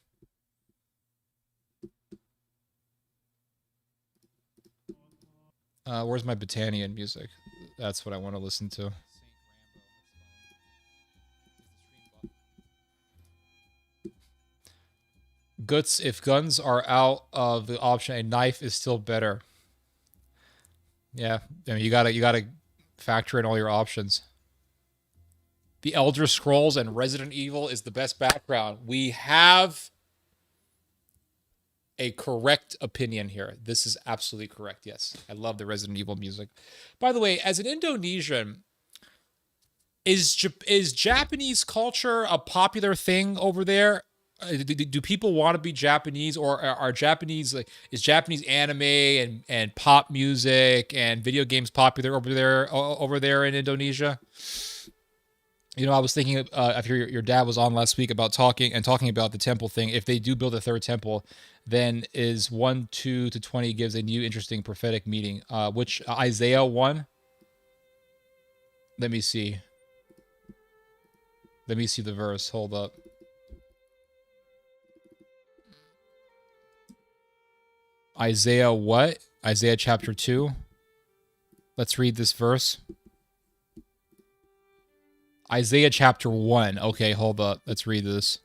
Where's my Botanian music? That's what I want to listen to. Guts, if guns are out of the option, a knife is still better. Yeah, I mean you gotta factor in all your options. The Elder Scrolls and Resident Evil is the best background. We have a correct opinion here. This is absolutely correct. Yes, I love the Resident Evil music. By the way, as an Indonesian, is Japanese culture a popular thing over there? Do people want to be Japanese, or are Japanese, like, is Japanese anime and pop music and video games popular over there in Indonesia? You know, I was thinking after your dad was on last week about talking about the temple thing. If they do build a third temple, then is 1:2 to 20 gives a new interesting prophetic meaning. Which Isaiah 1? Let me see. Let me see the verse. Hold up. Isaiah what? Isaiah chapter 2. Let's read this verse. Isaiah chapter 1. Okay, hold up. Let's read this.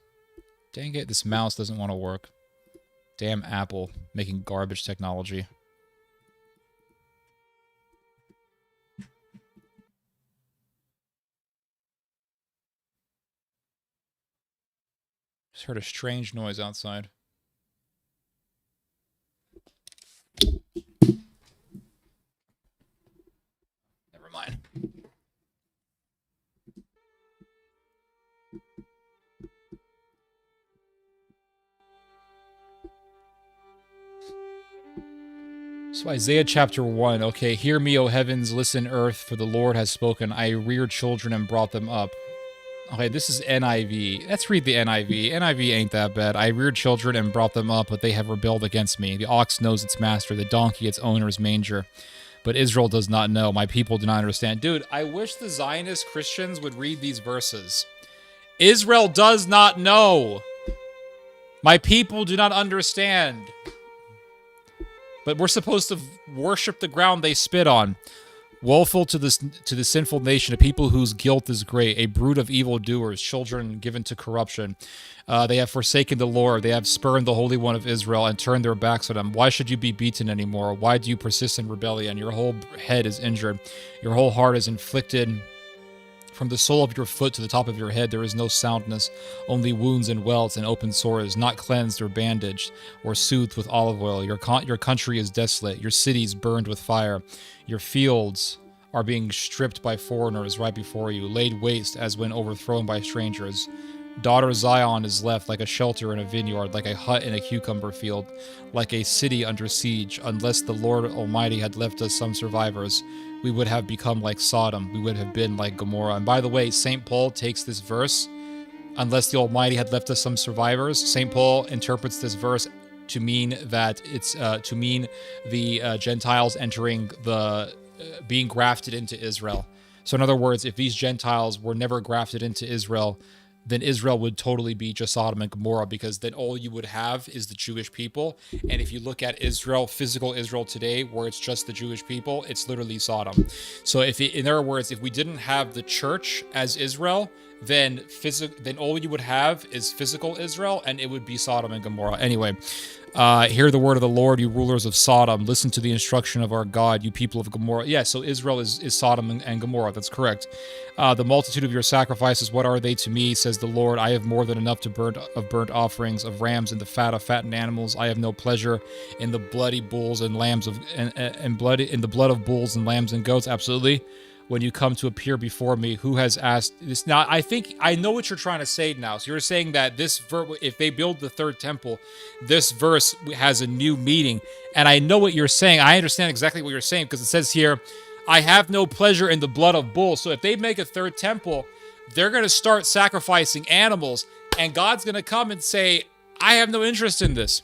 Dang it, this mouse doesn't want to work. Damn Apple, making garbage technology. Just heard a strange noise outside. Never mind. So Isaiah chapter 1. Okay, hear me, O heavens, listen, earth, for the Lord has spoken. I reared children and brought them up. Okay, this is NIV. Let's read the NIV. NIV ain't that bad. I reared children and brought them up, but they have rebelled against me. The ox knows its master, the donkey its owner's manger. But Israel does not know. My people do not understand. Dude, I wish the Zionist Christians would read these verses. Israel does not know. My people do not understand. But we're supposed to worship the ground they spit on. Woeful to the sinful nation, a people whose guilt is great, a brood of evildoers, children given to corruption. They have forsaken the Lord. They have spurned the Holy One of Israel and turned their backs on him. Why should you be beaten anymore? Why do you persist in rebellion? Your whole head is injured. Your whole heart is inflicted. From the sole of your foot to the top of your head, there is no soundness, only wounds and welts and open sores, not cleansed or bandaged or soothed with olive oil. Your country is desolate, your cities burned with fire. Your fields are being stripped by foreigners right before you, laid waste as when overthrown by strangers. Daughter Zion is left like a shelter in a vineyard, like a hut in a cucumber field, like a city under siege. Unless the Lord Almighty had left us some survivors, we would have become like Sodom. We would have been like Gomorrah. And by the way, St. Paul takes this verse, unless the Almighty had left us some survivors. St. Paul interprets this verse to mean that it's to mean the Gentiles entering the being grafted into Israel. So in other words, if these Gentiles were never grafted into Israel, then Israel would totally be just Sodom and Gomorrah, because then all you would have is the Jewish people. And if you look at Israel, physical Israel today, where it's just the Jewish people, it's literally Sodom. So in other words, if we didn't have the church as Israel, then all you would have is physical Israel, and it would be Sodom and Gomorrah. Anyway, hear the word of the Lord, you rulers of Sodom. Listen to the instruction of our God, you people of Gomorrah. Yeah, so Israel is Sodom and Gomorrah. That's correct. The multitude of your sacrifices, what are they to me, says the Lord? I have more than enough to burnt offerings of rams and the fat of fattened animals. I have no pleasure in the bloody bulls and lambs in the blood of bulls and lambs and goats. Absolutely. When you come to appear before me, who has asked this? Now, I think I know what you're trying to say now. So you're saying that this verse, if they build the third temple, this verse has a new meaning. And I know what you're saying. I understand exactly what you're saying, because it says here, I have no pleasure in the blood of bulls. So if they make a third temple, they're going to start sacrificing animals. And God's going to come and say, I have no interest in this.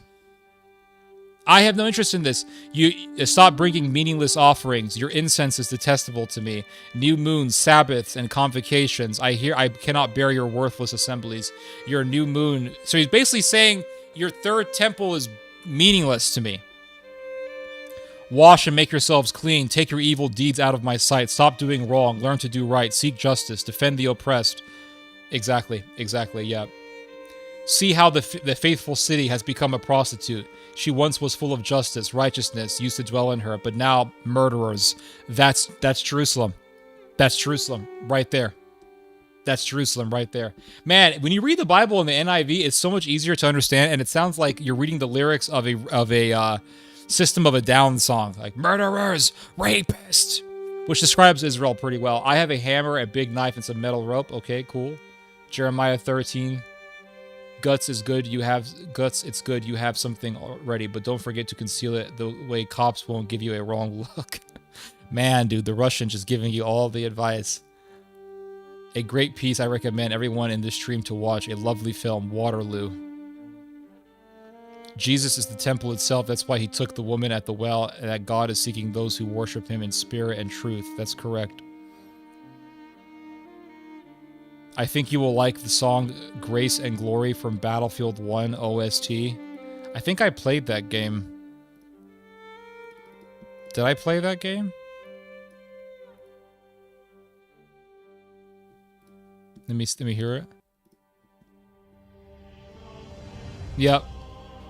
I have no interest in this. You stop bringing meaningless offerings. Your incense is detestable to me. New moons, Sabbaths, and convocations. I cannot bear your worthless assemblies. Your new moon. So he's basically saying your third temple is meaningless to me. Wash and make yourselves clean. Take your evil deeds out of my sight. Stop doing wrong. Learn to do right. Seek justice. Defend the oppressed. Exactly, yeah. See how the faithful city has become a prostitute. She once was full of justice, righteousness used to dwell in her, but now murderers. That's Jerusalem. That's Jerusalem right there. That's Jerusalem right there. Man, when you read the Bible in the NIV, it's so much easier to understand, and it sounds like you're reading the lyrics of a System of a Down song, like murderers, rapists, which describes Israel pretty well. I have a hammer, a big knife, and some metal rope. Okay, cool. Jeremiah 13. Guts is good. You have guts. It's good. You have something already, but don't forget to conceal it the way cops won't give you a wrong look. Man, dude, the Russians just giving you all the advice. A great piece I recommend everyone in this stream to watch. A lovely film, Waterloo. Jesus is the temple itself. That's why he took the woman at the well, and that God is seeking those who worship him in spirit and truth. That's correct. I think you will like the song Grace and Glory from Battlefield 1 OST. I think I played that game. Did I play that game? Let me hear it. Yep.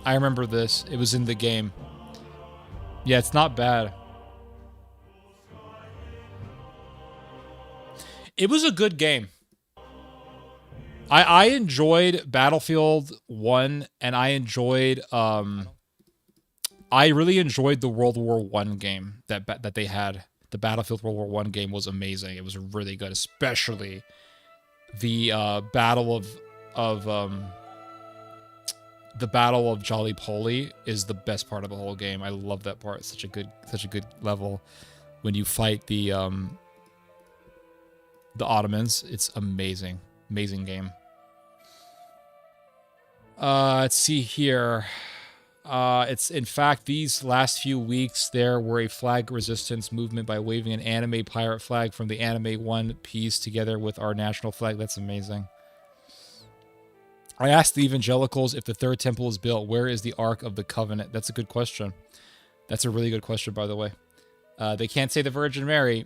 I remember this. It was in the game. Yeah, it's not bad. It was a good game. I enjoyed Battlefield 1, and I really enjoyed the World War One game that they had. The Battlefield World War One game was amazing. It was really good, especially the the Battle of Jolly Polly is the best part of the whole game. I love that part. It's such a good level when you fight the Ottomans. It's amazing. Amazing game. Let's see here. It's in fact these last few weeks there were a flag resistance movement by waving an anime pirate flag from the anime One Piece together with our national flag. That's amazing. I asked the evangelicals if the third temple is built, where is the Ark of the Covenant? That's a good question. That's a really good question, by the way. They can't say the Virgin Mary.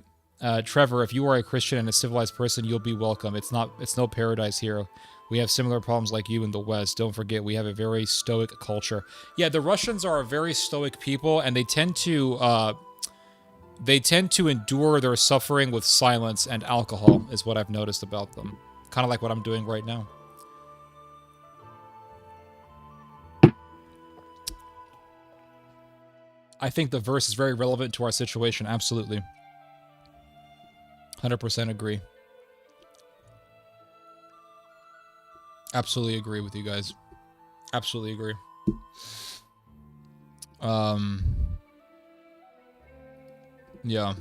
Trevor, if you are a Christian and a civilized person, you'll be welcome. It's no paradise here. We have similar problems like you in the West. Don't forget, we have a very stoic culture. Yeah, the Russians are a very stoic people, and they tend to endure their suffering with silence and alcohol, is what I've noticed about them. Kind of like what I'm doing right now. I think the verse is very relevant to our situation. Absolutely. 100% agree. Absolutely agree with you guys. Absolutely agree. Yeah.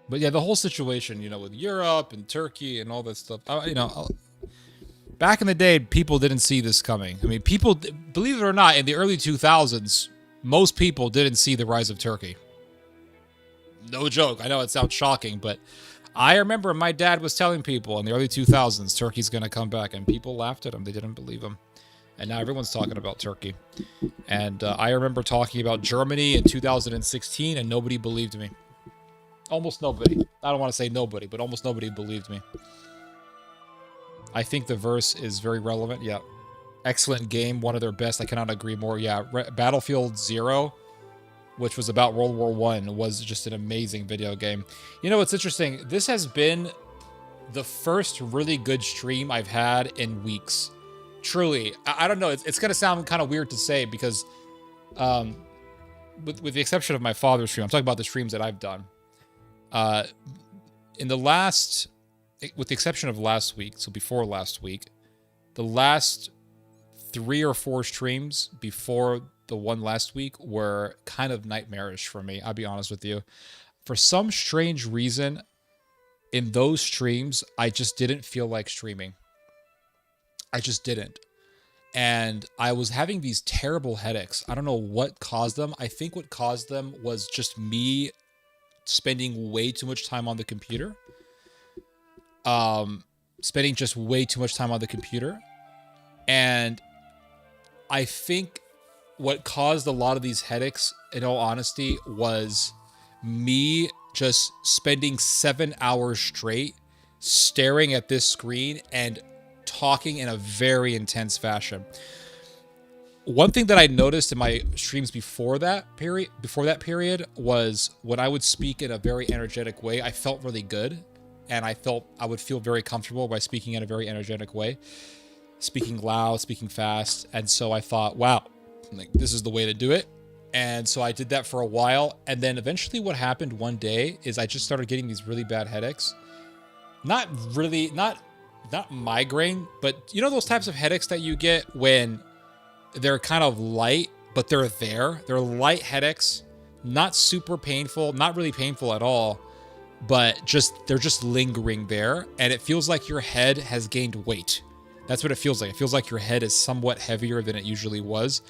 But yeah, the whole situation, you know, with Europe and Turkey and all that stuff, you know, back in the day, people didn't see this coming. I mean, people, believe it or not, in the early 2000s, most people didn't see the rise of Turkey. No joke. I know it sounds shocking, but I remember my dad was telling people in the early 2000s, Turkey's going to come back, and people laughed at him. They didn't believe him. And now everyone's talking about Turkey. And I remember talking about Germany in 2016, and nobody believed me. Almost nobody. I don't want to say nobody, but almost nobody believed me. I think the verse is very relevant. Yeah. Excellent game. One of their best. I cannot agree more. Yeah. Battlefield 0, which was about World War One, was just an amazing video game. You know what's interesting? This has been the first really good stream I've had in weeks. Truly. I don't know. It's going to sound kind of weird to say because with the exception of my father's stream, I'm talking about the streams that I've done. In the last, with the exception of last week, so before last week, the last 3 or 4 streams before the one last week were kind of nightmarish for me. I'll be honest with you. For some strange reason, in those streams, I just didn't feel like streaming. I just didn't. And I was having these terrible headaches. I don't know what caused them. I think what caused them was just me spending way too much time on the computer. Spending just way too much time on the computer. And I think what caused a lot of these headaches, in all honesty, was me just spending 7 hours straight staring at this screen and talking in a very intense fashion. One thing that I noticed in my streams before that period was when I would speak in a very energetic way, I felt really good, and I felt I would feel very comfortable by speaking in a very energetic way, speaking loud, speaking fast. And so I thought, wow, like this is the way to do it. And so I did that for a while, and then eventually what happened one day is I just started getting these really bad headaches. Not migraine, but you know those types of headaches that you get when they're kind of light, but they're there. They're light headaches, not super painful, not really painful at all, but they're just lingering there, and it feels like your head has gained weight. That's what it feels like. It feels like your head is somewhat heavier than it usually was.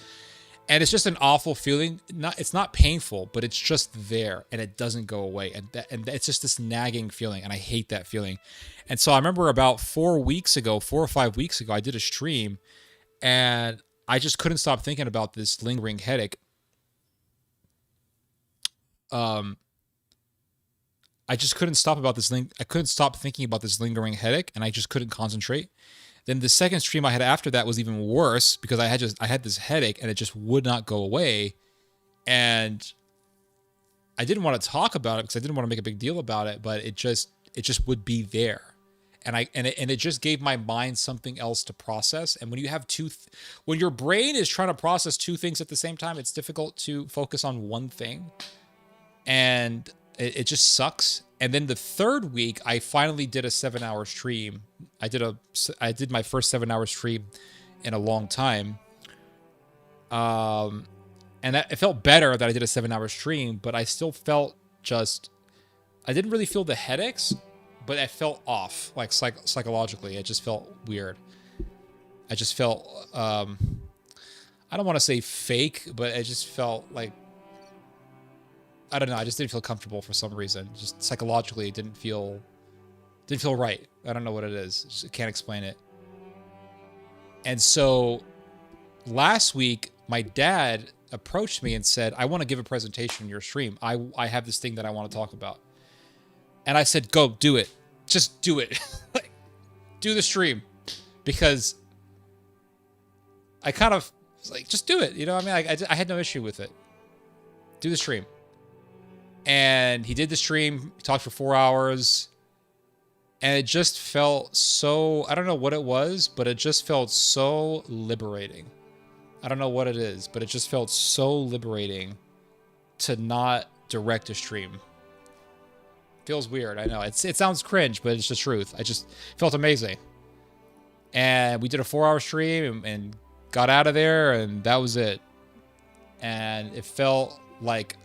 And it's just an awful feeling. It's not painful, but it's just there, and it doesn't go away. And it's just this nagging feeling, and I hate that feeling. And so I remember about 4 or 5 weeks ago, I did a stream, and I just couldn't stop thinking about this lingering headache. I just couldn't stop I couldn't stop thinking about this lingering headache, and I just couldn't concentrate. Then the second stream I had after that was even worse because I had this headache and it just would not go away. And I didn't want to talk about it because I didn't want to make a big deal about it, but it just would be there. and it just gave my mind something else to process. And when you have when your brain is trying to process two things at the same time, it's difficult to focus on one thing, and it just sucks. And then the third week, I finally did a 7-hour stream. I did my first 7-hour stream in a long time. And it felt better that I did a 7-hour stream, but I still felt I didn't really feel the headaches, but I felt off, like psychologically. It just felt weird. I just felt, I don't want to say fake, but it just felt like, I don't know. I just didn't feel comfortable for some reason. Just psychologically, it didn't feel right. I don't know what it is. Just can't explain it. And so last week, my dad approached me and said, I want to give a presentation in your stream. I have this thing that I want to talk about. And I said, go do it. Just do it. Like, do the stream. Because I kind of was like, just do it. You know what I mean? I had no issue with it. Do the stream. And he did the stream, he talked for 4 hours, and it just felt so, I don't know what it was, but it just felt so liberating. I don't know what it is, but it just felt so liberating to not direct a stream. Feels weird, I know. It sounds cringe, but it's the truth. I just felt amazing. And we did a 4-hour stream and got out of there, and that was it. And it felt like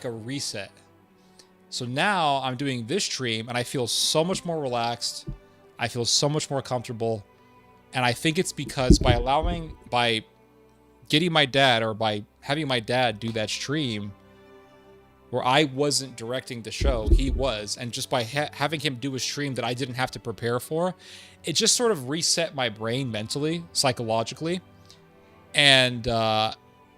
a reset. So now I'm doing this stream and I feel so much more relaxed. I feel so much more comfortable. And I think it's because by getting my dad, or by having my dad do that stream where I wasn't directing the show, he was. And just by having him do a stream that I didn't have to prepare for, it just sort of reset my brain mentally, psychologically. And,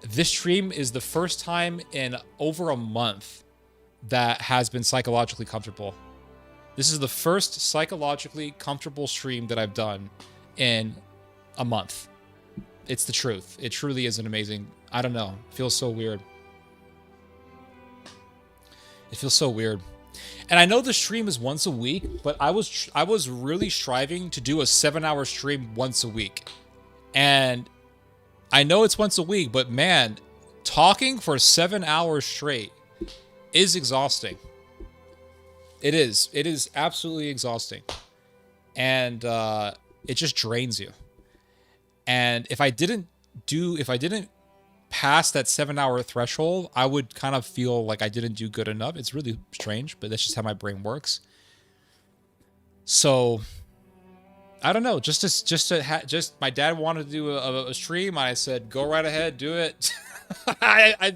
this stream is the first time in over a month that has been psychologically comfortable. This is the first psychologically comfortable stream that I've done in a month. It's the truth. It truly is an amazing, I don't know, it feels so weird. It feels so weird. And I know the stream is once a week, but I was really striving to do a 7-hour stream once a week. And I know it's once a week, but man, talking for 7 hours straight is exhausting. It is. It is absolutely exhausting. And it just drains you. And if I didn't pass that 7-hour threshold, I would kind of feel like I didn't do good enough. It's really strange, but that's just how my brain works. So I don't know. Just my dad wanted to do a stream. I said, go right ahead, do it. I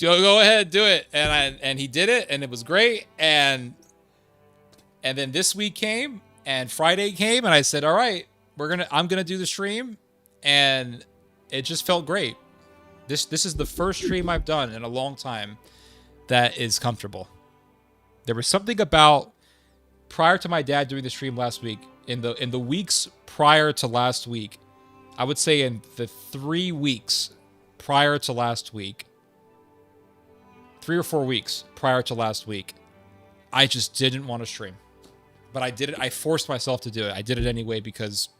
go ahead, do it. And he did it, and it was great. And then this week came, and Friday came, and I said, all right, I'm gonna do the stream, and it just felt great. This is the first stream I've done in a long time that is comfortable. There was something about prior to my dad doing the stream last week. In the weeks prior to last week, I would say in the 3 weeks prior to last week, 3 or 4 weeks prior to last week, I just didn't want to stream. But I did it. I forced myself to do it. I did it anyway because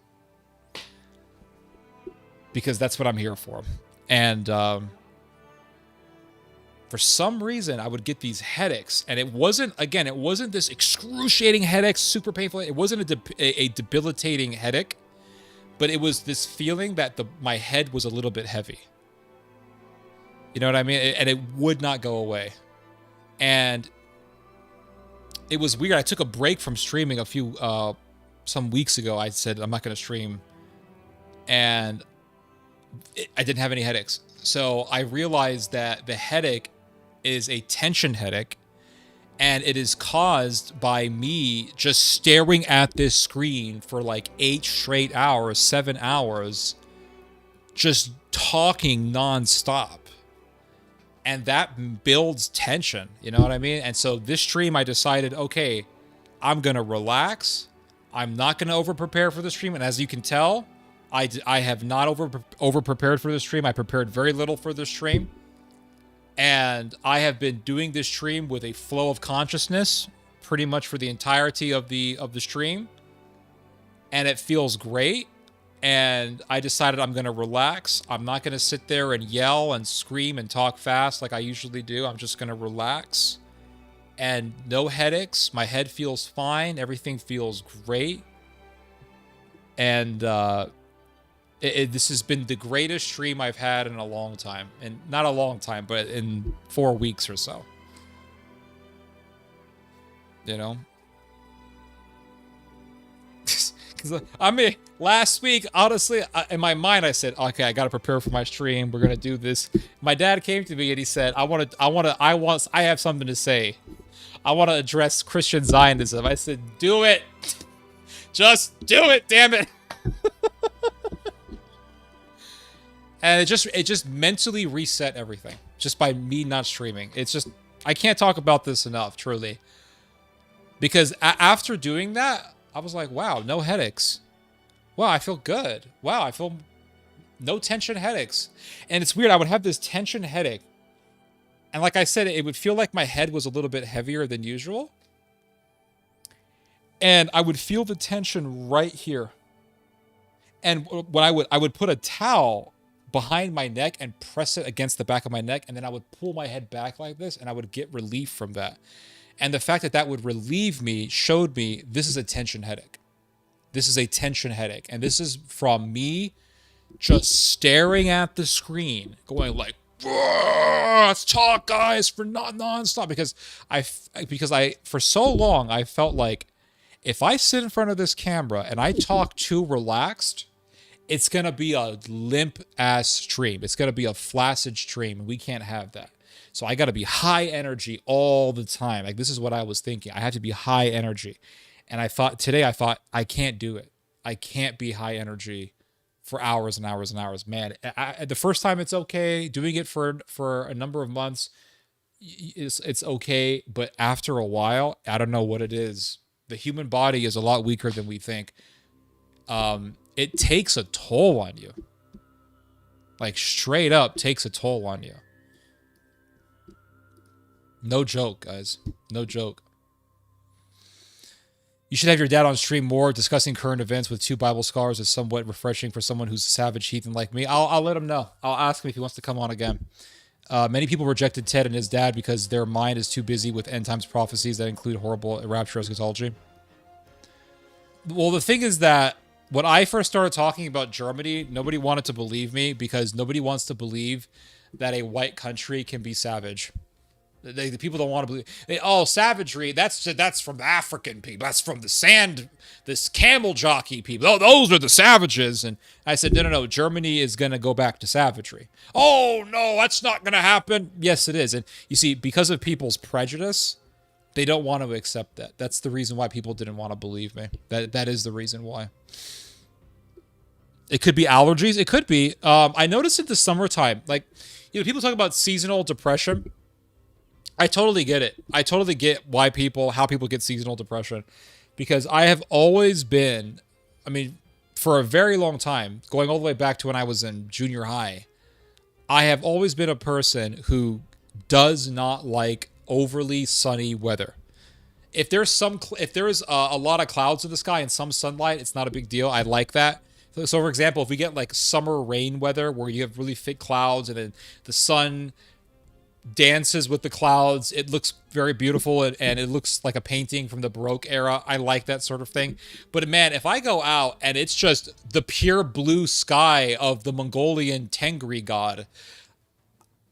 that's what I'm here for. And for some reason, I would get these headaches, and it wasn't this excruciating headache, super painful. It wasn't a debilitating headache, but it was this feeling that my head was a little bit heavy. You know what I mean? And it would not go away. And it was weird. I took a break from streaming some weeks ago. I said, I'm not going to stream. And I didn't have any headaches. So I realized that the headache is a tension headache, and it is caused by me just staring at this screen for like 8 straight hours, 7 hours, just talking nonstop. And that builds tension, you know what I mean? And so this stream, I decided, okay, I'm going to relax. I'm not going to over-prepare for the stream. And as you can tell, I have not over-prepared for the stream. I prepared very little for the stream. And I have been doing this stream with a flow of consciousness pretty much for the entirety of the stream, and it feels great. And I decided I'm going to relax. I'm not going to sit there and yell and scream and talk fast like I usually do. I'm just going to relax. And no headaches. My head feels fine. Everything feels great. And this has been the greatest stream I've had in a long time. And not a long time, but in 4 weeks or so. You know? I mean, last week, honestly, in my mind, I said, okay, I got to prepare for my stream. We're going to do this. My dad came to me and he said, I have something to say. I want to address Christian Zionism. I said, do it. Just do it, damn it. And it just mentally reset everything just by me not streaming. It's just, I can't talk about this enough, truly. Because after doing that, I was like, wow, no headaches. Wow, I feel good. Wow, I feel no tension headaches. And it's weird, I would have this tension headache. And like I said, it would feel like my head was a little bit heavier than usual. And I would feel the tension right here. And when I would put a towel behind my neck and press it against the back of my neck, and then I would pull my head back like this, and I would get relief from that. And the fact that that would relieve me showed me this is a tension headache. This is a tension headache. And this is from me just staring at the screen, going like, let's talk, guys, for non-stop. Because I for so long, I felt like if I sit in front of this camera and I talk too relaxed, it's going to be a limp-ass stream. It's going to be a flaccid stream, and we can't have that. So I got to be high energy all the time. Like, this is what I was thinking. I have to be high energy. And I thought I can't do it. I can't be high energy for hours and hours and hours. Man, the first time it's okay. Doing it for a number of months, it's okay. But after a while, I don't know what it is. The human body is a lot weaker than we think. It takes a toll on you. Like, straight up takes a toll on you. No joke, guys. No joke. You should have your dad on stream more. Discussing current events with two Bible scholars is somewhat refreshing for someone who's a savage heathen like me. I'll let him know. I'll ask him if he wants to come on again. Many people rejected Ted and his dad because their mind is too busy with end times prophecies that include horrible rapture eschatology. Well, the thing is that when I first started talking about Germany, nobody wanted to believe me because nobody wants to believe that a white country can be savage. The people don't want to believe. Savagery. That's from the African people. That's from this camel jockey people. Oh, those are the savages. And I said, no. Germany is going to go back to savagery. Oh, no, that's not going to happen. Yes, it is. And you see, because of people's prejudice, they don't want to accept that. That's the reason why people didn't want to believe me. That is the reason why. It could be allergies. It could be. I noticed it the summertime. Like, people talk about seasonal depression. I totally get it. I totally get how people get seasonal depression, because I have always been, for a very long time, going all the way back to when I was in junior high, I have always been a person who does not like overly sunny weather. If there's a lot of clouds in the sky and some sunlight, it's not a big deal. I like that. So for example, if we get like summer rain weather where you have really thick clouds and then the sun dances with the clouds, it looks very beautiful and it looks like a painting from the Baroque era. I like that sort of thing. But man, if I go out and it's just the pure blue sky of the Mongolian Tengri god,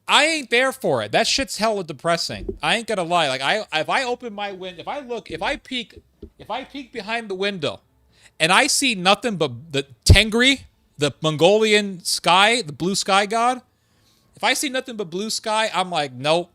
I ain't there for it. That shit's hella depressing. I ain't gonna lie. Like, if I open my window, if I peek behind the window and I see nothing but the Tengri, the Mongolian sky, the blue sky god, if I see nothing but blue sky, I'm like, nope,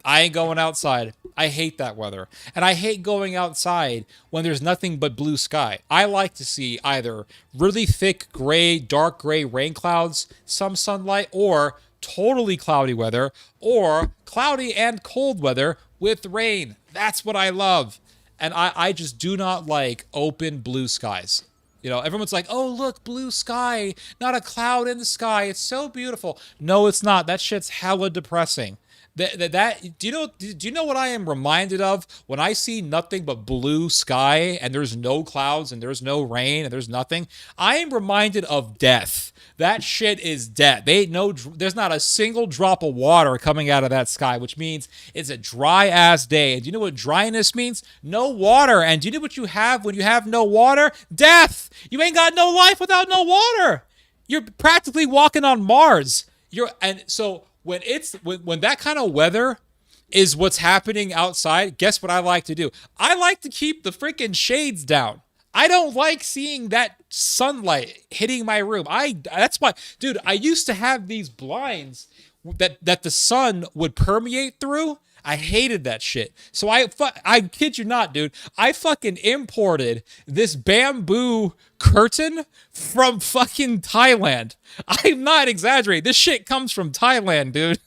I ain't going outside. I hate that weather. And I hate going outside when there's nothing but blue sky. I like to see either really thick gray, dark gray rain clouds, some sunlight, or totally cloudy weather, or cloudy and cold weather with rain. That's what I love. And I just do not like open blue skies. Everyone's like, oh, look, blue sky, not a cloud in the sky. It's so beautiful. No, it's not. That shit's hella depressing. Do you know what I am reminded of when I see nothing but blue sky and there's no clouds and there's no rain and there's nothing? I am reminded of death. That shit is death. There's not a single drop of water coming out of that sky, which means it's a dry ass day. And do you know what dryness means? No water. And do you know what you have when you have no water? Death. You ain't got no life without no water. You're practically walking on Mars. So when that kind of weather is what's happening outside, guess what I like to do? I like to keep the freaking shades down. I don't like seeing that sunlight hitting my room. That's why, dude, I used to have these blinds that the sun would permeate through. I hated that shit. So I kid you not, dude. I fucking imported this bamboo curtain from fucking Thailand. I'm not exaggerating. This shit comes from Thailand, dude.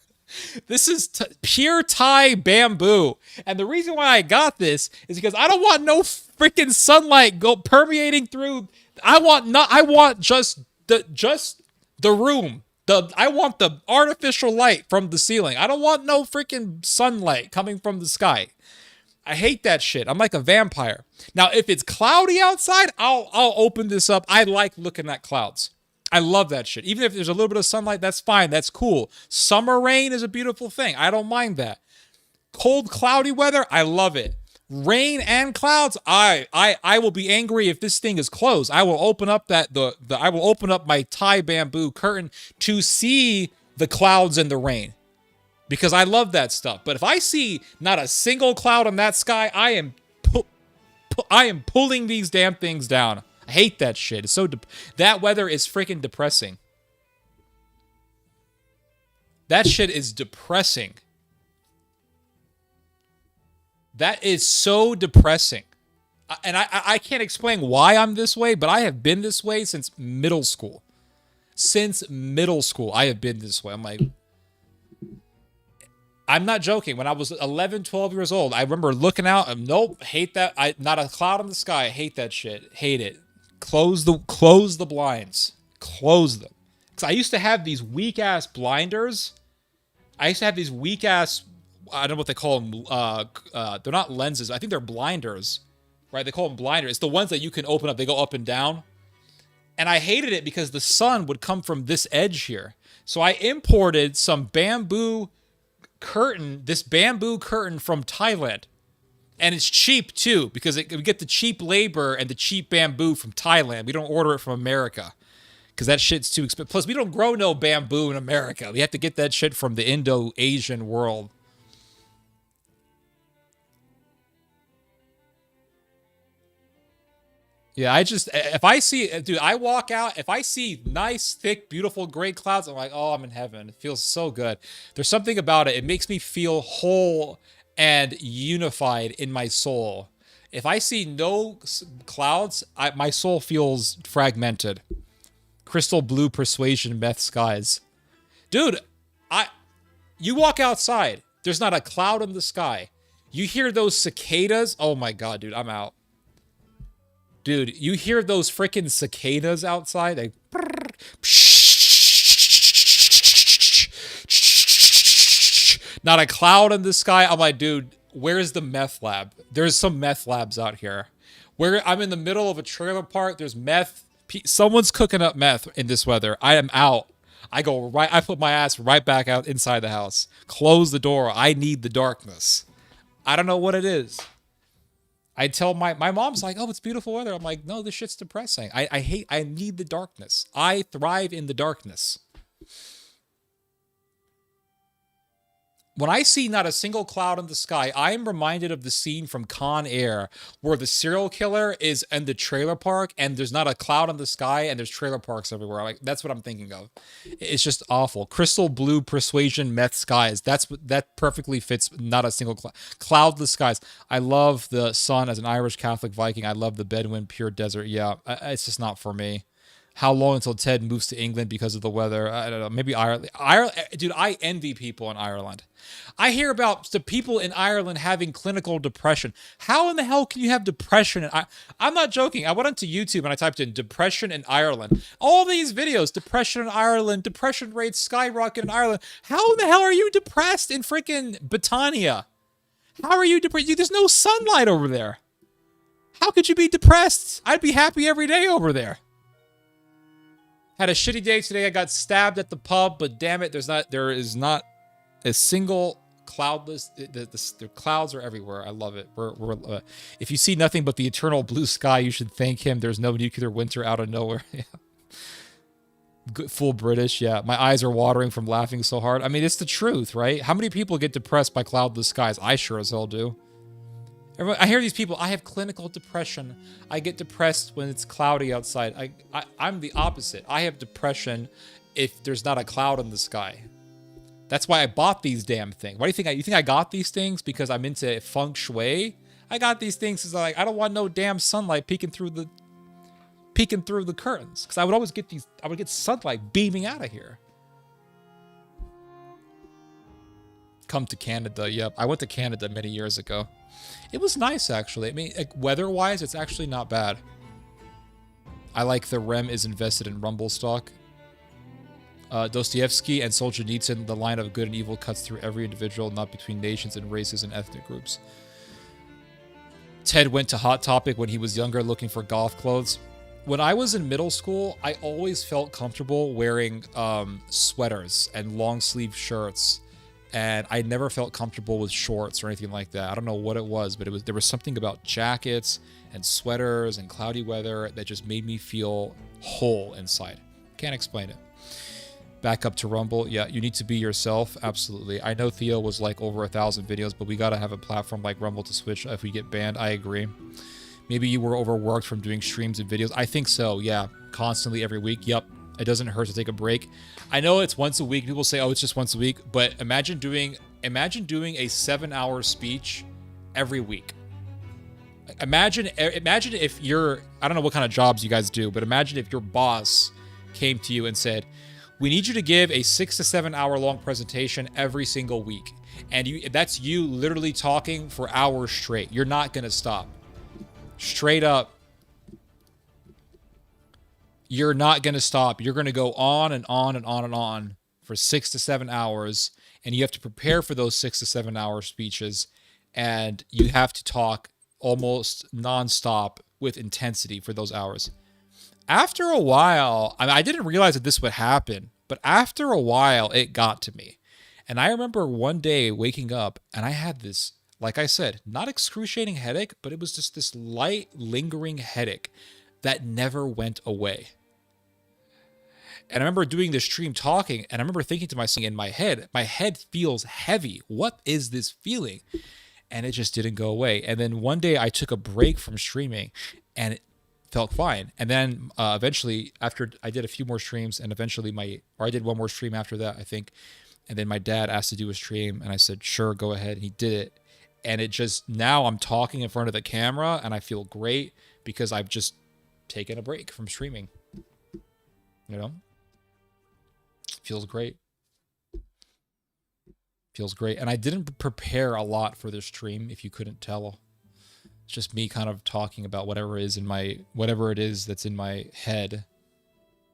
This is pure Thai bamboo. And the reason why I got this is because I don't want no freaking sunlight permeating through. I want just the room. I want the artificial light from the ceiling. I don't want no freaking sunlight coming from the sky. I hate that shit. I'm like a vampire. Now, if it's cloudy outside, I'll open this up. I like looking at clouds. I love that shit. Even if there's a little bit of sunlight, that's fine. That's cool. Summer rain is a beautiful thing. I don't mind that. Cold, cloudy weather, I love it. Rain and clouds, I will be angry if this thing is closed. I will open up I will open up my Thai bamboo curtain to see the clouds and the rain, because I love that stuff. But if I see not a single cloud in that sky, I am pulling these damn things down. I hate that shit. It's that weather is freaking depressing. That shit is depressing. That is so depressing. And I can't explain why I'm this way, but I have been this way since middle school. Since middle school, I have been this way. I'm not joking. When I was 11, 12 years old, I remember looking out and nope, hate that. Not a cloud in the sky. I hate that shit. Hate it. Close the blinds. Close them. Because I used to have these weak ass blinders. I used to have these weak ass, I don't know what they call them. They're not lenses. I think they're blinders, right? They call them blinders. It's the ones that you can open up. They go up and down. And I hated it because the sun would come from this edge here. So I imported some bamboo curtain from Thailand. And it's cheap too, because we get the cheap labor and the cheap bamboo from Thailand. We don't order it from America because that shit's too expensive. Plus, we don't grow no bamboo in America. We have to get that shit from the Indo-Asian world. Yeah, if I see, dude, I walk out, if I see nice, thick, beautiful, great clouds, I'm like, oh, I'm in heaven. It feels so good. There's something about it. It makes me feel whole and unified in my soul. If I see no clouds, my soul feels fragmented. Crystal blue persuasion meth skies. Dude, you walk outside. There's not a cloud in the sky. You hear those cicadas. Oh my God, dude, I'm out. Dude, you hear those freaking cicadas outside? They... Not a cloud in the sky. I'm like, dude, where's the meth lab? There's some meth labs out here. Where I'm in the middle of a trailer park. There's meth. Someone's cooking up meth in this weather. I am out. I put my ass right back out inside the house. Close the door. I need the darkness. I don't know what it is. I tell my mom's like, oh, it's beautiful weather. I'm like, no, this shit's depressing. I need the darkness. I thrive in the darkness. When I see not a single cloud in the sky, I am reminded of the scene from Con Air where the serial killer is in the trailer park and there's not a cloud in the sky and there's trailer parks everywhere. Like, that's what I'm thinking of. It's just awful. Crystal blue persuasion meth skies. That perfectly fits. Not a single cloudless skies. I love the sun as an Irish Catholic Viking. I love the Bedouin pure desert. Yeah, it's just not for me. How long until Ted moves to England because of the weather? I don't know. Maybe Ireland. Ireland, dude, I envy people in Ireland. I hear about the people in Ireland having clinical depression. How in the hell can you have depression? I'm not joking. I went onto YouTube and I typed in depression in Ireland. All these videos, depression in Ireland, depression rates skyrocket in Ireland. How in the hell are you depressed in freaking Britannia? How are you depressed? There's no sunlight over there. How could you be depressed? I'd be happy every day over there. Had a shitty day today. I got stabbed at the pub, but damn it, there is not a single cloudless. The clouds are everywhere. I love it. If you see nothing but the eternal blue sky, you should thank him. There's no nuclear winter out of nowhere. Yeah. Good, full British. Yeah, my eyes are watering from laughing so hard. I mean, it's the truth, right? How many people get depressed by cloudless skies? I sure as hell do. I hear these people, I have clinical depression. I get depressed when it's cloudy outside. I'm the opposite. I have depression if there's not a cloud in the sky. That's why I bought these damn things. Why do you think you think I got these things? Because I'm into feng shui? I got these things because I don't want no damn sunlight peeking through the curtains. Because I would always get sunlight beaming out of here. Come to Canada. Yep. I went to Canada many years ago. It was nice, actually. I mean, like, weather-wise, it's actually not bad. I like the REM is invested in Rumble stock. Dostoevsky and Solzhenitsyn, the line of good and evil cuts through every individual, not between nations and races and ethnic groups. Ted went to Hot Topic when he was younger looking for golf clothes. When I was in middle school, I always felt comfortable wearing sweaters and long-sleeve shirts. And I never felt comfortable with shorts or anything like that. I don't know what it was, but there was something about jackets and sweaters and cloudy weather that just made me feel whole inside. Can't explain it. Back up to Rumble. Yeah, you need to be yourself. Absolutely. I know Theo was like over 1,000 videos, but we got to have a platform like Rumble to switch if we get banned. I agree. Maybe you were overworked from doing streams and videos. I think so, yeah. Constantly every week. Yep. It doesn't hurt to take a break. I know it's once a week. People say, oh, it's just once a week. But imagine doing a 7-hour speech every week. Imagine if I don't know what kind of jobs you guys do, but imagine if your boss came to you and said, we need you to give a 6 to 7 hour long presentation every single week. And that's you literally talking for hours straight. You're not going to stop. Straight up. You're not going to stop. You're going to go on and on and on and on for 6 to 7 hours. And you have to prepare for those 6 to 7 hour speeches. And you have to talk almost nonstop with intensity for those hours. After a while, I didn't realize that this would happen. But after a while, it got to me. And I remember one day waking up and I had this, like I said, not excruciating headache, but it was just this light, lingering headache that never went away. And I remember doing this stream talking, and I remember thinking to myself in my head feels heavy. What is this feeling? And it just didn't go away. And then one day I took a break from streaming, and it felt fine. And then eventually, after I did a few more streams, and eventually I did one more stream after that, I think. And then my dad asked to do a stream, and I said, sure, go ahead. And he did it. And it just, now I'm talking in front of the camera, and I feel great because I've just taken a break from streaming. You know? Feels great. Feels great. And I didn't prepare a lot for this stream, if you couldn't tell. It's just me kind of talking about whatever it is that's in my head.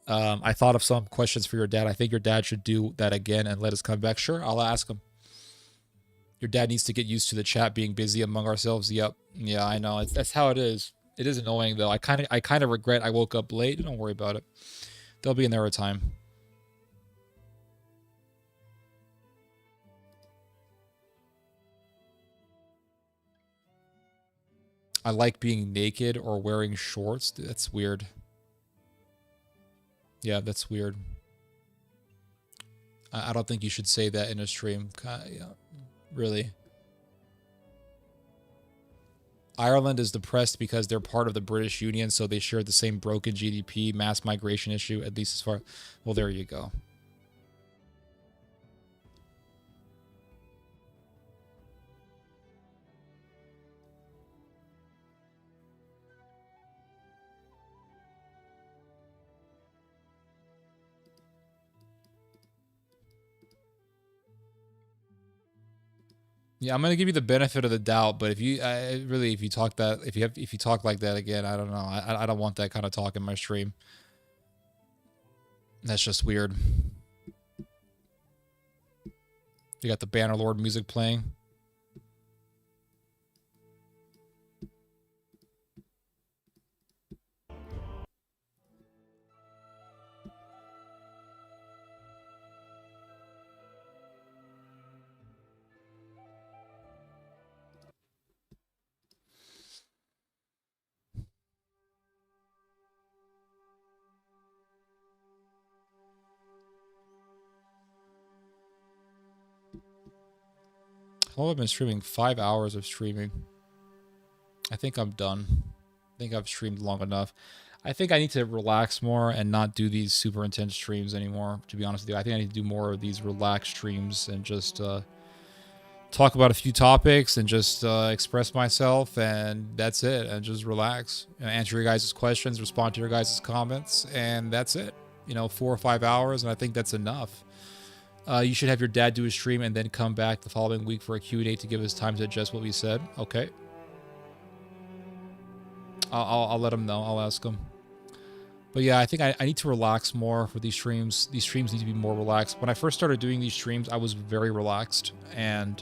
I thought of some questions for your dad. I think your dad should do that again and let us come back. Sure, I'll ask him. Your dad needs to get used to the chat being busy among ourselves. Yep. Yeah, I know. That's how it is. It is annoying though. I kind of regret I woke up late. Don't worry about it. They'll be in there at time. I like being naked or wearing shorts. Dude, that's weird. Yeah, that's weird. I don't think you should say that in a stream. Yeah, really. Ireland is depressed because they're part of the British Union, so they share the same broken GDP, mass migration issue, at least as far... Well, there you go. Yeah, I'm gonna give you the benefit of the doubt, but if you really, if you talk that, if you talk like that again, I don't know. I don't want that kind of talk in my stream. That's just weird. You got the Bannerlord music playing. How long have I been streaming? 5 hours of streaming. I think I'm done. I think I've streamed long enough. I think I need to relax more and not do these super intense streams anymore, to be honest with you. I think I need to do more of these relaxed streams and just talk about a few topics and just express myself, and that's it. And just relax and answer your guys' questions, respond to your guys' comments, and that's it. 4 or 5 hours, and I think that's enough. You should have your dad do a stream and then come back the following week for a Q&A to give us time to adjust what we said. Okay. I'll let him know. I'll ask him. But yeah, I think I need to relax more for these streams. These streams need to be more relaxed. When I first started doing these streams, I was very relaxed, and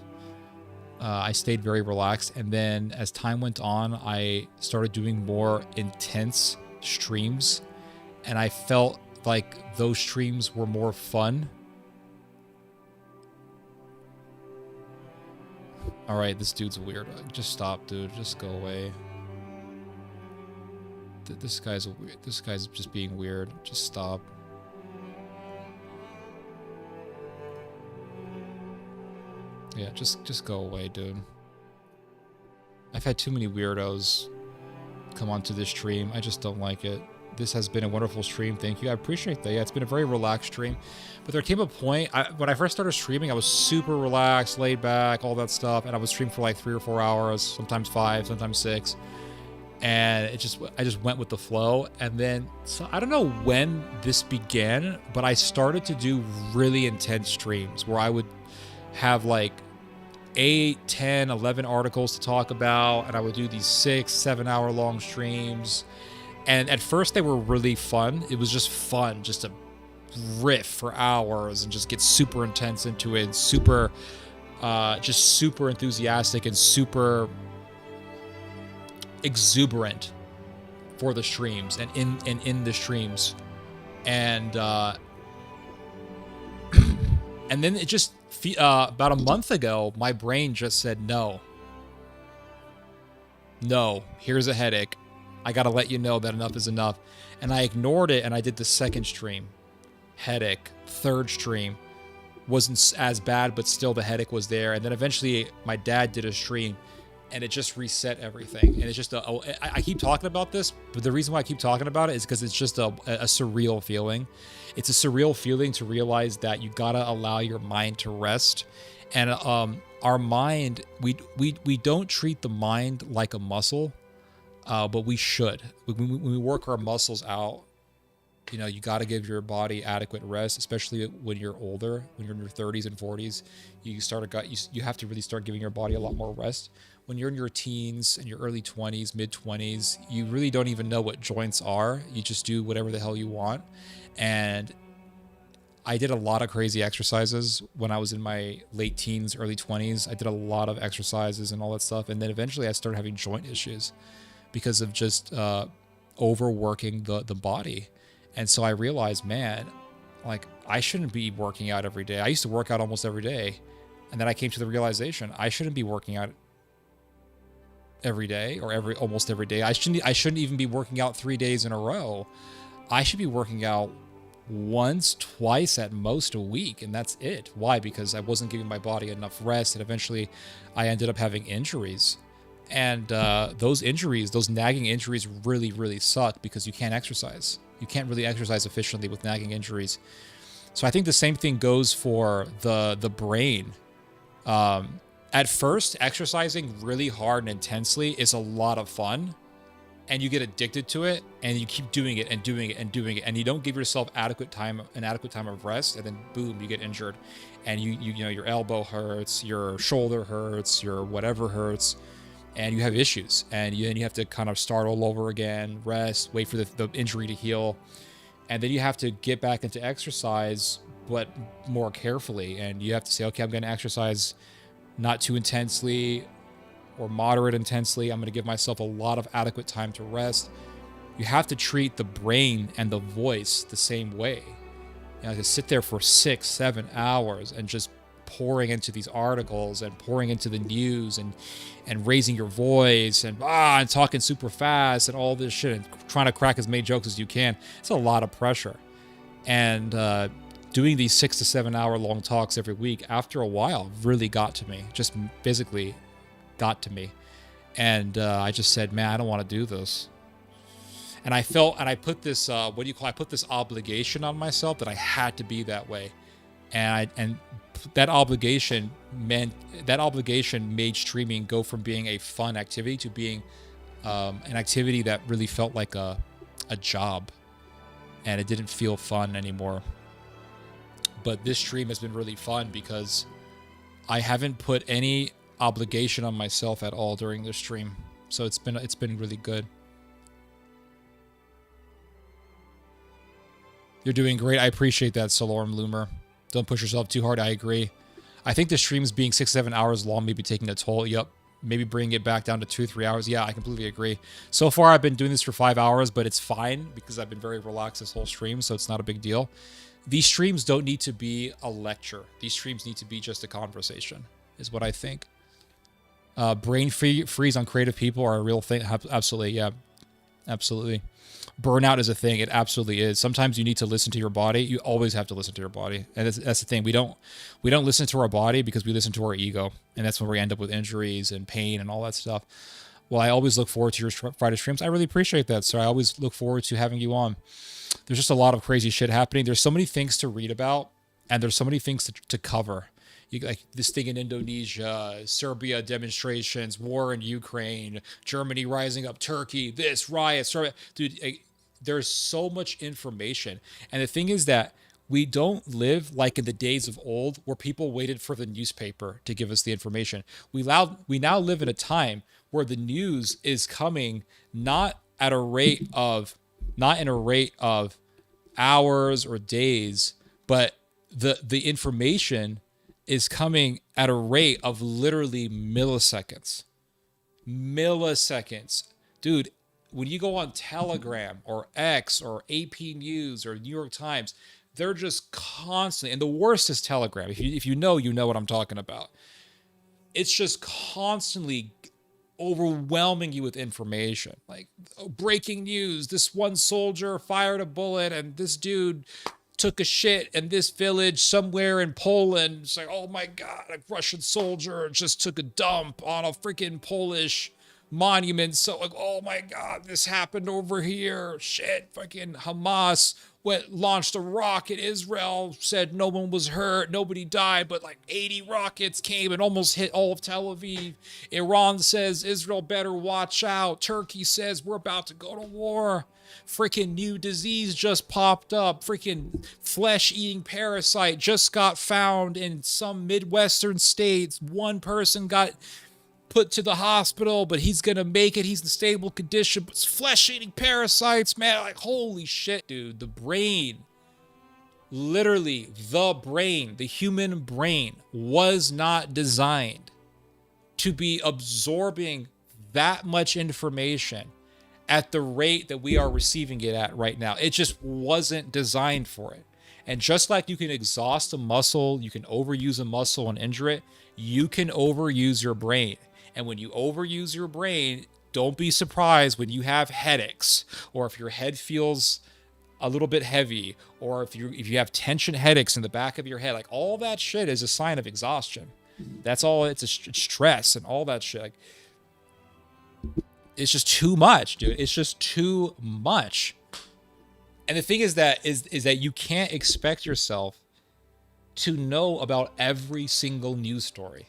I stayed very relaxed. And then as time went on, I started doing more intense streams, and I felt like those streams were more fun. All right, this dude's weird. Just stop, dude. Just go away. This guy's weird. This guy's just being weird. Just stop. Yeah, just go away, dude. I've had too many weirdos come onto this stream. I just don't like it. This has been a wonderful stream. Thank you. I appreciate that. Yeah, it's been a very relaxed stream. But there came a point, when I first started streaming, I was super relaxed, laid back, all that stuff. And I would stream for like 3 or 4 hours, sometimes 5, sometimes 6. And I just went with the flow. And then, so I don't know when this began, but I started to do really intense streams where I would have like 8, 10, 11 articles to talk about. And I would do these 6, 7 hour long streams. And at first they were really fun. It was just fun just to riff for hours and just get super intense into it. Super, just super enthusiastic and super exuberant for the streams and in the streams. And and then it just, about a month ago, my brain just said, no, here's a headache. I gotta let you know that enough is enough. And I ignored it, and I did the second stream. Headache. Third stream. Wasn't as bad, but still the headache was there. And then eventually my dad did a stream, and it just reset everything. And it's just I keep talking about this, but the reason why I keep talking about it is because it's just a surreal feeling. It's a surreal feeling to realize that you gotta allow your mind to rest. And our mind, we don't treat the mind like a muscle. But we should. When we work our muscles out, you got to give your body adequate rest, especially when you're older, when you're in your 30s and 40s. You have to really start giving your body a lot more rest. When you're in your teens and your early 20s, mid 20s, you really don't even know what joints are. You just do whatever the hell you want. And I did a lot of crazy exercises when I was in my late teens, early 20s. I did a lot of exercises and all that stuff. And then eventually I started having joint issues because of just overworking the body. And so I realized, man, like, I shouldn't be working out every day. I used to work out almost every day. And then I came to the realization I shouldn't be working out every day or almost every day. I shouldn't even be working out 3 days in a row. I should be working out once, twice at most a week, and that's it. Why? Because I wasn't giving my body enough rest, and eventually I ended up having injuries. And those injuries, those nagging injuries really, really suck because you can't exercise. You can't really exercise efficiently with nagging injuries. So I think the same thing goes for the brain. At first, exercising really hard and intensely is a lot of fun. and you get addicted to it, and you keep doing it and doing it and doing it, and you don't give yourself an adequate time of rest, and then boom, you get injured, and you know your elbow hurts, your shoulder hurts, your whatever hurts, and you have issues, and you have to kind of start all over again, rest, wait for the injury to heal, and then you have to get back into exercise, but more carefully, and you have to say, okay, I'm going to exercise not too intensely or moderate intensely. I'm going to give myself a lot of adequate time to rest. You have to treat the brain and the voice the same way. You know, to sit there for 6-7 hours and just pouring into these articles and pouring into the news and raising your voice and talking super fast and all this shit and trying to crack as many jokes as you can. It's a lot of pressure. And doing these 6 to 7 hour long talks every week, after a while, really got to me. Just physically got to me. And I just said, man, I don't want to do this. And I put this, I put this obligation on myself that I had to be that way. And that obligation made streaming go from being a fun activity to being an activity that really felt like a job. And it didn't feel fun anymore. But this stream has been really fun because I haven't put any obligation on myself at all during this stream. So it's been really good. You're doing great. I appreciate that, Solorm Loomer. Don't push yourself too hard. I agree. I think the streams being 6-7 hours long may be taking a toll. Yep. Maybe bring it back down to 2-3 hours. Yeah, I completely agree. So far, I've been doing this for 5 hours, but it's fine because I've been very relaxed this whole stream, so it's not a big deal. These streams don't need to be a lecture. These streams need to be just a conversation, is what I think. Brain freeze on creative people are a real thing. Absolutely, yeah. Absolutely. Burnout is a thing. It absolutely is. Sometimes you need to listen to your body. You always have to listen to your body. And that's the thing. We don't listen to our body because we listen to our ego. And that's when we end up with injuries and pain and all that stuff. Well, I always look forward to your Friday streams. I really appreciate that, sir. I always look forward to having you on. There's just a lot of crazy shit happening. There's so many things to read about, and there's so many things to cover. Like this thing in Indonesia, Serbia demonstrations, war in Ukraine, Germany rising up, Turkey, this riot, dude. There's so much information, and the thing is that we don't live like in the days of old where people waited for the newspaper to give us the information. We now live in a time where the news is coming not in a rate of hours or days, but the information is coming at a rate of literally milliseconds. Dude, when you go on Telegram or X or AP News or New York Times, they're just constantly, and the worst is Telegram. If you know what I'm talking about. It's just constantly overwhelming you with information. Like, breaking news, this one soldier fired a bullet and this dude took a shit in this village somewhere in Poland. It's like, oh my God, a Russian soldier just took a dump on a freaking Polish monument. So like, oh my God, this happened over here. Shit, fucking Hamas launched a rocket. Israel said no one was hurt, nobody died, but like 80 rockets came and almost hit all of Tel Aviv. Iran says Israel better watch out. Turkey says we're about to go to war. Freaking new disease just popped up. Freaking flesh-eating parasite just got found in some Midwestern states. One person got put to the hospital, but he's gonna make it. He's in stable condition. But it's flesh-eating parasites, man. Like, holy shit, dude. The brain, literally the human brain was not designed to be absorbing that much information at the rate that we are receiving it at right now. It just wasn't designed for it. And just like you can exhaust a muscle, you can overuse a muscle and injure it, you can overuse your brain. And when you overuse your brain, don't be surprised when you have headaches, or if your head feels a little bit heavy, or if you have tension headaches in the back of your head. Like, all that shit is a sign of exhaustion. That's all. It's stress and all that shit. Like, it's just too much, dude. It's just too much. And the thing is that you can't expect yourself to know about every single news story.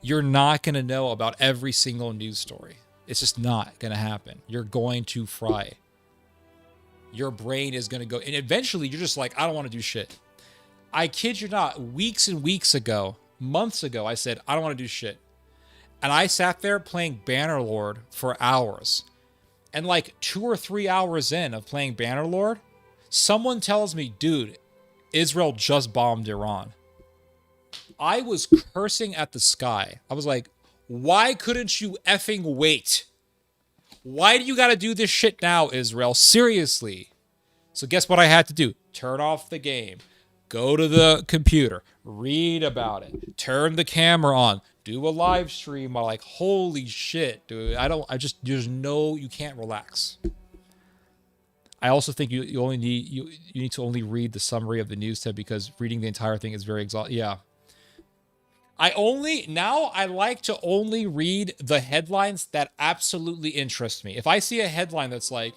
You're not going to know about every single news story. It's just not going to happen. You're going to fry. Your brain is going to go. And eventually you're just like, I don't want to do shit. I kid you not, weeks and weeks ago, months ago, I said, I don't want to do shit. And I sat there playing Bannerlord for hours. And like 2 or 3 hours in of playing Bannerlord, someone tells me, dude, Israel just bombed Iran. I was cursing at the sky. I was like, why couldn't you effing wait? Why do you got to do this shit now, Israel? Seriously. So guess what I had to do? Turn off the game. Go to the computer. Read about it. Turn the camera on. Do a live stream. I'm like, holy shit, dude. You can't relax. I also think you need to only read the summary of the news tab because reading the entire thing is very exhausting. Yeah. I like to only read the headlines that absolutely interest me. If I see a headline that's like,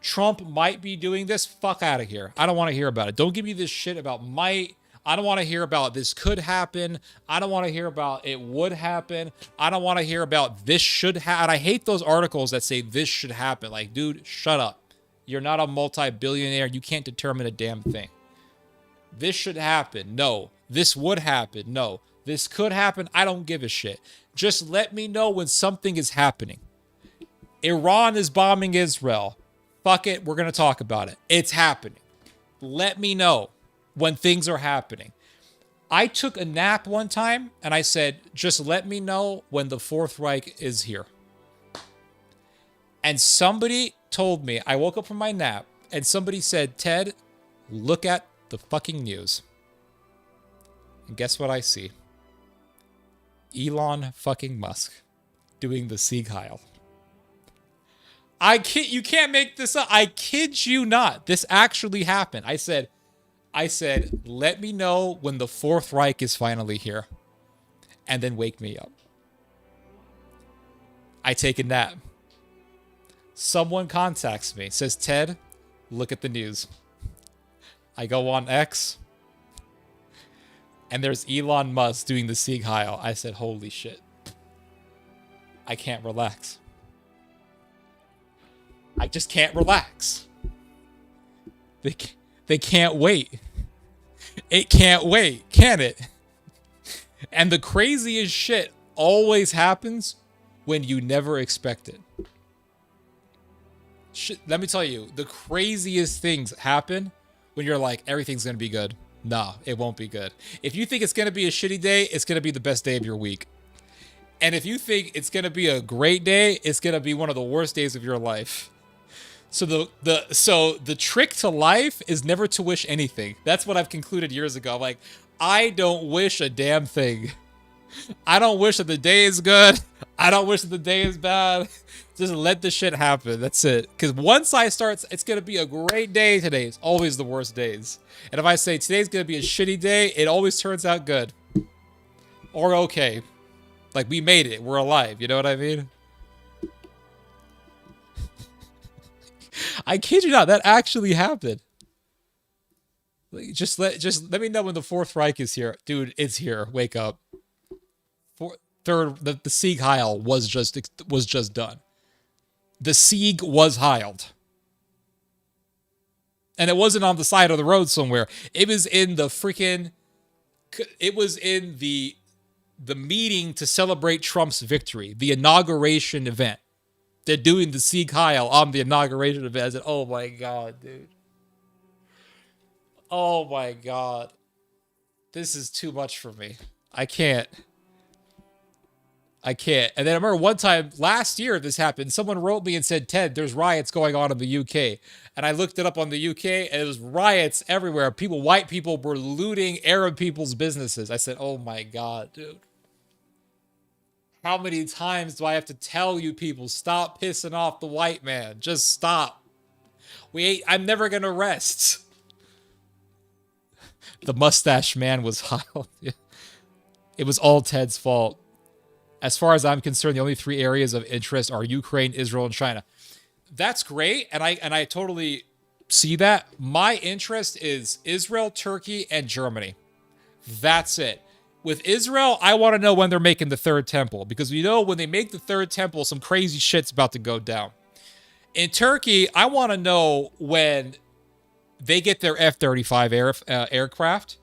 Trump might be doing this, fuck out of here. I don't want to hear about it. Don't give me this shit about might. I don't want to hear about this could happen. I don't want to hear about it would happen. I don't want to hear about this should happen. I hate those articles that say this should happen. Like, dude, shut up. You're not a multi-billionaire. You can't determine a damn thing. This should happen. No. This would happen. No. This could happen. I don't give a shit. Just let me know when something is happening. Iran is bombing Israel. Fuck it. We're going to talk about it. It's happening. Let me know when things are happening. I took a nap one time and I said, just let me know when the Fourth Reich is here. And somebody told me, I woke up from my nap and somebody said, Ted, look at the fucking news. And guess what I see? Elon fucking Musk doing the Sieg Heil. You can't make this up. I kid you not. This actually happened. I said, let me know when the Fourth Reich is finally here. And then wake me up. I take a nap. Someone contacts me, says, Ted, look at the news. I go on X. And there's Elon Musk doing the Sieg Heil. I said, holy shit. I can't relax. I just can't relax. They can't wait. It can't wait, can it? And the craziest shit always happens when you never expect it. Let me tell you, the craziest things happen when you're like, everything's going to be good. No, it won't be good. If you think it's going to be a shitty day, it's going to be the best day of your week. And if you think it's going to be a great day, it's going to be one of the worst days of your life. So the trick to life is never to wish anything. That's what I've concluded years ago. I'm like, I don't wish a damn thing. I don't wish that the day is good. I don't wish that the day is bad. Just let the shit happen. That's it. Because once I start, it's going to be a great day today. It's always the worst days. And if I say today's going to be a shitty day, it always turns out good. Or okay. Like, we made it. We're alive. You know what I mean? I kid you not. That actually happened. Just let me know when the Fourth Reich is here. Dude, it's here. Wake up. The Sieg Heil was just done. The Sieg was heiled. And it wasn't on the side of the road somewhere. It was in the meeting to celebrate Trump's victory, the inauguration event. They're doing the Sieg Heil on the inauguration event. I said, oh my God, dude. Oh my God. This is too much for me. I can't. And then I remember one time last year this happened. Someone wrote me and said, Ted, there's riots going on in the UK. And I looked it up on the UK and it was riots everywhere. White people were looting Arab people's businesses. I said, oh my God, dude. How many times do I have to tell you people, stop pissing off the white man? Just stop. I'm never going to rest. The mustache man was hot. It was all Ted's fault. As far as I'm concerned, the only 3 areas of interest are Ukraine, Israel, and China. That's great, and I totally see that. My interest is Israel, Turkey, and Germany. That's it. With Israel, I want to know when they're making the third temple, because we know when they make the third temple, some crazy shit's about to go down. In Turkey, I want to know when they get their F-35 aircraft.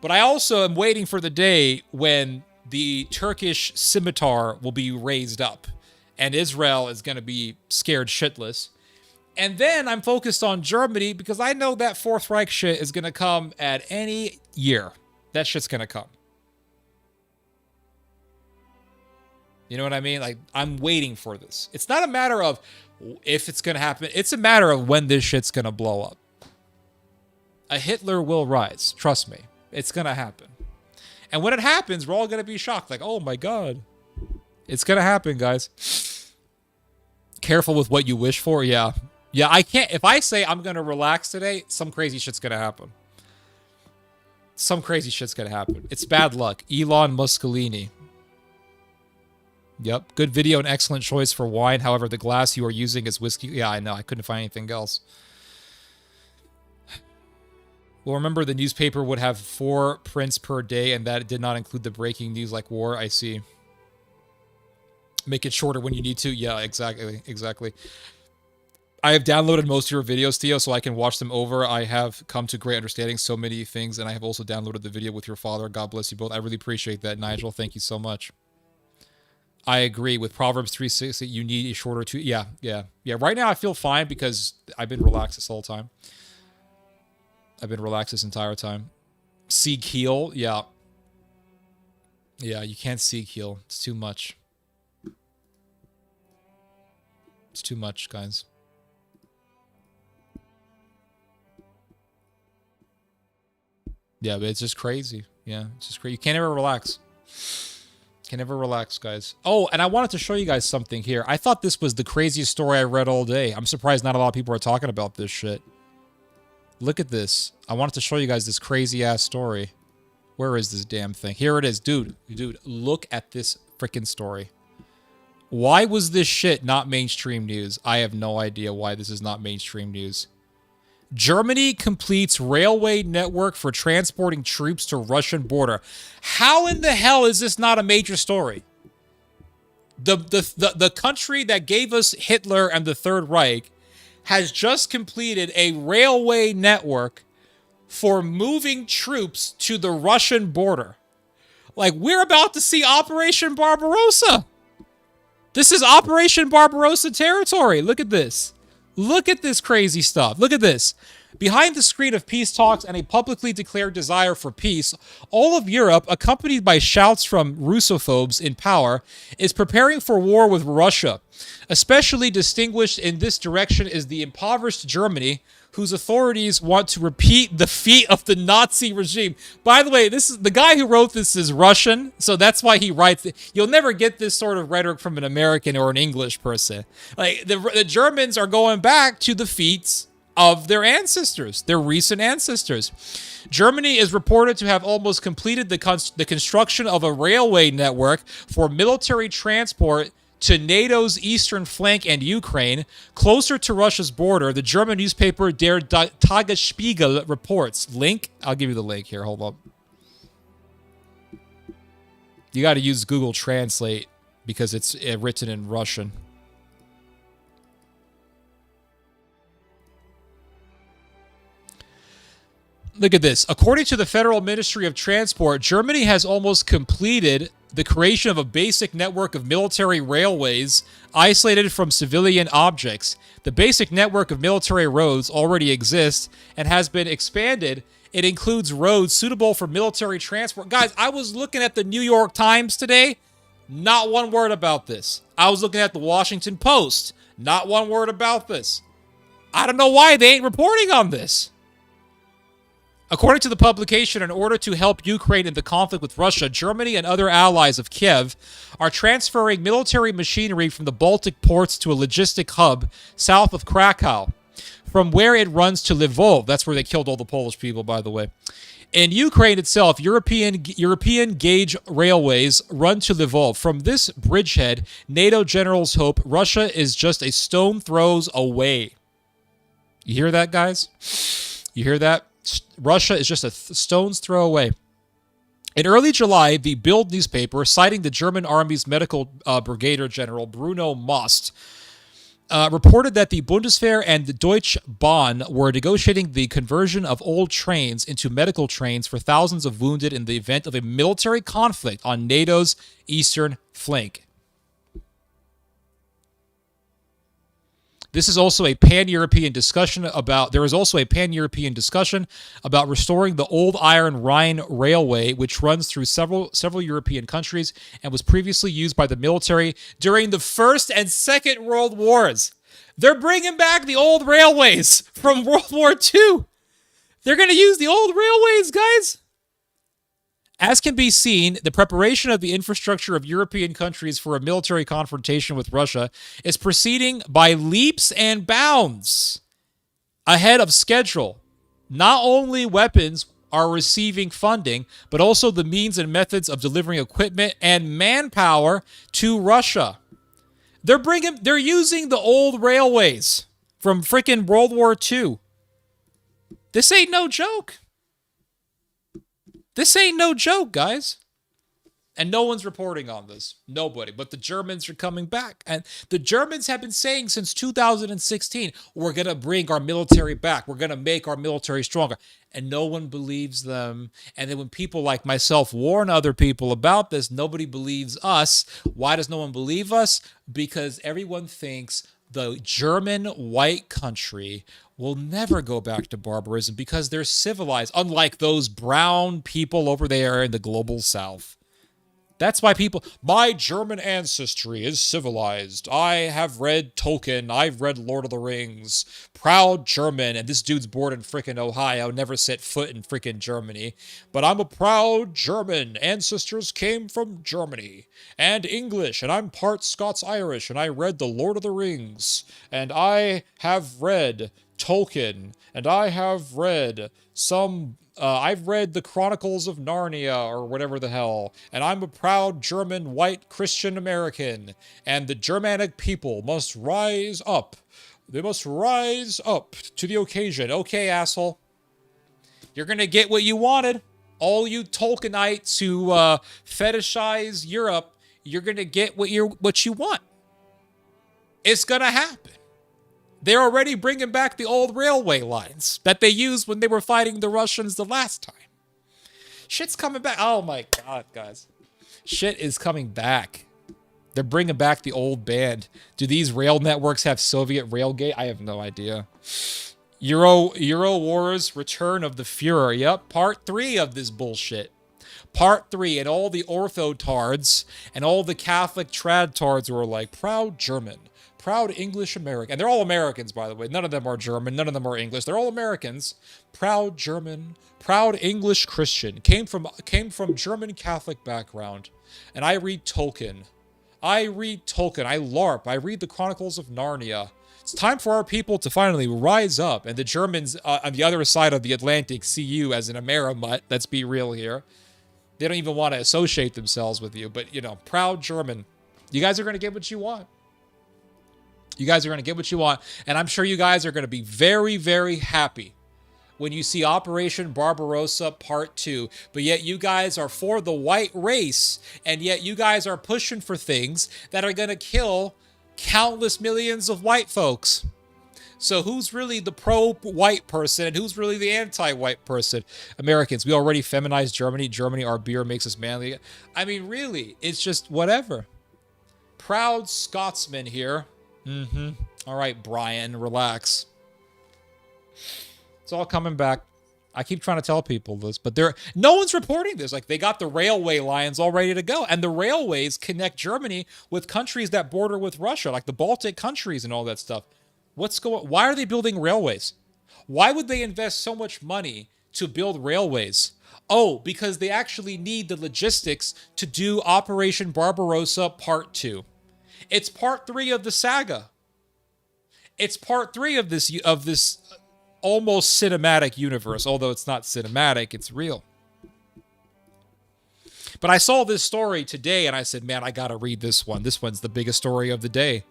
But I also am waiting for the day when the Turkish scimitar will be raised up and Israel is going to be scared shitless. And then I'm focused on Germany because I know that Fourth Reich shit is going to come at any year. That shit's going to come. You know what I mean? Like, I'm waiting for this. It's not a matter of if it's going to happen. It's a matter of when this shit's going to blow up. A Hitler will rise. Trust me. It's going to happen. And when it happens, we're all going to be shocked. Like, oh my God. It's going to happen, guys. Careful with what you wish for. Yeah. Yeah, I can't. If I say I'm going to relax today, some crazy shit's going to happen. Some crazy shit's going to happen. It's bad luck. Elon Muscolini. Yep. Good video and excellent choice for wine. However, the glass you are using is whiskey. Yeah, I know. I couldn't find anything else. Well, remember the newspaper would have 4 prints per day, and that did not include the breaking news like war. I see. Make it shorter when you need to. Yeah, exactly. Exactly. I have downloaded most of your videos, Theo, so I can watch them over. I have come to great understanding so many things, and I have also downloaded the video with your father. God bless you both. I really appreciate that, Nigel. Thank you so much. I agree with Proverbs 3:6 that you need a shorter two. Yeah. Right now I feel fine because I've been relaxed this whole time. I've been relaxed this entire time. Seek heal. Yeah. Yeah, you can't seek heal. It's too much. It's too much, guys. Yeah, but it's just crazy. Yeah, it's just crazy. You can't ever relax. Can never relax, guys. Oh, and I wanted to show you guys something here. I thought this was the craziest story I read all day. I'm surprised not a lot of people are talking about this shit. Look at this. I wanted to show you guys this crazy-ass story. Where is this damn thing? Here it is. Dude, look at this freaking story. Why was this shit not mainstream news? I have no idea why this is not mainstream news. Germany completes railway network for transporting troops to Russian border. How in the hell is this not a major story? The country that gave us Hitler and the Third Reich has just completed a railway network for moving troops to the Russian border. Like, we're about to see Operation Barbarossa. This is Operation Barbarossa territory. Look at this. Look at this crazy stuff. Look at this. Behind the screen of peace talks and a publicly declared desire for peace, all of Europe, accompanied by shouts from Russophobes in power, is preparing for war with Russia. Especially distinguished in this direction is the impoverished Germany, whose authorities want to repeat the feat of the Nazi regime. By the way, this is the guy who wrote this is Russian, so that's why he writes it. You'll never get this sort of rhetoric from an American or an English person. Like the Germans are going back to the feats of their ancestors, their recent ancestors. Germany is reported to have almost completed the construction of a railway network for military transport to NATO's eastern flank and Ukraine, closer to Russia's border. The German newspaper Der Tagesspiegel reports. Link? I'll give you the link here. Hold up. You got to use Google Translate because it's written in Russian. Look at this. According to the Federal Ministry of Transport, Germany has almost completed the creation of a basic network of military railways isolated from civilian objects. The basic network of military roads already exists and has been expanded. It includes roads suitable for military transport. Guys, I was looking at the New York Times today. Not one word about this. I was looking at the Washington Post. Not one word about this. I don't know why they ain't reporting on this. According to the publication, in order to help Ukraine in the conflict with Russia, Germany and other allies of Kiev are transferring military machinery from the Baltic ports to a logistic hub south of Krakow, from where it runs to Lvov. That's where they killed all the Polish people, by the way. In Ukraine itself, European gauge railways run to Lvov. From this bridgehead, NATO generals hope Russia is just a stone throws away. You hear that, guys? You hear that? Russia is just a stone's throw away. In early July, the Bild newspaper, citing the German Army's medical brigadier general Bruno Most, reported that the Bundeswehr and the Deutsche Bahn were negotiating the conversion of old trains into medical trains for thousands of wounded in the event of a military conflict on NATO's eastern flank. There is also a pan-European discussion about restoring the old Iron Rhine Railway, which runs through several European countries and was previously used by the military during the First and Second World Wars. They're bringing back the old railways from World War II. They're going to use the old railways, guys. As can be seen, the preparation of the infrastructure of European countries for a military confrontation with Russia is proceeding by leaps and bounds ahead of schedule. Not only weapons are receiving funding, but also the means and methods of delivering equipment and manpower to Russia. They're using the old railways from freaking World War II. This ain't no joke. This ain't no joke, guys. And no one's reporting on this. Nobody. But the Germans are coming back. And the Germans have been saying since 2016, we're going to bring our military back. We're going to make our military stronger. And no one believes them. And then when people like myself warn other people about this, nobody believes us. Why does no one believe us? Because everyone thinks the German white country will never go back to barbarism because they're civilized, unlike those brown people over there in the global south. That's why my German ancestry is civilized. I have read Tolkien. I've read Lord of the Rings. Proud German. And this dude's born in frickin' Ohio, never set foot in frickin' Germany. But I'm a proud German. Ancestors came from Germany. And English. And I'm part Scots-Irish. And I read the Lord of the Rings. And I have read Tolkien. And I have read I've read the Chronicles of Narnia or whatever the hell, and I'm a proud German white Christian American, and the Germanic people must rise up. They must rise up to the occasion. Okay, asshole. You're going to get what you wanted. All you Tolkienites who fetishize Europe, you're going to get what you want. It's going to happen. They're already bringing back the old railway lines that they used when they were fighting the Russians the last time. Shit's coming back. Oh my God, guys. Shit is coming back. They're bringing back the old band. Do these rail networks have Soviet Railgate? I have no idea. Euro Wars, Return of the Führer. Yep, part 3 of this bullshit. Part 3, and all the orthotards and all the Catholic tradtards who are like, proud German. Proud English American. And they're all Americans, by the way. None of them are German. None of them are English. They're all Americans. Proud German. Proud English Christian. Came from German Catholic background. And I read Tolkien. I LARP. I read the Chronicles of Narnia. It's time for our people to finally rise up. And the Germans on the other side of the Atlantic see you as an Amerimutt. Let's be real here. They don't even want to associate themselves with you. But, proud German. You guys are going to get what you want. You guys are going to get what you want. And I'm sure you guys are going to be very, very happy when you see Operation Barbarossa Part 2. But yet you guys are for the white race. And yet you guys are pushing for things that are going to kill countless millions of white folks. So who's really the pro-white person and who's really the anti-white person? Americans, we already feminized Germany. Germany, our beer makes us manly. I mean, really, it's just whatever. Proud Scotsman here. All right, Brian, relax. It's all coming back. I keep trying to tell people this, but no one's reporting this. Like, they got the railway lines all ready to go, and the railways connect Germany with countries that border with Russia, like the Baltic countries and all that stuff. Why are they building railways? Why would they invest so much money to build railways? Oh, because they actually need the logistics to do Operation Barbarossa Part 2. It's part 3 of the saga. It's part 3 of this almost cinematic universe, although it's not cinematic, it's real. But I saw this story today and I said, man, I got to read this one. This one's the biggest story of the day.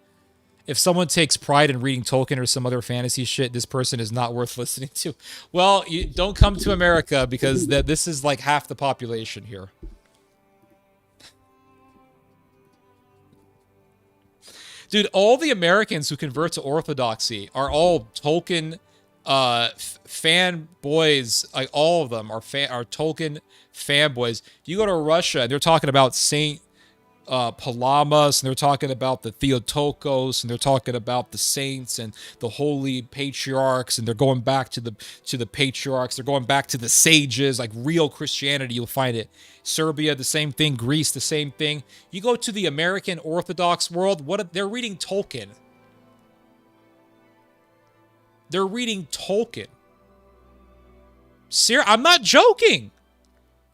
if someone takes pride in reading Tolkien or some other fantasy shit, this person is not worth listening to. Well, you don't come to America because this is like half the population here. Dude, all the Americans who convert to Orthodoxy are all Tolkien fanboys. Like, all of them are Tolkien fanboys. You go to Russia, and they're talking about Saint Palamas, and they're talking about the Theotokos, and they're talking about the saints and the holy patriarchs, and they're going back to the patriarchs. They're going back to the sages, like real Christianity. You'll find it. Serbia, the same thing. Greece, the same thing. You go to the American Orthodox world, they're reading Tolkien. They're reading Tolkien. I'm not joking.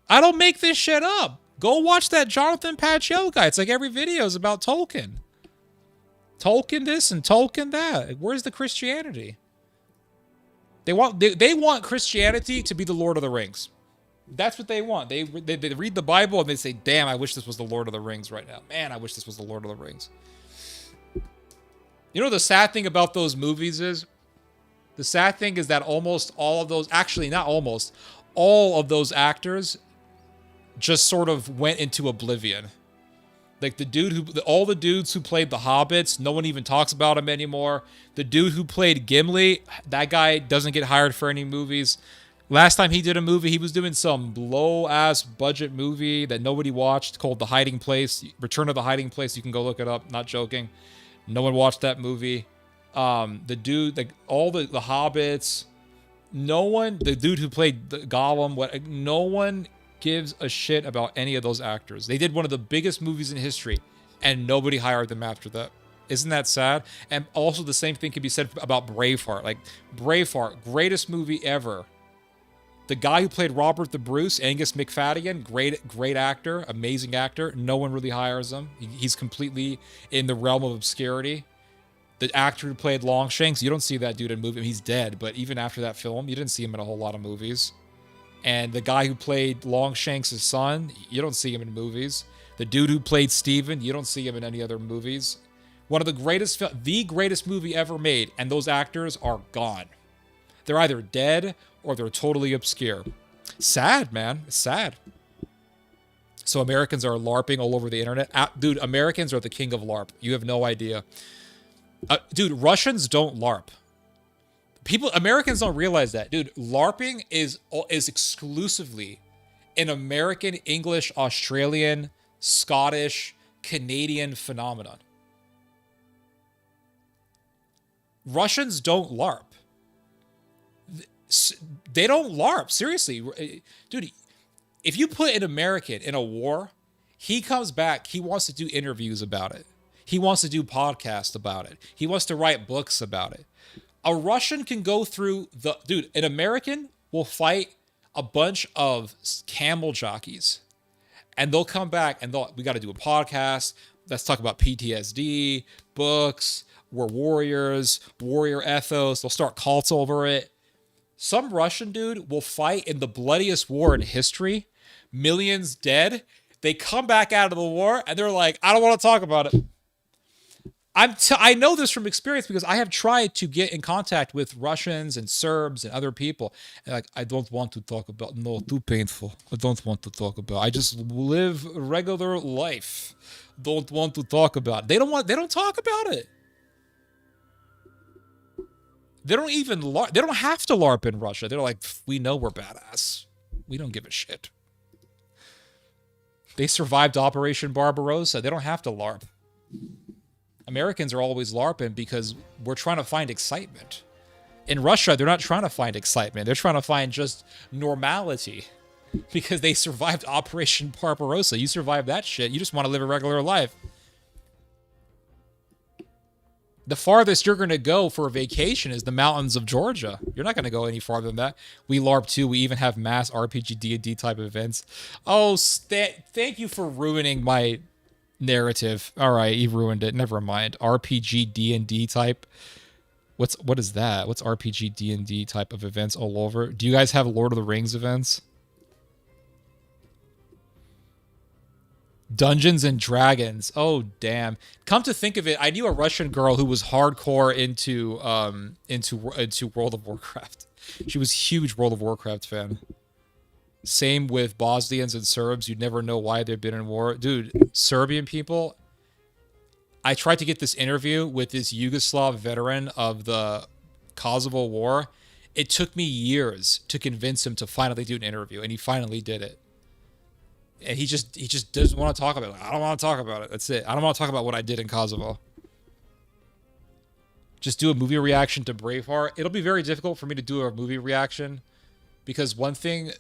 I don't make this shit up. Go watch that Jonathan Pageau guy. It's like every video is about Tolkien. Tolkien this and Tolkien that. Where's the Christianity? They want Christianity to be the Lord of the Rings. That's what they want. They read the Bible and they say, damn, I wish this was the Lord of the Rings right now. Man, I wish this was the Lord of the Rings. You know the sad thing about those movies is? The sad thing is that almost all of those, actually not almost, all of those actors just sort of went into oblivion. Like all the dudes who played the Hobbits, no one even talks about him anymore. The dude who played Gimli, that guy doesn't get hired for any movies. Last time he did a movie, he was doing some low-ass budget movie that nobody watched called The Hiding Place. Return of the Hiding Place. You can go look it up. Not joking. No one watched that movie. The dude, like all the Hobbits, the dude who played the Gollum, no one gives a shit about any of those actors. They did one of the biggest movies in history, and nobody hired them after that. Isn't that sad? And also the same thing can be said about Braveheart. Like, Braveheart, greatest movie ever. The guy who played Robert the Bruce, Angus McFadden, great actor, amazing actor. No one really hires him. He's completely in the realm of obscurity. The actor who played Longshanks, you don't see that dude in movies. He's dead, but even after that film, you didn't see him in a whole lot of movies. And the guy who played Longshanks' son, you don't see him in movies. The dude who played Steven, you don't see him in any other movies. One of the greatest movie ever made, and those actors are gone. They're either dead or they're totally obscure. Sad, man. It's sad. So Americans are LARPing all over the internet. Dude, Americans are the king of LARP. You have no idea. Dude, Russians don't LARP. Americans don't realize that. Dude, LARPing is exclusively an American, English, Australian, Scottish, Canadian phenomenon. Russians don't LARP. They don't LARP. Seriously. Dude, if you put an American in a war, he comes back, he wants to do interviews about it. He wants to do podcasts about it. He wants to write books about it. A Russian can go through dude, an American will fight a bunch of camel jockeys. And they'll come back and we got to do a podcast. Let's talk about PTSD, books, we're warriors, warrior ethos. They'll start cults over it. Some Russian dude will fight in the bloodiest war in history. Millions dead. They come back out of the war and they're like, I don't want to talk about it. I know this from experience because I have tried to get in contact with Russians and Serbs and other people. And like, I don't want to talk about, no, too painful. I don't want to talk about. I just live regular life. Don't want to talk about it. They don't talk about it. They don't even LARP. They don't have to LARP in Russia. They're like, we know we're badass. We don't give a shit. They survived Operation Barbarossa. They don't have to LARP. Americans are always LARPing because we're trying to find excitement. In Russia, they're not trying to find excitement. They're trying to find just normality because they survived Operation Barbarossa. You survived that shit. You just want to live a regular life. The farthest you're going to go for a vacation is the mountains of Georgia. You're not going to go any farther than that. We LARP too. We even have mass RPG D&D type events. Oh, thank you for ruining my narrative. All right, you ruined it. Never mind. RPG D&D type. What is that? What's RPG D&D type of events all over? Do you guys have Lord of the Rings events? Dungeons and Dragons. Oh damn! Come to think of it, I knew a Russian girl who was hardcore into World of Warcraft. She was a huge World of Warcraft fan. Same with Bosnians and Serbs. You'd never know why they've been in war, dude. Serbian people. I tried to get this interview with this Yugoslav veteran of the Kosovo War. It took me years to convince him to finally do an interview, and he finally did it. And he just doesn't want to talk about it. I don't want to talk about it. That's it. I don't want to talk about what I did in Kosovo. Just do a movie reaction to Braveheart. It'll be very difficult for me to do a movie reaction because one thing,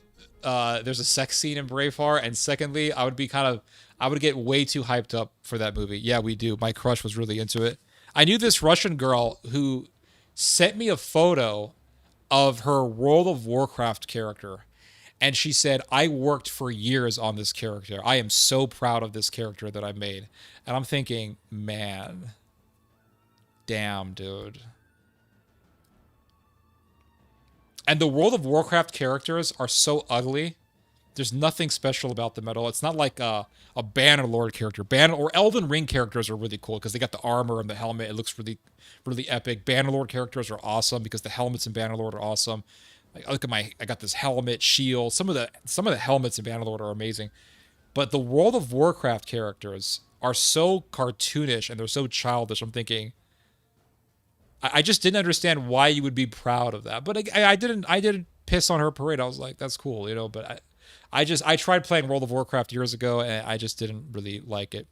there's a sex scene in Braveheart, and secondly, I would get way too hyped up for that movie. Yeah, we do. My crush was really into it. I knew this Russian girl who sent me a photo of her World of Warcraft character. And she said, I worked for years on this character. I am so proud of this character that I made. And I'm thinking, man, damn, dude. And the World of Warcraft characters are so ugly. There's nothing special about them at all. It's not like a Bannerlord character. Or Elden Ring characters are really cool because they got the armor and the helmet. It looks really, really epic. Bannerlord characters are awesome because the helmets in Bannerlord are awesome. Like, look at I got this helmet, shield. Some of the helmets in Bannerlord are amazing. But the World of Warcraft characters are so cartoonish and they're so childish. I'm thinking, I just didn't understand why you would be proud of that. But I didn't piss on her parade. I was like, that's cool, you know. But I tried playing World of Warcraft years ago and I just didn't really like it.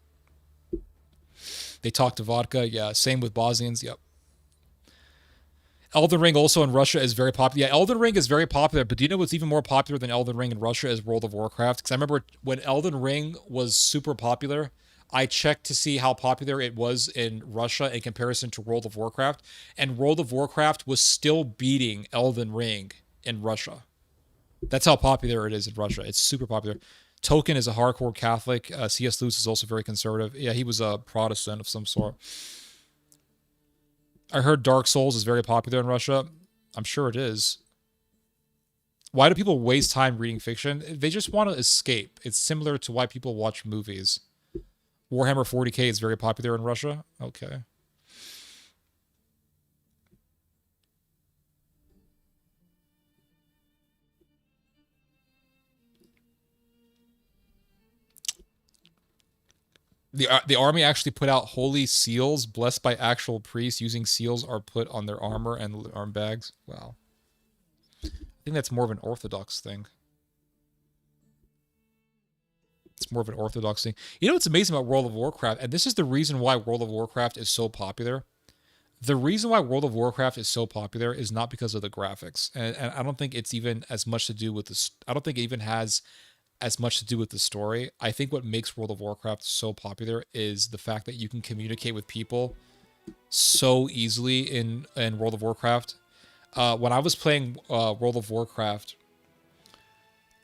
They talk to vodka, yeah. Same with Bosnians, yep. Elden Ring also in Russia is very popular. Yeah, Elden Ring is very popular, but do you know what's even more popular than Elden Ring in Russia is World of Warcraft? Because I remember when Elden Ring was super popular, I checked to see how popular it was in Russia in comparison to World of Warcraft, and World of Warcraft was still beating Elden Ring in Russia. That's how popular it is in Russia. It's super popular. Tolkien is a hardcore Catholic. C.S. Lewis is also very conservative. Yeah, he was a Protestant of some sort. I heard Dark Souls is very popular in Russia. I'm sure it is. Why do people waste time reading fiction? They just want to escape. It's similar to why people watch movies. Warhammer 40k is very popular in Russia. Okay. The army actually put out holy seals blessed by actual priests. Using seals are put on their armor and arm bags. Wow. I think that's more of an Orthodox thing. It's more of an Orthodox thing. You know what's amazing about World of Warcraft? And this is the reason why World of Warcraft is so popular. The reason why World of Warcraft is so popular is not because of the graphics. And I don't think it's even as much to do with this. I don't think it even has as much to do with the story. I think what makes World of Warcraft so popular is the fact that you can communicate with people so easily in World of Warcraft. When I was playing World of Warcraft,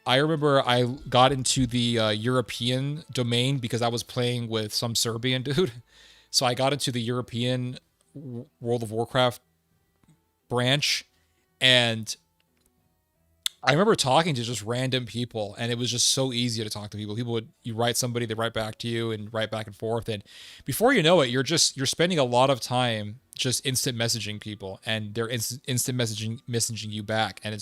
I remember I got into the European domain because I was playing with some Serbian dude. So I got into the European World of Warcraft branch, and I remember talking to just random people, and it was just so easy to talk to people. You write somebody, they write back to you, and write back and forth. And before you know it, you're spending a lot of time just instant messaging people, and they're instant messaging you back. And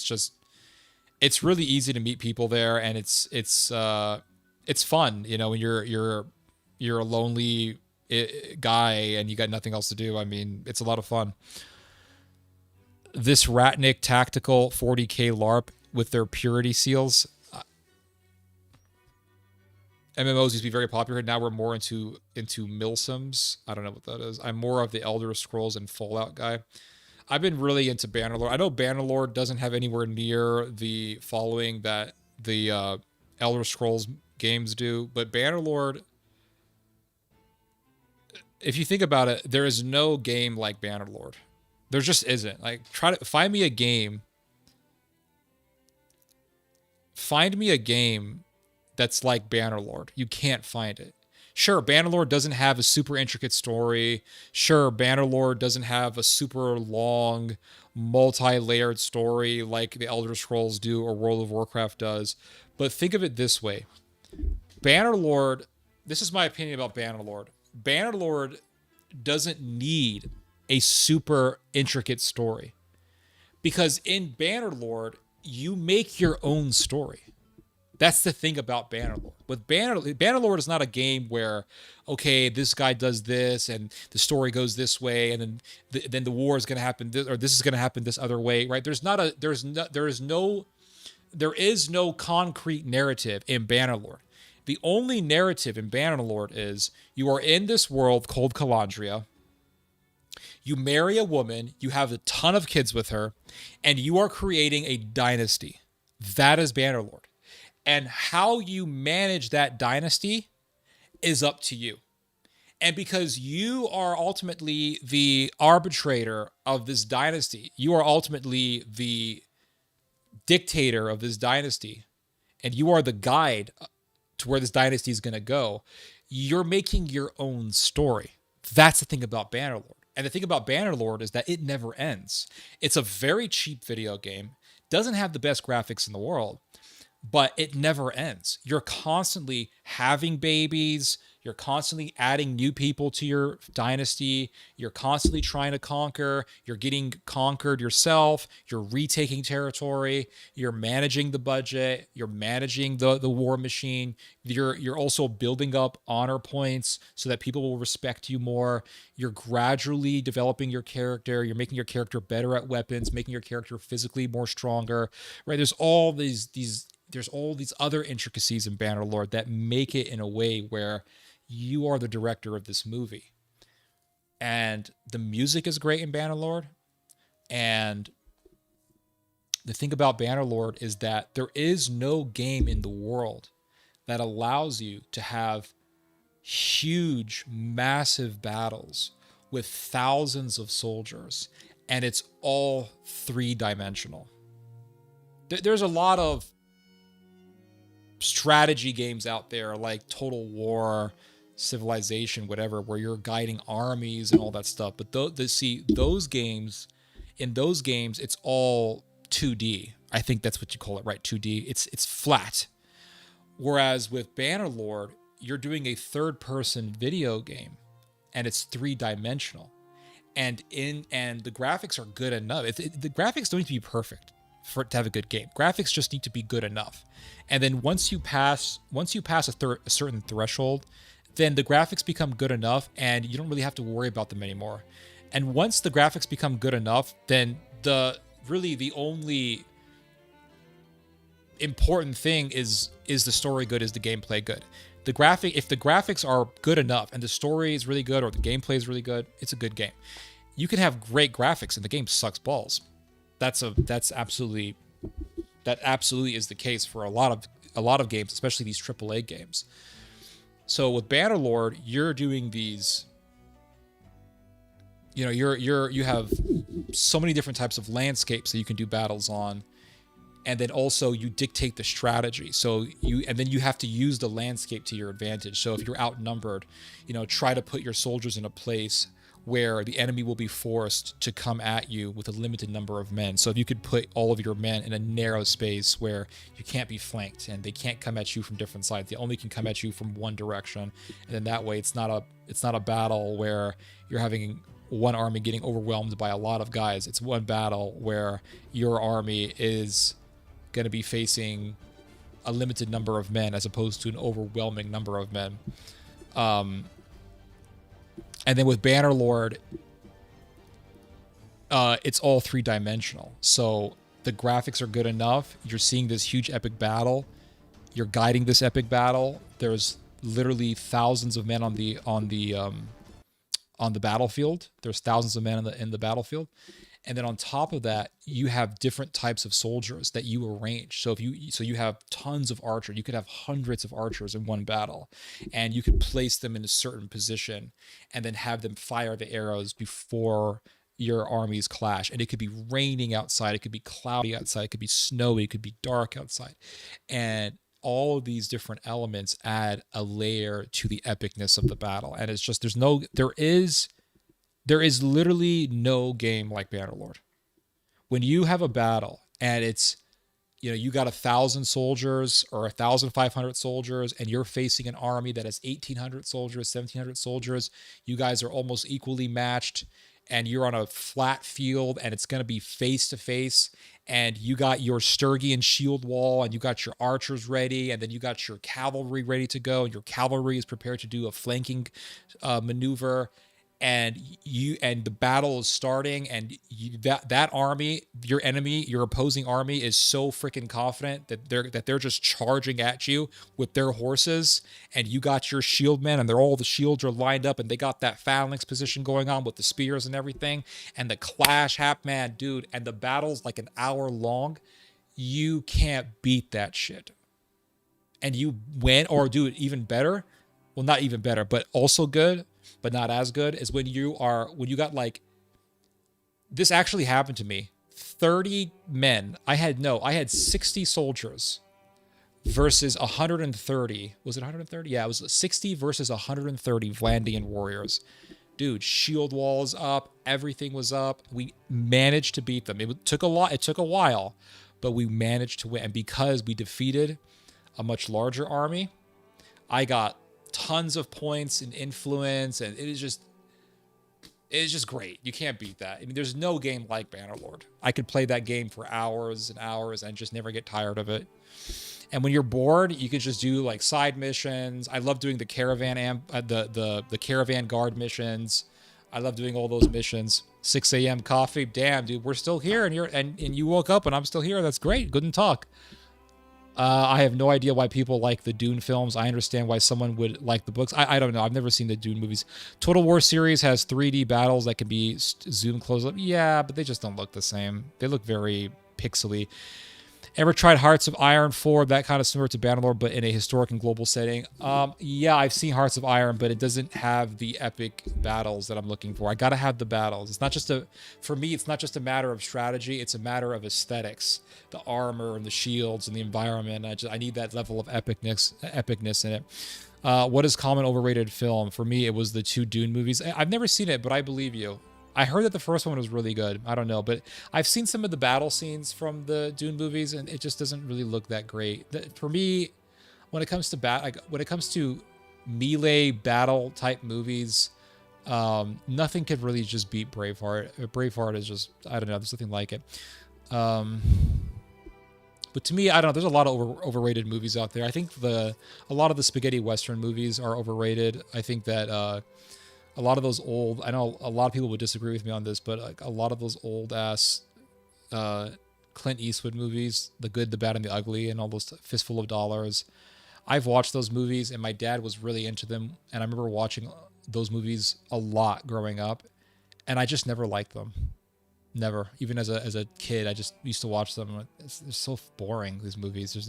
it's really easy to meet people there, and it's fun, you know, when you're a lonely guy and you got nothing else to do. I mean, it's a lot of fun. This Ratnik Tactical 40k LARP with their purity seals. MMOs used to be very popular. Now we're more into milsims. I don't know what that is. I'm more of the Elder Scrolls and Fallout guy. I've been really into Bannerlord. I know Bannerlord doesn't have anywhere near the following that the Elder Scrolls games do, but Bannerlord, if you think about it, there is no game like Bannerlord. There just isn't. Like, try to find me a game. Find me a game that's like Bannerlord. You can't find it. Sure, Bannerlord doesn't have a super intricate story. Sure, Bannerlord doesn't have a super long, multi-layered story like the Elder Scrolls do or World of Warcraft does. But think of it this way. Bannerlord this is my opinion about Bannerlord. Bannerlord doesn't need a super intricate story, because in Bannerlord you make your own story. That's the thing about Bannerlord. With Bannerlord is not a game where, okay, this guy does this and the story goes this way, and then the war is going to happen this, or this is going to happen this other way, right? There is no concrete narrative in Bannerlord. The only narrative in Bannerlord is you are in this world called Calandria. You marry a woman, you have a ton of kids with her, and you are creating a dynasty. That is Bannerlord. And how you manage that dynasty is up to you. And because you are ultimately the arbitrator of this dynasty, you are ultimately the dictator of this dynasty, and you are the guide to where this dynasty is going to go, you're making your own story. That's the thing about Bannerlord. And the thing about Bannerlord is that it never ends. It's a very cheap video game, doesn't have the best graphics in the world, but it never ends. You're constantly having babies. You're constantly adding new people to your dynasty. You're constantly trying to conquer. You're getting conquered yourself. You're retaking territory. You're managing the budget. You're managing the war machine. You're also building up honor points so that people will respect you more. You're gradually developing your character. You're making your character better at weapons, making your character physically more stronger. Right? There's all these other intricacies in Bannerlord that make it in a way where you are the director of this movie. And the music is great in Bannerlord. And the thing about Bannerlord is that there is no game in the world that allows you to have huge, massive battles with thousands of soldiers, and it's all three-dimensional. There's a lot of strategy games out there like Total War, Civilization, whatever, where you're guiding armies and all that stuff. But those games, it's all 2D. I think that's what you call it, right? 2D. It's flat. Whereas with Bannerlord, you're doing a third-person video game, and it's three-dimensional, and the graphics are good enough. The graphics don't need to be perfect for it to have a good game. Graphics just need to be good enough. And then once you pass a certain threshold, then the graphics become good enough and you don't really have to worry about them anymore. And once the graphics become good enough, then the only important thing is the story good, is the gameplay good. If the graphics are good enough and the story is really good or the gameplay is really good, it's a good game. You can have great graphics and the game sucks balls. That absolutely is the case for a lot of games, especially these AAA games. So with Bannerlord, you're doing these, you have so many different types of landscapes that you can do battles on, and then also you dictate the strategy. And then you have to use the landscape to your advantage. So if you're outnumbered, try to put your soldiers in a place where the enemy will be forced to come at you with a limited number of men. So if you could put all of your men in a narrow space where you can't be flanked and they can't come at you from different sides, they only can come at you from one direction. And then that way it's not a battle where you're having one army getting overwhelmed by a lot of guys. It's one battle where your army is going to be facing a limited number of men as opposed to an overwhelming number of men. And then with Bannerlord, it's all three-dimensional. So the graphics are good enough. You're seeing this huge epic battle. You're guiding this epic battle. There's literally thousands of men on the battlefield. There's thousands of men in the battlefield. And then on top of that, you have different types of soldiers that you arrange. So you have tons of archers. You could have hundreds of archers in one battle, and you could place them in a certain position and then have them fire the arrows before your armies clash. And it could be raining outside. It could be cloudy outside. It could be snowy. It could be dark outside. And all of these different elements add a layer to the epicness of the battle. And it's just, there is literally no game like Bannerlord. When you have a battle and it's you got 1,000 soldiers or 1,500 soldiers, and you're facing an army that has 1,800 soldiers, 1,700 soldiers. You guys are almost equally matched, and you're on a flat field, and it's going to be face to face. And you got your Sturgian shield wall, and you got your archers ready, and then you got your cavalry ready to go, and your cavalry is prepared to do a flanking maneuver, and the battle is starting, and that army, your enemy, your opposing army, is so freaking confident that they're just charging at you with their horses, and you got your shield men, and all the shields are lined up, and they got that phalanx position going on with the spears and everything, and the clash man, dude, and the battle's like an hour long. You can't beat that shit. And you win, or do it even better. Well, not even better, but also good, but not as good, is when you got like, this actually happened to me. 30 men. I had 60 soldiers versus 130. Was it 130? Yeah, it was 60 versus 130 Vlandian warriors. Dude, shield walls up, everything was up. We managed to beat them. It took a while, but we managed to win. And because we defeated a much larger army, I got tons of points and influence, and it is just great. You can't beat that. I mean, there's no game like Bannerlord. I could play that game for hours and hours and just never get tired of it. And when you're bored, you can just do like side missions. I love doing the caravan the caravan guard missions. I love doing all those missions. 6 a.m. coffee. Damn, dude, we're still here, and you woke up and I'm still here. That's great. Good and talk. I have no idea why people like the Dune films. I understand why someone would like the books. I don't know. I've never seen the Dune movies. Total War series has 3D battles that can be zoomed close up. Yeah, but they just don't look the same. They look very pixely. Ever tried Hearts of Iron 4? That kind of similar to Bannerlord, but in a historic and global setting. Yeah, I've seen Hearts of Iron, but it doesn't have the epic battles that I'm looking for. I gotta have the battles. It's not just for me, it's not just a matter of strategy. It's a matter of aesthetics, the armor and the shields and the environment. I need that level of epicness in it. What is common overrated film? For me, it was the 2 Dune movies. I've never seen it, but I believe you. I heard that the first one was really good. I don't know, but I've seen some of the battle scenes from the Dune movies, and it just doesn't really look that great. For me, when it comes to melee battle type movies, nothing could really just beat Braveheart. Braveheart is just, I don't know, there's nothing like it. But to me, I don't know, there's a lot of overrated movies out there. I think a lot of the spaghetti western movies are overrated. I think that a lot of those old, I know a lot of people would disagree with me on this, but like a lot of those old ass Clint Eastwood movies, The Good, the Bad, and the Ugly, and all those Fistful of Dollars. I've watched those movies, and my dad was really into them, and I remember watching those movies a lot growing up, and I just never liked them. Never. Even as a kid, I just used to watch them. They're so boring, these movies. They're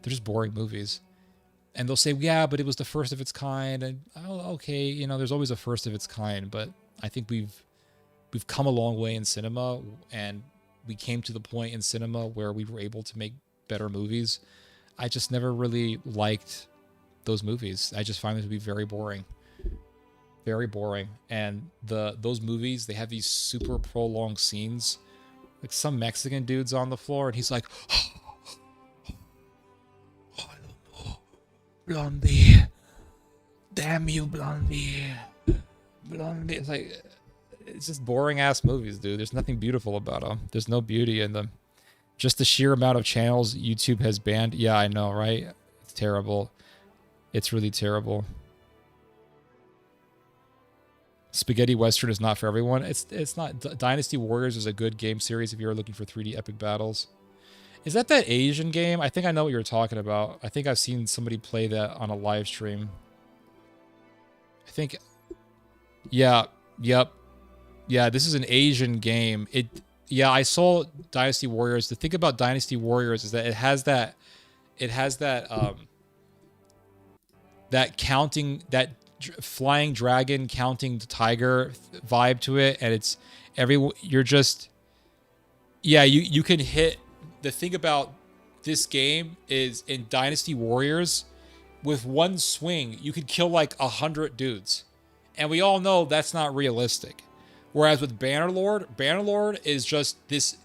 just boring movies. And they'll say, yeah, but it was the first of its kind. And okay, there's always a first of its kind. But I think we've come a long way in cinema, and we came to the point in cinema where we were able to make better movies. I just never really liked those movies. I just find them to be very boring. Very boring. And those movies, they have these super prolonged scenes. Like some Mexican dude's on the floor, and he's like, Blondie, damn you, Blondie. It's like, it's just boring ass movies, dude. There's nothing beautiful about them. There's no beauty in them. Just the sheer amount of channels YouTube has banned. Yeah, I know, right? It's terrible. It's really terrible. Spaghetti Western is not for everyone. It's not. Dynasty Warriors is a good game series if you're looking for 3D epic battles. Is that Asian game? I think I know what you're talking about. I think I've seen somebody play that on a live stream. I think... Yeah. Yep. Yeah, this is an Asian game. Yeah, I saw Dynasty Warriors. The thing about Dynasty Warriors is that it has that counting, that flying dragon counting the tiger vibe to it, and you're just... Yeah, you can hit... The thing about this game is in Dynasty Warriors, with one swing, you could kill like 100 dudes. And we all know that's not realistic. Whereas with Bannerlord is just this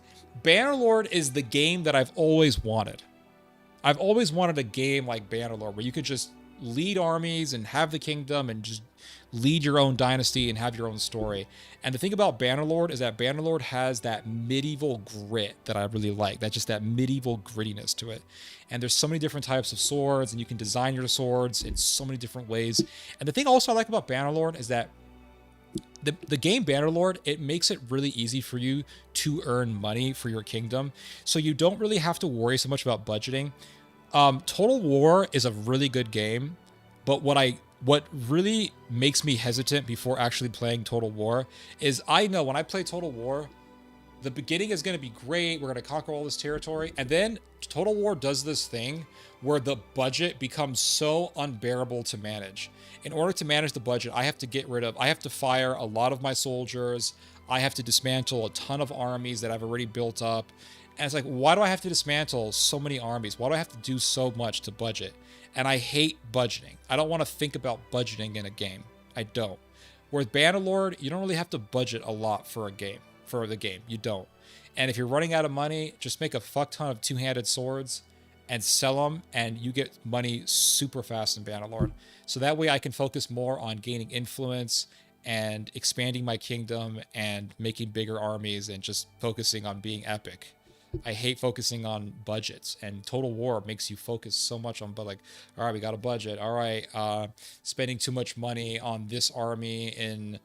Bannerlord is the game that I've always wanted. I've always wanted a game like Bannerlord where you could just lead armies and have the kingdom and just lead your own dynasty and have your own story. And the thing about Bannerlord is that Bannerlord has that medieval grit that I really like. That just that medieval grittiness to it. And there's so many different types of swords, and you can design your swords in so many different ways. And the thing also I like about Bannerlord is that the game Bannerlord, it makes it really easy for you to earn money for your kingdom. So you don't really have to worry so much about budgeting. Total War is a really good game, but what really makes me hesitant before actually playing Total War is I know when I play Total War, the beginning is going to be great. We're going to conquer all this territory. And then Total War does this thing where the budget becomes so unbearable to manage. In order to manage the budget, I have to fire a lot of my soldiers. I have to dismantle a ton of armies that I've already built up. And it's like, why do I have to dismantle so many armies? Why do I have to do so much to budget? And I hate budgeting. I don't want to think about budgeting in a game. I don't. Whereas Bannerlord, you don't really have to budget a lot for the game. You don't. And if you're running out of money, just make a fuck ton of two-handed swords and sell them, and you get money super fast in Bannerlord. So that way I can focus more on gaining influence and expanding my kingdom and making bigger armies and just focusing on being epic. I hate focusing on budgets, and Total War makes you focus so much on, but like, all right, we got a budget. All right, spending too much money on this army in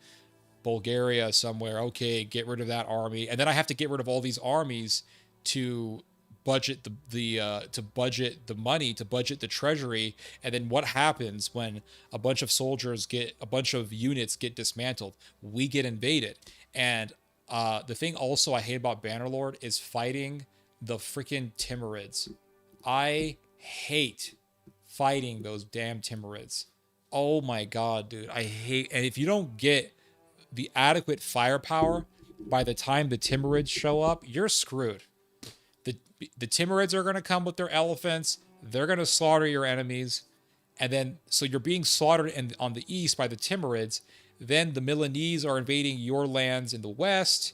Bulgaria somewhere. Okay, get rid of that army, and then I have to get rid of all these armies to budget the money, to budget the treasury. And then what happens when a bunch of units get dismantled? We get invaded. And the thing also I hate about Bannerlord is fighting the freaking Timurids. I hate fighting those damn Timurids. Oh my god, dude. And if you don't get the adequate firepower by the time the Timurids show up, you're screwed. The Timurids are going to come with their elephants. They're going to slaughter your enemies. And then, so you're being slaughtered on the east by the Timurids. Then the Milanese are invading your lands in the west.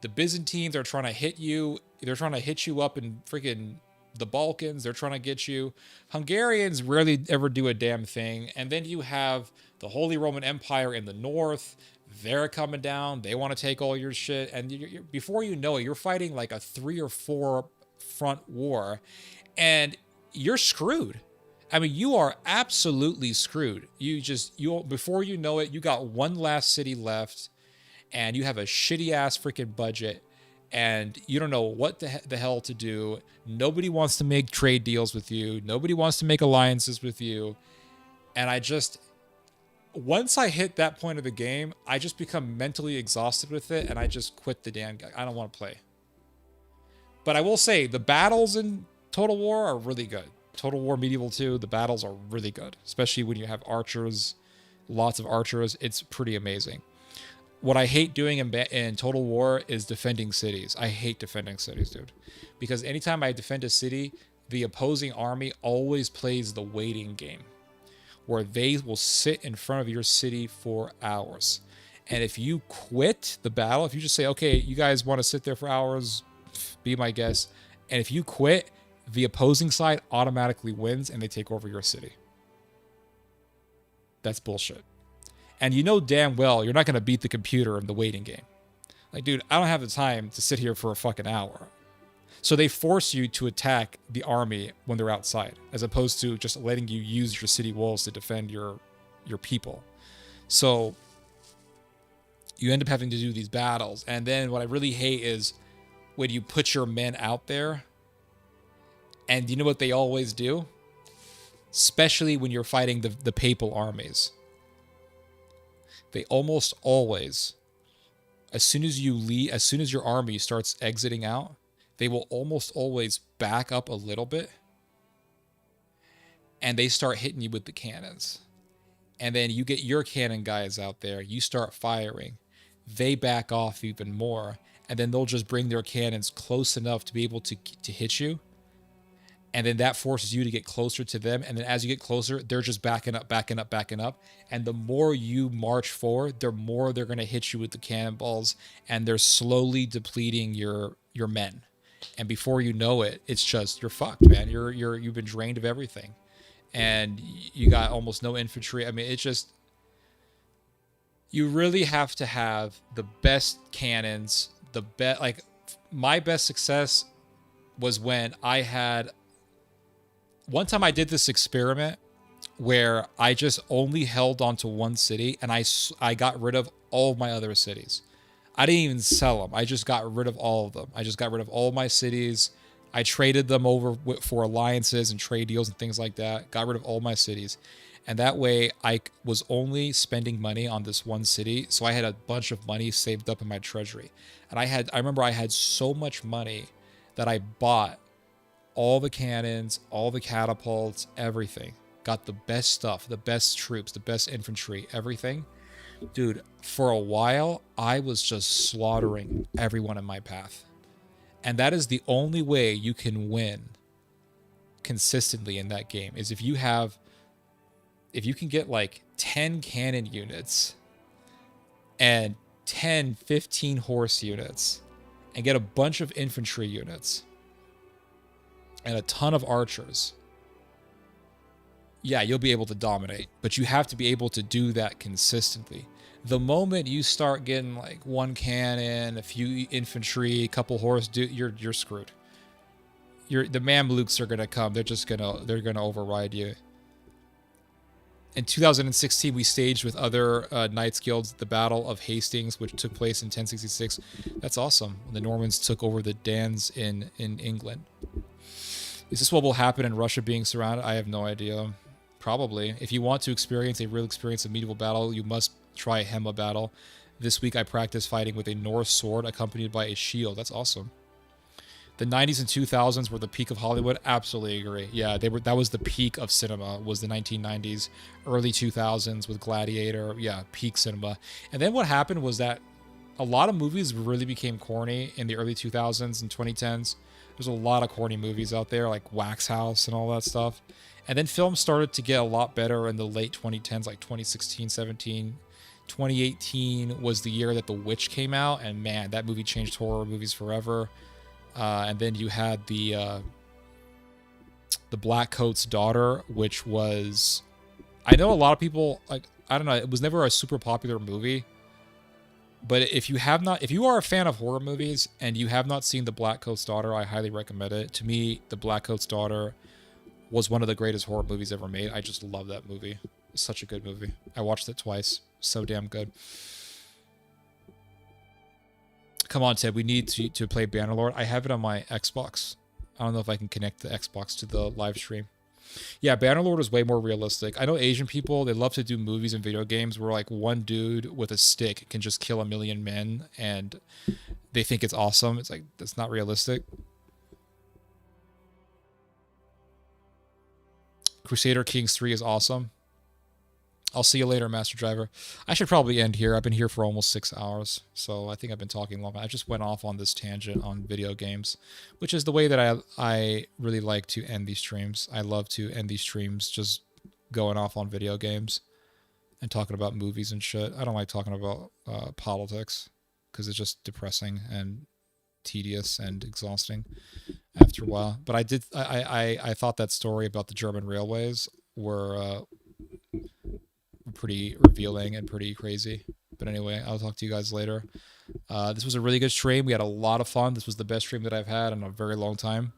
The Byzantines are trying to hit you. They're trying to hit you up in freaking the Balkans. They're trying to get you. Hungarians rarely ever do a damn thing. And then you have the Holy Roman Empire in the north. They're coming down. They want to take all your shit. And before you know it, you're fighting like a 3 or 4 front war. And you're screwed. I mean, you are absolutely screwed. Before you know it, you got one last city left, and you have a shitty ass freaking budget, and you don't know what the hell to do. Nobody wants to make trade deals with you. Nobody wants to make alliances with you. And once I hit that point of the game, I just become mentally exhausted with it, and I just quit the damn game. I don't want to play. But I will say, the battles in Total War are really good. Total War Medieval 2, the battles are really good, especially when you have archers, lots of archers. It's pretty amazing. What I hate doing in Total War is defending cities. I hate defending cities, dude. Because anytime I defend a city, the opposing army always plays the waiting game, where they will sit in front of your city for hours. And if you quit the battle, if you just say, okay, you guys want to sit there for hours, be my guest. And if you quit, the opposing side automatically wins and they take over your city. That's bullshit. And you know damn well you're not going to beat the computer in the waiting game. Like, dude, I don't have the time to sit here for a fucking hour. So they force you to attack the army when they're outside, as opposed to just letting you use your city walls to defend your people. So you end up having to do these battles. And then what I really hate is when you put your men out there, and you know what they always do? Especially when you're fighting the papal armies. They almost always, as soon as your army starts exiting out, they will almost always back up a little bit. And they start hitting you with the cannons. And then you get your cannon guys out there. You start firing. They back off even more. And then they'll just bring their cannons close enough to be able to hit you. And then that forces you to get closer to them. And then as you get closer, they're just backing up. And the more you march forward, the more they're going to hit you with the cannonballs. And they're slowly depleting your men. And before you know it, it's just you're fucked, man. You've been drained of everything, and you got almost no infantry. I mean, it's just you really have to have the best cannons. Like my best success was when I had one time I did this experiment where I just only held onto one city, and I got rid of all of my other cities. I didn't even sell them. I just got rid of all of them. I just got rid of all my cities. I traded them over for alliances and trade deals and things like that. Got rid of all my cities. And that way I was only spending money on this one city. So I had a bunch of money saved up in my treasury. And I remember I had so much money that I bought all the cannons, all the catapults, everything. Got the best stuff, the best troops, the best infantry, everything. Dude, for a while, I was just slaughtering everyone in my path. And that is the only way you can win consistently in that game, is if you can get like 10 cannon units and 10, 15 horse units and get a bunch of infantry units and a ton of archers. Yeah, you'll be able to dominate, but you have to be able to do that consistently. The moment you start getting like one cannon, a few infantry, a couple horse, you're screwed. The Mamluks are gonna come. They're gonna override you. In 2016, we staged with other Knights Guilds the Battle of Hastings, which took place in 1066. That's awesome. The Normans took over the Danes in England. Is this what will happen in Russia being surrounded? I have no idea. Probably. If you want to experience a real experience of medieval battle, you must try a Hema battle. This week I practiced fighting with a Norse sword accompanied by a shield. That's awesome. The 90s and 2000s were the peak of Hollywood. Absolutely agree. Yeah, that was the peak of cinema, was the 1990s, early 2000s with Gladiator. Yeah, peak cinema. And then what happened was that a lot of movies really became corny in the early 2000s and 2010s. There's a lot of corny movies out there, like Wax House and all that stuff. And then film started to get a lot better in the late 2010s, like 2016, 17. 2018 was the year that The Witch came out, and man, that movie changed horror movies forever. And then you had the Black Coat's Daughter, which was, I know a lot of people, like, I don't know, it was never a super popular movie. But if you are a fan of horror movies and you have not seen The Black Coat's Daughter, I highly recommend it. To me, The Black Coat's Daughter was one of the greatest horror movies ever made. I just love that movie. It's such a good movie. I watched it twice. So damn good. Come on, Ted. We need to play Bannerlord. I have it on my Xbox. I don't know if I can connect the Xbox to the live stream. Yeah, Bannerlord is way more realistic. I know Asian people, they love to do movies and video games where like one dude with a stick can just kill 1 million men and they think it's awesome. It's like, that's not realistic. Crusader Kings 3 is awesome. I'll see you later, Master Driver. I should probably end here. I've been here for almost 6 hours, so I think I've been talking long. I just went off on this tangent on video games, which is the way that I really like to end these streams. I love to end these streams just going off on video games and talking about movies and shit. I don't like talking about politics because it's just depressing and tedious and exhausting after a while. But I thought that story about the German railways were pretty revealing and pretty crazy. But anyway, I'll talk to you guys later. This was a really good stream. We had a lot of fun. This was the best stream that I've had in a very long time.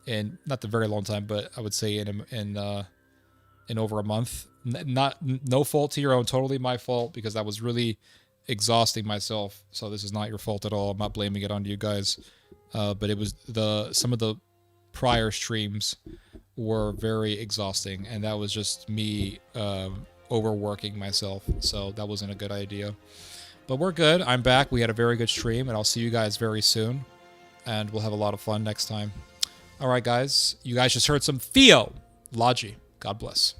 And not the very long time, but I would say in over a month. No fault to your own, totally my fault, because I was really exhausting myself. So this is not your fault at all. I'm not blaming it on you guys. But it was some of the prior streams were very exhausting, and that was just me overworking myself, so that wasn't a good idea. But we're good. I'm back. We had a very good stream, and I'll see you guys very soon, and we'll have a lot of fun next time. All right, guys. You guys just heard some Theology. God bless.